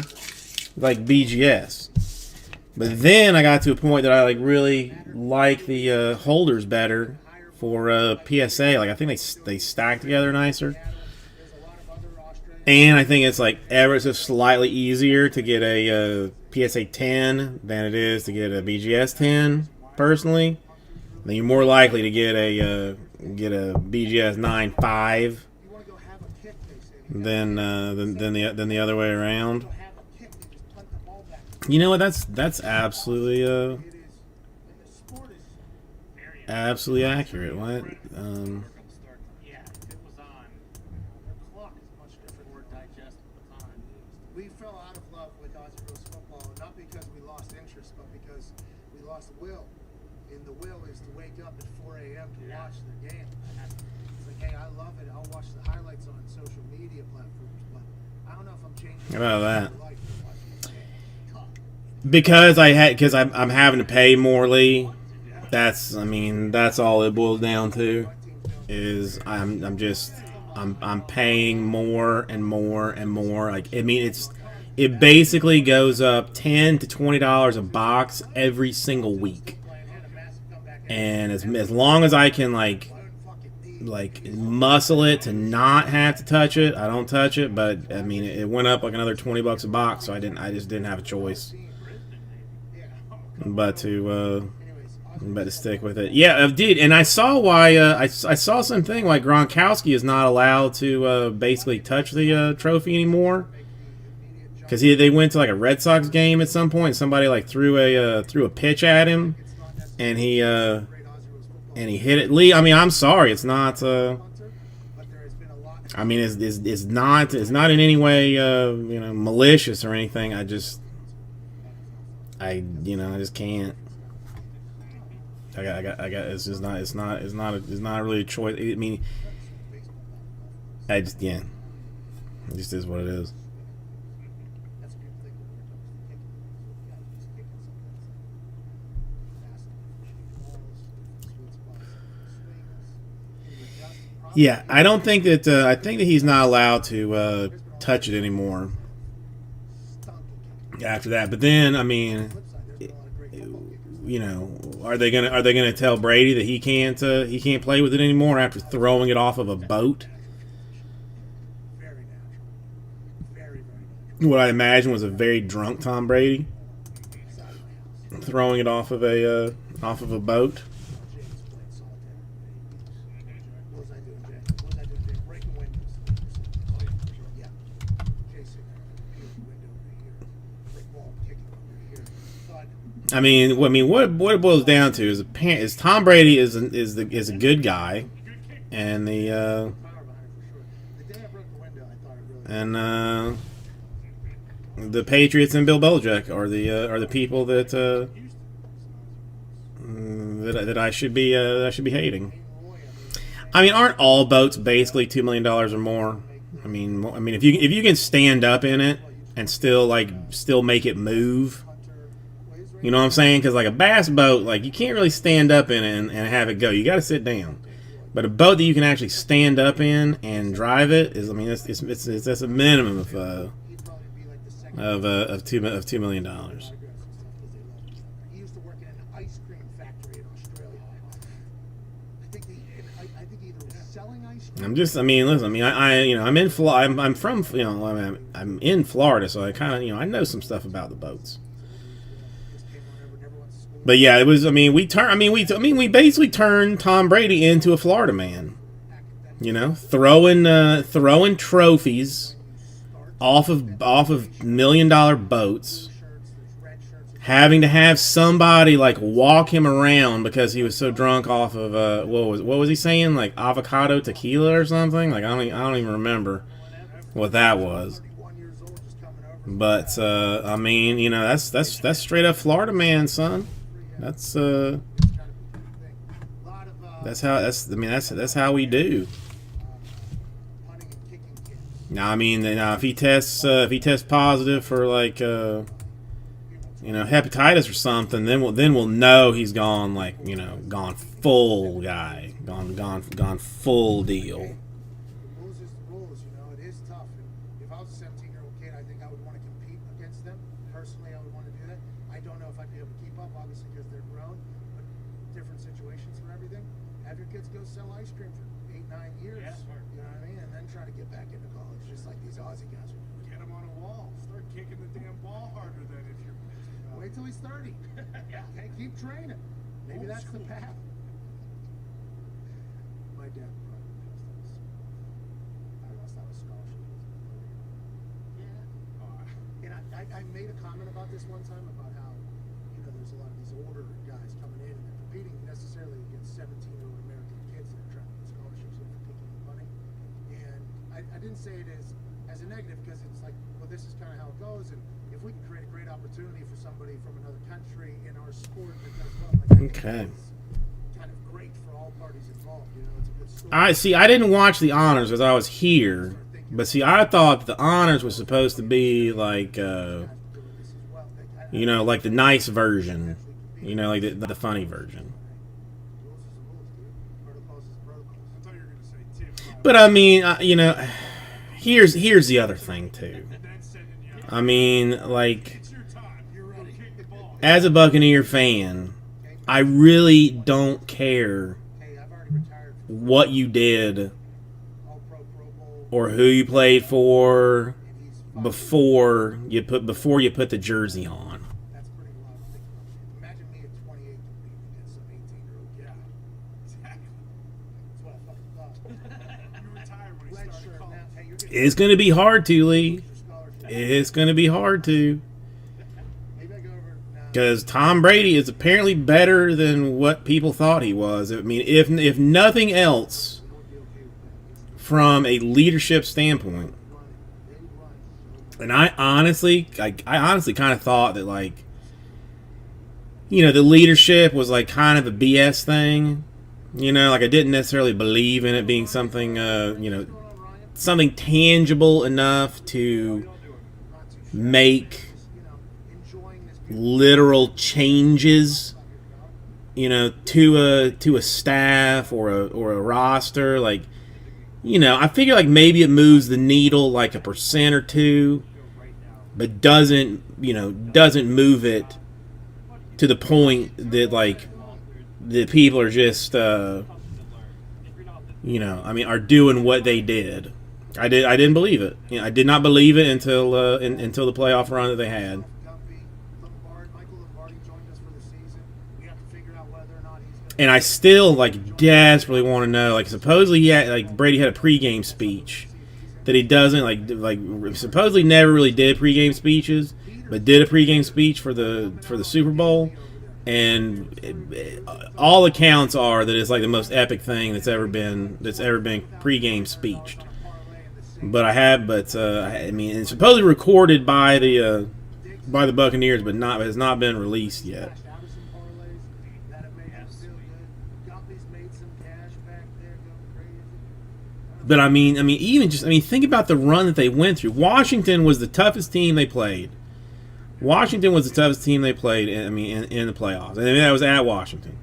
[SPEAKER 2] like BGS, but then I got to a point that I like really like the holders better for PSA. Like I think they stack together nicer,
[SPEAKER 3] There's a lot of other Australian
[SPEAKER 2] and I think it's like ever so slightly easier to get a PSA 10 than it is to get a BGS 10. Personally, then you're more likely to get a BGS 9.5
[SPEAKER 3] you want to go have a kick, they say. You
[SPEAKER 2] than the other way around.
[SPEAKER 3] go have a kick, they just punt the ball back.
[SPEAKER 2] You know what? That's absolutely
[SPEAKER 3] It is, and the sport is
[SPEAKER 4] Very
[SPEAKER 2] absolutely accurate. What?
[SPEAKER 4] Yeah, if it was on,
[SPEAKER 3] their clock is much different.
[SPEAKER 4] or digest at the time.
[SPEAKER 3] We fell out of love with Aussie rules football, not because we lost interest, but because we lost will. And the will is to wake up at 4 a.m. to watch the game. It's like, hey, I love it. I'll watch the highlights on social media platforms, but I don't know if I'm changing
[SPEAKER 2] How about that?
[SPEAKER 3] my life to watching the game. Tough.
[SPEAKER 2] Because I'm having to pay more, Lee. That's all it boils down to. Is I'm paying more and more and more. Like I mean, it basically goes up $10 to $20 a box every single week. And as long as I can like muscle it to not have to touch it, I don't touch it. But I mean, it went up like another $20 a box, so I just didn't have a choice but to stick with it. Yeah, I did, and I saw why. I saw something like Gronkowski is not allowed to basically touch the trophy anymore because they went to like a Red Sox game at some point. And somebody like threw a pitch at him, and he hit it. Lee, I mean, I'm sorry, it's not. I mean, it's not in any way malicious or anything. I just can't. I got. It's just not. It's not really a choice. I mean, it just is what it is.
[SPEAKER 3] That's a good thing.
[SPEAKER 2] Yeah, I don't think that. I think that he's not allowed to touch it anymore after that. But then, I mean, are they gonna tell Brady that he can't play with it anymore after throwing it off of a boat?
[SPEAKER 3] Very natural. Very, very natural.
[SPEAKER 2] What I imagine was a very drunk Tom Brady.
[SPEAKER 1] throwing it off of a boat.
[SPEAKER 3] James playing solitaire. What was I doing, Jay? What was I doing, Jay? Breaking windows.
[SPEAKER 5] Oh, yeah, for sure.
[SPEAKER 3] Yeah. Jason, peeling window over here. Brick wall kicking over here. Thud.
[SPEAKER 1] What it boils down to is Tom Brady is a good guy, and the
[SPEAKER 3] Power behind it for sure. The day I broke the window, I thought it really.
[SPEAKER 1] and the Patriots and Bill Belichick are the people that that I should be hating. I mean, aren't all boats basically $2 million or more? I mean, if you can stand up in it and still make it move, you know what I'm saying? Because like a bass boat, like you can't really stand up in it and have it go. You got to sit down. But a boat that you can actually stand up in and drive it is, I mean, that's a minimum of $2 million.
[SPEAKER 3] He used to work in an ice cream factory in Australia. I think he either was selling ice cream.
[SPEAKER 1] I'm in Florida. I'm from, I'm in Florida, so I kind of, I know some stuff about the boats. But yeah, it was. We basically turned Tom Brady into a Florida man. Throwing trophies off of $1 million boats, having to have somebody like walk him around because he was so drunk off of what was he saying, like avocado tequila or something? Like I don't even remember what that was. But that's straight up Florida man, son. That's how we do. Now, if he tests positive for like hepatitis or something, then we'll know he's gone gone full guy, gone full deal.
[SPEAKER 3] The rules is the rules, it is tough. And if I was a 17-year-old kid, I think I would want to compete against them. Personally, I would want to do that. I don't know if I'd be able to keep up, obviously, because they're grown, but different situations for everything. Have your kids go sell ice cream for 8-9 years,
[SPEAKER 4] Yeah, smart.
[SPEAKER 3] you know what I mean, and then try to get back into college, just like these Aussie guys are doing.
[SPEAKER 7] Get him on a wall. Start kicking the damn ball harder than if you're.
[SPEAKER 3] Wait till he's 30.
[SPEAKER 4] Yeah.
[SPEAKER 3] Okay, keep training. Maybe
[SPEAKER 7] Old
[SPEAKER 3] that's the
[SPEAKER 7] school.
[SPEAKER 3] path. My dad brought me past this. I lost out a scholarship. And I made a comment about this one time about how, there's a lot of these older guys coming in and they're competing necessarily against 17-year-old American kids that are trying to get scholarships and for kicking the money. And I didn't say it as a negative because it's like, well, this is kind of how it goes. And if we can create a great opportunity for somebody from another country in our sport that does well, like, I think
[SPEAKER 1] Okay.
[SPEAKER 3] it's kind of great for all parties involved. It's a good story.
[SPEAKER 1] I didn't watch the honors as I was here, but see, I thought the honors was supposed to be like like the nice version, like the funny version.
[SPEAKER 3] Rules is the rules, dude. Protocols is protocols.
[SPEAKER 7] I thought you were gonna say Tim.
[SPEAKER 1] But here's the other thing too.
[SPEAKER 7] And then sending you out. It's your time. You're ready. Kick the ball.
[SPEAKER 1] As a Buccaneer fan, I really don't care
[SPEAKER 3] Hey, I've already retired from
[SPEAKER 1] what you did
[SPEAKER 3] All Pro Bowl,
[SPEAKER 1] or who you played for
[SPEAKER 3] and he's fucking.
[SPEAKER 1] before you put the jersey on.
[SPEAKER 3] That's pretty wild to think about. Imagine me at 28 competing against some 18-year-old kid.
[SPEAKER 7] Exactly.
[SPEAKER 3] That's what I fucking thought.
[SPEAKER 7] You retired when he
[SPEAKER 3] Red
[SPEAKER 7] started
[SPEAKER 3] shirt
[SPEAKER 7] college.
[SPEAKER 3] now. Hey, you're getting
[SPEAKER 1] It's going to be hard to, Lee.
[SPEAKER 3] extra scholarship.
[SPEAKER 1] It's going to be hard to.
[SPEAKER 3] Maybe I go over now.
[SPEAKER 1] Because Tom Brady is apparently better than what people thought he was. I mean, if nothing else, from a leadership standpoint, and I honestly kind of thought that the leadership was like kind of a BS thing. I didn't necessarily believe in it being something, something tangible enough to make literal changes, to a staff or a roster. I figure maybe it moves the needle like 1% or 2, but doesn't move it to the point that the people are just are doing what they did. I didn't believe it. I did not believe it until the playoff run that they had.
[SPEAKER 3] Michael Lombardi joined us figure out whether or not he's going
[SPEAKER 1] And I still like desperately want to know. Like supposedly, Brady had a pregame speech that he doesn't like supposedly never really did pregame speeches, but did a pregame speech for the Super Bowl. And all accounts are that it's like the most epic thing that's ever been pregame speeched. But I mean, it's supposedly recorded by the Buccaneers, but has not been released yet.
[SPEAKER 3] cashed out of some parlays that have made him feel good. Guppy's made some cash back there, going crazy.
[SPEAKER 1] But I mean, think about the run that they went through. Washington was the toughest team they played. In the playoffs. And that was at Washington.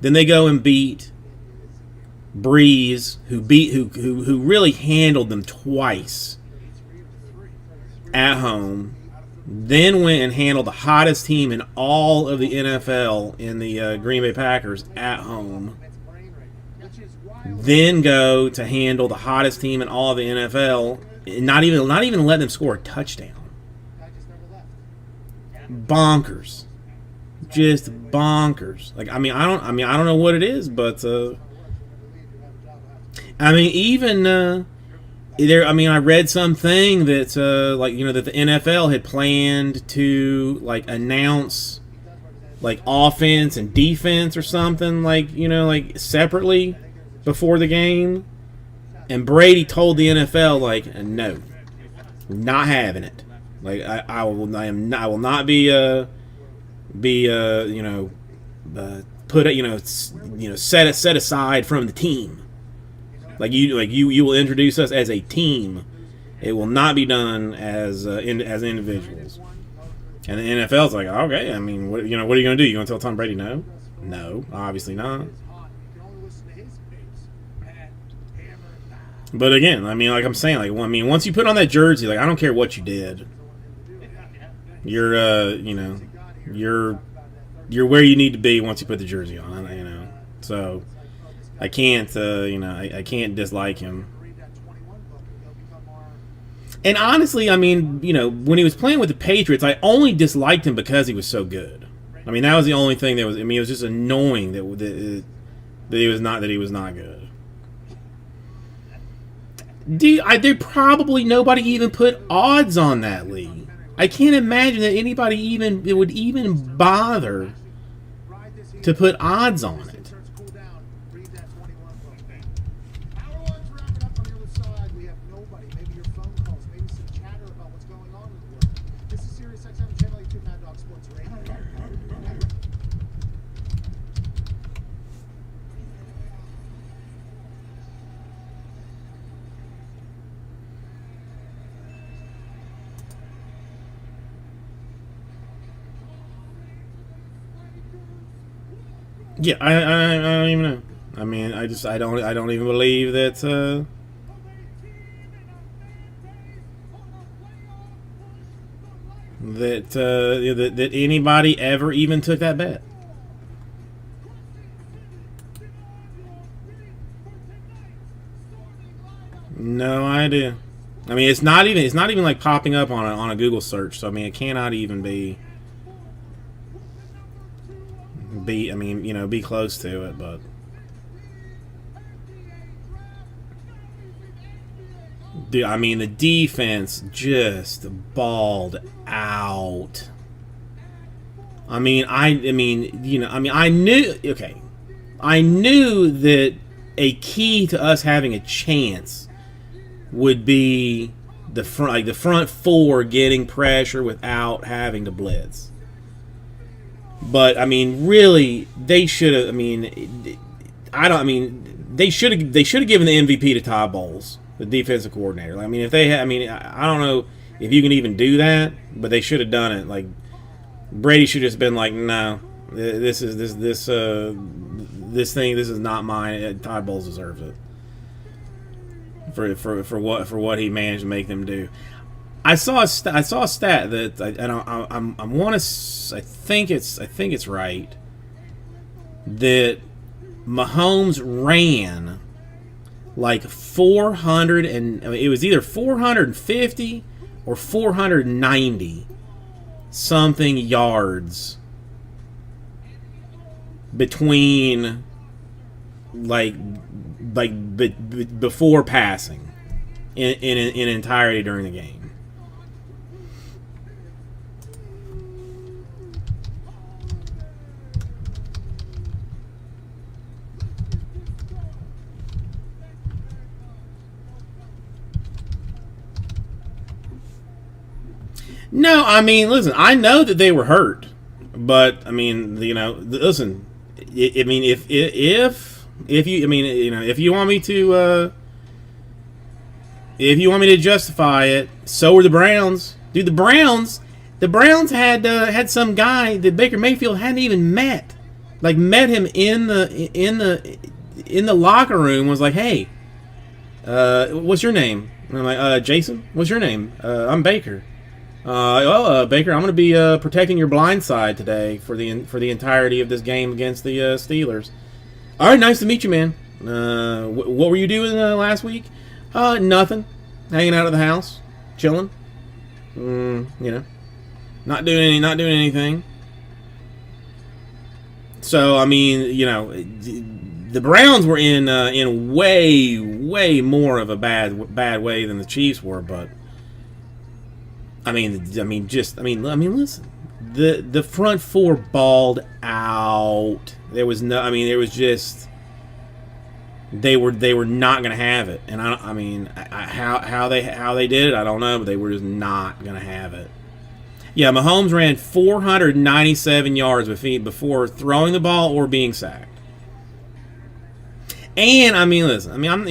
[SPEAKER 1] Then they go and beat Breeze, who really handled them twice at home. Then went and handled the hottest team in all of the NFL in the Green Bay Packers at home. Then go to handle the hottest team in all of the NFL, and not even let them score a touchdown. Bonkers, just bonkers. Like I don't know what it is, but even there. I mean, I read something that that the NFL had planned to announce offense and defense or something separately before the game, and Brady told the NFL no, not having it. I will not be set aside from the team. You will introduce us as a team. It will not be done as individuals. And the NFL's like, okay, I mean, what are you going to do? You going to tell Tom Brady no? No, obviously not. But again, I mean, like I'm saying, once you put on that jersey, I don't care what you did. You're where you need to be once you put the jersey on, So I can't, I can't dislike him. And honestly, I mean, when he was playing with the Patriots, I only disliked him because he was so good. I mean, that was the only thing that was. I mean, it was just annoying that he was not good. There probably nobody even put odds on that league. I can't imagine that anybody would even bother to put odds on it. Yeah, I don't even know. I mean, I don't even believe that that anybody ever even took that bet. No idea. I mean, it's not even like popping up on a Google search. So I mean, it cannot even be close to it, but dude, I mean, the defense just balled out. I knew that a key to us having a chance would be the front four getting pressure without having to blitz. But I mean, really, they should have. They should have given the MVP to Todd Bowles, the defensive coordinator. I mean, if they had, I don't know if you can even do that, but they should have done it. Like Brady should have just been like, no, this is not mine. Todd Bowles deserves it for what he managed to make them do. I saw a stat that I think it's right, that Mahomes ran like 400 and it was either 450 or 490 something yards between before passing in entirety during the game. No, I mean, listen, I know that they were hurt, but I mean, listen, I mean, if you, I mean, if you want me to, justify it, so were the Browns, dude. The Browns had some guy that Baker Mayfield hadn't even met, met him in the locker room. Was like, hey, what's your name? And I'm like, Jason. What's your name? I'm Baker. Baker, I'm going to be protecting your blind side today for the entirety of this game against the Steelers. All right, nice to meet you, man. What were you doing last week? Nothing. Hanging out at the house, chilling. Not doing anything. So I mean, the Browns were in way more of a bad way than the Chiefs were, but. I mean, listen. The front four balled out. There was just they were not going to have it, and how they did it, I don't know, but they were just not going to have it. Yeah, Mahomes ran 497 yards before throwing the ball or being sacked. And I mean, listen. I mean, I'm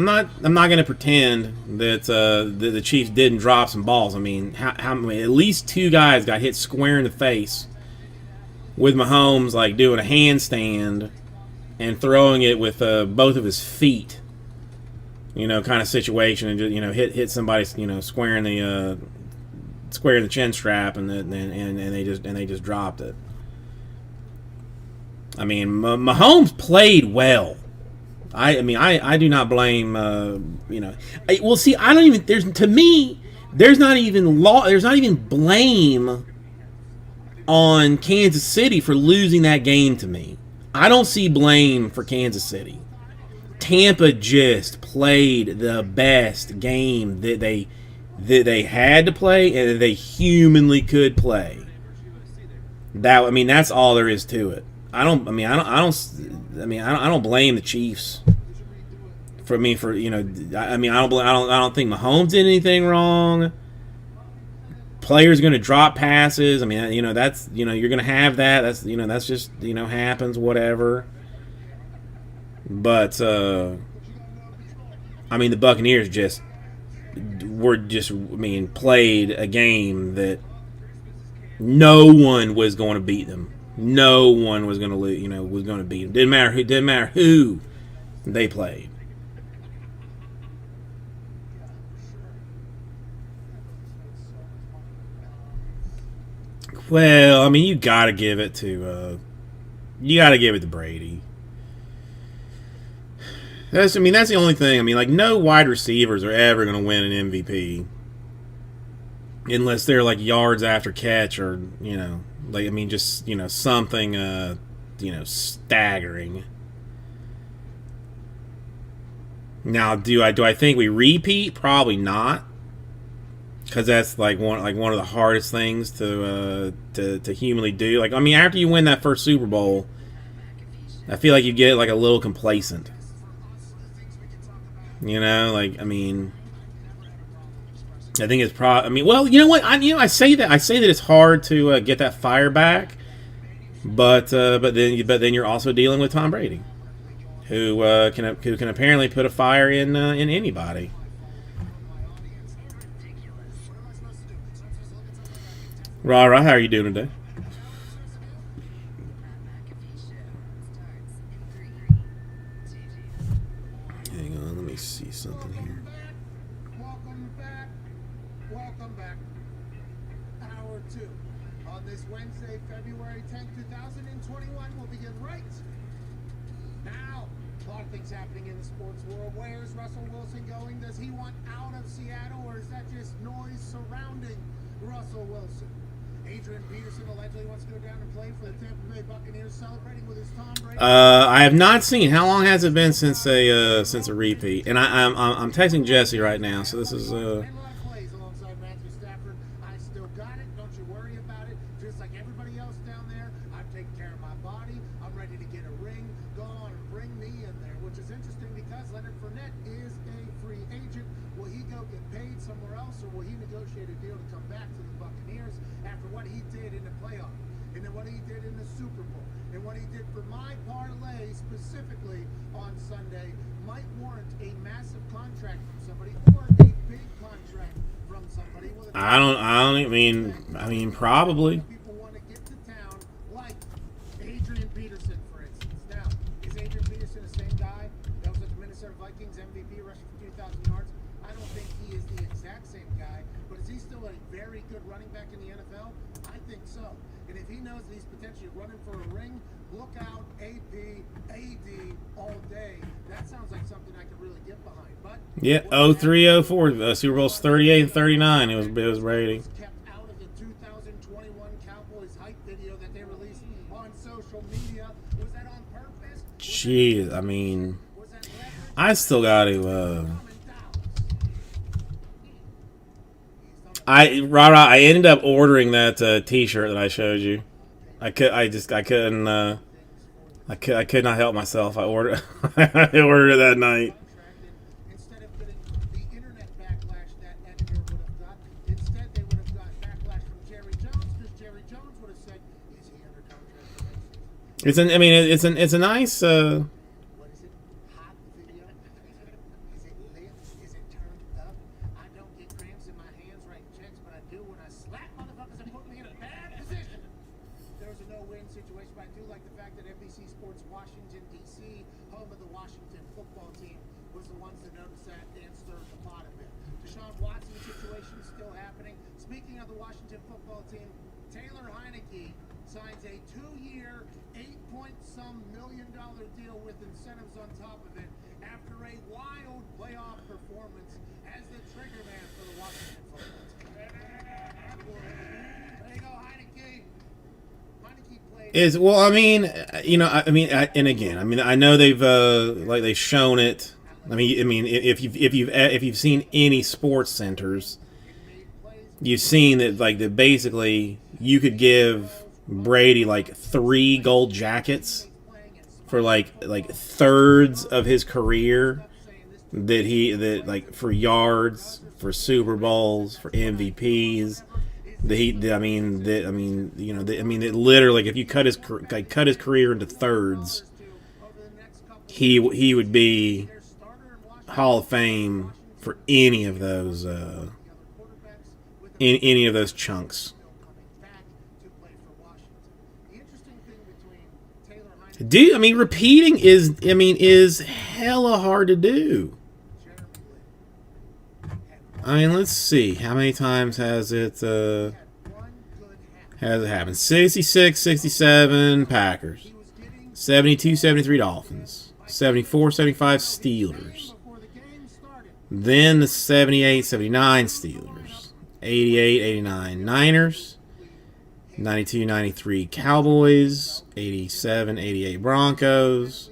[SPEAKER 1] not going to pretend that the Chiefs didn't drop some balls. I mean, how many? At least two guys got hit square in the face with Mahomes, doing a handstand and throwing it with both of his feet. Kind of situation, and just hit somebody, square in the chin strap, and they just dropped it. I mean, Mahomes played well. I do not blame. Well, see, I don't even. There's not even blame on Kansas City for losing that game. To me, I don't see blame for Kansas City. Tampa just played the best game that they had to play and that they humanly could play. That's all there is to it. I don't blame the Chiefs I don't think Mahomes did anything wrong. Players going to drop passes. I mean, that's you're going to have that. That's just happens, whatever. But the Buccaneers played a game that no one was going to beat them. No one was going to lose, was going to beat them. Didn't matter who they played. Well, I mean, you got to give it to Brady. That's the only thing. No wide receivers are ever going to win an MVP unless they're yards after catch or something staggering. Now, do I think we repeat? Probably not, because that's one of the hardest things to humanly do. After you win that first Super Bowl, I feel like you get a little complacent. I think it's probably. Well, you know what? I say that it's hard to get that fire back, but then you're also dealing with Tom Brady, who can apparently put a fire in anybody. Rara, how are you doing today? Hang on, let me see something here.
[SPEAKER 3] Welcome back. Hour 2 on this Wednesday, February 10th, 2021 will begin right now. A lot of things happening in the sports world. Where's Russell Wilson going? Does he want out of Seattle, or is that just noise surrounding Russell Wilson? Adrian Peterson allegedly wants to go down and play for the Tampa Bay Buccaneers, celebrating with his Tom Brady.
[SPEAKER 1] I have not seen. How long has it been since a repeat? And I'm texting Jesse right now, so this is
[SPEAKER 3] And a lot of plays alongside Matthew Stafford. I still got it. Don't you worry about it. Just like everybody else down there, I've taken care of my body. I'm ready to get a ring. Go on and bring me in there, which is interesting because Leonard Fournette is a free agent. Will he go get paid somewhere else, or will he negotiate a deal to come back to the Buccaneers after what he did in the playoff, and then what he did in the Super Bowl, and what he did for my parlay specifically on Sunday might warrant a massive contract from somebody or a big contract from somebody. With a
[SPEAKER 1] I don't mean probably.
[SPEAKER 3] people want to get to town, like Adrian Peterson, for instance. Now, is Adrian Peterson the same guy that was at the Minnesota Vikings MVP rushing for 2,000 yards? I don't think he is the exact same guy, but is he still a very good running back in the NFL? I think so. And if he knows that he's potentially running for a ring, look out, AP, AD all day. That sounds like something I could really get behind. But
[SPEAKER 1] Yeah, 03-04, Super Bowl's 38-39. It was Brady.
[SPEAKER 3] kept out of the 2021 Cowboys hype video that they released on social media. Was that on purpose?
[SPEAKER 1] Jeez, I mean,
[SPEAKER 3] Was that leverage?
[SPEAKER 1] I still got to.
[SPEAKER 3] Come in Dallas.
[SPEAKER 1] I ended up ordering that T-shirt that I showed you. I couldn't. I could not help myself. I ordered it that night.
[SPEAKER 3] Instead of getting the internet backlash that Edgar would have got, instead they would have got backlash from Jerry Jones because Jerry Jones would have said, "Is he under contract for next season?"
[SPEAKER 1] It's a nice.
[SPEAKER 3] What is it? Hot video? Is it lit? Is it turned up? I don't get cramps in my hands writing checks, but I do when I slap motherfuckers and put me in a bad position. There was a no-win situation, but I do like the fact that NBC Sports Washington, D.C., home of the Washington football team, was the ones that noticed that and stirred the pot a bit. Deshaun Watson situation is still happening. Speaking of the Washington football team, Taylor Heineke signs a 2-year, $8-point-some million deal with incentives on top of it after a wild playoff performance as the trigger man for the Washington football team. There you go, Heineke. Heineke played.
[SPEAKER 1] Is well, I mean, and again, I know they've shown it. I mean, if you've seen any sports centers, you've seen that basically you could give Brady 3 gold jackets for thirds of his career that for yards, for Super Bowls, for MVPs. That literally, if you cut his career into thirds, he would be Hall of Fame for any of those any of those chunks. Repeating is hella hard to do. Let's see. How many times has it happened? 66, 67 Packers. 72, 73 Dolphins. 74, 75 Steelers. Then the 78, 79 Steelers. 88, 89 Niners. 92, 93 Cowboys. 87, 88 Broncos.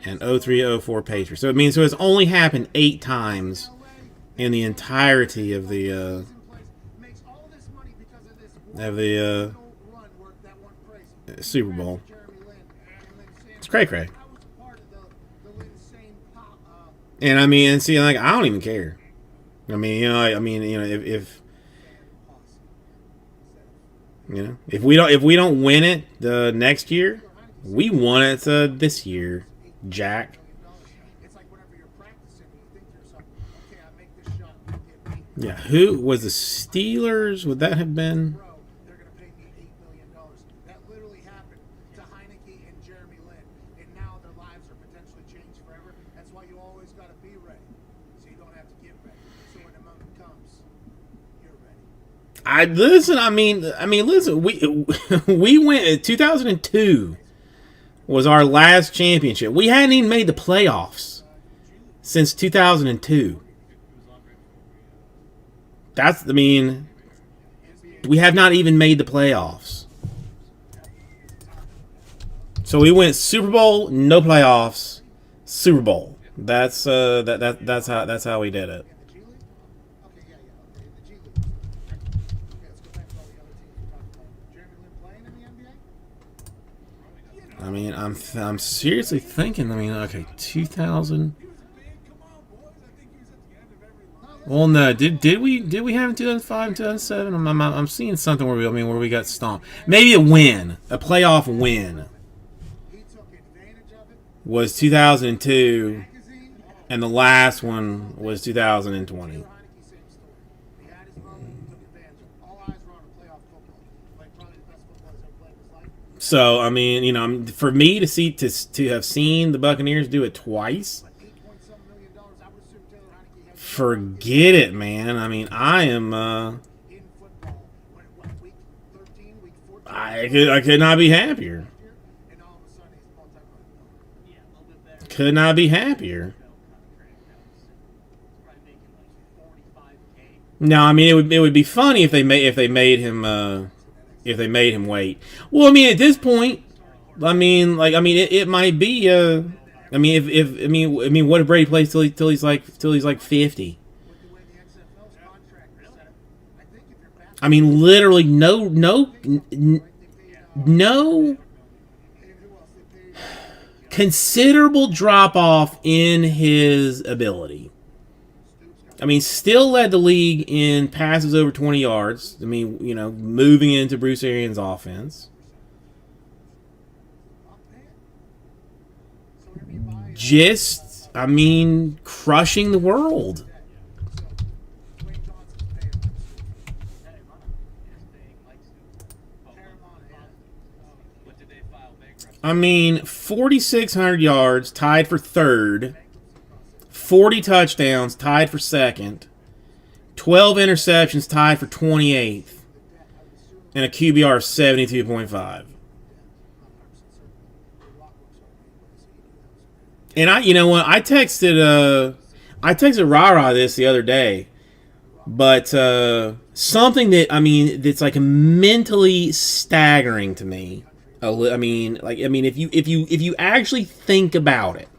[SPEAKER 1] And 03, 04 Patriots. So it's only happened 8 times in the entirety of the Super Bowl. It's cray-cray. And I don't even care. If we don't win it the next year, we won it this year, Jack. Yeah, who was the Steelers? Would that have been?
[SPEAKER 3] They're going to pay me $8 million. That literally happened to Heineke and Jeremy Lin, and now their lives are potentially changed forever. That's why you always got to be ready, so you don't have to get ready. So when the moment comes, you're ready.
[SPEAKER 1] Listen. We went. 2002 was our last championship. We hadn't even made the playoffs since 2002. NBA
[SPEAKER 2] We have not even made the playoffs. So we went Super Bowl, no playoffs, Super Bowl. That's that's how we did it.
[SPEAKER 3] The G League? Okay, yeah. Okay, the G League. Okay, let's go back to all the other teams we talked about. Jeremy Lin playing in the NBA?
[SPEAKER 2] I mean, I'm seriously thinking. I mean, okay, 2000. Well, no, did we have in 2005 and 2007? I'm seeing something where we got stomped. Maybe a win, a playoff win
[SPEAKER 3] He took advantage of it.
[SPEAKER 2] was 2002,
[SPEAKER 3] Magazine,
[SPEAKER 2] and the last one was 2020.
[SPEAKER 3] Heineke, same story. He had his moment, took advantage of it. All eyes were on a playoff football. Like probably the best football he's ever played in his life.
[SPEAKER 2] So I mean, for me to have seen the Buccaneers do it twice,
[SPEAKER 3] But $8.7 million, I would assume Taylor Heineke had
[SPEAKER 2] forget it, man. I mean, I am.
[SPEAKER 3] in football. What, week 13, week 14?
[SPEAKER 2] I could not be happier.
[SPEAKER 3] And all of a sudden he's multi-million.
[SPEAKER 4] Yeah, a little bit better.
[SPEAKER 2] Could not be happier.
[SPEAKER 4] Probably making like 45K.
[SPEAKER 2] No, I mean it would be funny if they made him wait. Well, I mean at this point, it might be what if Brady plays till he's like 50?
[SPEAKER 3] With the way the XFL's contract is set, I think if you're back,
[SPEAKER 2] I mean literally no
[SPEAKER 3] they paid
[SPEAKER 2] no
[SPEAKER 3] who else they paid?
[SPEAKER 2] considerable drop off in his ability. I mean, still led the league in passes over 20 yards. I mean, moving into Bruce Arians' offense.
[SPEAKER 3] So whenever you buy
[SPEAKER 2] Just, I mean, crushing the world.
[SPEAKER 3] Dwayne Johnson's paying him.
[SPEAKER 9] But did they file bankruptcy?
[SPEAKER 2] I mean, 4,600 yards, tied for third. 40 touchdowns, tied for second. 12 interceptions, tied for 28th. And a QBR of 72.5. And you know what? I texted Rara this the other day, but something that's like mentally staggering to me. If you actually think about it,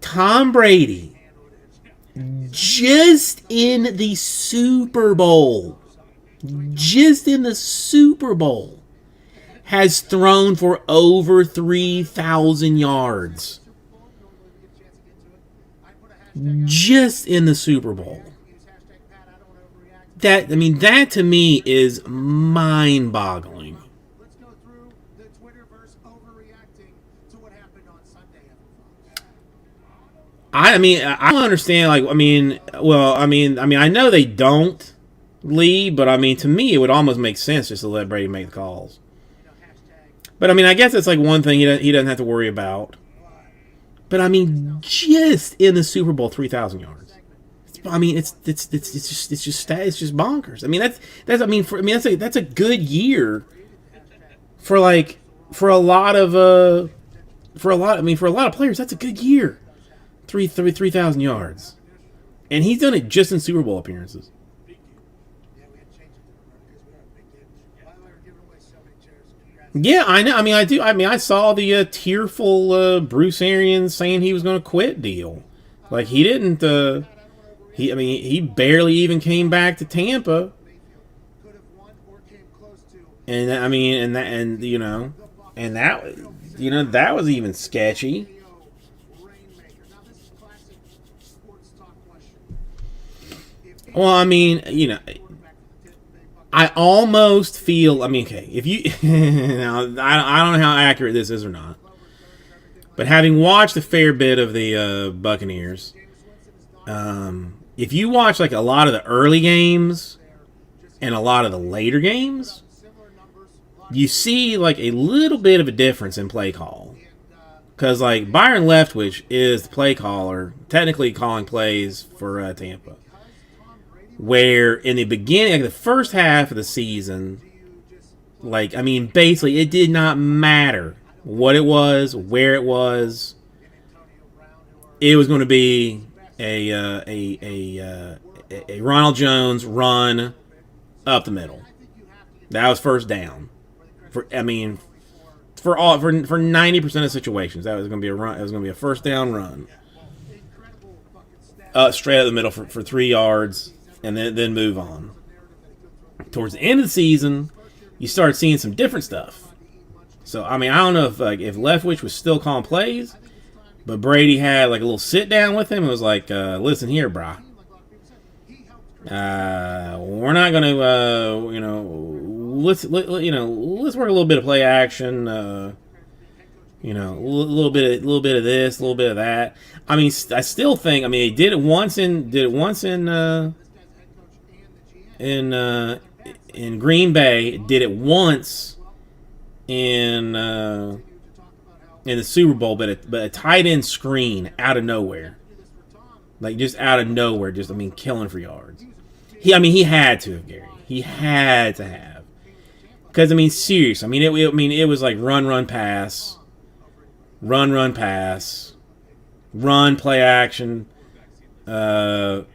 [SPEAKER 2] Tom Brady just in the Super Bowl has thrown for over 3,000 yards. Just in the Super Bowl. That to me is mind-boggling.
[SPEAKER 3] Let's go through the Twitterverse overreacting to what happened on Sunday.
[SPEAKER 2] I don't understand. I know they don't lead, but to me, it would almost make sense just to let Brady make the calls. But I guess it's like one thing he doesn't have to worry about. But just in the Super Bowl, 3,000 yards. It's just bonkers. That's a good year for a lot of players. That's a good year. 3,000 yards, and he's done it just in Super Bowl appearances.
[SPEAKER 3] Yeah, we had to change it because we had a big game. By the way, we're giving away so many chairs. Congrats.
[SPEAKER 2] Yeah, I know. I do. I saw the tearful Bruce Arians saying he was going to quit deal. Like he didn't. He barely even came back to Tampa.
[SPEAKER 3] Could have won or came close to.
[SPEAKER 2] And that was even sketchy.
[SPEAKER 3] Rainmaker. Now this is classic sports talk question.
[SPEAKER 2] Well, I almost feel. If you now, I don't know how accurate this is or not, but having watched a fair bit of the Buccaneers, if you watch like a lot of the early games and a lot of the later games, you see like a little bit of a difference in play call. Because like Byron Leftwich is the play caller, technically calling plays for Tampa. Where in the beginning, like the first half of the season, basically it did not matter what it was, where it was. It was going to be a
[SPEAKER 1] a Ronald Jones run up the middle. That was first down. For 90% of situations, that was going to be a run. It was going to be a first down run, straight up the middle for 3 yards, and then move on. Towards the end of the season, you start seeing some different stuff. So I don't know if Leftwich was still calling plays, but Brady had like a little sit down with him and was like, "Listen here, brah. We're not going to, let's work a little bit of play action. A little bit of this, a little bit of that. I still think. They did it once in Green Bay. Did it once in the Super Bowl, but a tight end screen out of nowhere, like just out of nowhere, killing for yards. He had to have, Gary. He had to have, because serious. It was like run, pass, run, pass, run, play action. Bomb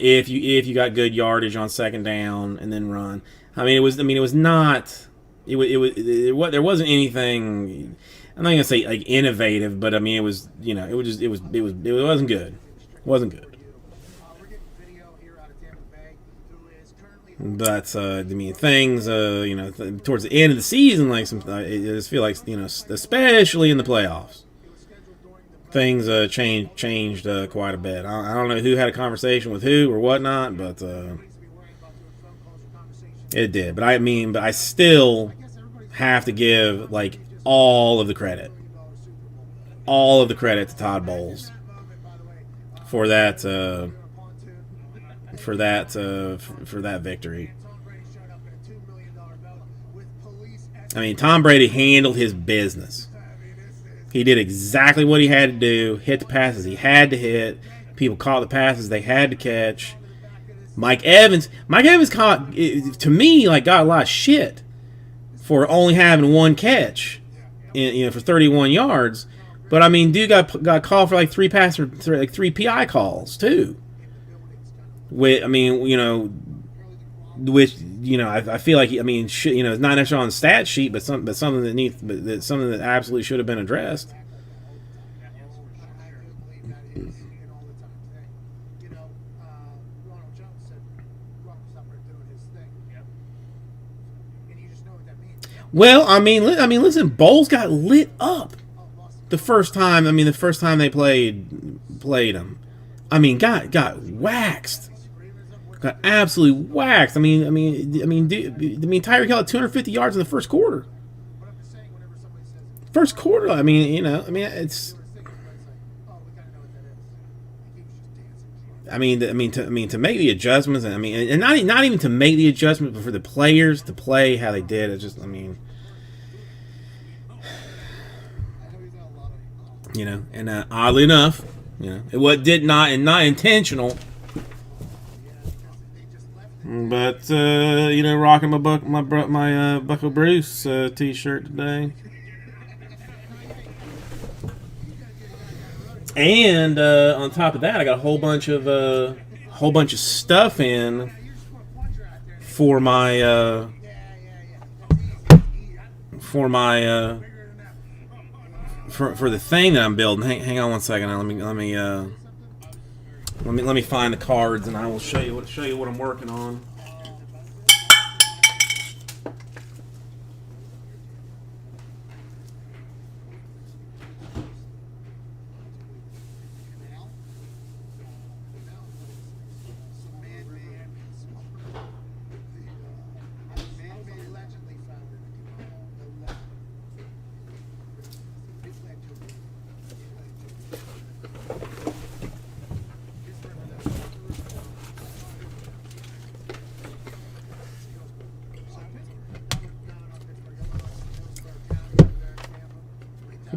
[SPEAKER 1] if you got good yardage on second down, and then run. It was not. There wasn't anything. I'm not gonna say like innovative, but it was. It wasn't good. It wasn't good. But things, towards the end of the season, like I just feel like, especially in the playoffs, things changed quite a bit. I don't know who had a conversation with who or whatnot, but it did. But I still have to give like all of the credit to Todd Bowles for that. For that victory. Tom Brady handled his business. He did exactly what he had to do. Hit the passes he had to hit. People caught the passes they had to catch. Mike Evans caught, to me, got a lot of shit for only having one catch, for 31 yards. But dude got called for like 3 PI calls too. Which I feel like it's not necessarily on the stat sheet, but something that absolutely should have been addressed. Well, listen, Bowles got lit up the first time. The first time they played him. Got waxed. Got absolutely waxed. Tyreek Hill had 250 yards in the first quarter. It's. To make the adjustments, and not even to make the adjustments, but for the players to play how they did, it's just, and oddly enough, it not intentional. But rocking my Bucko Bruce t-shirt today, and on top of that, I got a whole bunch of stuff in for my for the thing that I'm building. Hang on one second. Let me find the cards, and I will show you what I'm working on.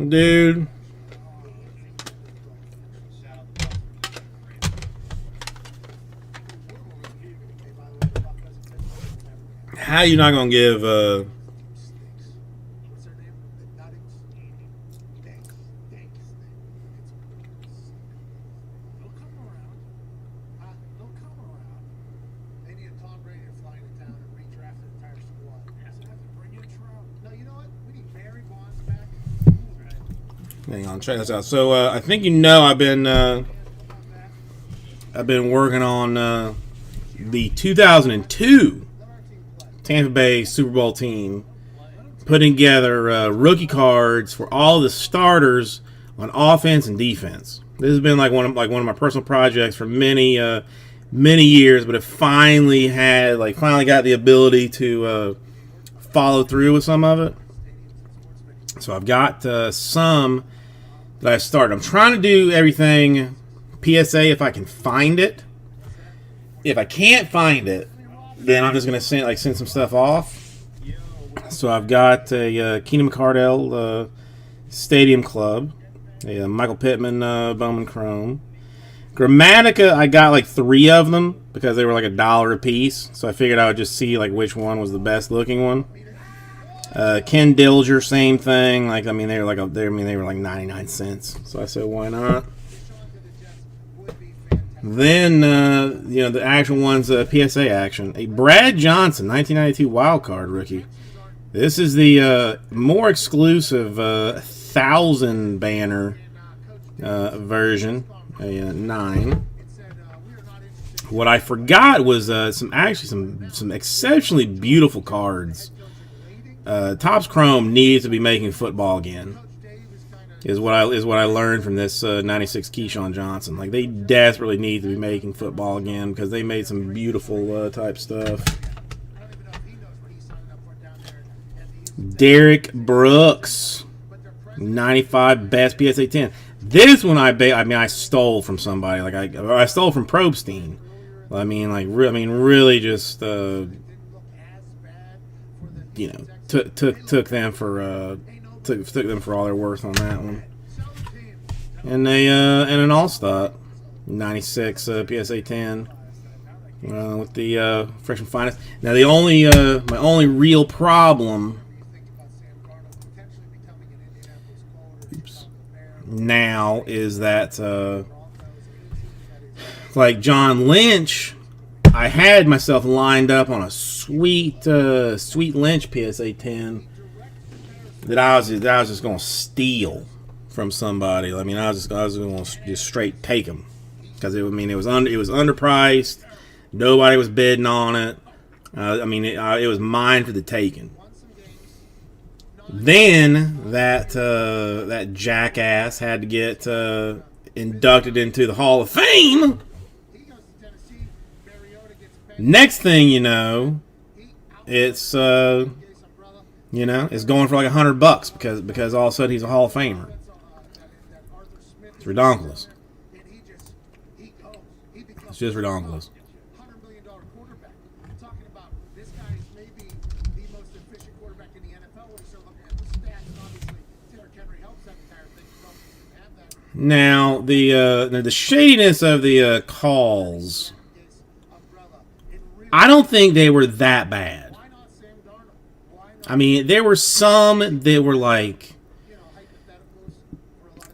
[SPEAKER 1] Dude. How you not gonna give Hang on, check this out. So I think you know I've been working on the 2002 Tampa Bay Super Bowl team, putting together rookie cards for all the starters on offense and defense. This has been like one of my personal projects for many years, but it finally got the ability to follow through with some of it. So I've got some that I've started. I'm trying to do everything PSA if I can find it. If I can't find it, then I'm just gonna send some stuff off. So I've got a Keenan McCardell Stadium Club, a Michael Pittman Bowman Chrome. Grammatica, I got like 3 of them because they were like $1 a piece. So I figured I would just see like which one was the best looking one. Ken Dilger, same thing. They were like 99 cents. So I said, why not? Then the actual ones, PSA action. A Brad Johnson, 1992 wild card rookie. This is the more exclusive 1,000 banner version, a 9. What I forgot was some exceptionally beautiful cards. Topps Chrome needs to be making football again. Is what I learned from this 96 Keyshawn Johnson. Like, they desperately need to be making football again because they made some beautiful type stuff. Derek Brooks, 95 best PSA 10. This one I stole from somebody. Like I stole from Probstein. Really just took them for took them for all they're worth on that one. And an All-Star 96 PSA 10 with the freshman finest. Now the only my only real problem now is that like John Lynch, I had myself lined up on a sweet Lynch PSA 10 that I was just gonna steal from somebody. I was gonna just straight take them because it was underpriced. Nobody was bidding on it. It was mine for the taking. Then that jackass had to get inducted into the Hall of Fame. Next thing you know, it's it's going for like $100 because all of a sudden he's a Hall of Famer. It's ridiculous. It's just ridiculous.
[SPEAKER 3] $100 million quarterback. I'm talking about this guy is maybe the most efficient quarterback in the NFL when you start looking at the stats. And obviously, Derrick Henry helps that entire thing. You don't have that.
[SPEAKER 1] Now the shadiness of the calls, I don't think they were that bad. There were some that were like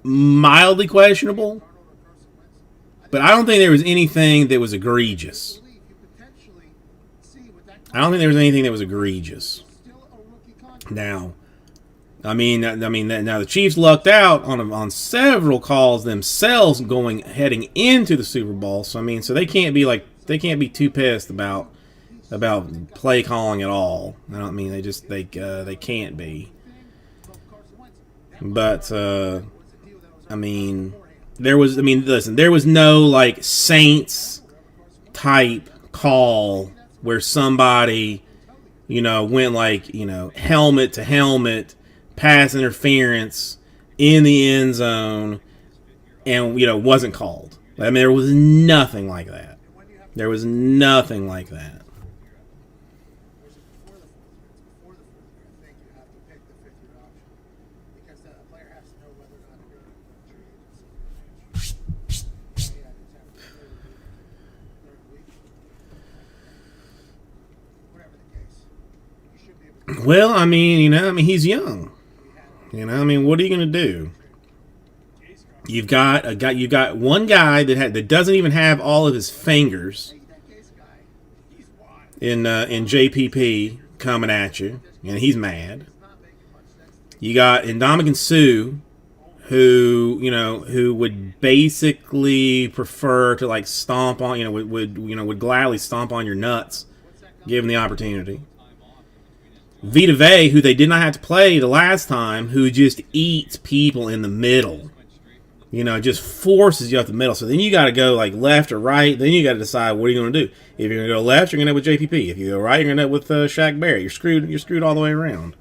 [SPEAKER 1] mildly questionable, but I don't think there was anything that was egregious. Now, now the Chiefs lucked out on several calls themselves heading into the Super Bowl. So they can't be too pissed about play calling at all. They can't be. But there was no like Saints type call where somebody went helmet to helmet, pass interference in the end zone, and wasn't called. There was nothing like that. There was nothing like that. Well, he's young. What are you gonna do? You've got one guy that doesn't even have all of his fingers in JPP coming at you, and he's mad. You got Ndamukong Suh,
[SPEAKER 2] who would basically prefer to like stomp on, would gladly stomp on your nuts, given the opportunity. Vita Vea, who they did not have to play the last time, who just eats people in the middle. Just forces you up the middle. So then you got to go like left or right. Then you got to decide what are you going to do. If you're going to go left, you're going to end up with JPP. If you go right, you're going to end up with Shaq Barrett. You're screwed. You're screwed all the way around.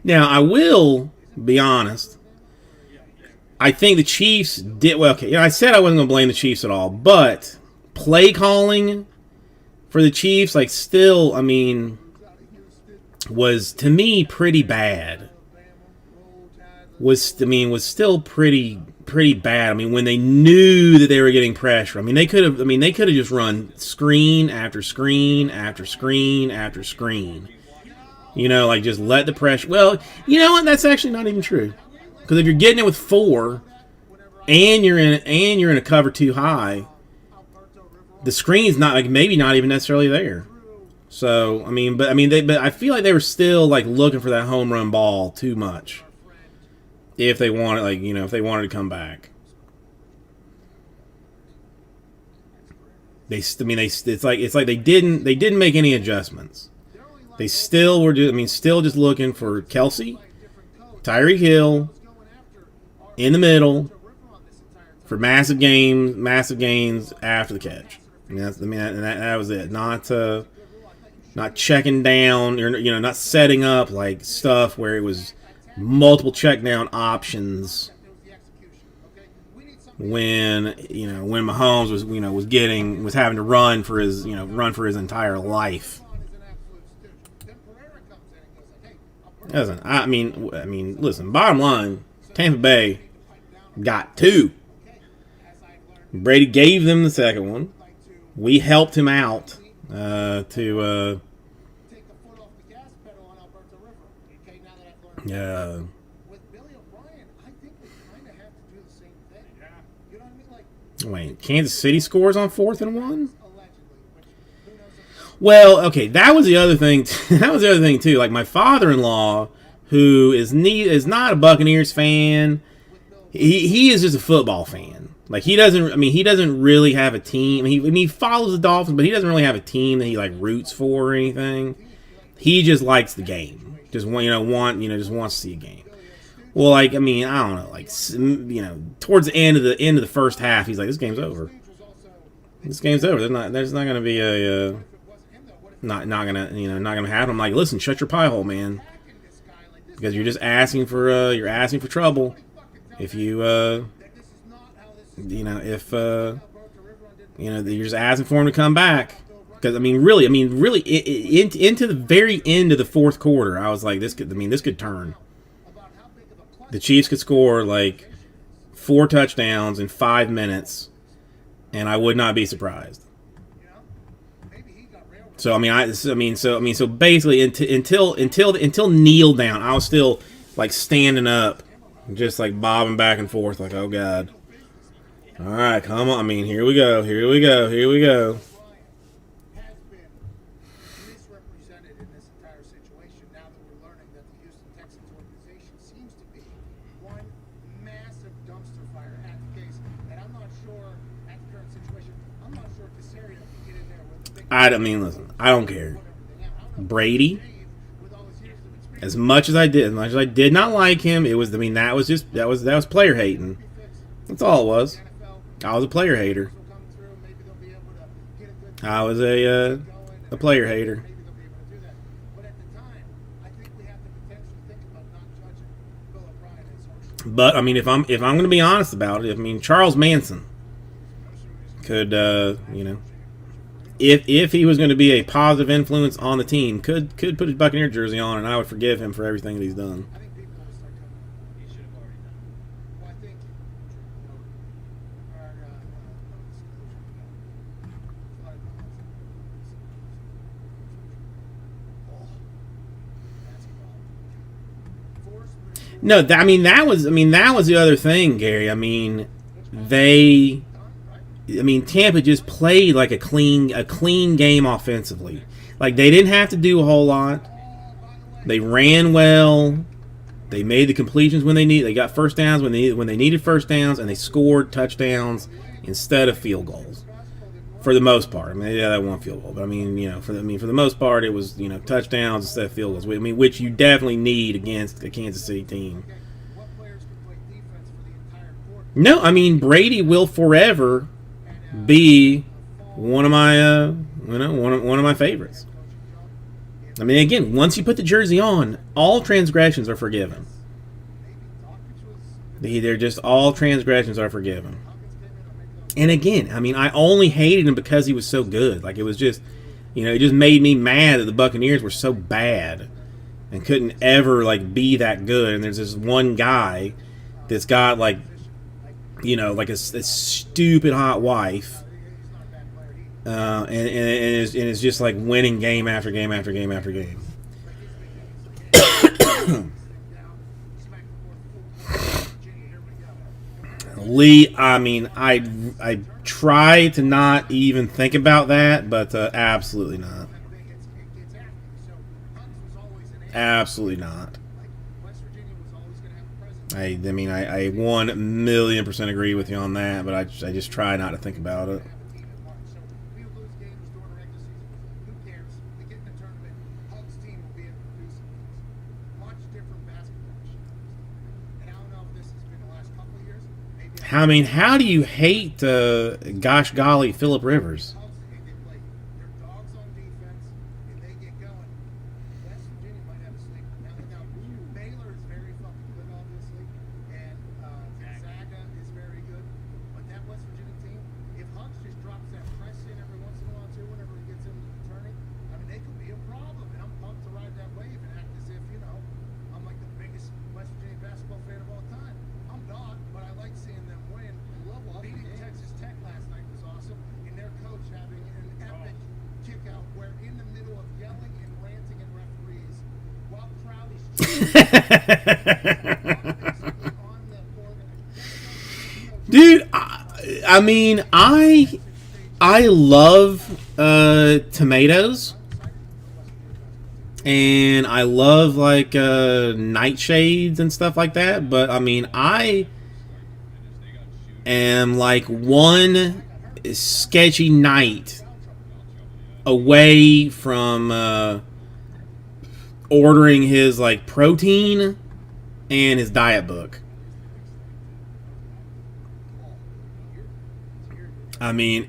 [SPEAKER 2] Now I will be honest. I think the Chiefs did well. Okay, I said I wasn't going to blame the Chiefs at all, but play calling for the Chiefs, like, still, I mean, was to me pretty bad. Was still pretty bad. I mean, when they knew that they were getting pressure, they could have just run screen after screen after screen after screen. Like just let the pressure. Well, you know what? That's actually not even true. Because if you're getting it with 4, and you're in a cover 2 high, the screen's not maybe not even necessarily there. So but I feel like they were still like looking for that home run ball too much. If they wanted, if they wanted to come back, it's like they didn't make any adjustments. They still were still just looking for Kelsey, Tyreek Hill, in the middle for massive gains after the catch. That was it. Not checking down, or not setting up like stuff where it was multiple check down options when Mahomes was having to run for his entire life. Listen, bottom line, Tampa Bay got 2. Brady gave them the second one. We helped him out to
[SPEAKER 3] With Billy O'Brien, I think we kind of have to do the same thing.
[SPEAKER 7] Yeah.
[SPEAKER 3] You know what I mean? Like,
[SPEAKER 2] wait, Kansas City scores on 4th and 1?
[SPEAKER 3] allegedly, which who knows if
[SPEAKER 2] Well, okay, that was the other thing. That was the other thing too. Like my father-in-law, who is not a Buccaneers fan, he is just a football fan. Like he doesn't really have a team. He follows the Dolphins, but he doesn't really have a team that he like roots for or anything. He just likes the game. Just just wants to see a game. Well, I don't know, towards the end of the first half, he's like, this game's over. This game's over. There's not going to be a not going to happen. I'm like, listen, shut your pie hole, man, because you're just asking for trouble. If you're just asking for him to come back. Because really, into the very end of the 4th quarter, I was like, this could turn. The Chiefs could score like 4 touchdowns in 5 minutes, and I would not be surprised. So basically, until kneel down, I was still like standing up, just like bobbing back and forth, like, oh god. All right, come on. Here we go.
[SPEAKER 3] misrepresented in this entire situation now that we're learning that the Houston Texans organization seems to be one massive dumpster fire at the case. And I'm not sure, at the current situation, I'm not sure if Caserio can get in there with the big
[SPEAKER 2] Listen, I don't care. Brady, as much as I did not like him, that was player hating. That's all it was. I was a player hater. I was a player hater. But if I'm going to be honest about it, Charles Manson could if he was going to be a positive influence on the team, could put his Buccaneer jersey on, and I would forgive him for everything that he's done. No, that was the other thing, Gary. Tampa just played like a clean game offensively. Like they didn't have to do a whole lot. They ran well. They made the completions when they got first downs when they needed first downs, and they scored touchdowns instead of field goals. For the most part, I mean, yeah, that one field goal, but I mean, you know, for the most part, it was, you know, touchdowns instead of field goals. I mean, which you definitely need against a Kansas City team.
[SPEAKER 3] What players can play defense for the entire quarter?
[SPEAKER 2] No, I mean, Brady will forever be one of my one of my favorites. I mean, again, once you put the jersey on, all transgressions are forgiven. They're just all transgressions are forgiven. And again, I mean, I only hated him because he was so good. Like, it was just, you know, it just made me mad that the Buccaneers were so bad and couldn't ever, like, be that good. And there's this one guy that's got, like, you know, like a stupid hot wife, and is just, like, winning game after game after game after game. Lee, I mean, I try to not even think about that, but absolutely not. Absolutely not. I mean, I 1,000,000% agree with you on that, but I just try not to think about it. I mean, how do you hate, gosh golly, Phillip Rivers? Dude, I mean, I love tomatoes, and I love, like, nightshades and stuff like that, but I mean, I am like one sketchy night away from ordering his, like, protein and his diet book. I've got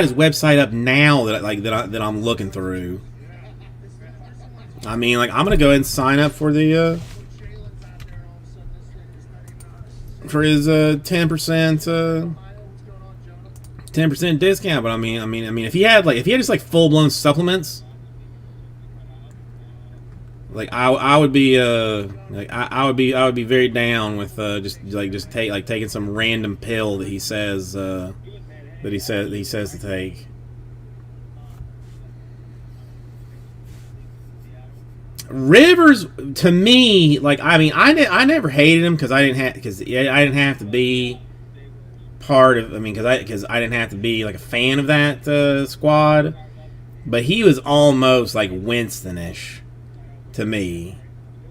[SPEAKER 2] his website up now that I'm looking through. I mean, like, I'm gonna go ahead and sign up for the for his 10% discount. But I mean, if he had just like full blown supplements. Like, I would be very down with taking some random pill that he says to take. Rivers, to me, like, I mean, I never hated him because I didn't have to be part of. I mean, because I didn't have to be like a fan of that squad, but he was almost like Winston-ish to me,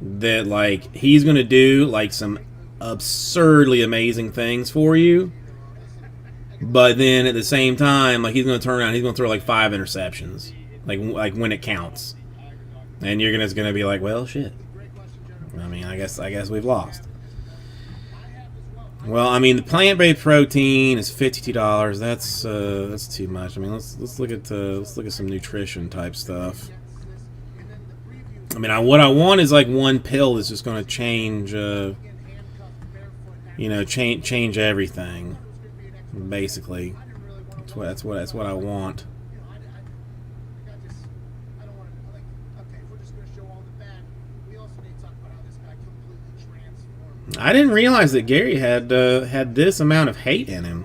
[SPEAKER 2] that, like, he's gonna do, like, some absurdly amazing things for you, but then at the same time, like, he's gonna turn around, he's gonna throw like 5 interceptions, like when it counts, and you're gonna be like, well, shit. I mean, I guess we've lost. Well, I mean, the plant-based protein is $52. That's too much. I mean, let's look at some nutrition type stuff. I mean, what I want is like one pill that's just going to change, change everything. Basically, that's what I want. I didn't realize that Gary had this amount of hate in him.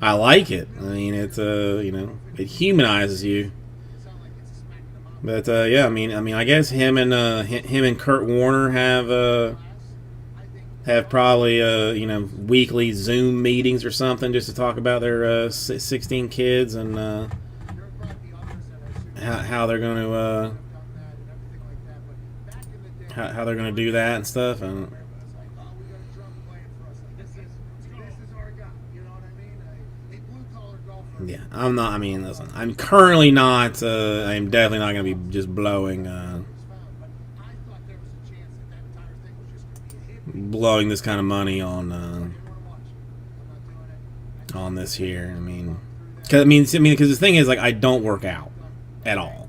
[SPEAKER 2] I like it. I mean, it's it humanizes you. But yeah, I mean, I guess him and Kurt Warner have probably weekly Zoom meetings or something just to talk about their 16 kids and how they're going to how they're going to do that and stuff. And
[SPEAKER 3] It's like, oh, we got a drunk playing for us. Like, this is our guy. You know what I mean? A blue collar golfer.
[SPEAKER 2] yeah, I'm not. I mean, listen, I'm currently not. I'm definitely not going to be just blowing.
[SPEAKER 3] But I thought there was a chance that entire thing was just going to be a hit.
[SPEAKER 2] Blowing this kind of money on
[SPEAKER 3] I didn't want to watch it. I'm not doing it.
[SPEAKER 2] on this here. I mean, because the thing is, like, I don't work out at all.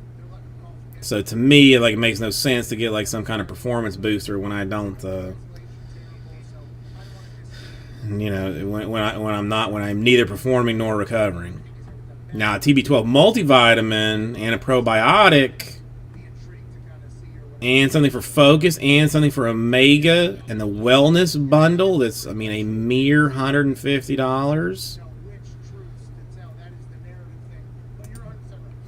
[SPEAKER 2] So to me, like, it makes no sense to get like some kind of performance booster when I don't. You know, when I'm neither performing nor recovering. Now, a TB12 multivitamin and a probiotic, and something for focus, and something for Omega, and the wellness bundle. That's, I mean, a mere $150.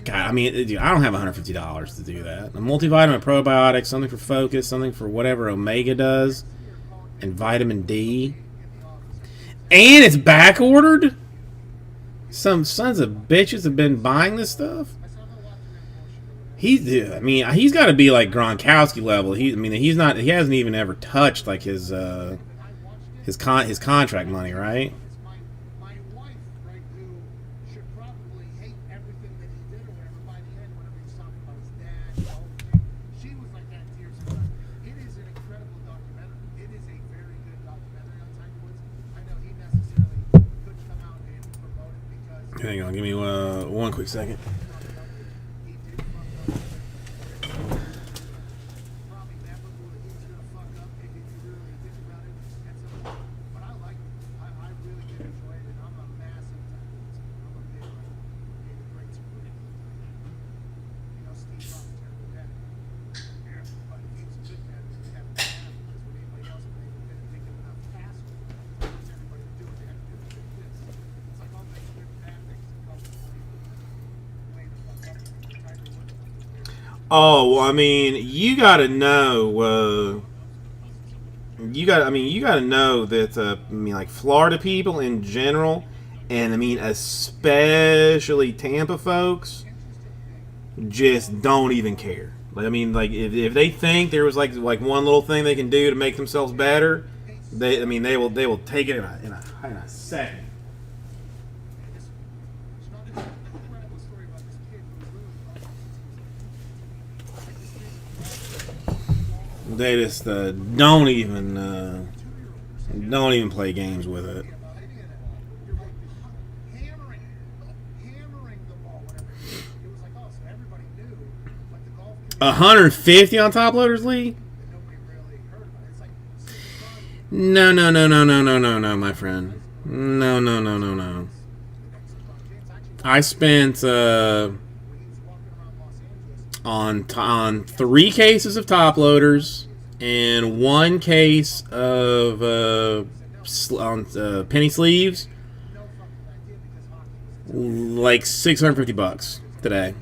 [SPEAKER 2] God, I mean, dude, I don't have $150 to do that. A multivitamin, a probiotic, something for focus, something for whatever Omega does, and vitamin D. And it's back ordered? Some sons of bitches have been buying this stuff? He's got to be like Gronkowski level. He hasn't even ever touched like his contract money, right?
[SPEAKER 3] My wife, right, who should probably hate everything that he did or whatever, by the end, whenever he was talking about his dad, the whole thing, she was like that in tears. It is an incredible documentary. It is a very good documentary on Tiger Woods. I know he necessarily couldn't come out and promote it because
[SPEAKER 2] Hang on, give me one quick second.
[SPEAKER 3] he did fuck up. Probably never would he was gonna fuck up if you really think about it. And so, but I like it. I really did enjoy it, and I'm a massive Tiger Woods. I'm a big one. He's a great sport. You know, Steve Ross is terrible dad. Yeah. But he was a good dad. He had a dad because when anybody else didn't think of enough fast for everybody to do what they had to do to do this. It's like all these good bad things that come way the fuck up. Tiger Woods.
[SPEAKER 2] Oh, well, I mean, you gotta know. You gotta know that. Like Florida people in general, and I mean especially Tampa folks, just don't even care. Like, I mean, like if they think there was like one little thing they can do to make themselves better, they will take it in a second.
[SPEAKER 3] It's not this incredible story about this kid who was literally
[SPEAKER 2] They just don't even play games with it.
[SPEAKER 3] hammering the ball whenever it was like, oh, so everybody knew, like the golf community
[SPEAKER 2] 150 on Top Loaders League?
[SPEAKER 3] that nobody really heard about. It's like
[SPEAKER 2] No, my friend. No. I spent on 3 cases of top loaders and 1 case of penny sleeves, like $650 today.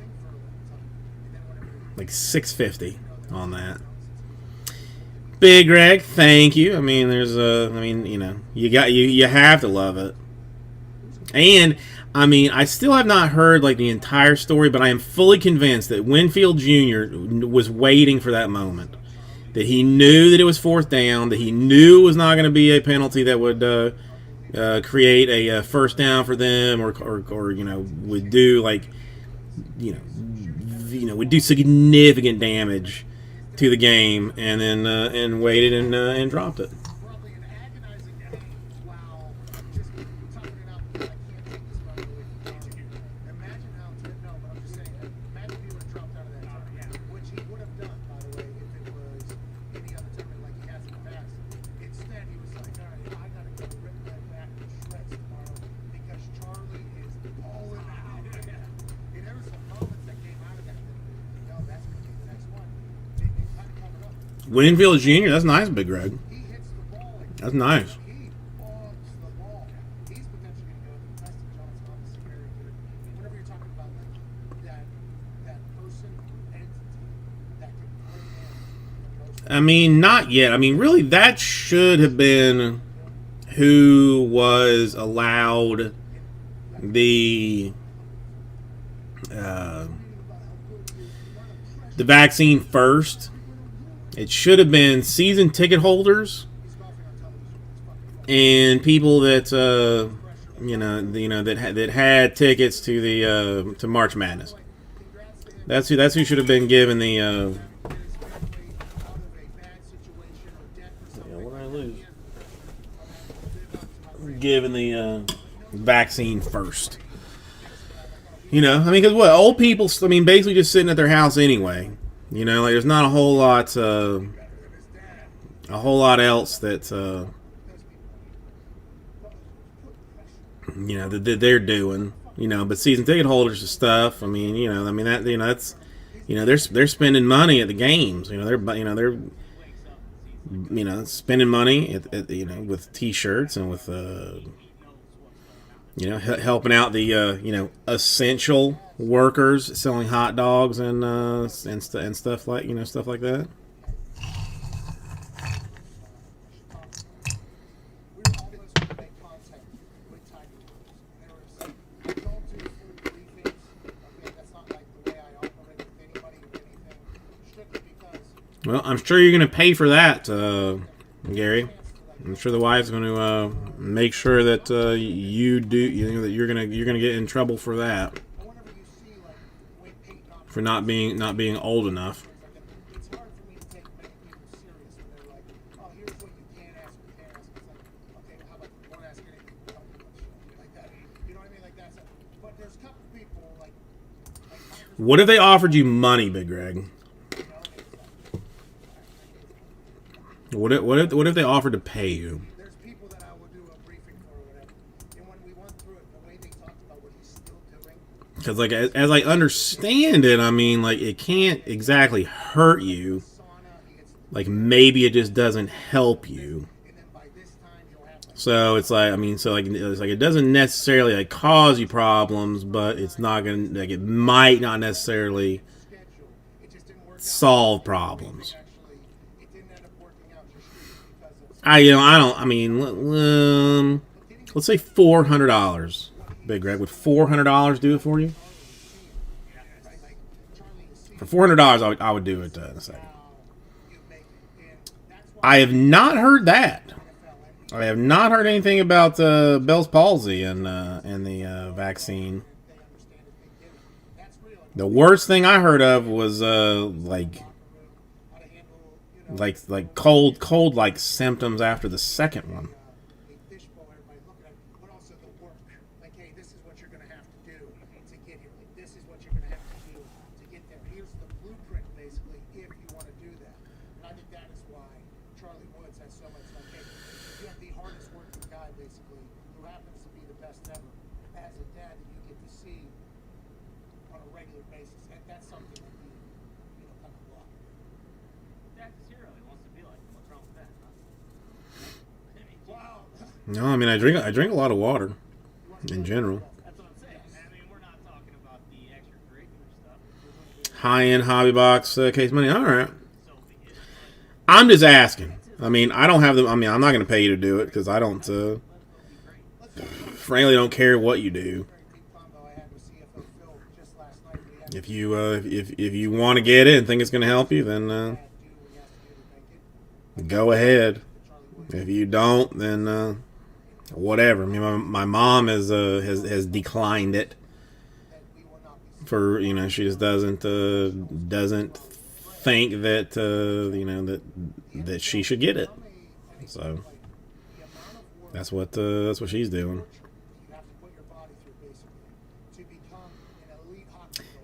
[SPEAKER 2] Like $650 on that. Big Greg, thank you. I mean, you have to love it. And I mean, I still have not heard like the entire story, but I am fully convinced that Winfield Jr. was waiting for that moment. That he knew that it was 4th down, that he knew it was not going to be a penalty that would create a first down for them, or would do would do significant damage to the game, and then and waited and dropped it.
[SPEAKER 3] probably an agonizing pain while just tucking it out because I can't take this ball away from the ball. Imagine how it's no, but I'm just saying, imagine if he would have dropped out of that tournament, which he would have done, by the way, if it was any other tournament like he has in the past. Instead, he was like, all right, I gotta go rip that back to shreds tomorrow because Charlie is balling out. And there were some moments that came out of that that's gonna be the next one. They kind of covered up.
[SPEAKER 2] Winfield Jr., that's nice, Big Greg.
[SPEAKER 3] He hits the ball like
[SPEAKER 2] That's nice.
[SPEAKER 3] he bombs the ball. He's potentially going to go to Preston Johnson on the security here. Whenever you're talking about like that person entity that can bring in the most.
[SPEAKER 2] I mean, not yet. I mean, really, that should have been who was allowed the vaccine first,
[SPEAKER 1] It should have been season ticket holders and people that that had tickets to the to March Madness. That's who should have been given the. What did I lose? Given the vaccine first. You know, I mean, because what old people? I mean, basically just sitting at their house anyway. You know, like there's not a whole lot else that that they're doing. You know, but season ticket holders and stuff. I mean, that's they're spending money at the games. They're spending money at with T-shirts and with helping out the essential workers selling hot dogs and stuff like stuff like that. Well, I'm sure you're going to pay for that, Gary. I'm sure the wife's going to make sure that you do. That you're going to get in trouble for that, for not being old enough. What if they offered you money, Big Greg? What if they offered to pay you?
[SPEAKER 3] There's people that I will do a briefing for or whatever. And when we went through it, the way they talked about what he's still doing.
[SPEAKER 1] Because like as I understand it, I mean like it can't exactly hurt you. Like maybe it just doesn't help you. So it's like it doesn't necessarily like cause you problems, but it's not gonna it might not necessarily solve problems. Let's say $400. Big Greg, would $400 do it for you? For $400, I would do it in a second. I have not heard that. I have not heard anything about Bell's palsy and the vaccine. The worst thing I heard of was like cold like symptoms after the second one. No, I mean I drink a lot of water in general.
[SPEAKER 4] That's what I'm saying. I mean, we're not talking about the extracurricular stuff.
[SPEAKER 1] High-end hobby box case money. All right. I'm just asking. I mean, I don't have them. I mean, I'm not going to pay you to do it because I don't. Frankly, don't care what you do. If you want to get it and think it's going to help you, then go ahead. If you don't, then whatever. I mean, my mom has declined it for she just doesn't think that that she should get it. So that's what she's doing.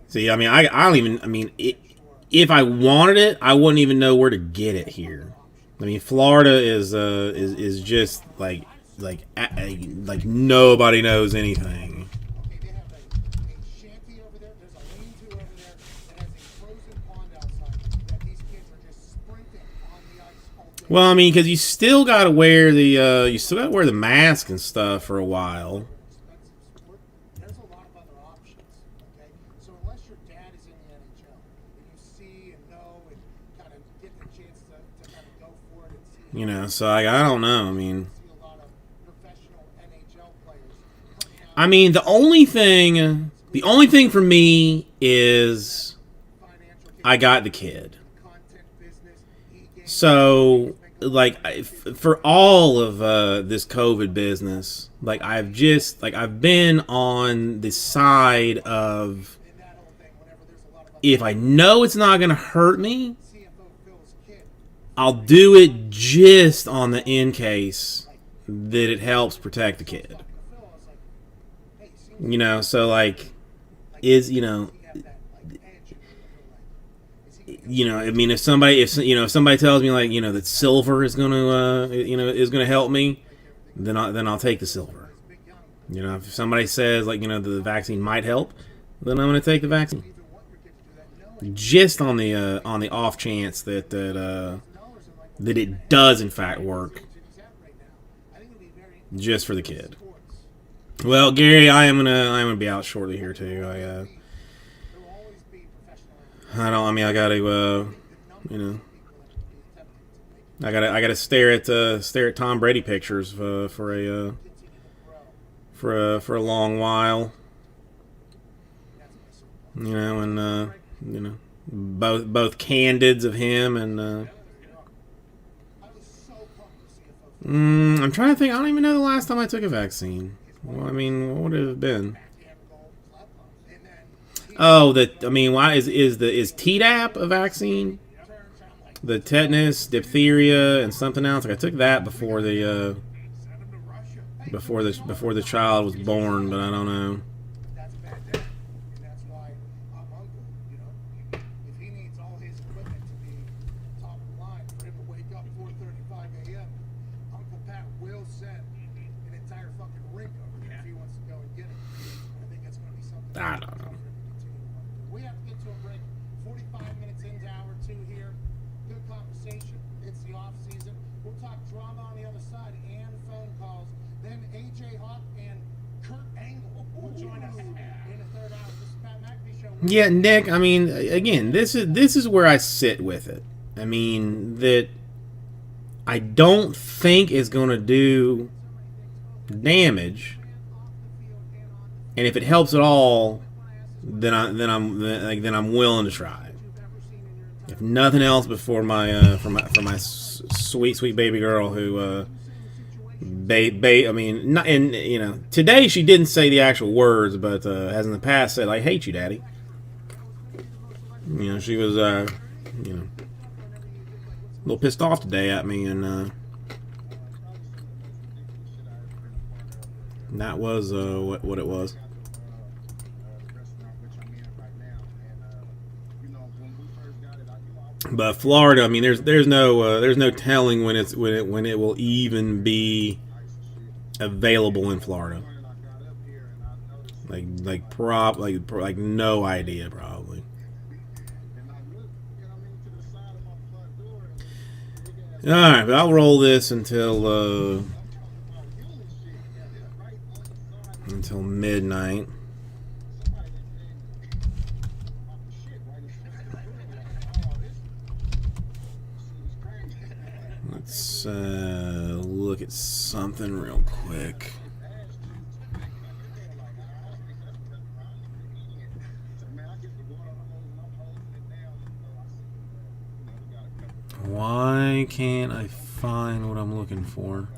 [SPEAKER 1] See, I mean, I don't even. I mean, if I wanted it, I wouldn't even know where to get it here. I mean, Florida is just like nobody knows anything. Well, I mean, because you still got to wear the mask and stuff for a while.
[SPEAKER 3] There's a lot of other options. Okay, so unless your dad is in the NHL and you see and know and kind of get the chance to kind of go for it and see.
[SPEAKER 1] So I don't know. I mean. I mean, the only thing for me is I got the kid. So, like, for all of this COVID business, like, I've been on the side of, if I know it's not going to hurt me, I'll do it just on the in case that it helps protect the kid. You know, so, like, I mean, if somebody tells me, like, that silver is gonna help me, then I'll take the silver. If somebody says, like, the vaccine might help, then I'm gonna take the vaccine. Just on the off chance that it does in fact work, just for the kid. Well, Gary, I am gonna be out shortly here too. I gotta stare at Tom Brady pictures for a long while. And both candids of him and I'm trying to think. I don't even know the last time I took a vaccine. Well, I mean, what would it have been? Oh, why is Tdap a vaccine? The tetanus, diphtheria, and something else. Like, I took that before the child was born, but I don't know. I don't know.
[SPEAKER 3] We have to get to a break. 45 minutes into hour 2 here. Good conversation. It's the off season. We'll talk drama on the other side and phone calls. Then AJ Hawk and Kurt Angle will join us in the third hour. This is Pat McAfee Show.
[SPEAKER 1] Yeah, Nick. I mean, again, this is where I sit with it. I mean, that I don't think is going to do damage. And if it helps at all, then I'm willing to try. If nothing else, before my for my sweet baby girl who today she didn't say the actual words, but has in the past said, "I hate you, Daddy." She was a little pissed off today at me, and that was what it was. But Florida, I mean, there's no telling when it will even be available in Florida. Like no idea, probably. All right, but I'll roll this until midnight. Let's look at something real quick. Why can't I find what I'm looking for?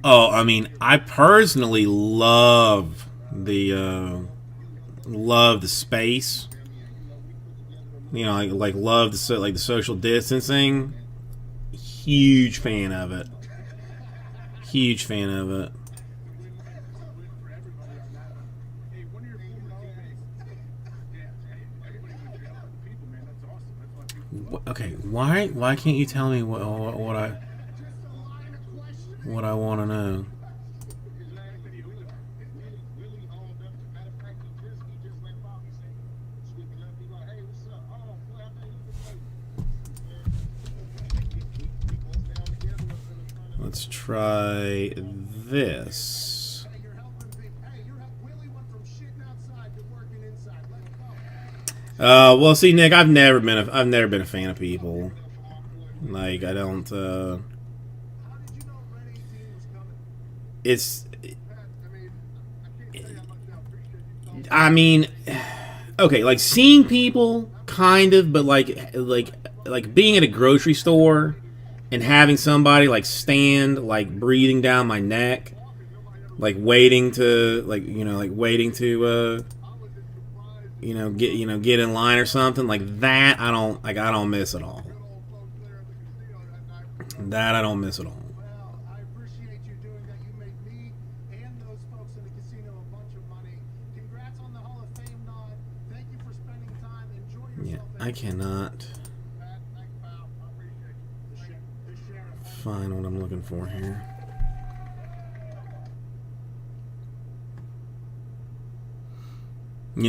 [SPEAKER 1] Oh, I mean, I personally love the space. Love the social distancing. Huge fan of it. Huge fan of it. Okay, why can't you tell me what I want to know? Let's try this. Well, see, Nick, I've never been a fan of people. Like, I don't. I mean, okay, like seeing people, kind of, but like being at a grocery store and having somebody like stand, like breathing down my neck, like waiting to, get in line or something like that. I don't miss at all. That I don't miss at all.
[SPEAKER 3] Well, I appreciate you doing that. You made me and those folks in the casino a bunch of money. Congrats on the Hall of Fame nod. Thank you for spending time. Enjoy
[SPEAKER 1] Yeah,
[SPEAKER 3] yourself.
[SPEAKER 1] I cannot
[SPEAKER 3] Thanks, pal. I appreciate you. The sheriff.
[SPEAKER 1] find what I'm looking for here. I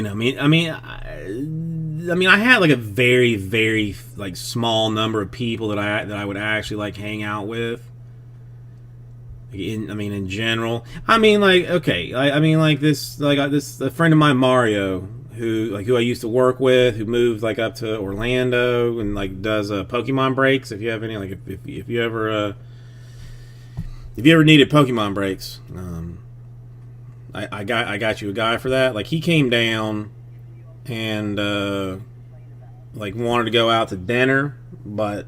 [SPEAKER 1] had like a very, very like small number of people that I would actually like hang out with. In general, a friend of mine, Mario, who I used to work with, who moved like up to Orlando and like does Pokemon breaks. If you have any, like if you ever needed Pokemon breaks, I got you a guy for that. Like he came down and like wanted to go out to dinner, but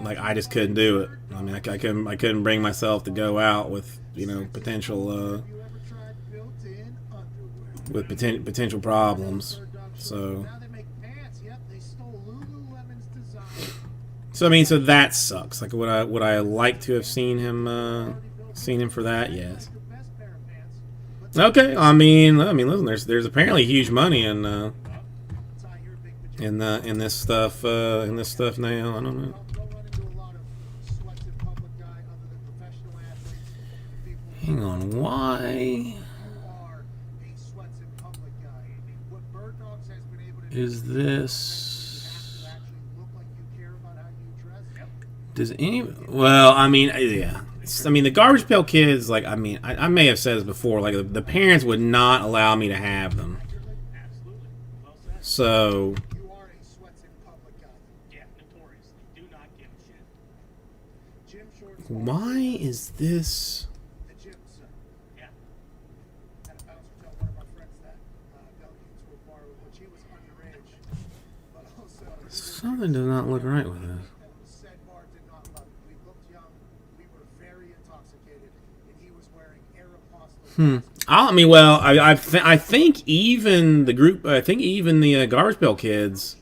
[SPEAKER 1] like I just couldn't do it. I mean, I couldn't bring myself to go out with potential potential problems. So so that sucks. Like would I like to have seen him for that? Yes. Okay, I mean, listen. There's apparently huge money in this stuff now. I don't know. Hang on, why is this? Does any? Well, I mean, yeah. The Garbage Pail Kids, like, I may have said this before, like, the parents would not allow me to have them. So, why is this? Something does not look right with this. I think even the group, even the Garbage Pail Kids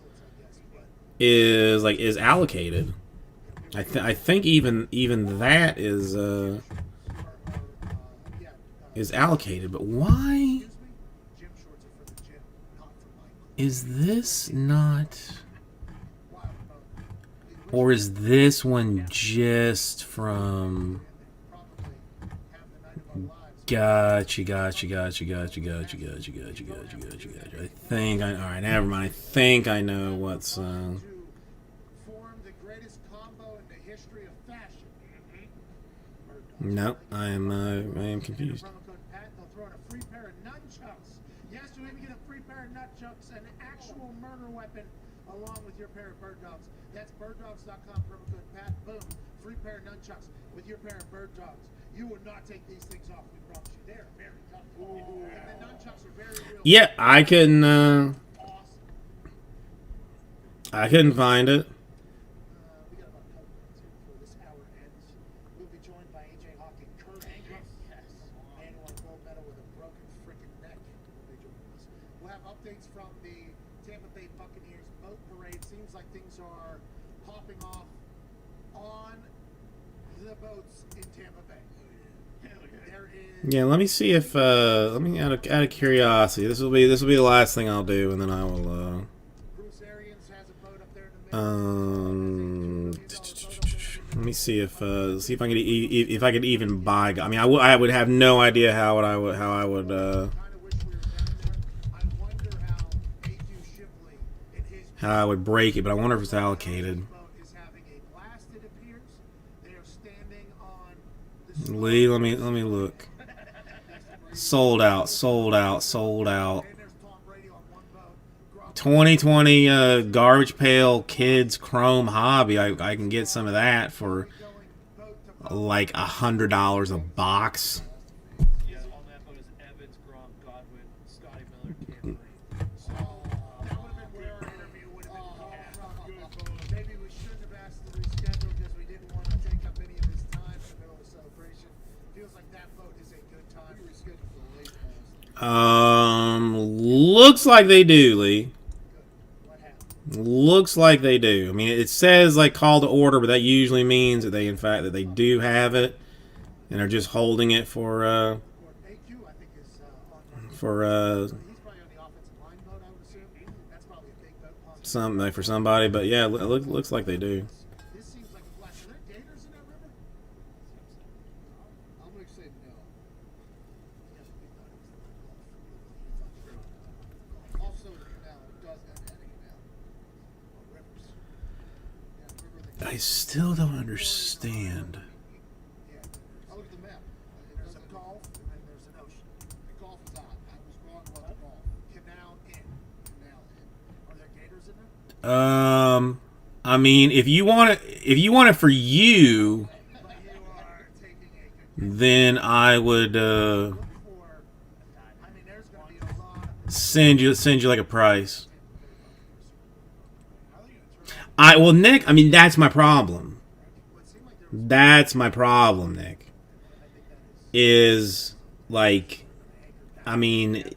[SPEAKER 1] is allocated. I think even that is allocated. But why is this not? Or is this one just from? Gotcha. I think all right, never mind. I think I know what's. No, I am confused.
[SPEAKER 3] Yes, you even get a free pair of nunchucks, an actual murder weapon, along with your pair of bird dogs. That's birddogs.com, promo code Pat. Boom, free pair of nunchucks with your pair of bird dogs. You will not take these things off. We promise you. They are very comfortable. And the nunchucks are very real.
[SPEAKER 1] Yeah, I couldn't find it.
[SPEAKER 3] We got about a couple minutes here before this hour ends. We'll be joined by AJ Hawk and Kurt Angle. Man who won gold medal with a broken freaking neck. Will be joining us. We'll have updates from the Tampa Bay Buccaneers boat parade. Seems like things are popping off on the boats in Tampa Bay.
[SPEAKER 1] Yeah, let me see if let me out of curiosity. This will be the last thing I'll do, and then I will. Let me see if I could even buy. I mean, I would have no idea how I would. How I would break it, but I wonder if it's allocated. Lee, let me look. Sold out. 2020 Garbage Pail Kids Chrome Hobby. I can get some of that for like $100 a box.
[SPEAKER 9] Yeah, all that is Evans, Gronk, Godwin,
[SPEAKER 4] Scotty Miller can't breathe.
[SPEAKER 3] So, that would have been where our interview would have been good. Maybe we shouldn't have asked to reschedule because we didn't want to take up any of his time in the middle of the celebration. Feels like that vote is a good time.
[SPEAKER 8] We rescheduled for the late pass.
[SPEAKER 2] Looks like they do, Lee.
[SPEAKER 3] What happened?
[SPEAKER 2] Looks like they do. I mean, it says like call to order, but that usually means that they, in fact, that they do have it, and are just holding it for
[SPEAKER 3] Or AQ, I think, is on.
[SPEAKER 2] for
[SPEAKER 3] He's probably on the offensive line vote, I would assume. That's probably a big vote. Possibly.
[SPEAKER 2] some like for somebody, but yeah, it looks like they do.
[SPEAKER 3] This seems like a flash. Are there gators in that river?
[SPEAKER 8] I'm gonna say no. Also, the canal does end at a canal.
[SPEAKER 3] Rivers.
[SPEAKER 8] Yeah, the river that
[SPEAKER 2] I still don't understand.
[SPEAKER 3] Yeah.
[SPEAKER 8] I look at the map.
[SPEAKER 3] There's a Gulf and then there's an ocean.
[SPEAKER 8] The Gulf is out. I was wrong about the Gulf.
[SPEAKER 3] Canal in.
[SPEAKER 8] Canal in.
[SPEAKER 3] Are there gators in there?
[SPEAKER 2] I mean, if you want it for you,
[SPEAKER 3] But you are taking a good
[SPEAKER 2] then I would
[SPEAKER 3] look for. I mean, there's going to be a lot of.
[SPEAKER 2] send you like a price.
[SPEAKER 7] How are they gonna turn
[SPEAKER 2] Well, Nick, I mean, that's my problem.
[SPEAKER 3] What seemed like there was.
[SPEAKER 2] That's my problem, Nick. Is like, I mean,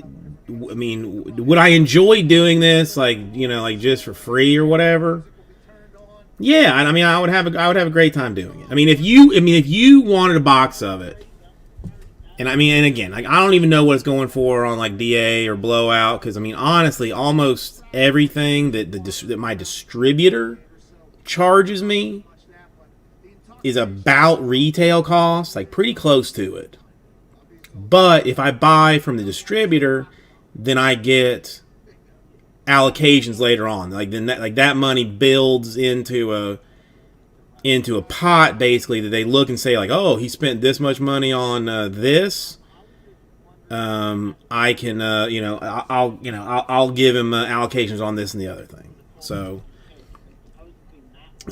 [SPEAKER 2] would I enjoy doing this, like, you know, like just for free or whatever? Yeah, I mean, I would have a great time doing it. I mean, if you wanted a box of it, and I mean, and again, like, I don't even know what it's going for on like DA or Blowout, because I mean, honestly, almost everything that my distributor charges me is about retail cost, like pretty close to it. But if I buy from the distributor, then I get allocations later on. Like then that money builds into a pot, basically, that they look and say like, oh, he spent this much money on this. I can I'll give him allocations on this and the other thing. So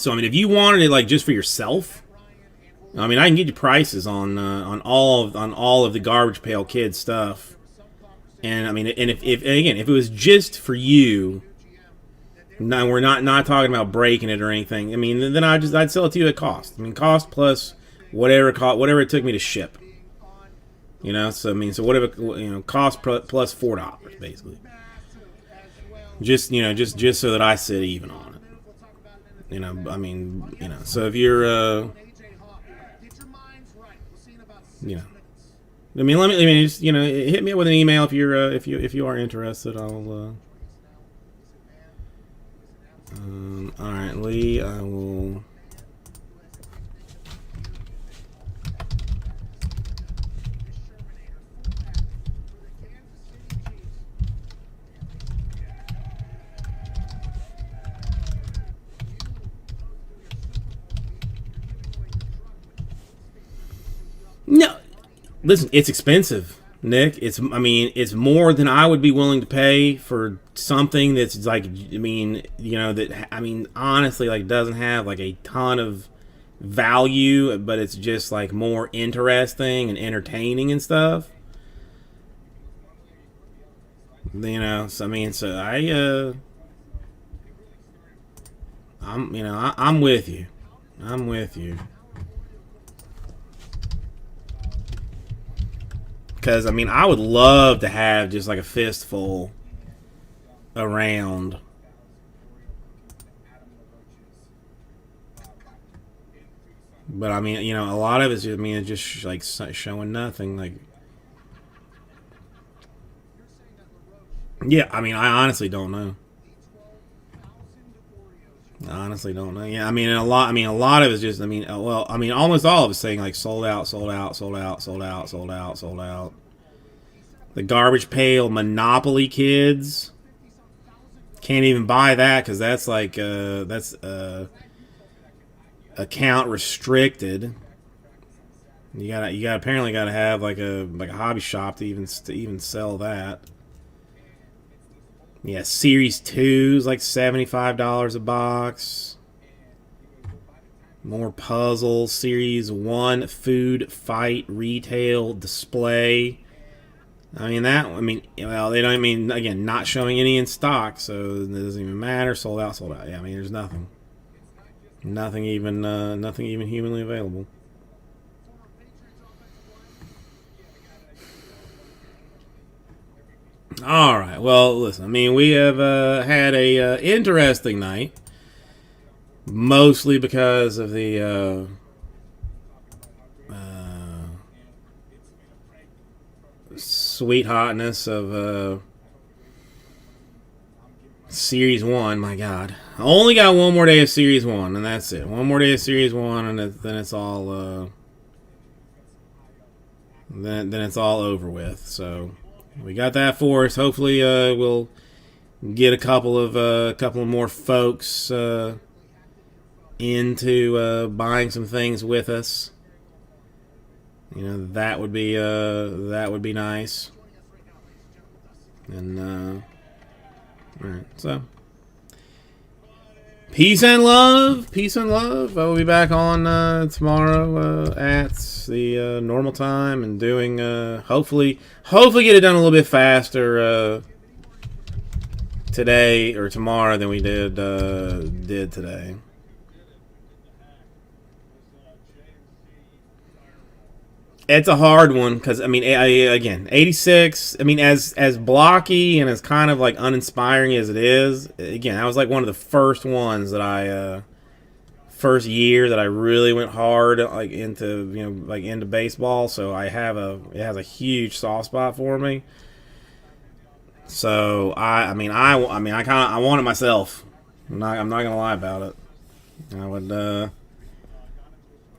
[SPEAKER 2] I mean, if you wanted it like just for yourself, I mean, I can get you prices on all of the Garbage Pail Kids stuff. And I mean, and if it was just for you, no, we're not talking about breaking it or anything. I mean, then I'd sell it to you at cost. I mean, cost plus whatever it took me to ship. You know, so I mean, so whatever, you know, cost plus $4 basically. Just, you know, just so that I sit even on it. You know, I mean, you know, so if you're you know, I mean, let me just, you know, hit me up with an email if you're if you are interested. I'll all right, Lee, I will. No, listen, it's expensive, Nick. It's more than I would be willing to pay for something that's like, I mean, you know, that, I mean, honestly, like, doesn't have like a ton of value, but it's just like more interesting and entertaining and stuff. You know, so I mean, so I'm with you. I'm with you. Because, I mean, I would love to have just like a fistful around. But, I mean, you know, a lot of it's just, I mean, it's just like showing nothing. Like, yeah, I mean, I honestly don't know. I honestly don't know. Yeah, I mean, a lot of it's just, I mean, well, I mean, almost all of it's saying like sold out, sold out, sold out, sold out, sold out, sold out. The Garbage Pail Monopoly Kids can't even buy that because that's like that's account restricted. You gotta apparently gotta have like a hobby shop to even sell that. Yeah, Series 2's like $75 a box. More puzzles. Series 1 Food Fight Retail Display. I mean that. I mean, well, they don't. I mean, again, not showing any in stock, so it doesn't even matter. Sold out, sold out. Yeah, I mean, there's nothing, nothing even humanly available. All right. Well, listen. I mean, we have had a interesting night, mostly because of the sweet hotness of Series 1. My God, I only got one more day of Series 1, and that's it. One more day of Series 1, and then it's all then it's all over with. So we got that for us. Hopefully, we'll get a couple of more folks into buying some things with us. You know, that would be nice. And all right, so peace and love. I will be back on tomorrow at the normal time and doing hopefully get it done a little bit faster today or tomorrow than we did today. It's a hard one because I mean, again, 86. I mean, as blocky and as kind of like uninspiring as it is, again, that was like one of the first ones that I first year that I really went hard like into into baseball. So it has a huge soft spot for me. So I want it myself. I'm not gonna lie about it.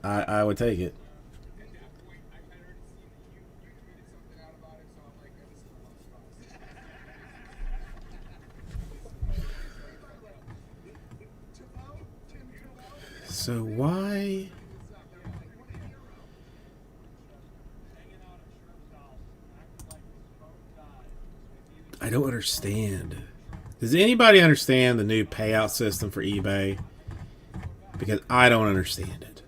[SPEAKER 2] I would take it. So why? I don't understand. Does anybody understand the new payout system for eBay? Because I don't understand it.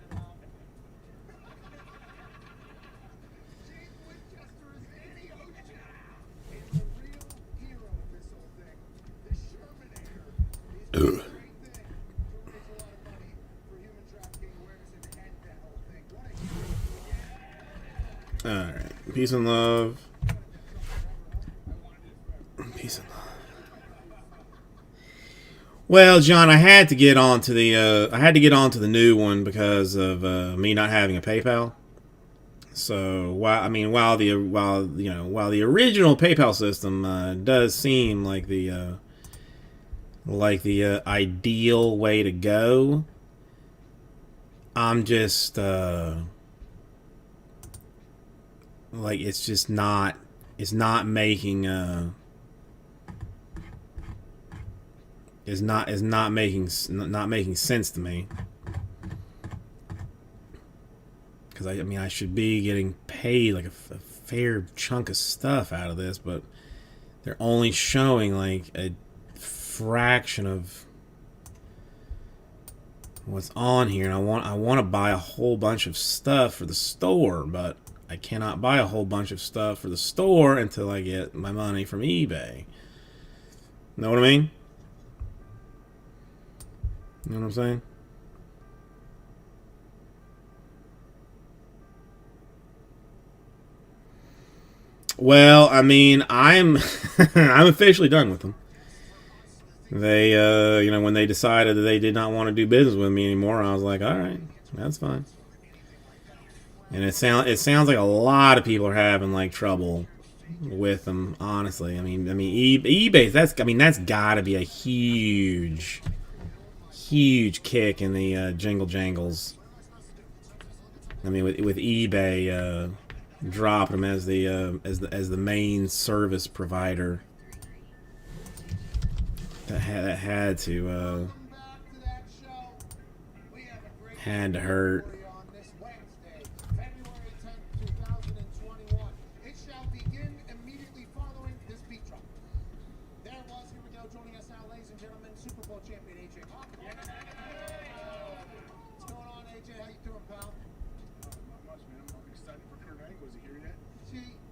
[SPEAKER 2] Ugh. Alright. Peace and love. Peace and love. Well, John, I had to get onto the new one because of me not having a PayPal. So while the original PayPal system does seem like the ideal way to go, I'm just it's not making sense to me, because I should be getting paid like a fair chunk of stuff out of this, but they're only showing like a fraction of what's on here, and I want to buy a whole bunch of stuff for the store, but I cannot buy a whole bunch of stuff for the store until I get my money from eBay. Know what I mean? You know what I'm saying? Well, I mean, I'm officially done with them. They, when they decided that they did not want to do business with me anymore, I was like, all right, that's fine. And it sounds like a lot of people are having like trouble with them. Honestly, I mean, eBay. That's got to be a huge kick in the jingle jangles. I mean, with eBay dropping them as the main service provider that had to hurt.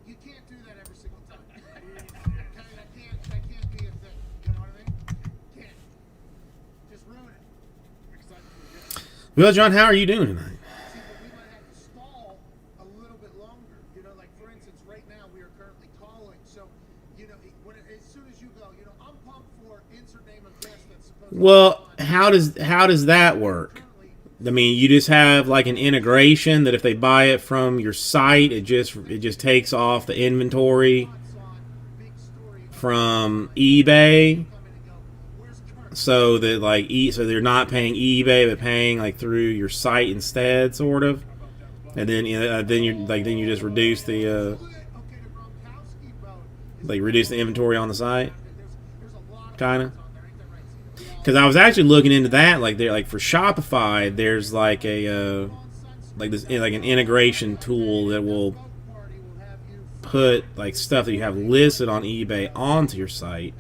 [SPEAKER 3] You can't do that every single
[SPEAKER 1] Well, John, how are you doing tonight?
[SPEAKER 3] See, but we might have to stall a little bit longer. You know, like for instance, right now we are currently calling. So, you know, as soon as you go, you know, I'm pumped for insert name of guest that's supposed
[SPEAKER 1] Well,
[SPEAKER 3] to be on.
[SPEAKER 1] how does that work? I mean, you just have like an integration that if they buy it from your site, it just takes off the inventory
[SPEAKER 3] Big story
[SPEAKER 1] from eBay,
[SPEAKER 3] come in and go, where's Kurt?
[SPEAKER 1] so that like so they're not paying eBay but paying like through your site instead, sort of. And then then you just reduce the
[SPEAKER 3] Okay, the Gronkowski boat.
[SPEAKER 1] like reduce the inventory on the site,
[SPEAKER 3] There's a lot of
[SPEAKER 1] kind of.
[SPEAKER 3] on there, ain't that right, Cena?
[SPEAKER 1] Because I was actually looking into that, like they're like for Shopify, there's like a like this like an integration tool that will
[SPEAKER 3] Party will have you
[SPEAKER 1] put like stuff that you have listed on eBay onto your site.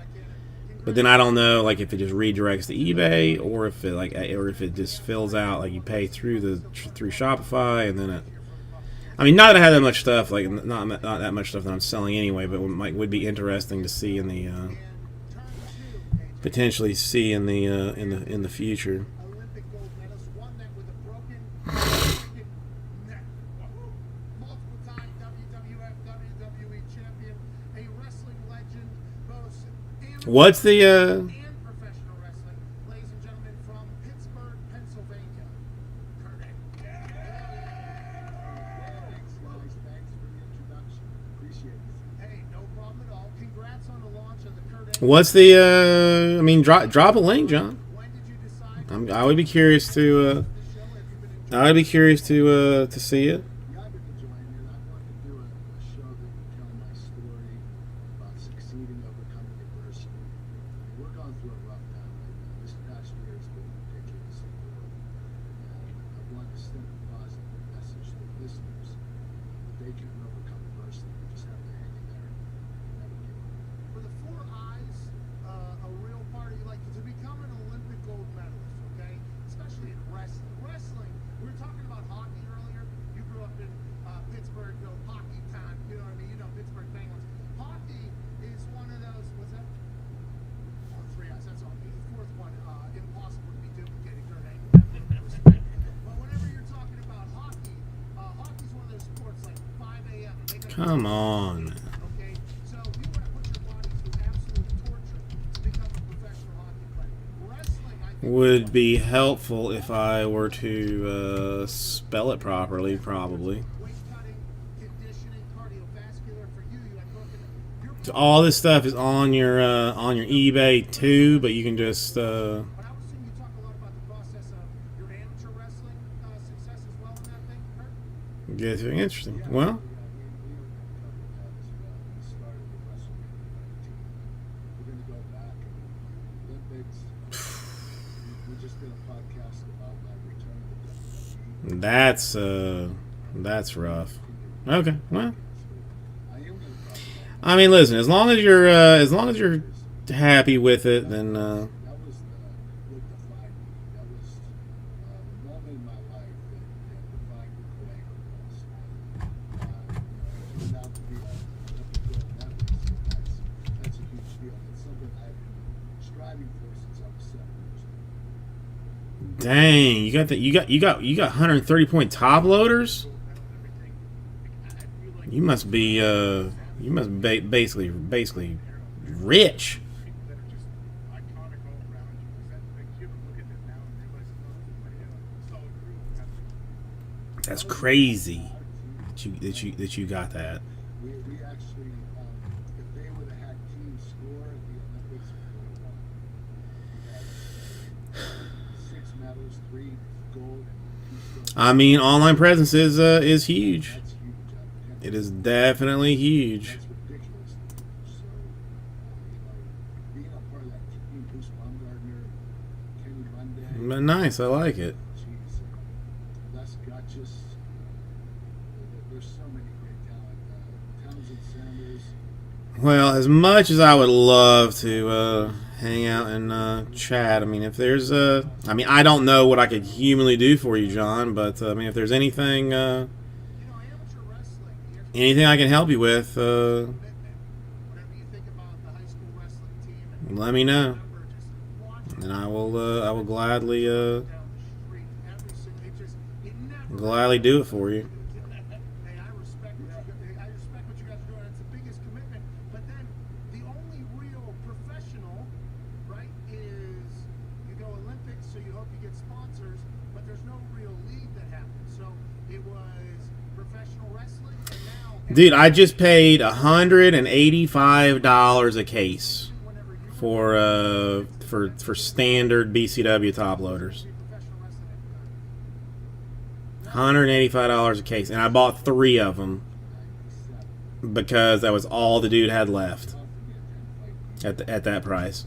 [SPEAKER 1] But then I don't know like if it just redirects to eBay or if it just fills out like you pay through Shopify and then it. I mean, not that I have that much stuff, like not that much stuff that I'm selling anyway, but would be interesting to see in the potentially see in the future.
[SPEAKER 3] Olympic gold medalist, won that with a broken neck. Multiple time WWF, WWE champion, a wrestling legend, both amateur
[SPEAKER 1] What's the
[SPEAKER 3] and professional wrestling. Ladies and gentlemen, from Pittsburgh, Pennsylvania, Kurt Angle.
[SPEAKER 8] Thanks, guys. Thanks for the introduction. Appreciate it.
[SPEAKER 3] Hey, no problem at all. Congrats on the launch of the Kurt Angle.
[SPEAKER 1] what's the I mean drop a link, John.
[SPEAKER 3] When did you decide
[SPEAKER 1] I would be curious to
[SPEAKER 3] the show? Have you been enjoying
[SPEAKER 1] I'd be curious to see it.
[SPEAKER 8] Yeah, I've been enjoying it. I wanted to do a show that would tell my story about succeeding, overcoming adversity. We're going through a rough time right now. This past year has been ridiculously brutal. And I wanted to send a positive message to the listeners that they can overcome adversity. You just have to hang in there and never give up.
[SPEAKER 3] For the Four Eyes, a real party, like to become an Olympic gold medalist, okay? Especially in wrestling. Wrestling, we were talking about hockey earlier. You grew up in Pittsburgh, you know, hockey time, you know what I mean? You know, Pittsburgh Penguins. Hockey is one of those, what's that? Oh, Three Eyes, that's all. The fourth one, impossible to be duplicated, Kurt Angle. Have respect. But whenever you're talking about hockey, hockey's one of those sports like 5 a.m. They gotta
[SPEAKER 1] Come on.
[SPEAKER 3] Okay, so you want to put your body through absolute torture to become a professional hockey player. Wrestling, I think,
[SPEAKER 1] Would be helpful if I were to spell it properly, probably.
[SPEAKER 3] weight cutting, conditioning, cardiovascular. For you, you had broken.
[SPEAKER 1] So all this stuff is on your eBay too, but you can just
[SPEAKER 3] But I would assume you talk a lot about the process of your amateur wrestling success as well in that thing, Kurt.
[SPEAKER 1] get to interesting. Well,
[SPEAKER 8] We started with WrestleMania 19. We're going to go back and Olympics. We just did a podcast about my return to WWE.
[SPEAKER 1] that's rough. Okay, well,
[SPEAKER 8] I am going to talk about
[SPEAKER 1] I mean, listen, as long as you're happy with it, then
[SPEAKER 8] that was what defined me. That was the moment in my life that defined who Angle was. It turned out to be a Olympic gold medalist. That's a huge deal. It's something I've been striving for since I was 7 years old.
[SPEAKER 1] dang, you got 130 point top loaders. You must be basically rich.
[SPEAKER 7] people that are just iconic all around you. Is that like you ever look at that now and realize, oh, everybody had a solid crew?
[SPEAKER 1] That's crazy that you got that.
[SPEAKER 8] We actually, if they would have had team score at the Olympics, we would have won. We had 6 medals, 3 gold, and 2 silver.
[SPEAKER 1] I mean, online presence is huge.
[SPEAKER 8] That's huge.
[SPEAKER 1] It is definitely huge.
[SPEAKER 8] That's ridiculous. So, being a part of that team, Bruce Baumgartner, Kenny Monday,
[SPEAKER 1] But nice, I like it.
[SPEAKER 8] geez, Les Gutchis. There's so many great talent. Townsend Sanders.
[SPEAKER 1] Well, as much as I would love to hang out and chat, I mean, if there's I mean, I don't know what I could humanly do for you, John, but I mean, if there's anything
[SPEAKER 3] You know, amateur wrestling, you have to
[SPEAKER 1] anything I can help you with,
[SPEAKER 3] commitment. Whenever you think about the high school wrestling team and
[SPEAKER 1] let me know,
[SPEAKER 3] remember just watching
[SPEAKER 1] and I will gladly
[SPEAKER 3] down the street every
[SPEAKER 2] Gladly do it for you.
[SPEAKER 3] Hey, I respect what you guys are doing. It's the biggest commitment. But then the only real professional, right, is you go Olympics, so you hope you get sponsors, but there's no real league that happens. So it was professional wrestling, and now
[SPEAKER 2] Dude, I just paid $185 a case for standard BCW top loaders.
[SPEAKER 3] professional wrestling
[SPEAKER 2] $185 a case, and I bought 3 of them because that was all the dude had left at that price.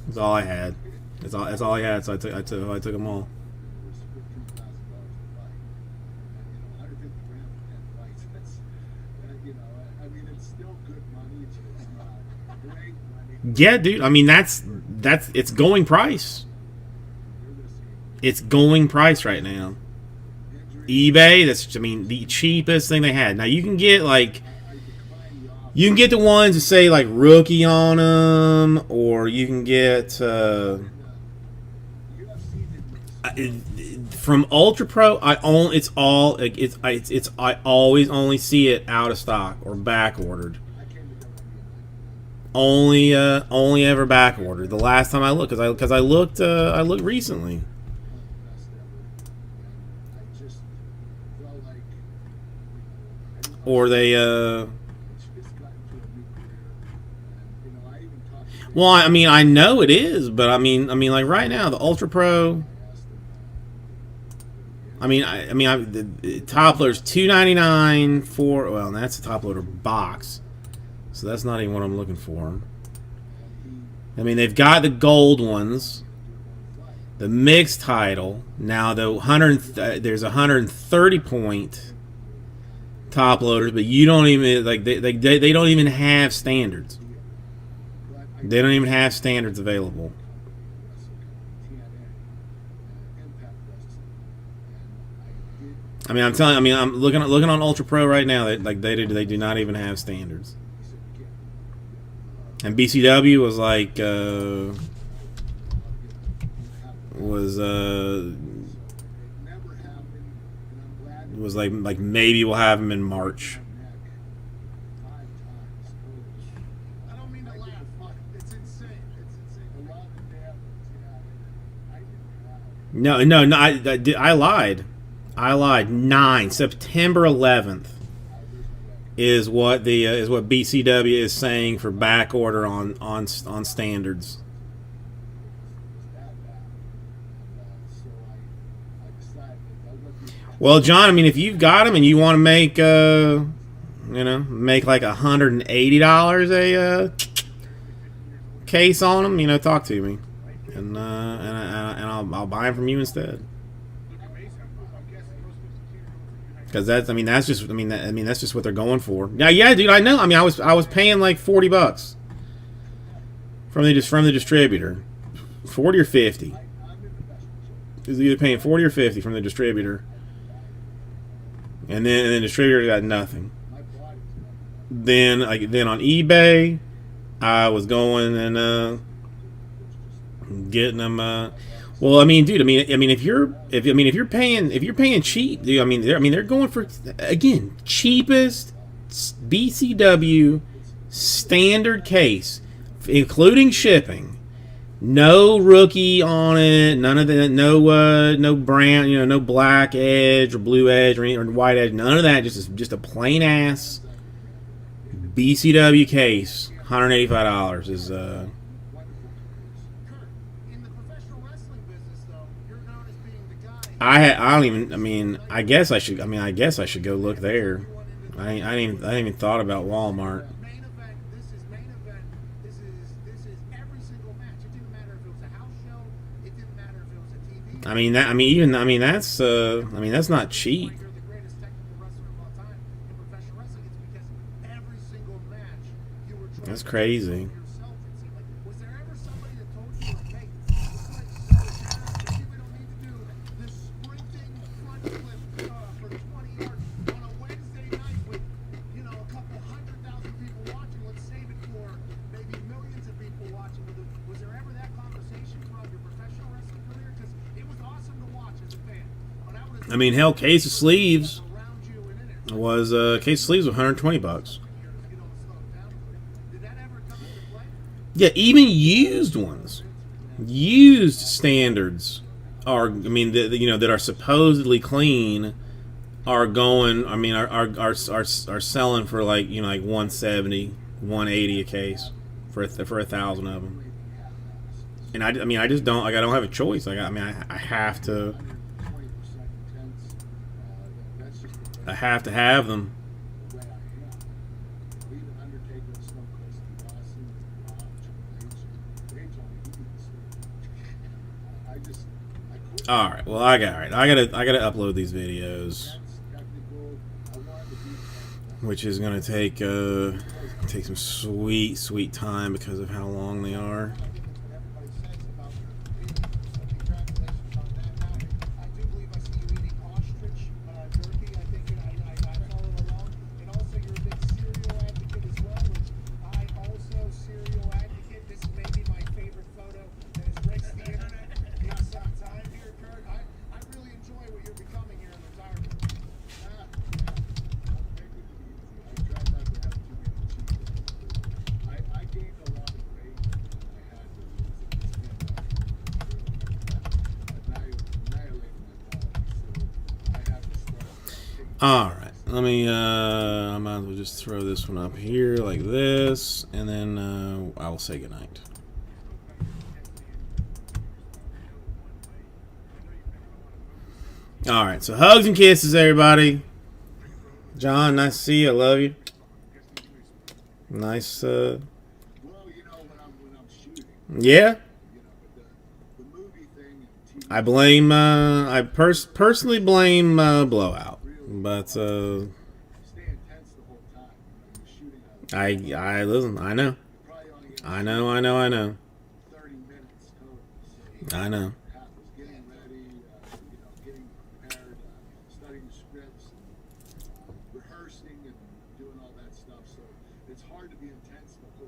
[SPEAKER 2] That's all I had. That's all I had. So I took them all. Yeah, dude. I mean, that's it's going price. It's going price right now. eBay. That's the cheapest thing they had. Now you can get the ones that say like rookie on them, or you can get from Ultra Pro. I always only see it out of stock or back ordered. Only ever back ordered. The last time I looked, because I looked recently. Or they well, I mean, I know it is, but I mean, like right now, the Ultra Pro. The top loader's $299 for. Well, and that's a top loader box. So that's not even what I'm looking for. I mean, they've got the gold ones, the mixed title. Now there's 130 point top loaders, but you don't even they don't even have standards. They don't even have standards available. I mean, I'm telling. I mean, I'm looking on Ultra Pro right now. They do not even have standards. And BCW was like maybe we'll have them in March.
[SPEAKER 3] I don't mean to laugh, but it's insane.
[SPEAKER 2] No. I lied. September 11th is what BCW is saying for back order on standards. Well, John, I mean, if you've got them and you want to make like $180 a case on them, talk to me, and I'll buy them from you instead. Because that's just what they're going for. Yeah, dude, I know. I mean, I was paying like $40 from the distributor, 40 or 50. It was either paying 40 or 50 from the distributor, and then the distributor got nothing. Then on eBay, I was going and getting them. Well, I mean, dude, I mean, if you're paying cheap, dude, I mean, they're going for, again, cheapest BCW standard case, including shipping. No rookie on it, none of that, no brown, no black edge or blue edge or white edge, none of that. Just a plain ass BCW case. $185 is I guess I should go look there. I ain't even thought about Walmart.
[SPEAKER 3] Main event. This is main event. This is every single match. It didn't matter if it was a house show. It didn't matter if it was a TV.
[SPEAKER 2] That's not cheap.
[SPEAKER 3] You're the greatest technical wrestler of all time in professional wrestling. It's because every single match you were trying
[SPEAKER 2] That's crazy.
[SPEAKER 3] to yourself. It seemed like. Was there ever somebody that told you, like, hey, this might sound we don't need to do this sprinting front flip for 20 yards on a Wednesday night with, a couple 100,000 people watching. Let's save it for maybe millions of people watching. Was there ever that conversation throughout your professional wrestling career? Because it was awesome to watch as a fan. But I would
[SPEAKER 1] I mean, hell, case of sleeves was case of sleeves was $120. Yeah, even used ones, used standards are. I mean, that are supposedly clean are going. I mean, are selling for like 170, 180 a case for 1,000 of them. And I mean, I just don't like. I don't have a choice. Like, I mean, I have to. I have to have them. All right. Well, I gotta upload these videos, which is gonna take some sweet time because of how long they are. All right, let me. I might as well just throw this one up here like this, and then I will say goodnight. All right, so hugs and kisses, everybody. John, nice to see you. I love you. Nice.
[SPEAKER 8] Well, you know, when I'm shooting,
[SPEAKER 1] Yeah.
[SPEAKER 8] the movie thing and TV.
[SPEAKER 1] I blame. I personally blame Blowout, but
[SPEAKER 8] Stay intense the whole time. You're shooting out of
[SPEAKER 1] I listen. I know.
[SPEAKER 8] probably only get
[SPEAKER 1] I know.
[SPEAKER 8] 30 minutes total. So
[SPEAKER 1] I know.
[SPEAKER 8] half is getting ready, getting prepared, studying scripts, and rehearsing and doing all that stuff. So it's hard to be intense the